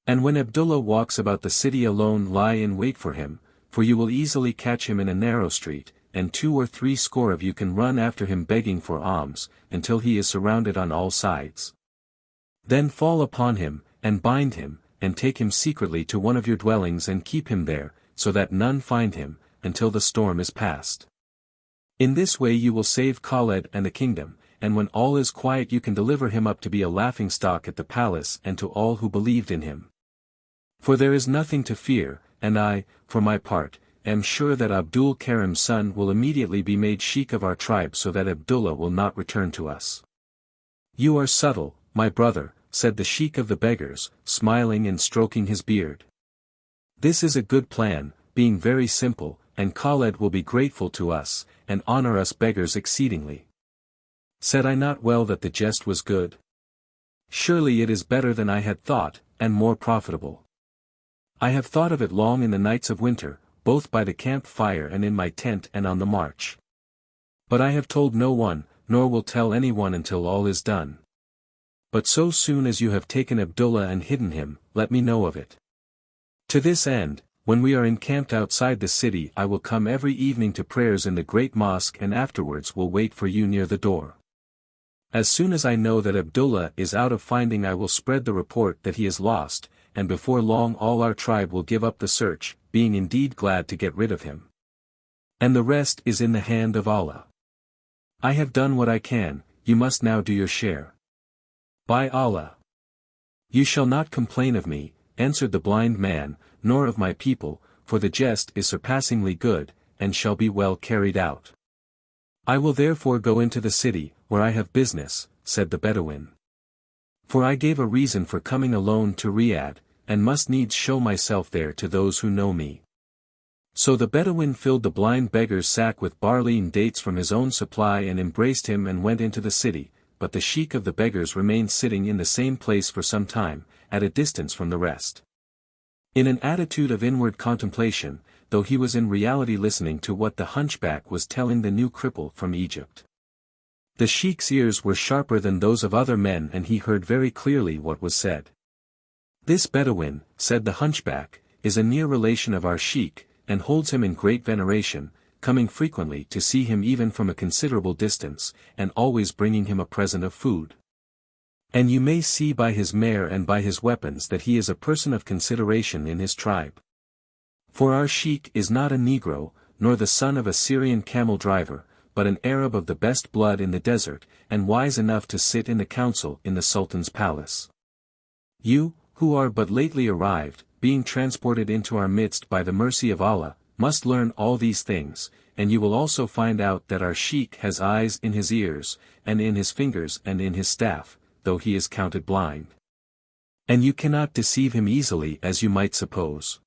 And when Abdullah walks about the city alone lie in wait for him, for you will easily catch him in a narrow street, and 2 or 3 score of you can run after him begging for alms, until he is surrounded on all sides. Then fall upon him, and bind him, and take him secretly to one of your dwellings and keep him there, so that none find him, until the storm is past. In this way you will save Khaled and the kingdom, and when all is quiet you can deliver him up to be a laughingstock at the palace and to all who believed in him. For there is nothing to fear, and I, for my part, am sure that Abdul Karim's son will immediately be made sheikh of our tribe so that Abdullah will not return to us. You are subtle, my brother, said the sheikh of the beggars, smiling and stroking his beard. This is a good plan, being very simple, and Khaled will be grateful to us, and honor us beggars exceedingly. Said I not well that the jest was good? Surely it is better than I had thought, and more profitable. I have thought of it long in the nights of winter, both by the camp fire and in my tent and on the march. But I have told no one, nor will tell anyone until all is done. But so soon as you have taken Abdullah and hidden him, let me know of it. To this end, when we are encamped outside the city I will come every evening to prayers in the great mosque and afterwards will wait for you near the door. As soon as I know that Abdullah is out of finding I will spread the report that he is lost, and before long all our tribe will give up the search, being indeed glad to get rid of him. And the rest is in the hand of Allah. I have done what I can, you must now do your share. By Allah! You shall not complain of me, answered the blind man, nor of my people, for the jest is surpassingly good, and shall be well carried out. I will therefore go into the city, where I have business, said the Bedouin. For I gave a reason for coming alone to Riyadh, and must needs show myself there to those who know me. So the Bedouin filled the blind beggar's sack with barley and dates from his own supply and embraced him and went into the city, but the sheik of the beggars remained sitting in the same place for some time, at a distance from the rest. In an attitude of inward contemplation, though he was in reality listening to what the hunchback was telling the new cripple from Egypt. The sheik's ears were sharper than those of other men and he heard very clearly what was said. This Bedouin, said the hunchback, is a near relation of our sheik, and holds him in great veneration, coming frequently to see him even from a considerable distance, and always bringing him a present of food. And you may see by his mare and by his weapons that he is a person of consideration in his tribe. For our sheik is not a Negro, nor the son of a Syrian camel driver, but an Arab of the best blood in the desert, and wise enough to sit in the council in the Sultan's palace. You, who are but lately arrived, being transported into our midst by the mercy of Allah, must learn all these things, and you will also find out that our sheik has eyes in his ears, and in his fingers and in his staff, though he is counted blind. And you cannot deceive him easily as you might suppose.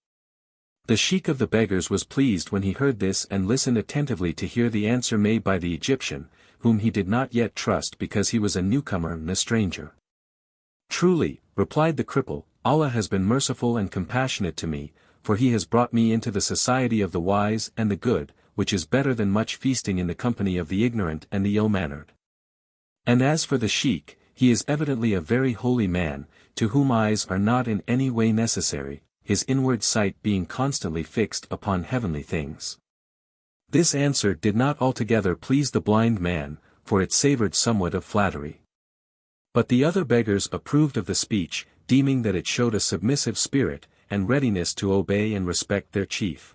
The sheik of the beggars was pleased when he heard this and listened attentively to hear the answer made by the Egyptian, whom he did not yet trust because he was a newcomer and a stranger. Truly, replied the cripple, Allah has been merciful and compassionate to me, for he has brought me into the society of the wise and the good, which is better than much feasting in the company of the ignorant and the ill-mannered. And as for the sheik, he is evidently a very holy man, to whom eyes are not in any way necessary, his inward sight being constantly fixed upon heavenly things. This answer did not altogether please the blind man, for it savored somewhat of flattery. But the other beggars approved of the speech, deeming that it showed a submissive spirit, and readiness to obey and respect their chief.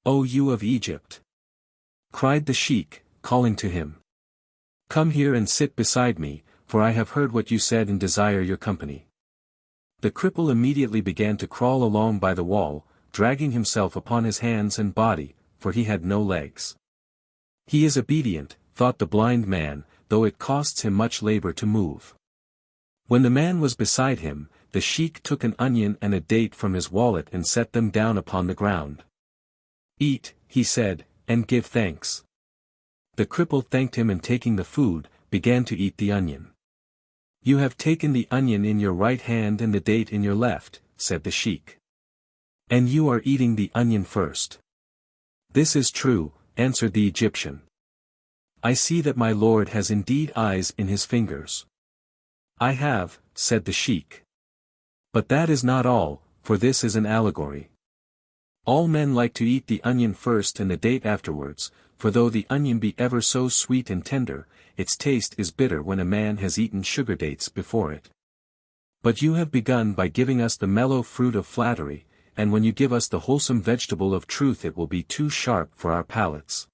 O you of Egypt! Cried the sheik, calling to him. Come here and sit beside me, for I have heard what you said and desire your company. The cripple immediately began to crawl along by the wall, dragging himself upon his hands and body, for he had no legs. He is obedient, thought the blind man, though it costs him much labor to move. When the man was beside him, the sheik took an onion and a date from his wallet and set them down upon the ground. Eat, he said, and give thanks. The cripple thanked him and taking the food, began to eat the onion. You have taken the onion in your right hand and the date in your left, said the sheik. And you are eating the onion first. This is true, answered the Egyptian. I see that my lord has indeed eyes in his fingers. I have, said the sheik. But that is not all, for this is an allegory. All men like to eat the onion first and the date afterwards, for though the onion be ever so sweet and tender, its taste is bitter when a man has eaten sugar dates before it. But you have begun by giving us the mellow fruit of flattery, and when you give us the wholesome vegetable of truth it will be too sharp for our palates.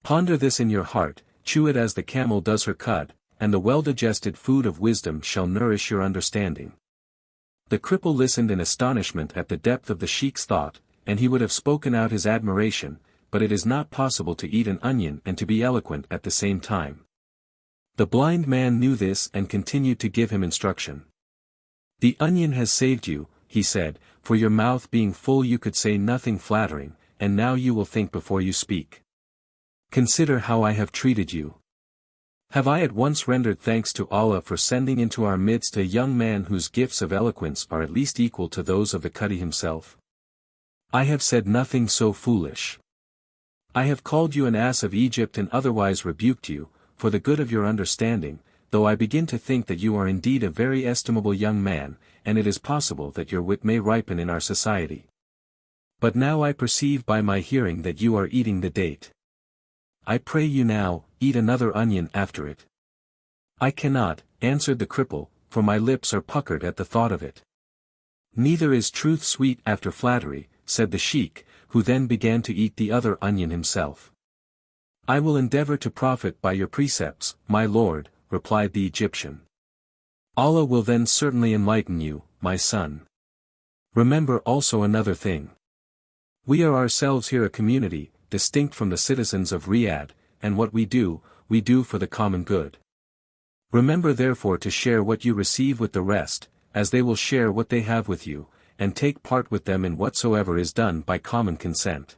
Ponder this in your heart, chew it as the camel does her cud, and the well-digested food of wisdom shall nourish your understanding. The cripple listened in astonishment at the depth of the sheik's thought, and he would have spoken out his admiration, but it is not possible to eat an onion and to be eloquent at the same time. The blind man knew this and continued to give him instruction. The onion has saved you, he said, for your mouth being full you could say nothing flattering, and now you will think before you speak. Consider how I have treated you. Have I at once rendered thanks to Allah for sending into our midst a young man whose gifts of eloquence are at least equal to those of the Cadi himself? I have said nothing so foolish. I have called you an ass of Egypt and otherwise rebuked you, for the good of your understanding, though I begin to think that you are indeed a very estimable young man, and it is possible that your wit may ripen in our society. But now I perceive by my hearing that you are eating the date. I pray you now, eat another onion after it. I cannot, answered the cripple, for my lips are puckered at the thought of it. Neither is truth sweet after flattery, said the sheik, who then began to eat the other onion himself. I will endeavor to profit by your precepts, my lord, replied the Egyptian. Allah will then certainly enlighten you, my son. Remember also another thing. We are ourselves here a community, distinct from the citizens of Riyadh, and what we do for the common good. Remember therefore to share what you receive with the rest, as they will share what they have with you, and take part with them in whatsoever is done by common consent.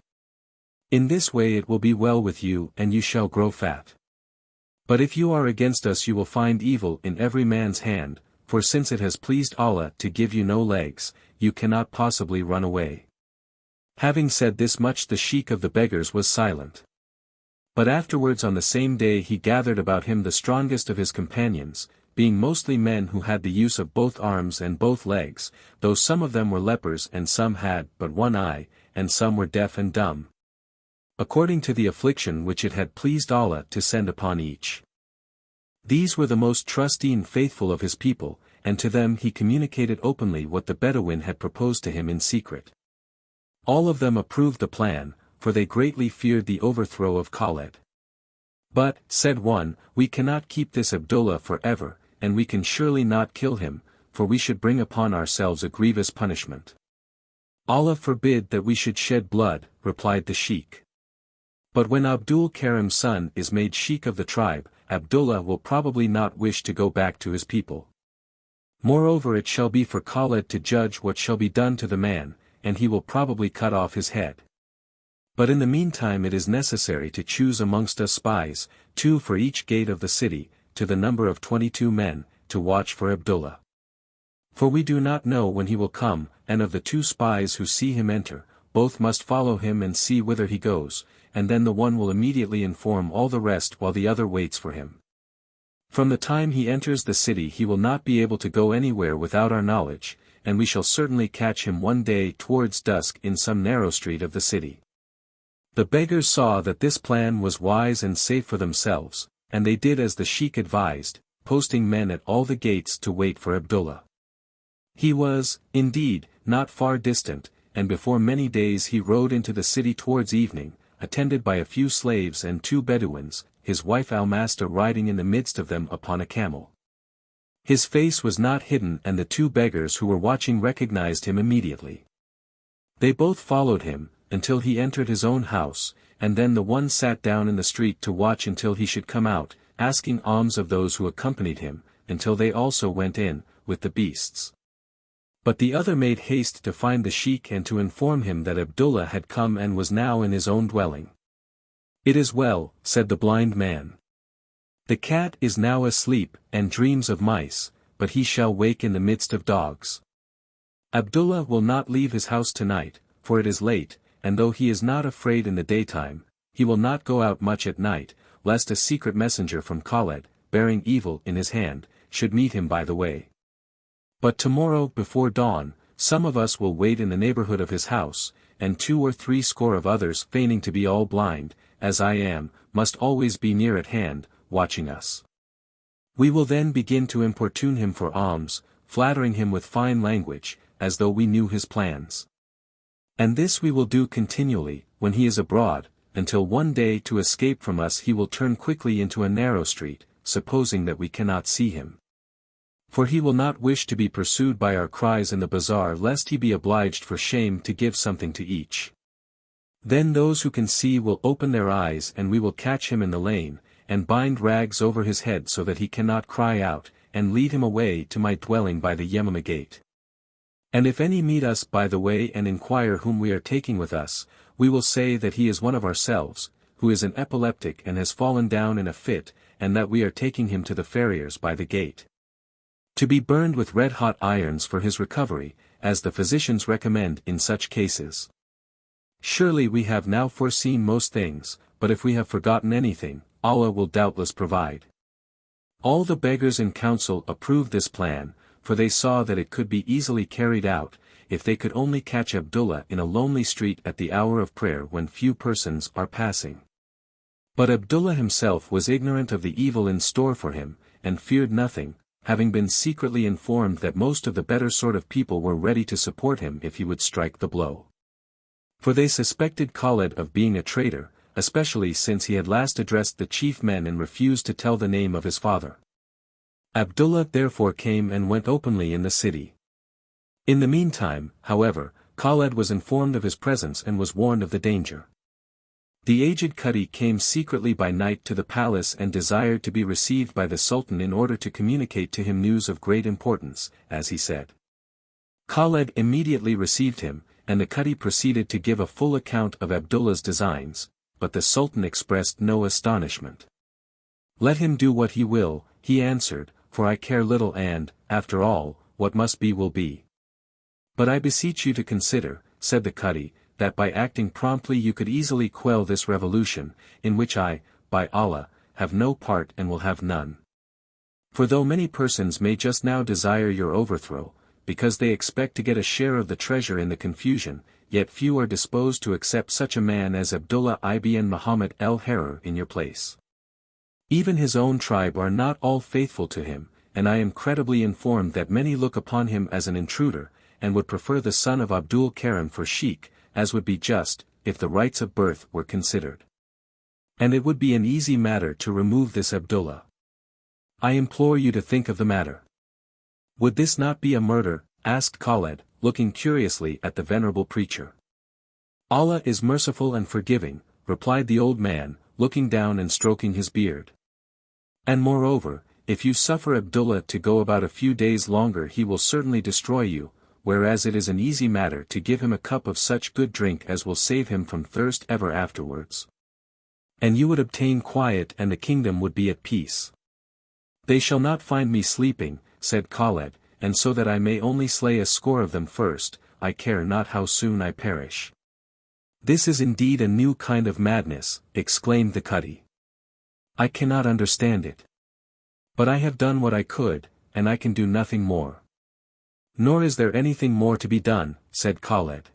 In this way it will be well with you and you shall grow fat. But if you are against us you will find evil in every man's hand, for since it has pleased Allah to give you no legs, you cannot possibly run away. Having said this much the sheik of the beggars was silent. But afterwards on the same day he gathered about him the strongest of his companions, being mostly men who had the use of both arms and both legs, though some of them were lepers and some had but one eye, and some were deaf and dumb, according to the affliction which it had pleased Allah to send upon each. These were the most trusty and faithful of his people, and to them he communicated openly what the Bedouin had proposed to him in secret. All of them approved the plan, for they greatly feared the overthrow of Khaled. But, said one, we cannot keep this Abdullah forever, and we can surely not kill him, for we should bring upon ourselves a grievous punishment. Allah forbid that we should shed blood, replied the sheik. But when Abdul Karim's son is made sheik of the tribe, Abdullah will probably not wish to go back to his people. Moreover it shall be for Khaled to judge what shall be done to the man, and he will probably cut off his head. But in the meantime it is necessary to choose amongst us spies, 2 for each gate of the city, to the number of 22 men, to watch for Abdullah. For we do not know when he will come, and of the 2 spies who see him enter, both must follow him and see whither he goes, and then the one will immediately inform all the rest while the other waits for him. From the time he enters the city he will not be able to go anywhere without our knowledge, and we shall certainly catch him one day towards dusk in some narrow street of the city. The beggars saw that this plan was wise and safe for themselves, and they did as the sheik advised, posting men at all the gates to wait for Abdullah. He was, indeed, not far distant, and before many days he rode into the city towards evening, attended by a few slaves and 2 Bedouins, his wife Almasta riding in the midst of them upon a camel. His face was not hidden and the 2 beggars who were watching recognized him immediately. They both followed him, until he entered his own house, and then the one sat down in the street to watch until he should come out, asking alms of those who accompanied him, until they also went in, with the beasts. But the other made haste to find the sheik and to inform him that Abdullah had come and was now in his own dwelling. It is well, said the blind man. The cat is now asleep, and dreams of mice, but he shall wake in the midst of dogs. Abdullah will not leave his house tonight, for it is late, and though he is not afraid in the daytime, he will not go out much at night, lest a secret messenger from Khaled, bearing evil in his hand, should meet him by the way. But tomorrow before dawn, some of us will wait in the neighborhood of his house, and 2 or 3 score of others feigning to be all blind, as I am, must always be near at hand, watching us. We will then begin to importune him for alms, flattering him with fine language, as though we knew his plans. And this we will do continually, when he is abroad, until one day to escape from us he will turn quickly into a narrow street, supposing that we cannot see him. For he will not wish to be pursued by our cries in the bazaar lest he be obliged for shame to give something to each. Then those who can see will open their eyes and we will catch him in the lane, and bind rags over his head so that he cannot cry out, and lead him away to my dwelling by the Yemama gate. And if any meet us by the way and inquire whom we are taking with us, we will say that he is one of ourselves, who is an epileptic and has fallen down in a fit, and that we are taking him to the farrier's by the gate, to be burned with red-hot irons for his recovery, as the physicians recommend in such cases. Surely we have now foreseen most things, but if we have forgotten anything, Allah will doubtless provide. All the beggars in council approved this plan, for they saw that it could be easily carried out, if they could only catch Abdullah in a lonely street at the hour of prayer when few persons are passing. But Abdullah himself was ignorant of the evil in store for him, and feared nothing, having been secretly informed that most of the better sort of people were ready to support him if he would strike the blow. For they suspected Khaled of being a traitor, especially since he had last addressed the chief men and refused to tell the name of his father. Abdullah therefore came and went openly in the city. In the meantime, however, Khaled was informed of his presence and was warned of the danger. The aged Cadi came secretly by night to the palace and desired to be received by the Sultan in order to communicate to him news of great importance, as he said. Khaled immediately received him, and the Cadi proceeded to give a full account of Abdullah's designs, but the Sultan expressed no astonishment. "Let him do what he will," he answered, "for I care little and, after all, what must be will be. But I beseech you to consider," said the Cadi, "that by acting promptly you could easily quell this revolution, in which I, by Allah, have no part and will have none. For though many persons may just now desire your overthrow, because they expect to get a share of the treasure in the confusion, yet few are disposed to accept such a man as Abdullah ibn Muhammad el-Harar in your place. Even his own tribe are not all faithful to him, and I am credibly informed that many look upon him as an intruder, and would prefer the son of Abdul Karim for sheikh, as would be just, if the rights of birth were considered. And it would be an easy matter to remove this Abdullah. I implore you to think of the matter." "Would this not be a murder?" asked Khaled, looking curiously at the venerable preacher. "Allah is merciful and forgiving," replied the old man, looking down and stroking his beard. "And moreover, if you suffer Abdullah to go about a few days longer he will certainly destroy you, whereas it is an easy matter to give him a cup of such good drink as will save him from thirst ever afterwards. And you would obtain quiet and the kingdom would be at peace." "They shall not find me sleeping," said Khaled, "and so that I may only slay a score of them first, I care not how soon I perish." "This is indeed a new kind of madness," exclaimed the Cadi. "I cannot understand it. But I have done what I could, and I can do nothing more." "Nor is there anything more to be done," said Khaled.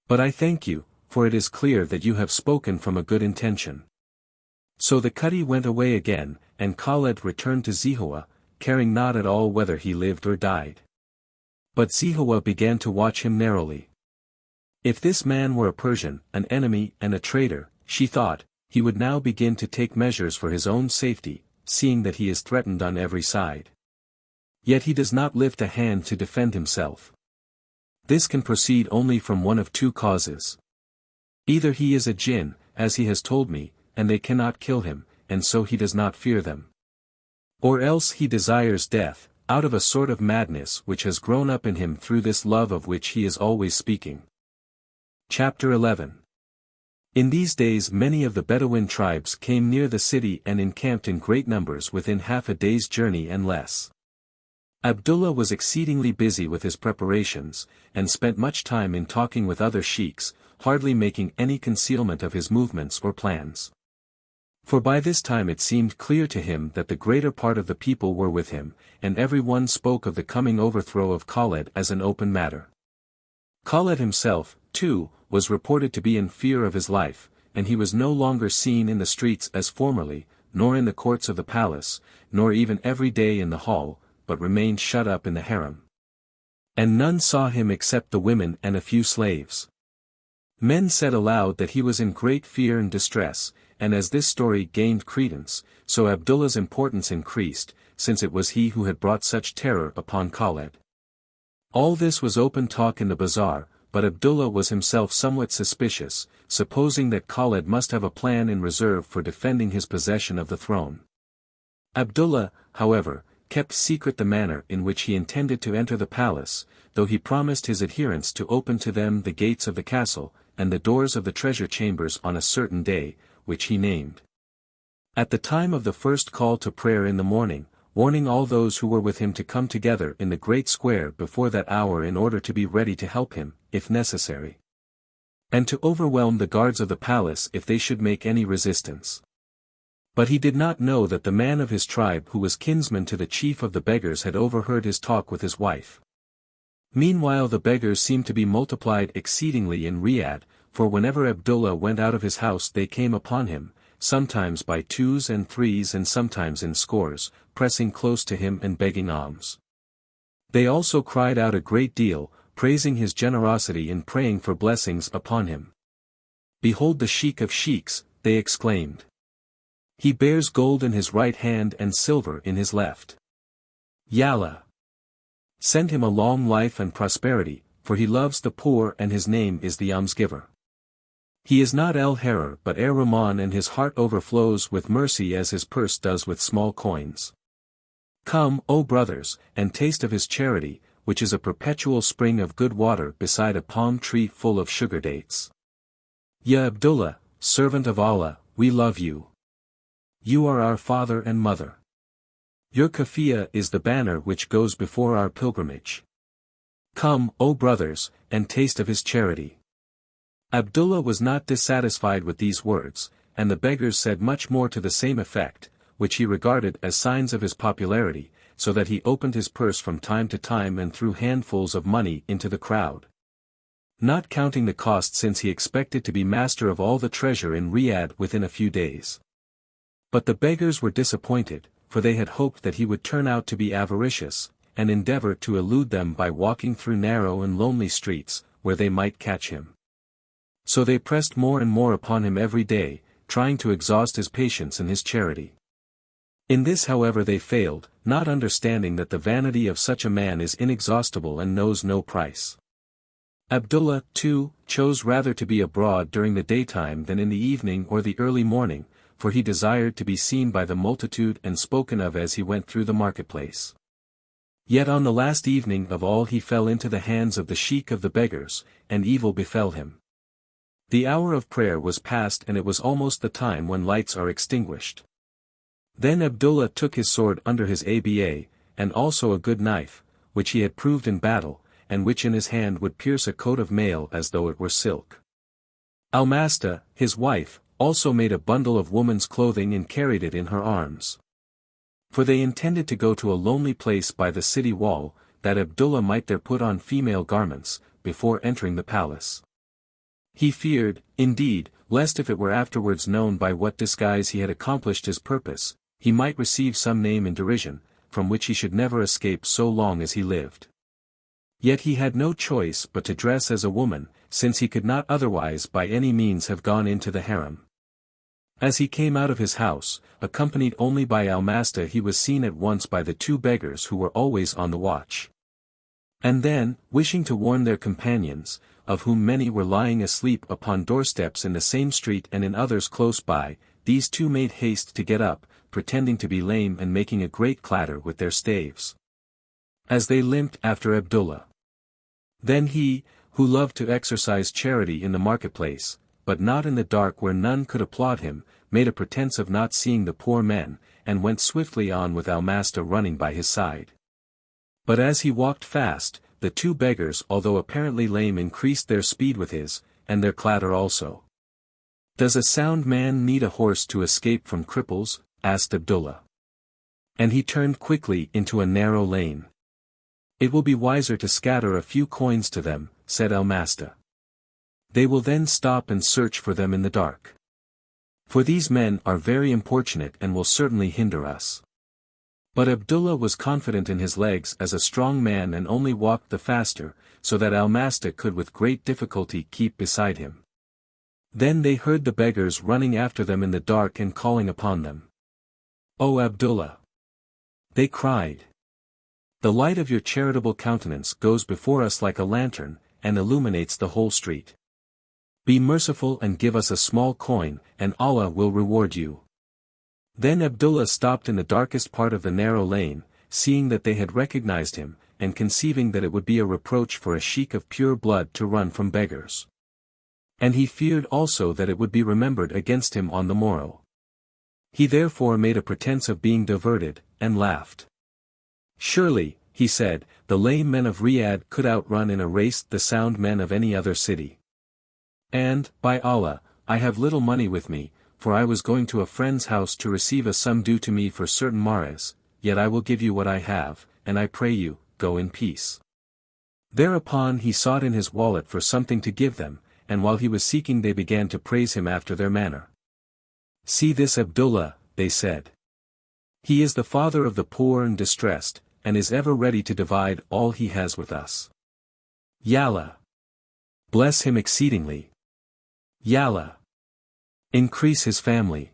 "But I thank you, for it is clear that you have spoken from a good intention." So the Cadi went away again, and Khaled returned to Zehowah, caring not at all whether he lived or died. But Zehowah began to watch him narrowly. If this man were a Persian, an enemy and a traitor, she thought, he would now begin to take measures for his own safety, seeing that he is threatened on every side. Yet he does not lift a hand to defend himself. This can proceed only from one of two causes. Either he is a jinn, as he has told me, and they cannot kill him, and so he does not fear them. Or else he desires death, out of a sort of madness which has grown up in him through this love of which he is always speaking. Chapter 11. In these days many of the Bedouin tribes came near the city and encamped in great numbers within half a day's journey and less. Abdullah was exceedingly busy with his preparations, and spent much time in talking with other sheiks, hardly making any concealment of his movements or plans. For by this time it seemed clear to him that the greater part of the people were with him, and every one spoke of the coming overthrow of Khaled as an open matter. Khaled himself, too, was reported to be in fear of his life, and he was no longer seen in the streets as formerly, nor in the courts of the palace, nor even every day in the hall, but remained shut up in the harem. And none saw him except the women and a few slaves. Men said aloud that he was in great fear and distress, and as this story gained credence, so Abdullah's importance increased, since it was he who had brought such terror upon Khaled. All this was open talk in the bazaar, but Abdullah was himself somewhat suspicious, supposing that Khaled must have a plan in reserve for defending his possession of the throne. Abdullah, however, kept secret the manner in which he intended to enter the palace, though he promised his adherents to open to them the gates of the castle, and the doors of the treasure chambers on a certain day, which he named. At the time of the first call to prayer in the morning, warning all those who were with him to come together in the great square before that hour in order to be ready to help him, if necessary. and to overwhelm the guards of the palace if they should make any resistance. But he did not know that the man of his tribe who was kinsman to the chief of the beggars had overheard his talk with his wife. Meanwhile the beggars seemed to be multiplied exceedingly in Riyadh, for whenever Abdullah went out of his house they came upon him, sometimes by twos and threes and sometimes in scores, pressing close to him and begging alms. They also cried out a great deal, praising his generosity and praying for blessings upon him. "Behold the sheik of sheiks," they exclaimed. "He bears gold in his right hand and silver in his left. Yallah! Send him a long life and prosperity, for he loves the poor and his name is the almsgiver. He is not El-Harar but Er-Rahman and his heart overflows with mercy as his purse does with small coins. Come, O brothers, and taste of his charity, which is a perpetual spring of good water beside a palm tree full of sugar dates. Ya Abdullah, servant of Allah, we love you. You are our father and mother. Your kafiyah is the banner which goes before our pilgrimage. Come, O brothers, and taste of his charity." Abdullah was not dissatisfied with these words, and the beggars said much more to the same effect, which he regarded as signs of his popularity, so that he opened his purse from time to time and threw handfuls of money into the crowd. Not counting the cost since he expected to be master of all the treasure in Riyadh within a few days. But the beggars were disappointed, for they had hoped that he would turn out to be avaricious, and endeavor to elude them by walking through narrow and lonely streets, where they might catch him. So they pressed more and more upon him every day, trying to exhaust his patience and his charity. In this however they failed, not understanding that the vanity of such a man is inexhaustible and knows no price. Abdullah, too, chose rather to be abroad during the daytime than in the evening or the early morning, for he desired to be seen by the multitude and spoken of as he went through the marketplace. Yet on the last evening of all he fell into the hands of the sheik of the beggars, and evil befell him. The hour of prayer was past and it was almost the time when lights are extinguished. Then Abdullah took his sword under his aba, and also a good knife, which he had proved in battle, and which in his hand would pierce a coat of mail as though it were silk. Almasta, his wife, also made a bundle of woman's clothing and carried it in her arms. For they intended to go to a lonely place by the city wall, that Abdullah might there put on female garments, before entering the palace. He feared, indeed, lest if it were afterwards known by what disguise he had accomplished his purpose, he might receive some name in derision, from which he should never escape so long as he lived. Yet he had no choice but to dress as a woman, since he could not otherwise by any means have gone into the harem. As he came out of his house, accompanied only by Almasta, he was seen at once by the two beggars who were always on the watch. And then, wishing to warn their companions, of whom many were lying asleep upon doorsteps in the same street and in others close by, these two made haste to get up, pretending to be lame and making a great clatter with their staves. As they limped after Abdullah. Then he, who loved to exercise charity in the marketplace, but not in the dark where none could applaud him, made a pretense of not seeing the poor men, and went swiftly on with Almasta running by his side. But as he walked fast, the two beggars although apparently lame increased their speed with his, and their clatter also. "Does a sound man need a horse to escape from cripples?" asked Abdullah. And he turned quickly into a narrow lane. "It will be wiser to scatter a few coins to them," said Almasta. "They will then stop and search for them in the dark. For these men are very importunate and will certainly hinder us." But Abdullah was confident in his legs as a strong man and only walked the faster, so that Almasta could with great difficulty keep beside him. Then they heard the beggars running after them in the dark and calling upon them. "O Abdullah!" they cried. "The light of your charitable countenance goes before us like a lantern, and illuminates the whole street. Be merciful and give us a small coin, and Allah will reward you." Then Abdullah stopped in the darkest part of the narrow lane, seeing that they had recognized him, and conceiving that it would be a reproach for a sheik of pure blood to run from beggars. And he feared also that it would be remembered against him on the morrow. He therefore made a pretense of being diverted, and laughed. "Surely," he said, "the lame men of Riyadh could outrun in a race the sound men of any other city. And, by Allah, I have little money with me, for I was going to a friend's house to receive a sum due to me for certain mares, yet I will give you what I have, and I pray you, go in peace. Thereupon he sought in his wallet for something to give them, and while he was seeking they began to praise him after their manner. See this Abdullah, they said. He is the father of the poor and distressed, and is ever ready to divide all he has with us. Yalla! Bless him exceedingly. Yalla! Increase his family.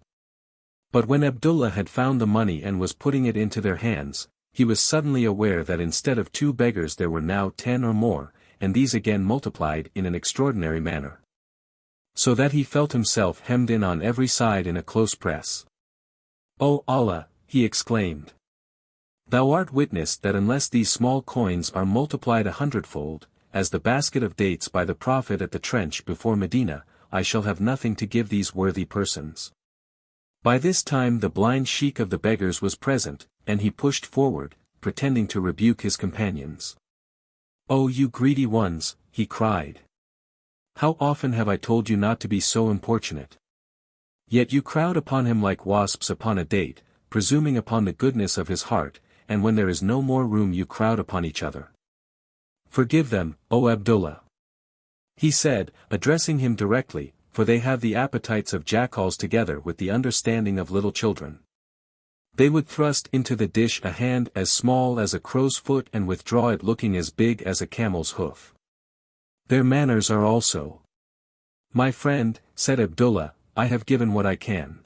But when Abdullah had found the money and was putting it into their hands, he was suddenly aware that instead of 2 beggars there were now 10 or more, and these again multiplied in an extraordinary manner. So that he felt himself hemmed in on every side in a close press. O Allah, he exclaimed. Thou art witness that unless these small coins are multiplied 100-fold, as the basket of dates by the Prophet at the trench before Medina, I shall have nothing to give these worthy persons. By this time the blind sheik of the beggars was present, and he pushed forward, pretending to rebuke his companions. "O you greedy ones," he cried. "How often have I told you not to be so importunate? Yet you crowd upon him like wasps upon a date, presuming upon the goodness of his heart, and when there is no more room you crowd upon each other. Forgive them, O Abdullah," he said, addressing him directly, "for they have the appetites of jackals together with the understanding of little children. They would thrust into the dish a hand as small as a crow's foot and withdraw it looking as big as a camel's hoof. Their manners are also." "My friend," said Abdullah, "I have given what I can.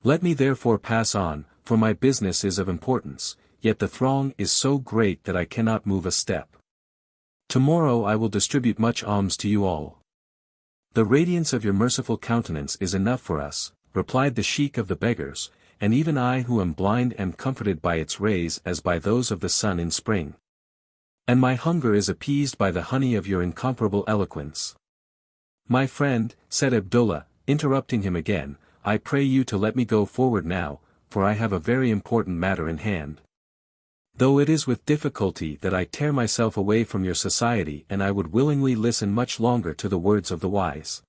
Let me therefore pass on, for my business is of importance, yet the throng is so great that I cannot move a step. Tomorrow I will distribute much alms to you all." "The radiance of your merciful countenance is enough for us," replied the sheik of the beggars, "and even I who am blind am comforted by its rays as by those of the sun in spring. And my hunger is appeased by the honey of your incomparable eloquence." "My friend," said Abdullah, interrupting him again, "I pray you to let me go forward now, for I have a very important matter in hand. Though it is with difficulty that I tear myself away from your society, and I would willingly listen much longer to the words of the wise."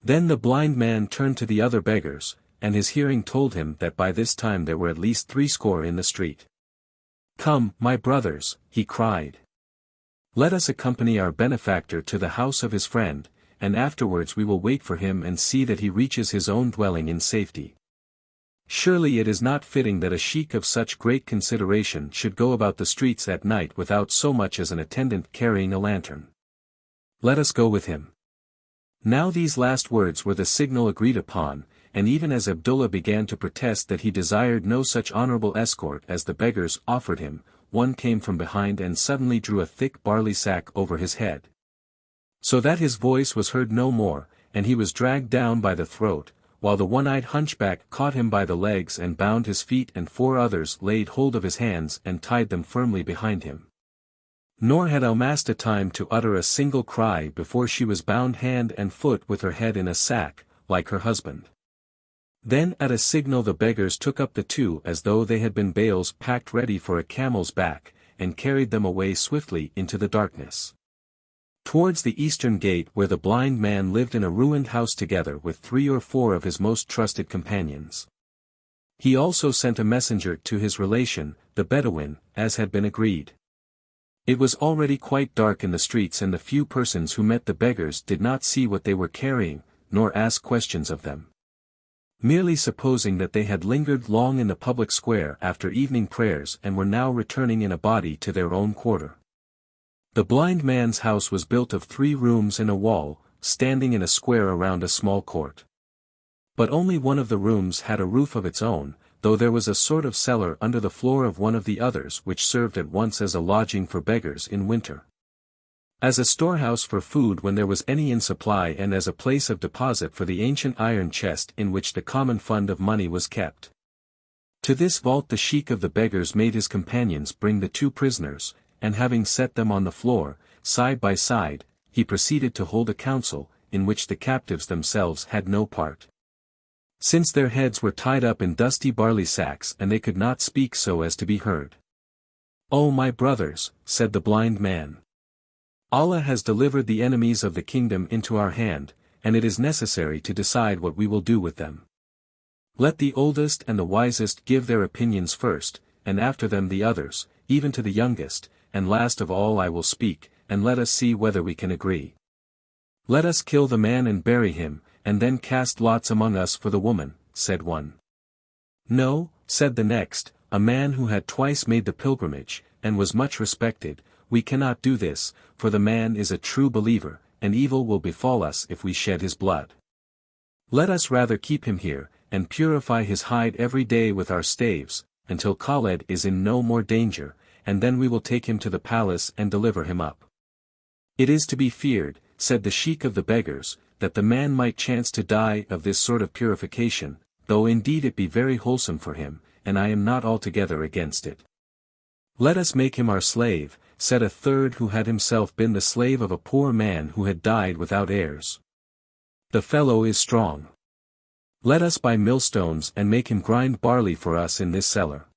Then the blind man turned to the other beggars, and his hearing told him that by this time there were at least 60 in the street. "Come, my brothers," he cried. "Let us accompany our benefactor to the house of his friend, and afterwards we will wait for him and see that he reaches his own dwelling in safety. Surely it is not fitting that a sheik of such great consideration should go about the streets at night without so much as an attendant carrying a lantern. Let us go with him." Now these last words were the signal agreed upon, and even as Abdullah began to protest that he desired no such honorable escort as the beggars offered him, one came from behind and suddenly drew a thick barley sack over his head. So that his voice was heard no more, and he was dragged down by the throat, while the one-eyed hunchback caught him by the legs and bound his feet, and 4 others laid hold of his hands and tied them firmly behind him. Nor had Almasta time to utter a single cry before she was bound hand and foot with her head in a sack, like her husband. Then at a signal the beggars took up the 2 as though they had been bales packed ready for a camel's back, and carried them away swiftly into the darkness. Towards the eastern gate where the blind man lived in a ruined house together with 3 or 4 of his most trusted companions. He also sent a messenger to his relation, the Bedouin, as had been agreed. It was already quite dark in the streets, and the few persons who met the beggars did not see what they were carrying, nor ask questions of them. Merely supposing that they had lingered long in the public square after evening prayers and were now returning in a body to their own quarter. The blind man's house was built of 3 rooms in a wall, standing in a square around a small court. But only one of the rooms had a roof of its own, though there was a sort of cellar under the floor of one of the others which served at once as a lodging for beggars in winter, as a storehouse for food when there was any in supply, and as a place of deposit for the ancient iron chest in which the common fund of money was kept. To this vault the sheik of the beggars made his companions bring the 2 prisoners, and having set them on the floor, side by side, he proceeded to hold a council, in which the captives themselves had no part, since their heads were tied up in dusty barley sacks and they could not speak so as to be heard. "O my brothers," said the blind man, Allah has delivered the enemies of the kingdom into our hand, and it is necessary to decide what we will do with them. Let the oldest and the wisest give their opinions first, and after them the others, even to the youngest, and last of all I will speak, and let us see whether we can agree. Let us kill the man and bury him, and then cast lots among us for the woman, said one. No, said the next, a man who had twice made the pilgrimage, and was much respected, we cannot do this, for the man is a true believer, and evil will befall us if we shed his blood. Let us rather keep him here, and purify his hide every day with our staves, until Khaled is in no more danger, and then we will take him to the palace and deliver him up. It is to be feared, said the sheik of the beggars, that the man might chance to die of this sort of purification, though indeed it be very wholesome for him, and I am not altogether against it. Let us make him our slave, said a third who had himself been the slave of a poor man who had died without heirs. The fellow is strong. Let us buy millstones and make him grind barley for us in this cellar.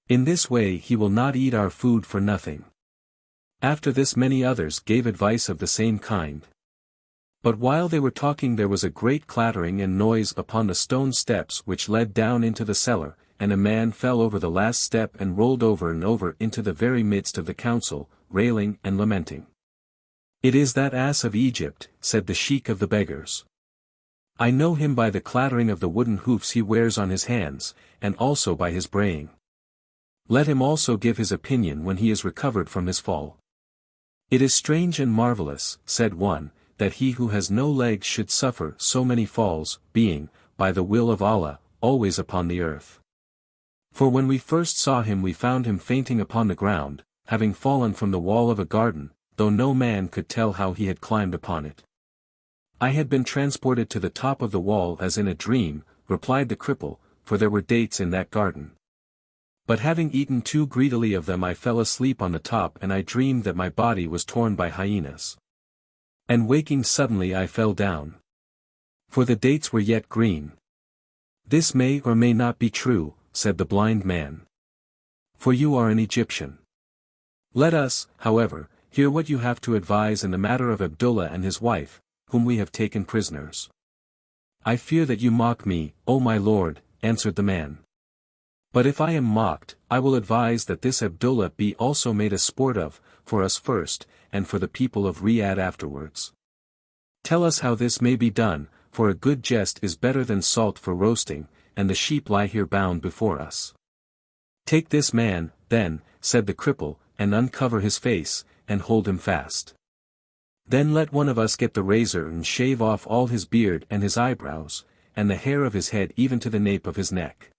In this way he will not eat our food for nothing. After this many others gave advice of the same kind. But while they were talking there was a great clattering and noise upon the stone steps which led down into the cellar, and a man fell over the last step and rolled over and over into the very midst of the council, railing and lamenting. It is that ass of Egypt, said the sheik of the beggars. I know him by the clattering of the wooden hoofs he wears on his hands, and also by his braying. Let him also give his opinion when he is recovered from his fall. It is strange and marvelous, said one, that he who has no legs should suffer so many falls, being, by the will of Allah, always upon the earth. For when we first saw him we found him fainting upon the ground, having fallen from the wall of a garden, though no man could tell how he had climbed upon it. I had been transported to the top of the wall as in a dream, replied the cripple, for there were dates in that garden. But having eaten too greedily of them I fell asleep on the top and I dreamed that my body was torn by hyenas. And waking suddenly I fell down. For the dates were yet green. This may or may not be true, said the blind man. For you are an Egyptian. Let us, however, hear what you have to advise in the matter of Abdullah and his wife, whom we have taken prisoners. I fear that you mock me, O my lord, answered the man. But if I am mocked, I will advise that this Abdullah be also made a sport of, for us first, and for the people of Riyadh afterwards. Tell us how this may be done, for a good jest is better than salt for roasting, and the sheep lie here bound before us. Take this man, then, said the cripple, and uncover his face, and hold him fast. Then let one of us get the razor and shave off all his beard and his eyebrows, and the hair of his head even to the nape of his neck.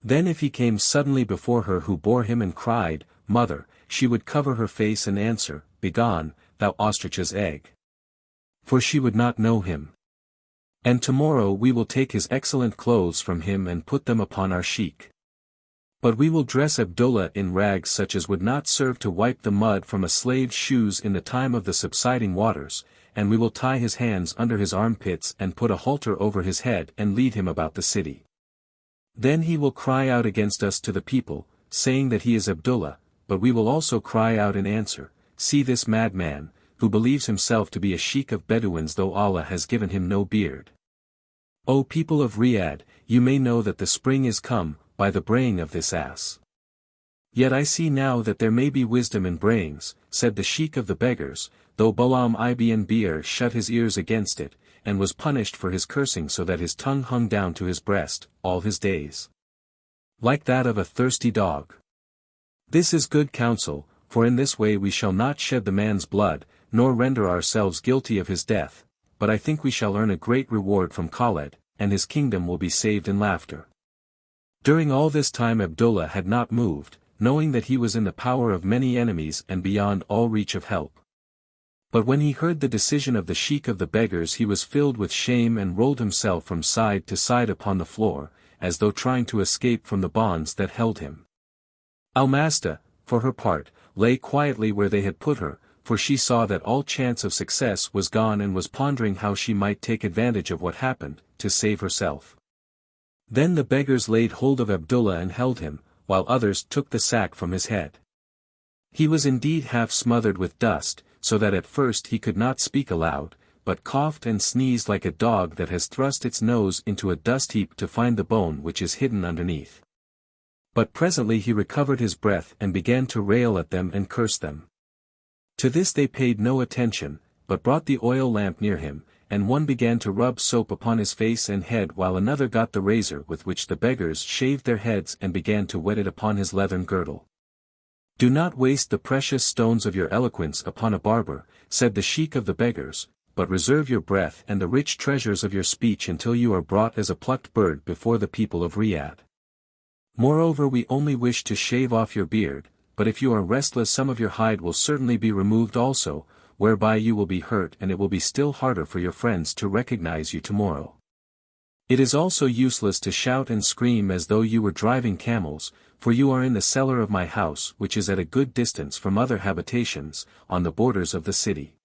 Then if he came suddenly before her who bore him and cried, Mother, she would cover her face and answer, Begone, thou ostrich's egg. For she would not know him. And tomorrow we will take his excellent clothes from him and put them upon our sheik. But we will dress Abdullah in rags such as would not serve to wipe the mud from a slave's shoes in the time of the subsiding waters, and we will tie his hands under his armpits and put a halter over his head and lead him about the city. Then he will cry out against us to the people, saying that he is Abdullah, but we will also cry out in answer, See this madman, who believes himself to be a sheik of Bedouins though Allah has given him no beard. O people of Riyadh, you may know that the spring is come, by the braying of this ass. Yet I see now that there may be wisdom in brayings, said the sheik of the beggars, though Balaam ibn Beer shut his ears against it, and was punished for his cursing so that his tongue hung down to his breast, all his days. Like that of a thirsty dog. This is good counsel, for in this way we shall not shed the man's blood, nor render ourselves guilty of his death, but I think we shall earn a great reward from Khaled, and his kingdom will be saved in laughter. During all this time Abdullah had not moved, knowing that he was in the power of many enemies and beyond all reach of help. But when he heard the decision of the sheik of the beggars he was filled with shame and rolled himself from side to side upon the floor, as though trying to escape from the bonds that held him. Almasta, for her part, lay quietly where they had put her, for she saw that all chance of success was gone and was pondering how she might take advantage of what happened, to save herself. Then the beggars laid hold of Abdullah and held him, while others took the sack from his head. He was indeed half smothered with dust, so that at first he could not speak aloud, but coughed and sneezed like a dog that has thrust its nose into a dust heap to find the bone which is hidden underneath. But presently he recovered his breath and began to rail at them and curse them. To this they paid no attention, but brought the oil lamp near him, and one began to rub soap upon his face and head while another got the razor with which the beggars shaved their heads and began to wet it upon his leathern girdle. "Do not waste the precious stones of your eloquence upon a barber," said the sheik of the beggars, "but reserve your breath and the rich treasures of your speech until you are brought as a plucked bird before the people of Riyadh. Moreover, we only wish to shave off your beard, but if you are restless some of your hide will certainly be removed also, whereby you will be hurt and it will be still harder for your friends to recognize you tomorrow. It is also useless to shout and scream as though you were driving camels, for you are in the cellar of my house which is at a good distance from other habitations, on the borders of the city."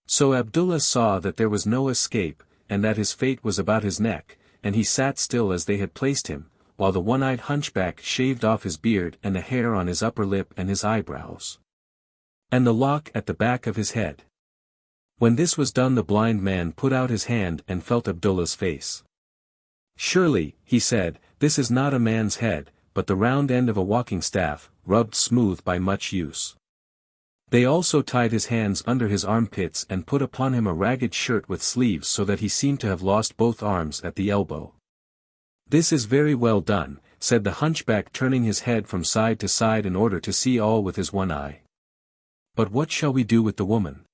So Abdullah saw that there was no escape, and that his fate was about his neck, and he sat still as they had placed him, while the one-eyed hunchback shaved off his beard and the hair on his upper lip and his eyebrows, and the lock at the back of his head. When this was done the blind man put out his hand and felt Abdullah's face. "Surely," he said, "this is not a man's head, but the round end of a walking staff, rubbed smooth by much use." They also tied his hands under his armpits and put upon him a ragged shirt with sleeves so that he seemed to have lost both arms at the elbow. "This is very well done," said the hunchback turning his head from side to side in order to see all with his one eye. "But what shall we do with the woman?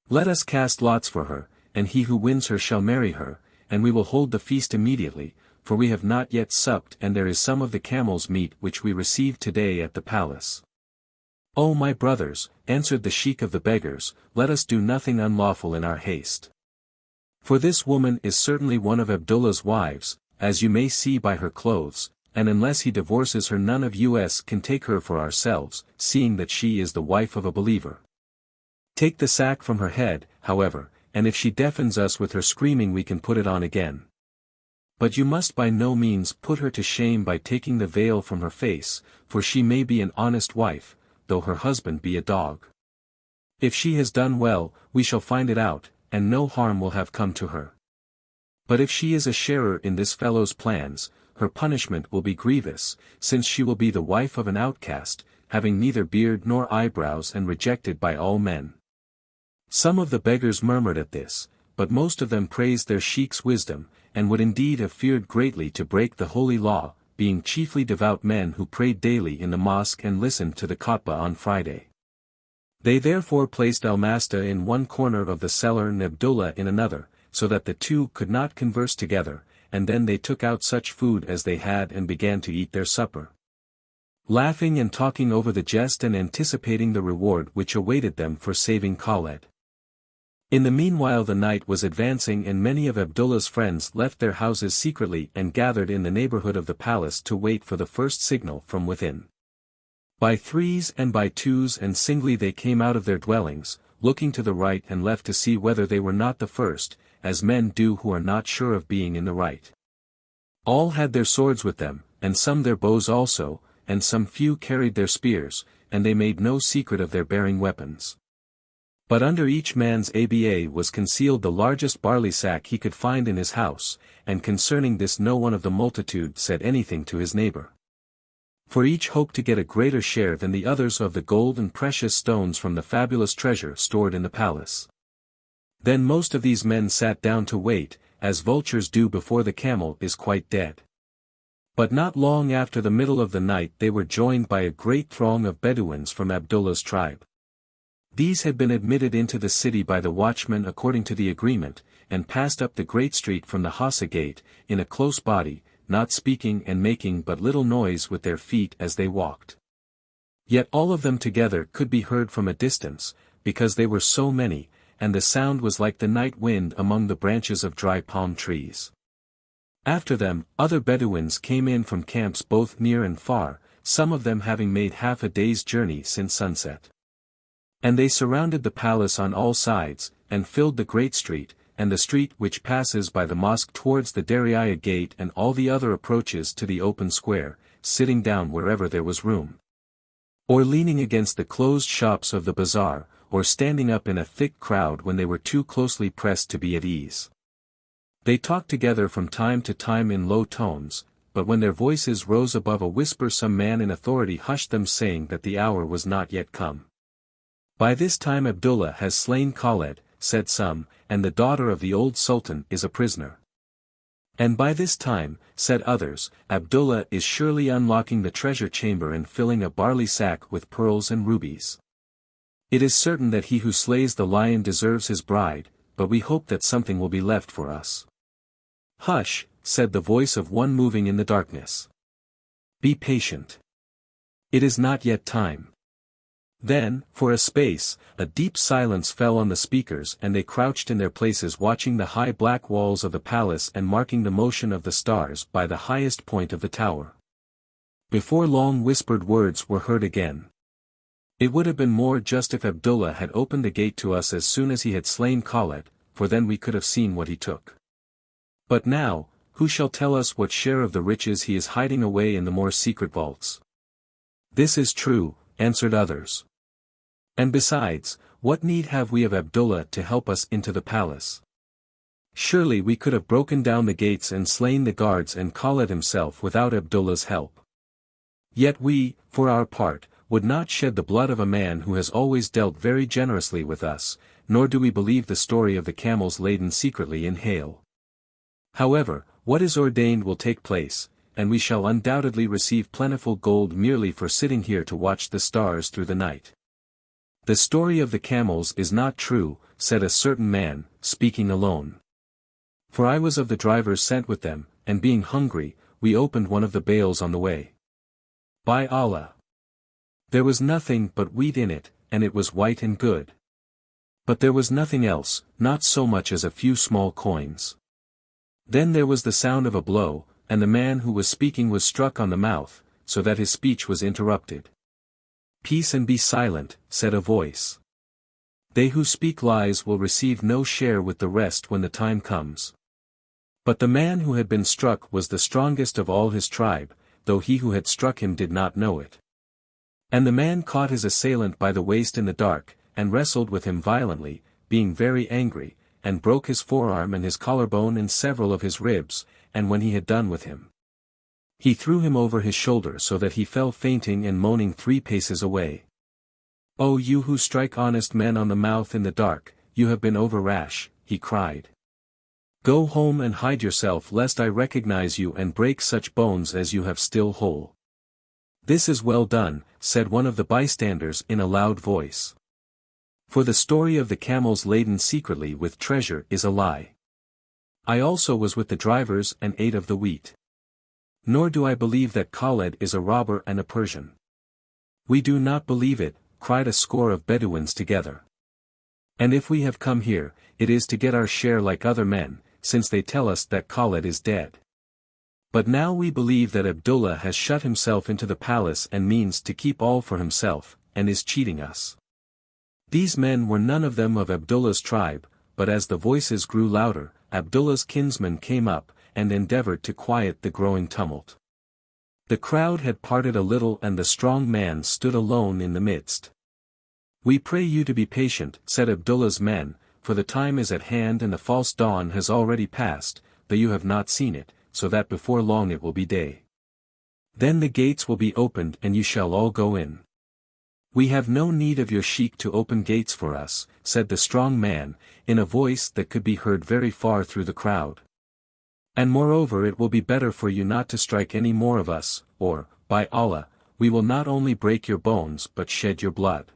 Let us cast lots for her, and he who wins her shall marry her, and we will hold the feast immediately, for we have not yet supped and there is some of the camel's meat which we received today at the palace." "O my brothers," answered the sheik of the beggars, "let us do nothing unlawful in our haste. For this woman is certainly one of Abdullah's wives, as you may see by her clothes, and unless he divorces her none of us can take her for ourselves, seeing that she is the wife of a believer. Take the sack from her head, however, and if she deafens us with her screaming we can put it on again. But you must by no means put her to shame by taking the veil from her face, for she may be an honest wife, though her husband be a dog. If she has done well, we shall find it out, and no harm will have come to her. But if she is a sharer in this fellow's plans, her punishment will be grievous, since she will be the wife of an outcast, having neither beard nor eyebrows and rejected by all men." Some of the beggars murmured at this, but most of them praised their sheik's wisdom, and would indeed have feared greatly to break the holy law, being chiefly devout men who prayed daily in the mosque and listened to the khutbah on Friday. They therefore placed Almasta in one corner of the cellar and Abdullah in another, so that the two could not converse together, and then they took out such food as they had and began to eat their supper, laughing and talking over the jest and anticipating the reward which awaited them for saving Khaled. In the meanwhile the night was advancing and many of Abdullah's friends left their houses secretly and gathered in the neighborhood of the palace to wait for the first signal from within. By threes and by twos and singly they came out of their dwellings, looking to the right and left to see whether they were not the first, as men do who are not sure of being in the right. All had their swords with them, and some their bows also, and some few carried their spears, and they made no secret of their bearing weapons. But under each man's aba was concealed the largest barley sack he could find in his house, and concerning this no one of the multitude said anything to his neighbor. For each hoped to get a greater share than the others of the gold and precious stones from the fabulous treasure stored in the palace. Then most of these men sat down to wait, as vultures do before the camel is quite dead. But not long after the middle of the night they were joined by a great throng of Bedouins from Abdullah's tribe. These had been admitted into the city by the watchman according to the agreement, and passed up the great street from the Hassa gate, in a close body, not speaking and making but little noise with their feet as they walked. Yet all of them together could be heard from a distance, because they were so many, and the sound was like the night wind among the branches of dry palm trees. After them, other Bedouins came in from camps both near and far, some of them having made half a day's journey since sunset. And they surrounded the palace on all sides, and filled the great street, and the street which passes by the mosque towards the Dariya gate and all the other approaches to the open square, sitting down wherever there was room, or leaning against the closed shops of the bazaar, or standing up in a thick crowd when they were too closely pressed to be at ease. They talked together from time to time in low tones, but when their voices rose above a whisper some man in authority hushed them, saying that the hour was not yet come. "By this time Abdullah has slain Khaled," said some, "and the daughter of the old sultan is a prisoner." "And by this time," said others, "Abdullah is surely unlocking the treasure chamber and filling a barley sack with pearls and rubies. It is certain that he who slays the lion deserves his bride, but we hope that something will be left for us." "Hush," said the voice of one moving in the darkness. "Be patient. It is not yet time." Then, for a space, a deep silence fell on the speakers, and they crouched in their places watching the high black walls of the palace and marking the motion of the stars by the highest point of the tower. Before long whispered words were heard again. "It would have been more just if Abdullah had opened the gate to us as soon as he had slain Khaled, for then we could have seen what he took. But now, who shall tell us what share of the riches he is hiding away in the more secret vaults?" "This is true," answered others. "And besides, what need have we of Abdullah to help us into the palace? Surely we could have broken down the gates and slain the guards and Khaled himself without Abdullah's help. Yet we, for our part, would not shed the blood of a man who has always dealt very generously with us, nor do we believe the story of the camels laden secretly in hail. However, what is ordained will take place, and we shall undoubtedly receive plentiful gold merely for sitting here to watch the stars through the night." "The story of the camels is not true," said a certain man, speaking alone. "For I was of the drivers sent with them, and being hungry, we opened one of the bales on the way. By Allah! There was nothing but wheat in it, and it was white and good. But there was nothing else, not so much as a few small coins. Then there was the sound of a blow, and the man who was speaking was struck on the mouth, so that his speech was interrupted. 'Peace and be silent,' said a voice. 'They who speak lies will receive no share with the rest when the time comes.' But the man who had been struck was the strongest of all his tribe, though he who had struck him did not know it. And the man caught his assailant by the waist in the dark, and wrestled with him violently, being very angry, and broke his forearm and his collarbone and several of his ribs, and when he had done with him, he threw him over his shoulder so that he fell fainting and moaning 3 paces away. 'O you who strike honest men on the mouth in the dark, you have been over rash,' he cried. 'Go home and hide yourself lest I recognize you and break such bones as you have still whole.' 'This is well done,' said one of the bystanders in a loud voice. 'For the story of the camels laden secretly with treasure is a lie. I also was with the drivers and ate of the wheat. Nor do I believe that Khaled is a robber and a Persian.' 'We do not believe it,' cried a score of Bedouins together. 'And if we have come here, it is to get our share like other men, since they tell us that Khaled is dead. But now we believe that Abdullah has shut himself into the palace and means to keep all for himself, and is cheating us.' These men were none of them of Abdullah's tribe, but as the voices grew louder, Abdullah's kinsmen came up, and endeavored to quiet the growing tumult. The crowd had parted a little and the strong man stood alone in the midst. 'We pray you to be patient,' said Abdullah's men, 'for the time is at hand and the false dawn has already passed, though you have not seen it, so that before long it will be day. Then the gates will be opened and you shall all go in.' 'We have no need of your sheikh to open gates for us,' said the strong man, in a voice that could be heard very far through the crowd. 'And moreover it will be better for you not to strike any more of us, or, by Allah, we will not only break your bones but shed your blood.'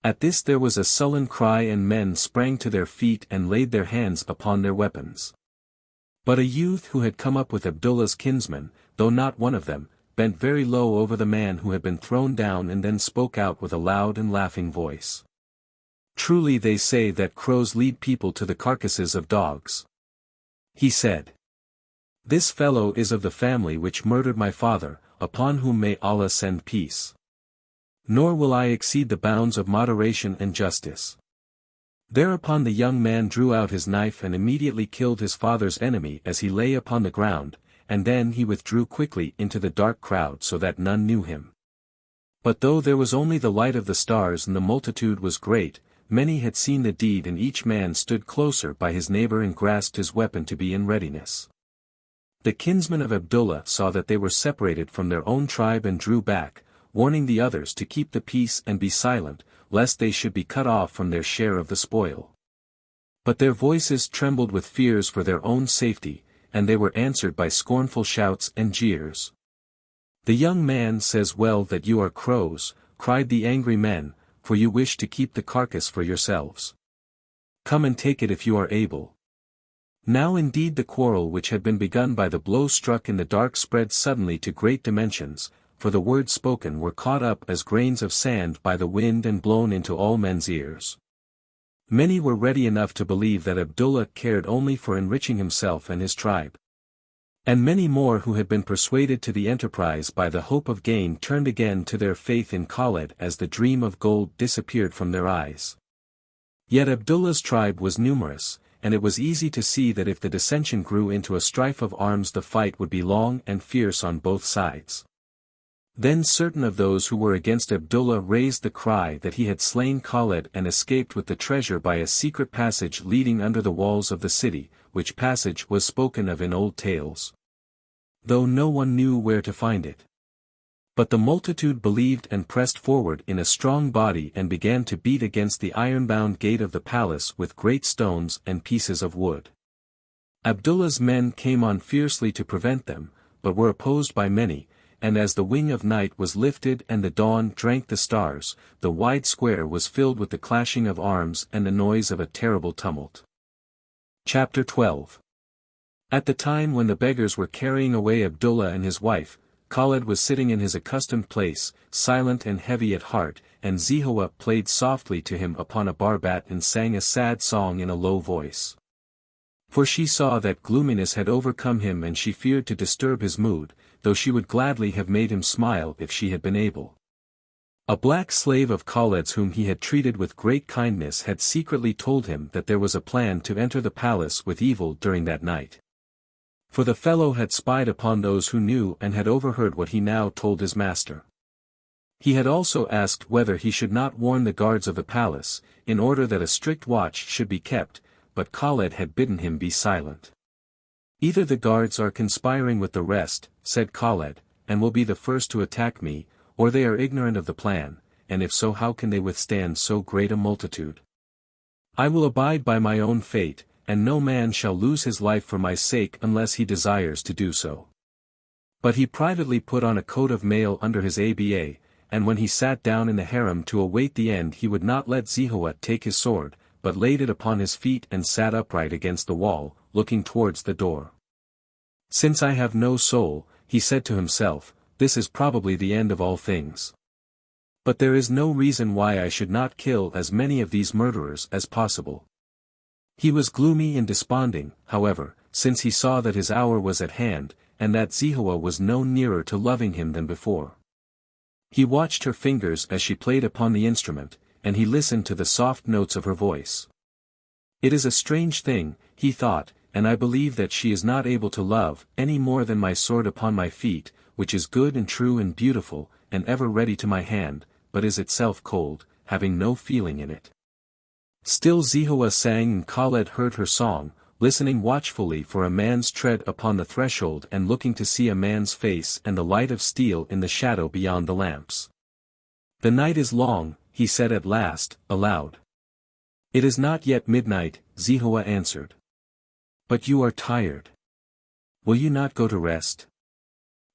At this there was a sullen cry and men sprang to their feet and laid their hands upon their weapons. But a youth who had come up with Abdullah's kinsmen, though not one of them, bent very low over the man who had been thrown down and then spoke out with a loud and laughing voice. 'Truly they say that crows lead people to the carcasses of dogs.' He said, 'This fellow is of the family which murdered my father, upon whom may Allah send peace. Nor will I exceed the bounds of moderation and justice.' Thereupon the young man drew out his knife and immediately killed his father's enemy as he lay upon the ground, and then he withdrew quickly into the dark crowd so that none knew him. But though there was only the light of the stars and the multitude was great, many had seen the deed and each man stood closer by his neighbor and grasped his weapon to be in readiness. The kinsmen of Abdullah saw that they were separated from their own tribe and drew back, warning the others to keep the peace and be silent, lest they should be cut off from their share of the spoil. But their voices trembled with fears for their own safety, and they were answered by scornful shouts and jeers. "The young man says well that you are crows," cried the angry men, "for you wish to keep the carcass for yourselves. Come and take it if you are able." Now indeed the quarrel which had been begun by the blow struck in the dark spread suddenly to great dimensions, for the words spoken were caught up as grains of sand by the wind and blown into all men's ears. Many were ready enough to believe that Abdullah cared only for enriching himself and his tribe. And many more who had been persuaded to the enterprise by the hope of gain turned again to their faith in Khaled as the dream of gold disappeared from their eyes. Yet Abdullah's tribe was numerous, and it was easy to see that if the dissension grew into a strife of arms the fight would be long and fierce on both sides. Then certain of those who were against Abdullah raised the cry that he had slain Khaled and escaped with the treasure by a secret passage leading under the walls of the city, which passage was spoken of in old tales, though no one knew where to find it. But the multitude believed and pressed forward in a strong body and began to beat against the iron-bound gate of the palace with great stones and pieces of wood. Abdullah's men came on fiercely to prevent them, but were opposed by many, and as the wing of night was lifted and the dawn drank the stars, the wide square was filled with the clashing of arms and the noise of a terrible tumult. Chapter 12. At the time when the beggars were carrying away Abdullah and his wife, Khaled was sitting in his accustomed place, silent and heavy at heart, and Zehowah played softly to him upon a barbat and sang a sad song in a low voice. For she saw that gloominess had overcome him and she feared to disturb his mood, though she would gladly have made him smile if she had been able. A black slave of Khaled's whom he had treated with great kindness had secretly told him that there was a plan to enter the palace with evil during that night. For the fellow had spied upon those who knew and had overheard what he now told his master. He had also asked whether he should not warn the guards of the palace, in order that a strict watch should be kept, but Khaled had bidden him be silent. "Either the guards are conspiring with the rest," said Khaled, "and will be the first to attack me, or they are ignorant of the plan, and if so how can they withstand so great a multitude? I will abide by my own fate, and no man shall lose his life for my sake unless he desires to do so." But he privately put on a coat of mail under his aba, and when he sat down in the harem to await the end he would not let Zehowah take his sword, but laid it upon his feet and sat upright against the wall, looking towards the door. "Since I have no soul," he said to himself, "this is probably the end of all things. But there is no reason why I should not kill as many of these murderers as possible." He was gloomy and desponding, however, since he saw that his hour was at hand, and that Zehowah was no nearer to loving him than before. He watched her fingers as she played upon the instrument, and he listened to the soft notes of her voice. "It is a strange thing," he thought, "and I believe that she is not able to love any more than my sword upon my feet, which is good and true and beautiful, and ever ready to my hand, but is itself cold, having no feeling in it." Still Zehowah sang and Khaled heard her song, listening watchfully for a man's tread upon the threshold and looking to see a man's face and the light of steel in the shadow beyond the lamps. "The night is long," he said at last, aloud. "It is not yet midnight," Zehowah answered. "But you are tired. Will you not go to rest?"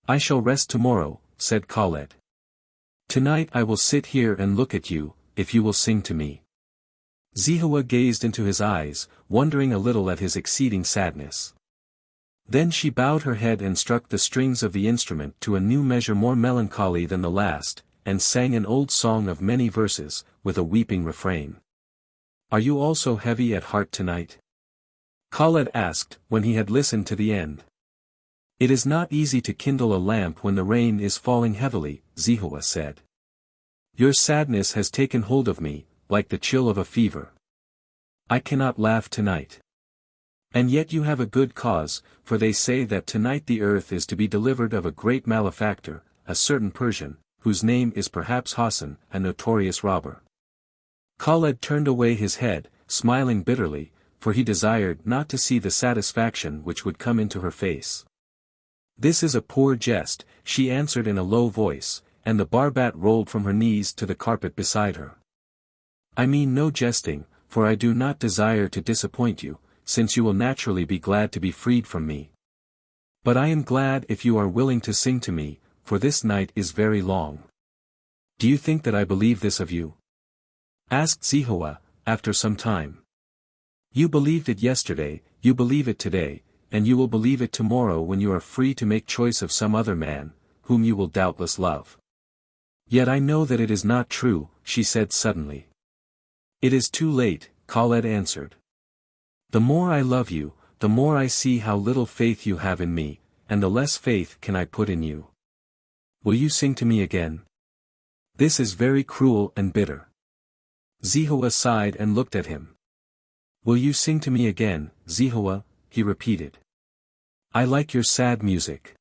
"I shall rest tomorrow," said Khaled. "Tonight I will sit here and look at you, if you will sing to me." Zehowah gazed into his eyes, wondering a little at his exceeding sadness. Then she bowed her head and struck the strings of the instrument to a new measure more melancholy than the last, and sang an old song of many verses, with a weeping refrain. "Are you also heavy at heart tonight?" Khaled asked, when he had listened to the end. "It is not easy to kindle a lamp when the rain is falling heavily," Zehowah said. "Your sadness has taken hold of me, like the chill of a fever. I cannot laugh tonight. And yet you have a good cause, for they say that tonight the earth is to be delivered of a great malefactor, a certain Persian, whose name is perhaps Hassan, a notorious robber. Khaled turned away his head, smiling bitterly, for he desired not to see the satisfaction which would come into her face. "This is a poor jest," she answered in a low voice, and the barbat rolled from her knees to the carpet beside her. "I mean no jesting, for I do not desire to disappoint you, since you will naturally be glad to be freed from me. But I am glad if you are willing to sing to me, for this night is very long." "Do you think that I believe this of you?" asked Zehowah, after some time. "You believed it yesterday, you believe it today, and you will believe it tomorrow when you are free to make choice of some other man, whom you will doubtless love." "Yet I know that it is not true," she said suddenly. "It is too late," Khaled answered. "The more I love you, the more I see how little faith you have in me, and the less faith can I put in you. Will you sing to me again? This is very cruel and bitter." Zehowah sighed and looked at him. "Will you sing to me again, Zehowah?" he repeated. "I like your sad music."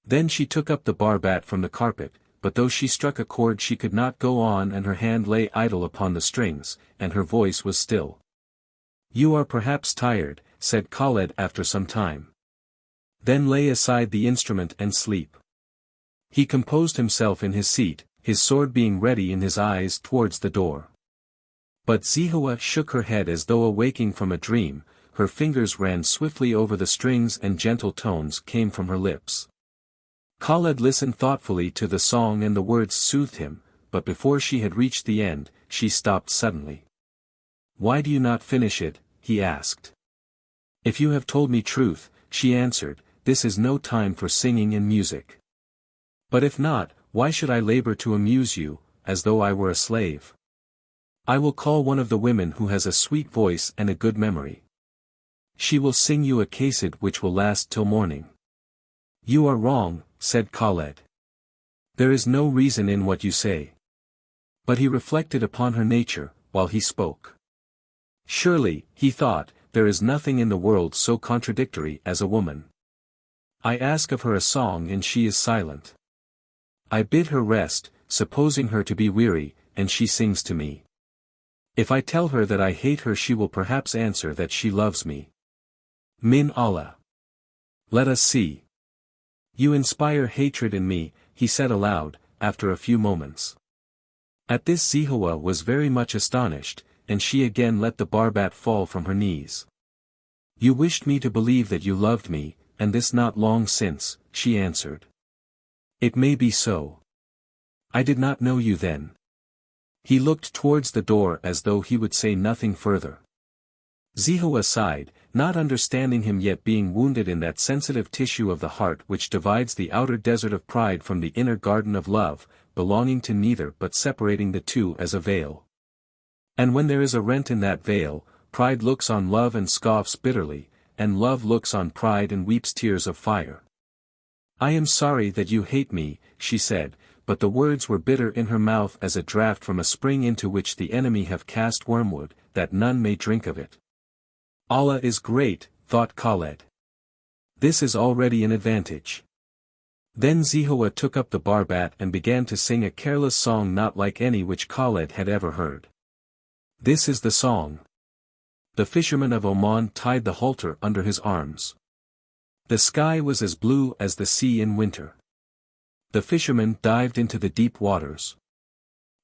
Then she took up the barbat from the carpet, but though she struck a chord she could not go on, and her hand lay idle upon the strings, and her voice was still. "You are perhaps tired," said Khaled after some time. "Then lay aside the instrument and sleep." He composed himself in his seat, his sword being ready in his eyes towards the door. But Zehowah shook her head as though awaking from a dream, her fingers ran swiftly over the strings and gentle tones came from her lips. Khaled listened thoughtfully to the song and the words soothed him, but before she had reached the end, she stopped suddenly. "Why do you not finish it?" he asked. "If you have told me truth," she answered, "this is no time for singing and music. But if not, why should I labor to amuse you, as though I were a slave? I will call one of the women who has a sweet voice and a good memory. She will sing you a qassid which will last till morning." "You are wrong," said Khaled. "There is no reason in what you say." But he reflected upon her nature, while he spoke. "Surely," he thought, "there is nothing in the world so contradictory as a woman. I ask of her a song and she is silent. I bid her rest, supposing her to be weary, and she sings to me. If I tell her that I hate her she will perhaps answer that she loves me. Min Allah. Let us see. You inspire hatred in me," he said aloud, after a few moments. At this Zehowah was very much astonished, and she again let the barbat fall from her knees. "You wished me to believe that you loved me, and this not long since," she answered. "It may be so. I did not know you then." He looked towards the door as though he would say nothing further. Zehowah sighed, not understanding him yet, being wounded in that sensitive tissue of the heart which divides the outer desert of pride from the inner garden of love, belonging to neither but separating the two as a veil. And when there is a rent in that veil, pride looks on love and scoffs bitterly, and love looks on pride and weeps tears of fire. "I am sorry that you hate me," she said, but the words were bitter in her mouth as a draught from a spring into which the enemy have cast wormwood, that none may drink of it. "Allah is great," thought Khaled. "This is already an advantage." Then Zehowah took up the barbat and began to sing a careless song not like any which Khaled had ever heard. This is the song. The fisherman of Oman tied the halter under his arms. The sky was as blue as the sea in winter. The fisherman dived into the deep waters.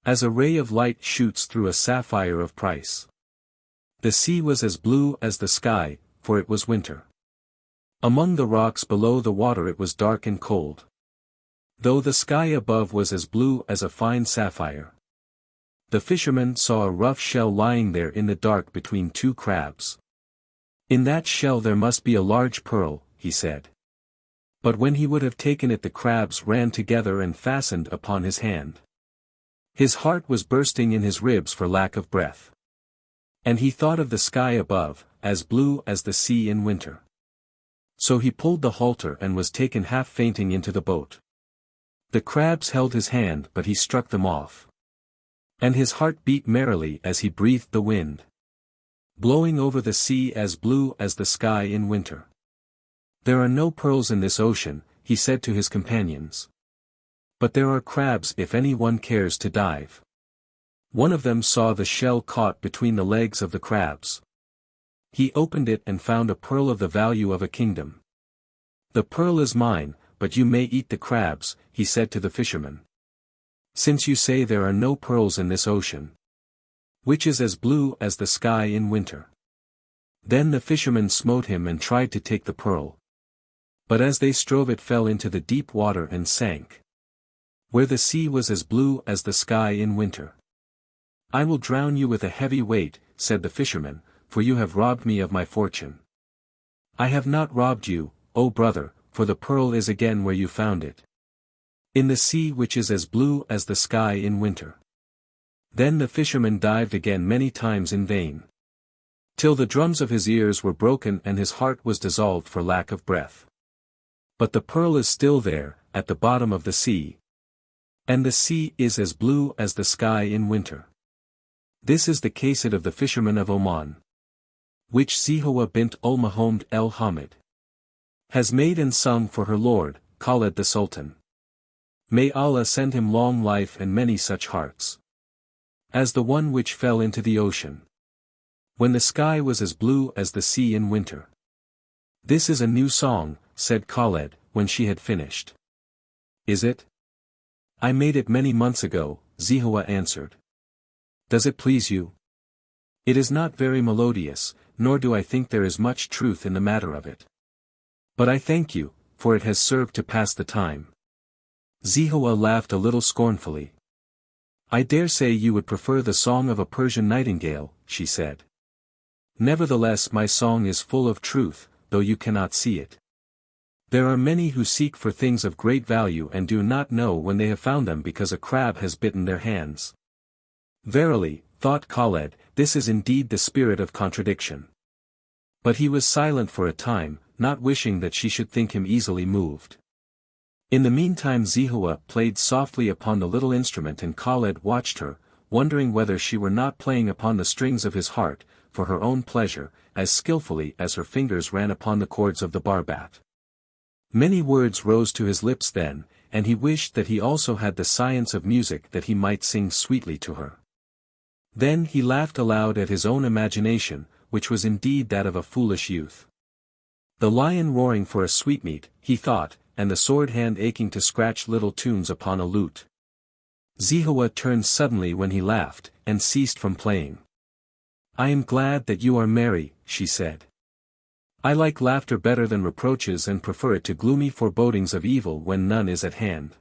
As a ray of light shoots through a sapphire of price. The sea was as blue as the sky, for it was winter. Among the rocks below the water it was dark and cold. Though the sky above was as blue as a fine sapphire. The fisherman saw a rough shell lying there in the dark between two crabs. "In that shell there must be a large pearl," he said. But when he would have taken it the crabs ran together and fastened upon his hand. His heart was bursting in his ribs for lack of breath. And he thought of the sky above, as blue as the sea in winter. So he pulled the halter and was taken half fainting into the boat. The crabs held his hand but he struck them off. And his heart beat merrily as he breathed the wind. Blowing over the sea as blue as the sky in winter. "There are no pearls in this ocean," he said to his companions. But there are crabs if any one cares to dive. One of them saw the shell caught between the legs of the crabs. He opened it and found a pearl of the value of a kingdom. The pearl is mine, but you may eat the crabs, he said to the fisherman. Since you say there are no pearls in this ocean, which is as blue as the sky in winter. Then the fisherman smote him and tried to take the pearl. But as they strove it fell into the deep water and sank, where the sea was as blue as the sky in winter. I will drown you with a heavy weight, said the fisherman, for you have robbed me of my fortune. I have not robbed you, O brother, for the pearl is again where you found it. In the sea which is as blue as the sky in winter. Then the fisherman dived again many times in vain, till the drums of his ears were broken and his heart was dissolved for lack of breath. But the pearl is still there, at the bottom of the sea. And the sea is as blue as the sky in winter. This is the qasid of the fisherman of Oman, which Zehowah bint ul-Mahomed el-Hamid has made and sung for her lord, Khaled the Sultan. May Allah send him long life and many such hearts as the one which fell into the ocean, when the sky was as blue as the sea in winter. This is a new song, said Khaled, when she had finished. Is it? I made it many months ago, Zehowah answered. Does it please you? It is not very melodious, nor do I think there is much truth in the matter of it. But I thank you, for it has served to pass the time. Zehowah laughed a little scornfully. I dare say you would prefer the song of a Persian nightingale, she said. Nevertheless my song is full of truth, though you cannot see it. There are many who seek for things of great value and do not know when they have found them because a crab has bitten their hands. Verily, thought Khaled, this is indeed the spirit of contradiction. But he was silent for a time, not wishing that she should think him easily moved. In the meantime Zehowah played softly upon the little instrument and Khaled watched her, wondering whether she were not playing upon the strings of his heart, for her own pleasure, as skillfully as her fingers ran upon the chords of the barbat. Many words rose to his lips then, and he wished that he also had the science of music that he might sing sweetly to her. Then he laughed aloud at his own imagination, which was indeed that of a foolish youth. The lion roaring for a sweetmeat, he thought, and the sword hand aching to scratch little tunes upon a lute. Zehowah turned suddenly when he laughed, and ceased from playing. I am glad that you are merry, she said. I like laughter better than reproaches and prefer it to gloomy forebodings of evil when none is at hand.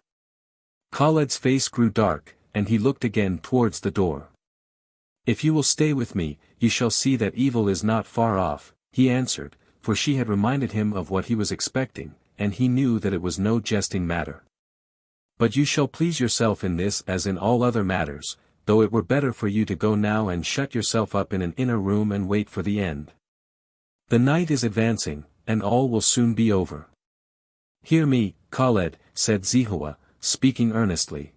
Khaled's face grew dark, and he looked again towards the door. If you will stay with me, you shall see that evil is not far off, he answered, for she had reminded him of what he was expecting, and he knew that it was no jesting matter. But you shall please yourself in this as in all other matters, though it were better for you to go now and shut yourself up in an inner room and wait for the end. The night is advancing, and all will soon be over. Hear me, Khaled, said Zehowah, speaking earnestly.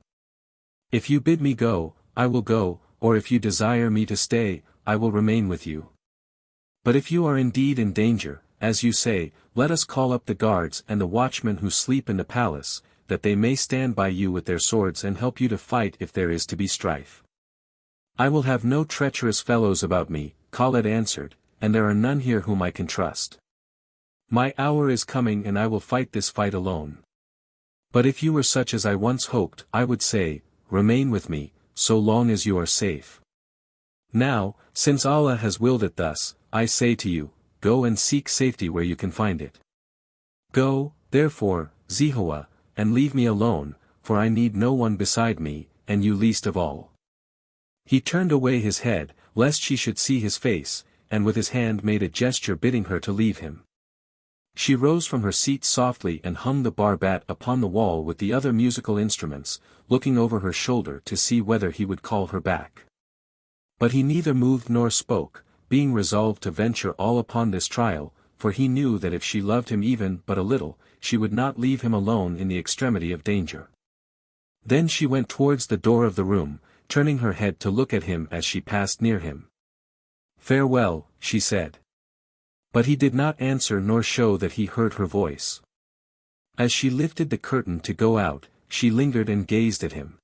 If you bid me go, I will go, or if you desire me to stay, I will remain with you. But if you are indeed in danger, as you say, let us call up the guards and the watchmen who sleep in the palace, that they may stand by you with their swords and help you to fight if there is to be strife. I will have no treacherous fellows about me, Khaled answered, and there are none here whom I can trust. My hour is coming and I will fight this fight alone. But if you were such as I once hoped, I would say, remain with me, so long as you are safe. Now, since Allah has willed it thus, I say to you, go and seek safety where you can find it. Go, therefore, Zehowah, and leave me alone, for I need no one beside me, and you least of all. He turned away his head, lest she should see his face, and with his hand made a gesture bidding her to leave him. She rose from her seat softly and hung the barbat upon the wall with the other musical instruments, looking over her shoulder to see whether he would call her back. But he neither moved nor spoke, being resolved to venture all upon this trial, for he knew that if she loved him even but a little, she would not leave him alone in the extremity of danger. Then she went towards the door of the room, turning her head to look at him as she passed near him. Farewell, she said. But he did not answer nor show that he heard her voice. As she lifted the curtain to go out, she lingered and gazed at him.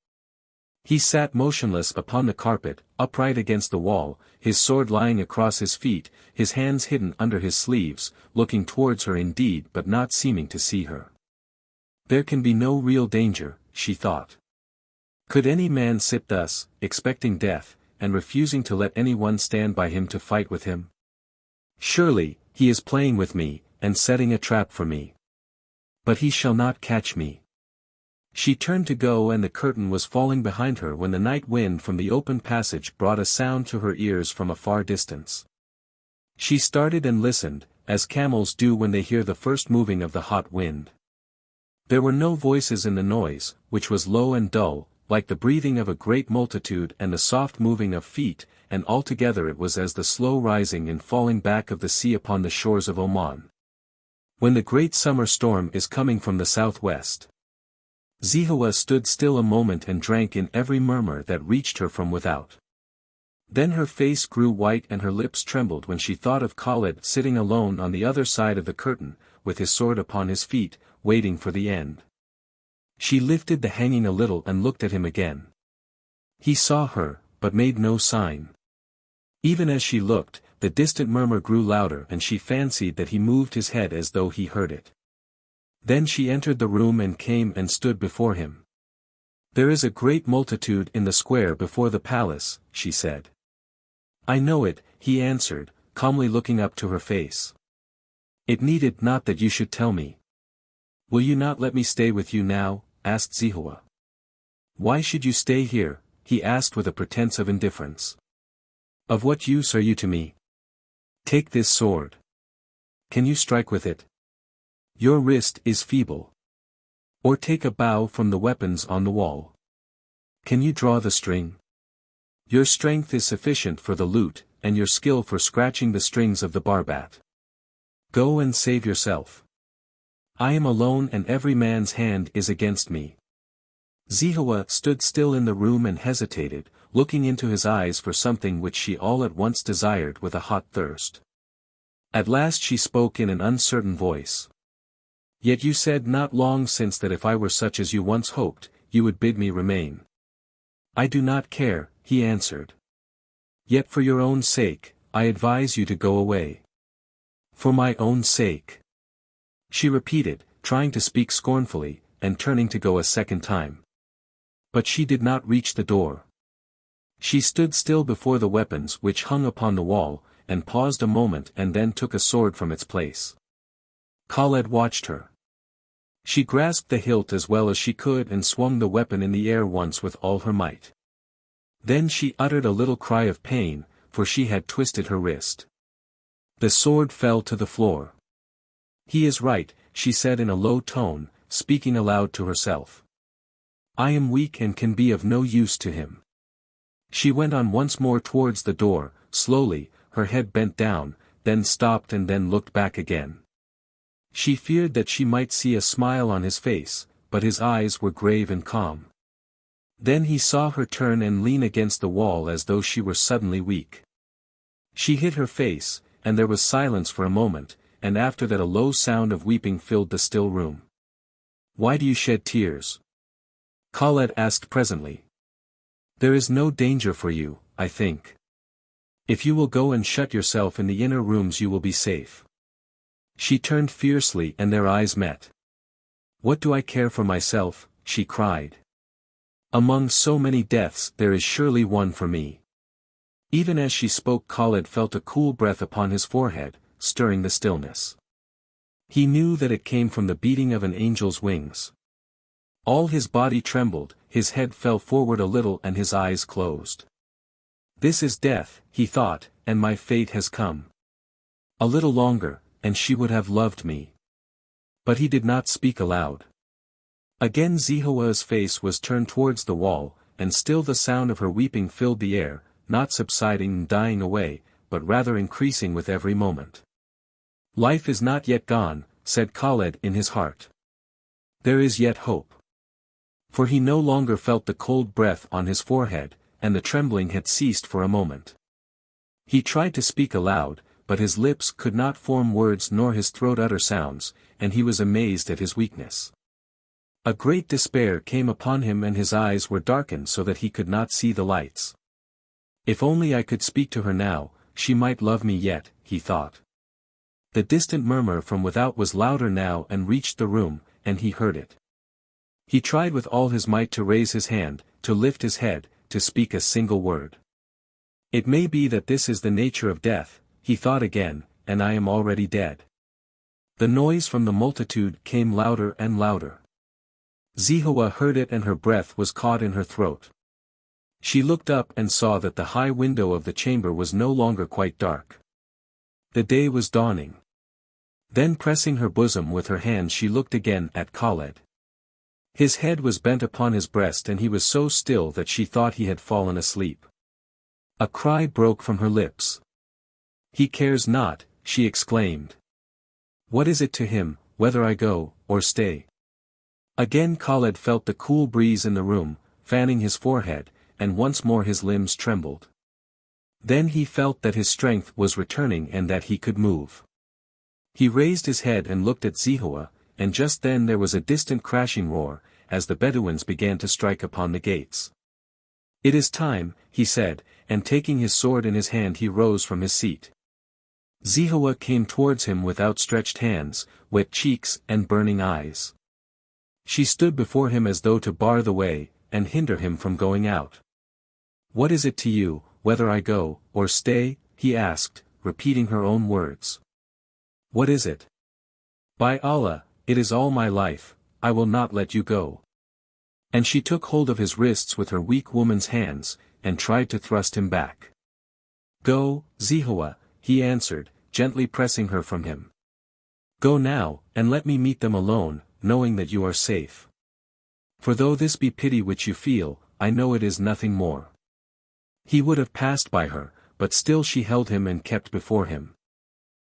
He sat motionless upon the carpet, upright against the wall, his sword lying across his feet, his hands hidden under his sleeves, looking towards her indeed but not seeming to see her. There can be no real danger, she thought. Could any man sit thus, expecting death, and refusing to let anyone stand by him to fight with him? Surely, he is playing with me, and setting a trap for me. But he shall not catch me. She turned to go, and the curtain was falling behind her when the night wind from the open passage brought a sound to her ears from a far distance. She started and listened, as camels do when they hear the first moving of the hot wind. There were no voices in the noise, which was low and dull, like the breathing of a great multitude and the soft moving of feet, and altogether it was as the slow rising and falling back of the sea upon the shores of Oman. When the great summer storm is coming from the southwest. Zehowah stood still a moment and drank in every murmur that reached her from without. Then her face grew white and her lips trembled when she thought of Khaled sitting alone on the other side of the curtain, with his sword upon his feet, waiting for the end. She lifted the hanging a little and looked at him again. He saw her, but made no sign. Even as she looked, the distant murmur grew louder and she fancied that he moved his head as though he heard it. Then she entered the room and came and stood before him. "There is a great multitude in the square before the palace," she said. "I know it," he answered, calmly looking up to her face. "It needed not that you should tell me." "Will you not let me stay with you now?" asked Zehowah. "Why should you stay here?" he asked with a pretense of indifference. "Of what use are you to me? Take this sword. Can you strike with it? Your wrist is feeble. Or take a bow from the weapons on the wall. Can you draw the string? Your strength is sufficient for the lute, and your skill for scratching the strings of the barbat. Go and save yourself. I am alone and every man's hand is against me." Zehowah stood still in the room and hesitated, looking into his eyes for something which she all at once desired with a hot thirst. At last she spoke in an uncertain voice. "Yet you said not long since that if I were such as you once hoped, you would bid me remain." "I do not care," he answered. "Yet for your own sake, I advise you to go away." "For my own sake," she repeated, trying to speak scornfully, and turning to go a second time. But she did not reach the door. She stood still before the weapons which hung upon the wall, and paused a moment and then took a sword from its place. Khaled watched her. She grasped the hilt as well as she could and swung the weapon in the air once with all her might. Then she uttered a little cry of pain, for she had twisted her wrist. The sword fell to the floor. "He is right," she said in a low tone, speaking aloud to herself. "I am weak and can be of no use to him." She went on once more towards the door, slowly, her head bent down, then stopped and then looked back again. She feared that she might see a smile on his face, but his eyes were grave and calm. Then he saw her turn and lean against the wall as though she were suddenly weak. She hid her face, and there was silence for a moment, and after that a low sound of weeping filled the still room. "Why do you shed tears?" Khaled asked presently. "There is no danger for you, I think. If you will go and shut yourself in the inner rooms you will be safe." She turned fiercely and their eyes met. "What do I care for myself?" she cried. "Among so many deaths there is surely one for me." Even as she spoke Khaled felt a cool breath upon his forehead, stirring the stillness. He knew that it came from the beating of an angel's wings. All his body trembled, his head fell forward a little and his eyes closed. "This is death," he thought, "and my fate has come. A little longer, and she would have loved me." But he did not speak aloud. Again Zehowah's face was turned towards the wall, and still the sound of her weeping filled the air, not subsiding and dying away, but rather increasing with every moment. "Life is not yet gone," said Khaled in his heart. "There is yet hope." For he no longer felt the cold breath on his forehead, and the trembling had ceased for a moment. He tried to speak aloud, but his lips could not form words nor his throat utter sounds, and he was amazed at his weakness. A great despair came upon him and his eyes were darkened so that he could not see the lights. If only I could speak to her now, she might love me yet, he thought. The distant murmur from without was louder now and reached the room, and he heard it. He tried with all his might to raise his hand, to lift his head, to speak a single word. It may be that this is the nature of death, he thought again, and I am already dead. The noise from the multitude came louder and louder. Zehowah heard it and her breath was caught in her throat. She looked up and saw that the high window of the chamber was no longer quite dark. The day was dawning. Then pressing her bosom with her hand she looked again at Khaled. His head was bent upon his breast and he was so still that she thought he had fallen asleep. A cry broke from her lips. "He cares not," she exclaimed. "What is it to him, whether I go, or stay?" Again Khaled felt the cool breeze in the room, fanning his forehead, and once more his limbs trembled. Then he felt that his strength was returning and that he could move. He raised his head and looked at Zehowah, and just then there was a distant crashing roar, as the Bedouins began to strike upon the gates. "It is time," he said, and taking his sword in his hand he rose from his seat. Zehowah came towards him with outstretched hands, wet cheeks and burning eyes. She stood before him as though to bar the way, and hinder him from going out. "What is it to you, whether I go, or stay?" he asked, repeating her own words. "What is it? By Allah, it is all my life, I will not let you go." And she took hold of his wrists with her weak woman's hands, and tried to thrust him back. "Go, Zehowah," he answered, gently pressing her from him. "Go now, and let me meet them alone, knowing that you are safe. For though this be pity which you feel, I know it is nothing more." He would have passed by her, but still she held him and kept before him.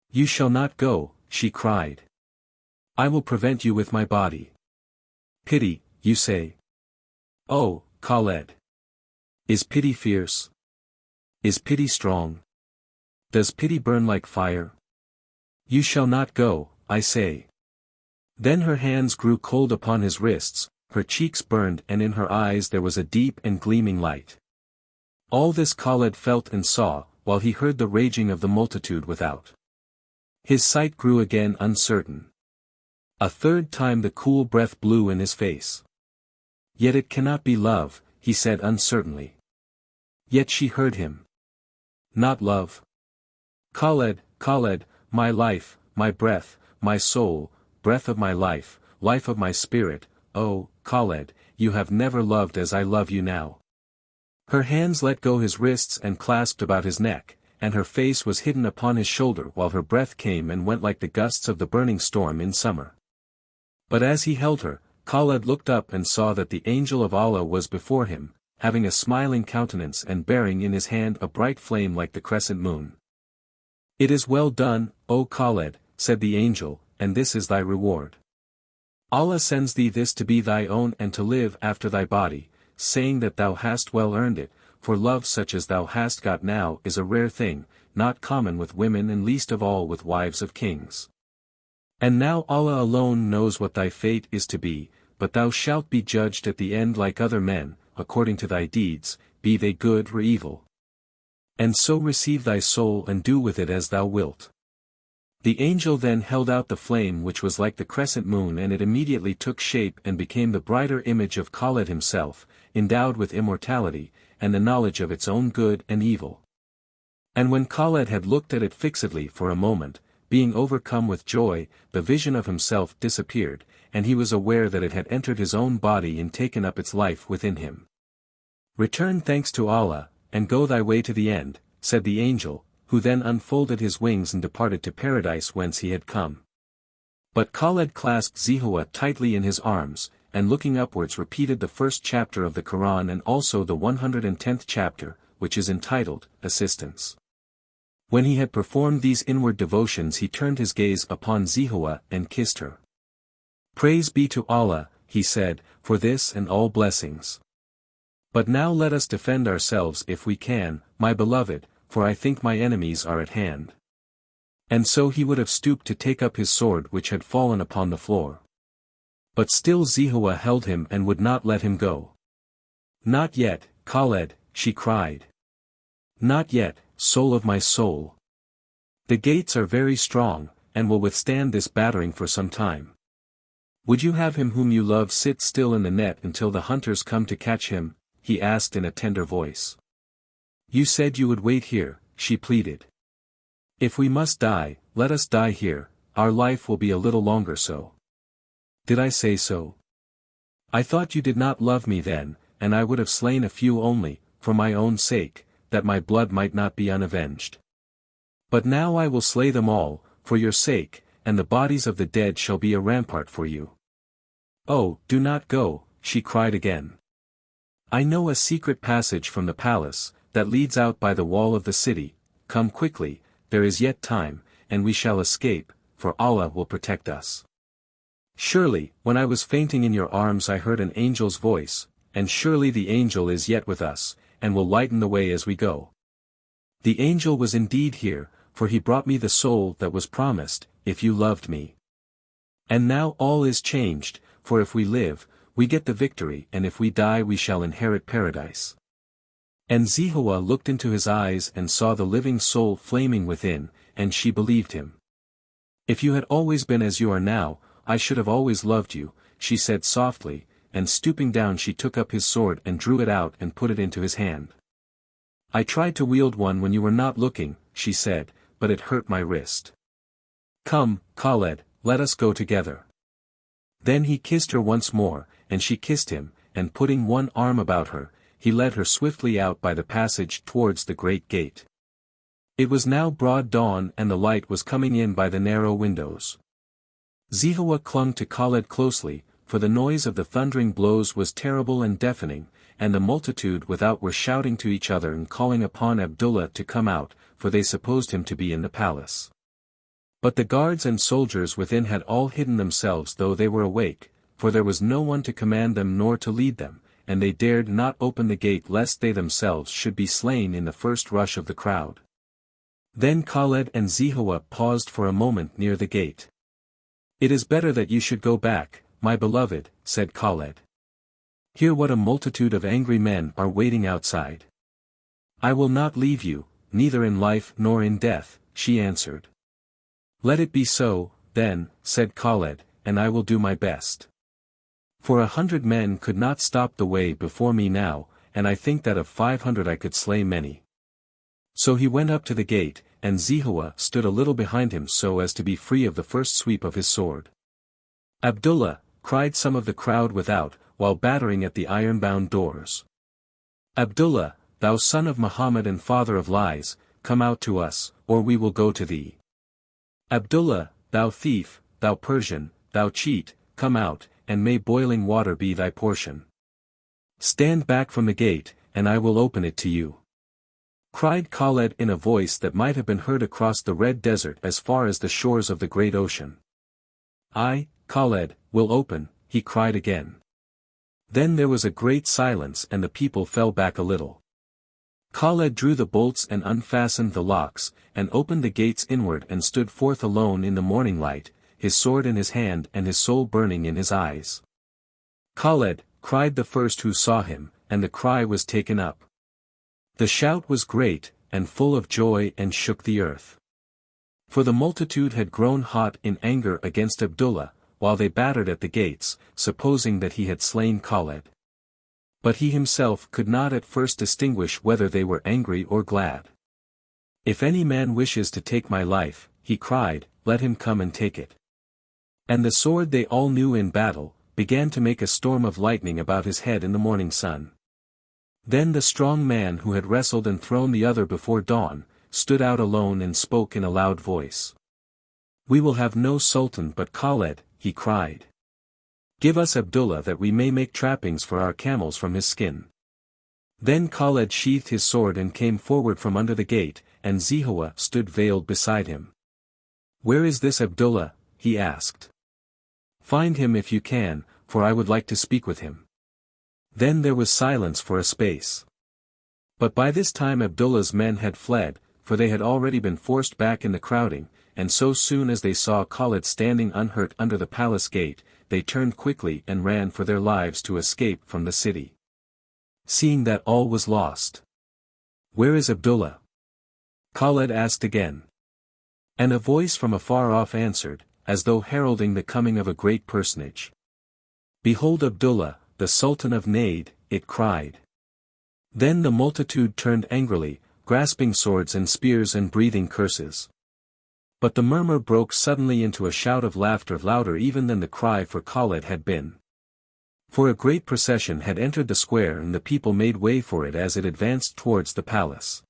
"You shall not go," she cried. "I will prevent you with my body." "Pity, you say? Oh, Khaled! Is pity fierce? Is pity strong? Does pity burn like fire? You shall not go, I say." Then her hands grew cold upon his wrists, her cheeks burned and in her eyes there was a deep and gleaming light. All this Khaled felt and saw, while he heard the raging of the multitude without. His sight grew again uncertain. A third time the cool breath blew in his face. "Yet it cannot be love," he said uncertainly. Yet she heard him. "Not love? Khaled, Khaled, my life, my breath, my soul, breath of my life of my spirit, oh, Khaled, you have never loved as I love you now." Her hands let go his wrists and clasped about his neck, and her face was hidden upon his shoulder while her breath came and went like the gusts of the burning storm in summer. But as he held her, Khaled looked up and saw that the angel of Allah was before him, having a smiling countenance and bearing in his hand a bright flame like the crescent moon. "It is well done, O Khaled," said the angel, "and this is thy reward. Allah sends thee this to be thy own and to live after thy body, saying that thou hast well earned it, for love such as thou hast got now is a rare thing, not common with women and least of all with wives of kings. And now Allah alone knows what thy fate is to be, but thou shalt be judged at the end like other men, according to thy deeds, be they good or evil. And so receive thy soul and do with it as thou wilt." The angel then held out the flame which was like the crescent moon and it immediately took shape and became the brighter image of Khaled himself, endowed with immortality, and the knowledge of its own good and evil. And when Khaled had looked at it fixedly for a moment, being overcome with joy, the vision of himself disappeared, and he was aware that it had entered his own body and taken up its life within him. "Return thanks to Allah, and go thy way to the end," said the angel, who then unfolded his wings and departed to paradise whence he had come. But Khaled clasped Zehowah tightly in his arms, and looking upwards repeated the first chapter of the Quran and also the 110th chapter, which is entitled, Assistance. When he had performed these inward devotions he turned his gaze upon Zehowah and kissed her. "Praise be to Allah," he said, "for this and all blessings. But now let us defend ourselves if we can, my beloved, for I think my enemies are at hand." And so he would have stooped to take up his sword which had fallen upon the floor. But still Zehowah held him and would not let him go. "Not yet, Khaled," she cried. "Not yet, soul of my soul. The gates are very strong, and will withstand this battering for some time. Would you have him whom you love sit still in the net until the hunters come to catch him?" he asked in a tender voice. "You said you would wait here," she pleaded. "If we must die, let us die here, our life will be a little longer so." "Did I say so? I thought you did not love me then, and I would have slain a few only, for my own sake, that my blood might not be unavenged. But now I will slay them all, for your sake, and the bodies of the dead shall be a rampart for you." "Oh, do not go," she cried again. "I know a secret passage from the palace, that leads out by the wall of the city. Come quickly, there is yet time, and we shall escape, for Allah will protect us. Surely, when I was fainting in your arms I heard an angel's voice, and surely the angel is yet with us, and will lighten the way as we go. The angel was indeed here, for he brought me the soul that was promised, if you loved me. And now all is changed, for if we live, we get the victory, and if we die we shall inherit paradise." And Zehowah looked into his eyes and saw the living soul flaming within, and she believed him. "If you had always been as you are now, I should have always loved you," she said softly, and stooping down she took up his sword and drew it out and put it into his hand. "I tried to wield one when you were not looking," she said, "but it hurt my wrist. Come, Khaled, let us go together." Then he kissed her once more, and she kissed him, and putting one arm about her, he led her swiftly out by the passage towards the great gate. It was now broad dawn and the light was coming in by the narrow windows. Zehowah clung to Khaled closely, for the noise of the thundering blows was terrible and deafening, and the multitude without were shouting to each other and calling upon Abdullah to come out, for they supposed him to be in the palace. But the guards and soldiers within had all hidden themselves though they were awake, for there was no one to command them nor to lead them, and they dared not open the gate lest they themselves should be slain in the first rush of the crowd. Then Khaled and Zehowah paused for a moment near the gate. "It is better that you should go back, my beloved," said Khaled. "Hear what a multitude of angry men are waiting outside." "I will not leave you, neither in life nor in death," she answered. "Let it be so, then," said Khaled, "and I will do my best. For 100 men could not stop the way before me now, and I think that of 500 I could slay many." So he went up to the gate, and Zehowah stood a little behind him so as to be free of the first sweep of his sword. "Abdullah," cried some of the crowd without, while battering at the iron-bound doors. "Abdullah, thou son of Muhammad and father of lies, come out to us, or we will go to thee. Abdullah, thou thief, thou Persian, thou cheat, come out, and may boiling water be thy portion. Stand back from the gate, and I will open it to you," cried Khaled in a voice that might have been heard across the red desert as far as the shores of the great ocean. "I, Khaled, will open," he cried again. Then there was a great silence and the people fell back a little. Khaled drew the bolts and unfastened the locks, and opened the gates inward and stood forth alone in the morning light, his sword in his hand and his soul burning in his eyes. "Khaled," cried the first who saw him, and the cry was taken up. The shout was great, and full of joy and shook the earth. For the multitude had grown hot in anger against Abdullah, while they battered at the gates, supposing that he had slain Khaled. But he himself could not at first distinguish whether they were angry or glad. "If any man wishes to take my life," he cried, "let him come and take it." And the sword they all knew in battle, began to make a storm of lightning about his head in the morning sun. Then the strong man who had wrestled and thrown the other before dawn, stood out alone and spoke in a loud voice. "We will have no sultan but Khaled," he cried. "Give us Abdullah that we may make trappings for our camels from his skin." Then Khaled sheathed his sword and came forward from under the gate, and Zehowah stood veiled beside him. "Where is this Abdullah?" he asked. "Find him if you can, for I would like to speak with him." Then there was silence for a space. But by this time Abdullah's men had fled, for they had already been forced back in the crowding, and so soon as they saw Khaled standing unhurt under the palace gate, they turned quickly and ran for their lives to escape from the city. Seeing that all was lost. "Where is Abdullah?" Khaled asked again. And a voice from afar off answered, as though heralding the coming of a great personage. "Behold Abdullah, the Sultan of Najd," it cried. Then the multitude turned angrily, grasping swords and spears and breathing curses. But the murmur broke suddenly into a shout of laughter louder even than the cry for Khaled had been. For a great procession had entered the square and the people made way for it as it advanced towards the palace.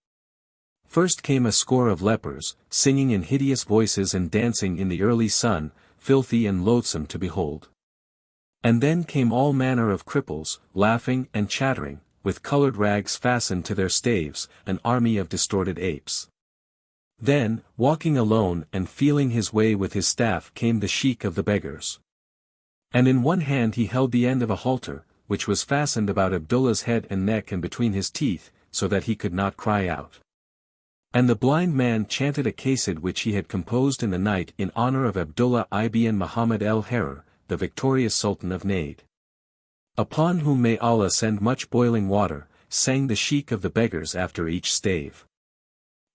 First came a score of lepers, singing in hideous voices and dancing in the early sun, filthy and loathsome to behold. And then came all manner of cripples, laughing and chattering, with colored rags fastened to their staves, an army of distorted apes. Then, walking alone and feeling his way with his staff came the sheik of the beggars. And in one hand he held the end of a halter, which was fastened about Abdullah's head and neck and between his teeth, so that he could not cry out. And the blind man chanted a qasid which he had composed in the night in honor of Abdullah ibn Muhammad el-Harar, the victorious Sultan of Najd. Upon whom may Allah send much boiling water, sang the sheik of the beggars after each stave.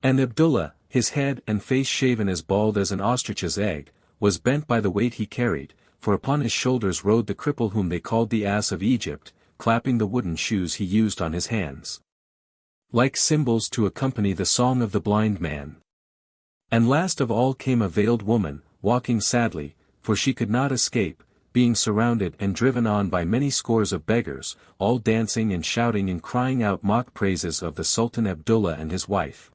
And Abdullah, his head and face shaven as bald as an ostrich's egg, was bent by the weight he carried, for upon his shoulders rode the cripple whom they called the ass of Egypt, clapping the wooden shoes he used on his hands, like cymbals to accompany the song of the blind man. And last of all came a veiled woman, walking sadly, for she could not escape, being surrounded and driven on by many scores of beggars, all dancing and shouting and crying out mock praises of the Sultan Abdullah and his wife.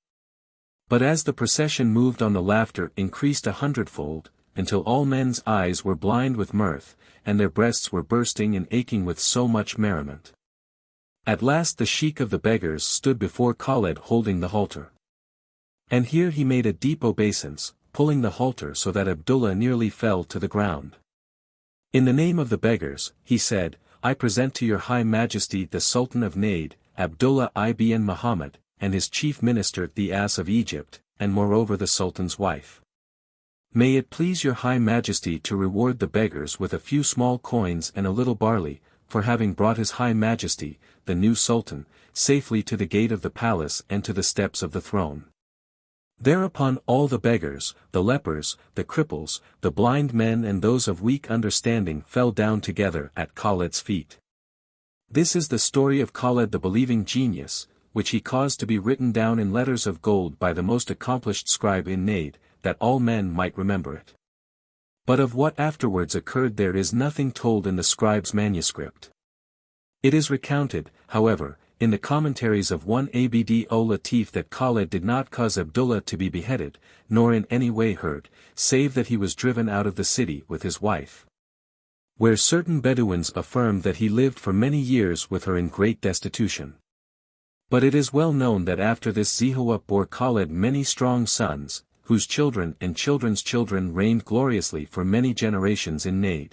But as the procession moved on the laughter increased 100-fold, until all men's eyes were blind with mirth, and their breasts were bursting and aching with so much merriment. At last the sheik of the beggars stood before Khaled holding the halter. And here he made a deep obeisance, pulling the halter so that Abdullah nearly fell to the ground. "In the name of the beggars," he said, "I present to your High Majesty the Sultan of Najd, Abdullah ibn Muhammad, and his chief minister the ass of Egypt, and moreover the Sultan's wife. May it please your High Majesty to reward the beggars with a few small coins and a little barley, for having brought his High Majesty, the new Sultan, safely to the gate of the palace and to the steps of the throne." Thereupon all the beggars, the lepers, the cripples, the blind men and those of weak understanding fell down together at Khaled's feet. This is the story of Khaled the believing genius, which he caused to be written down in letters of gold by the most accomplished scribe in Najd, that all men might remember it. But of what afterwards occurred there is nothing told in the scribe's manuscript. It is recounted, however, in the commentaries of one Abd ol-Latif that Khaled did not cause Abdullah to be beheaded, nor in any way hurt, save that he was driven out of the city with his wife. Where certain Bedouins affirmed that he lived for many years with her in great destitution. But it is well known that after this Zehowah bore Khaled many strong sons, whose children and children's children reigned gloriously for many generations in Najd.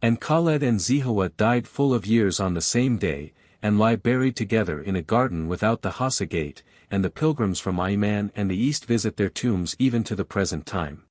And Khaled and Zehowah died full of years on the same day, and lie buried together in a garden without the Hassa gate, and the pilgrims from Ayman and the east visit their tombs even to the present time.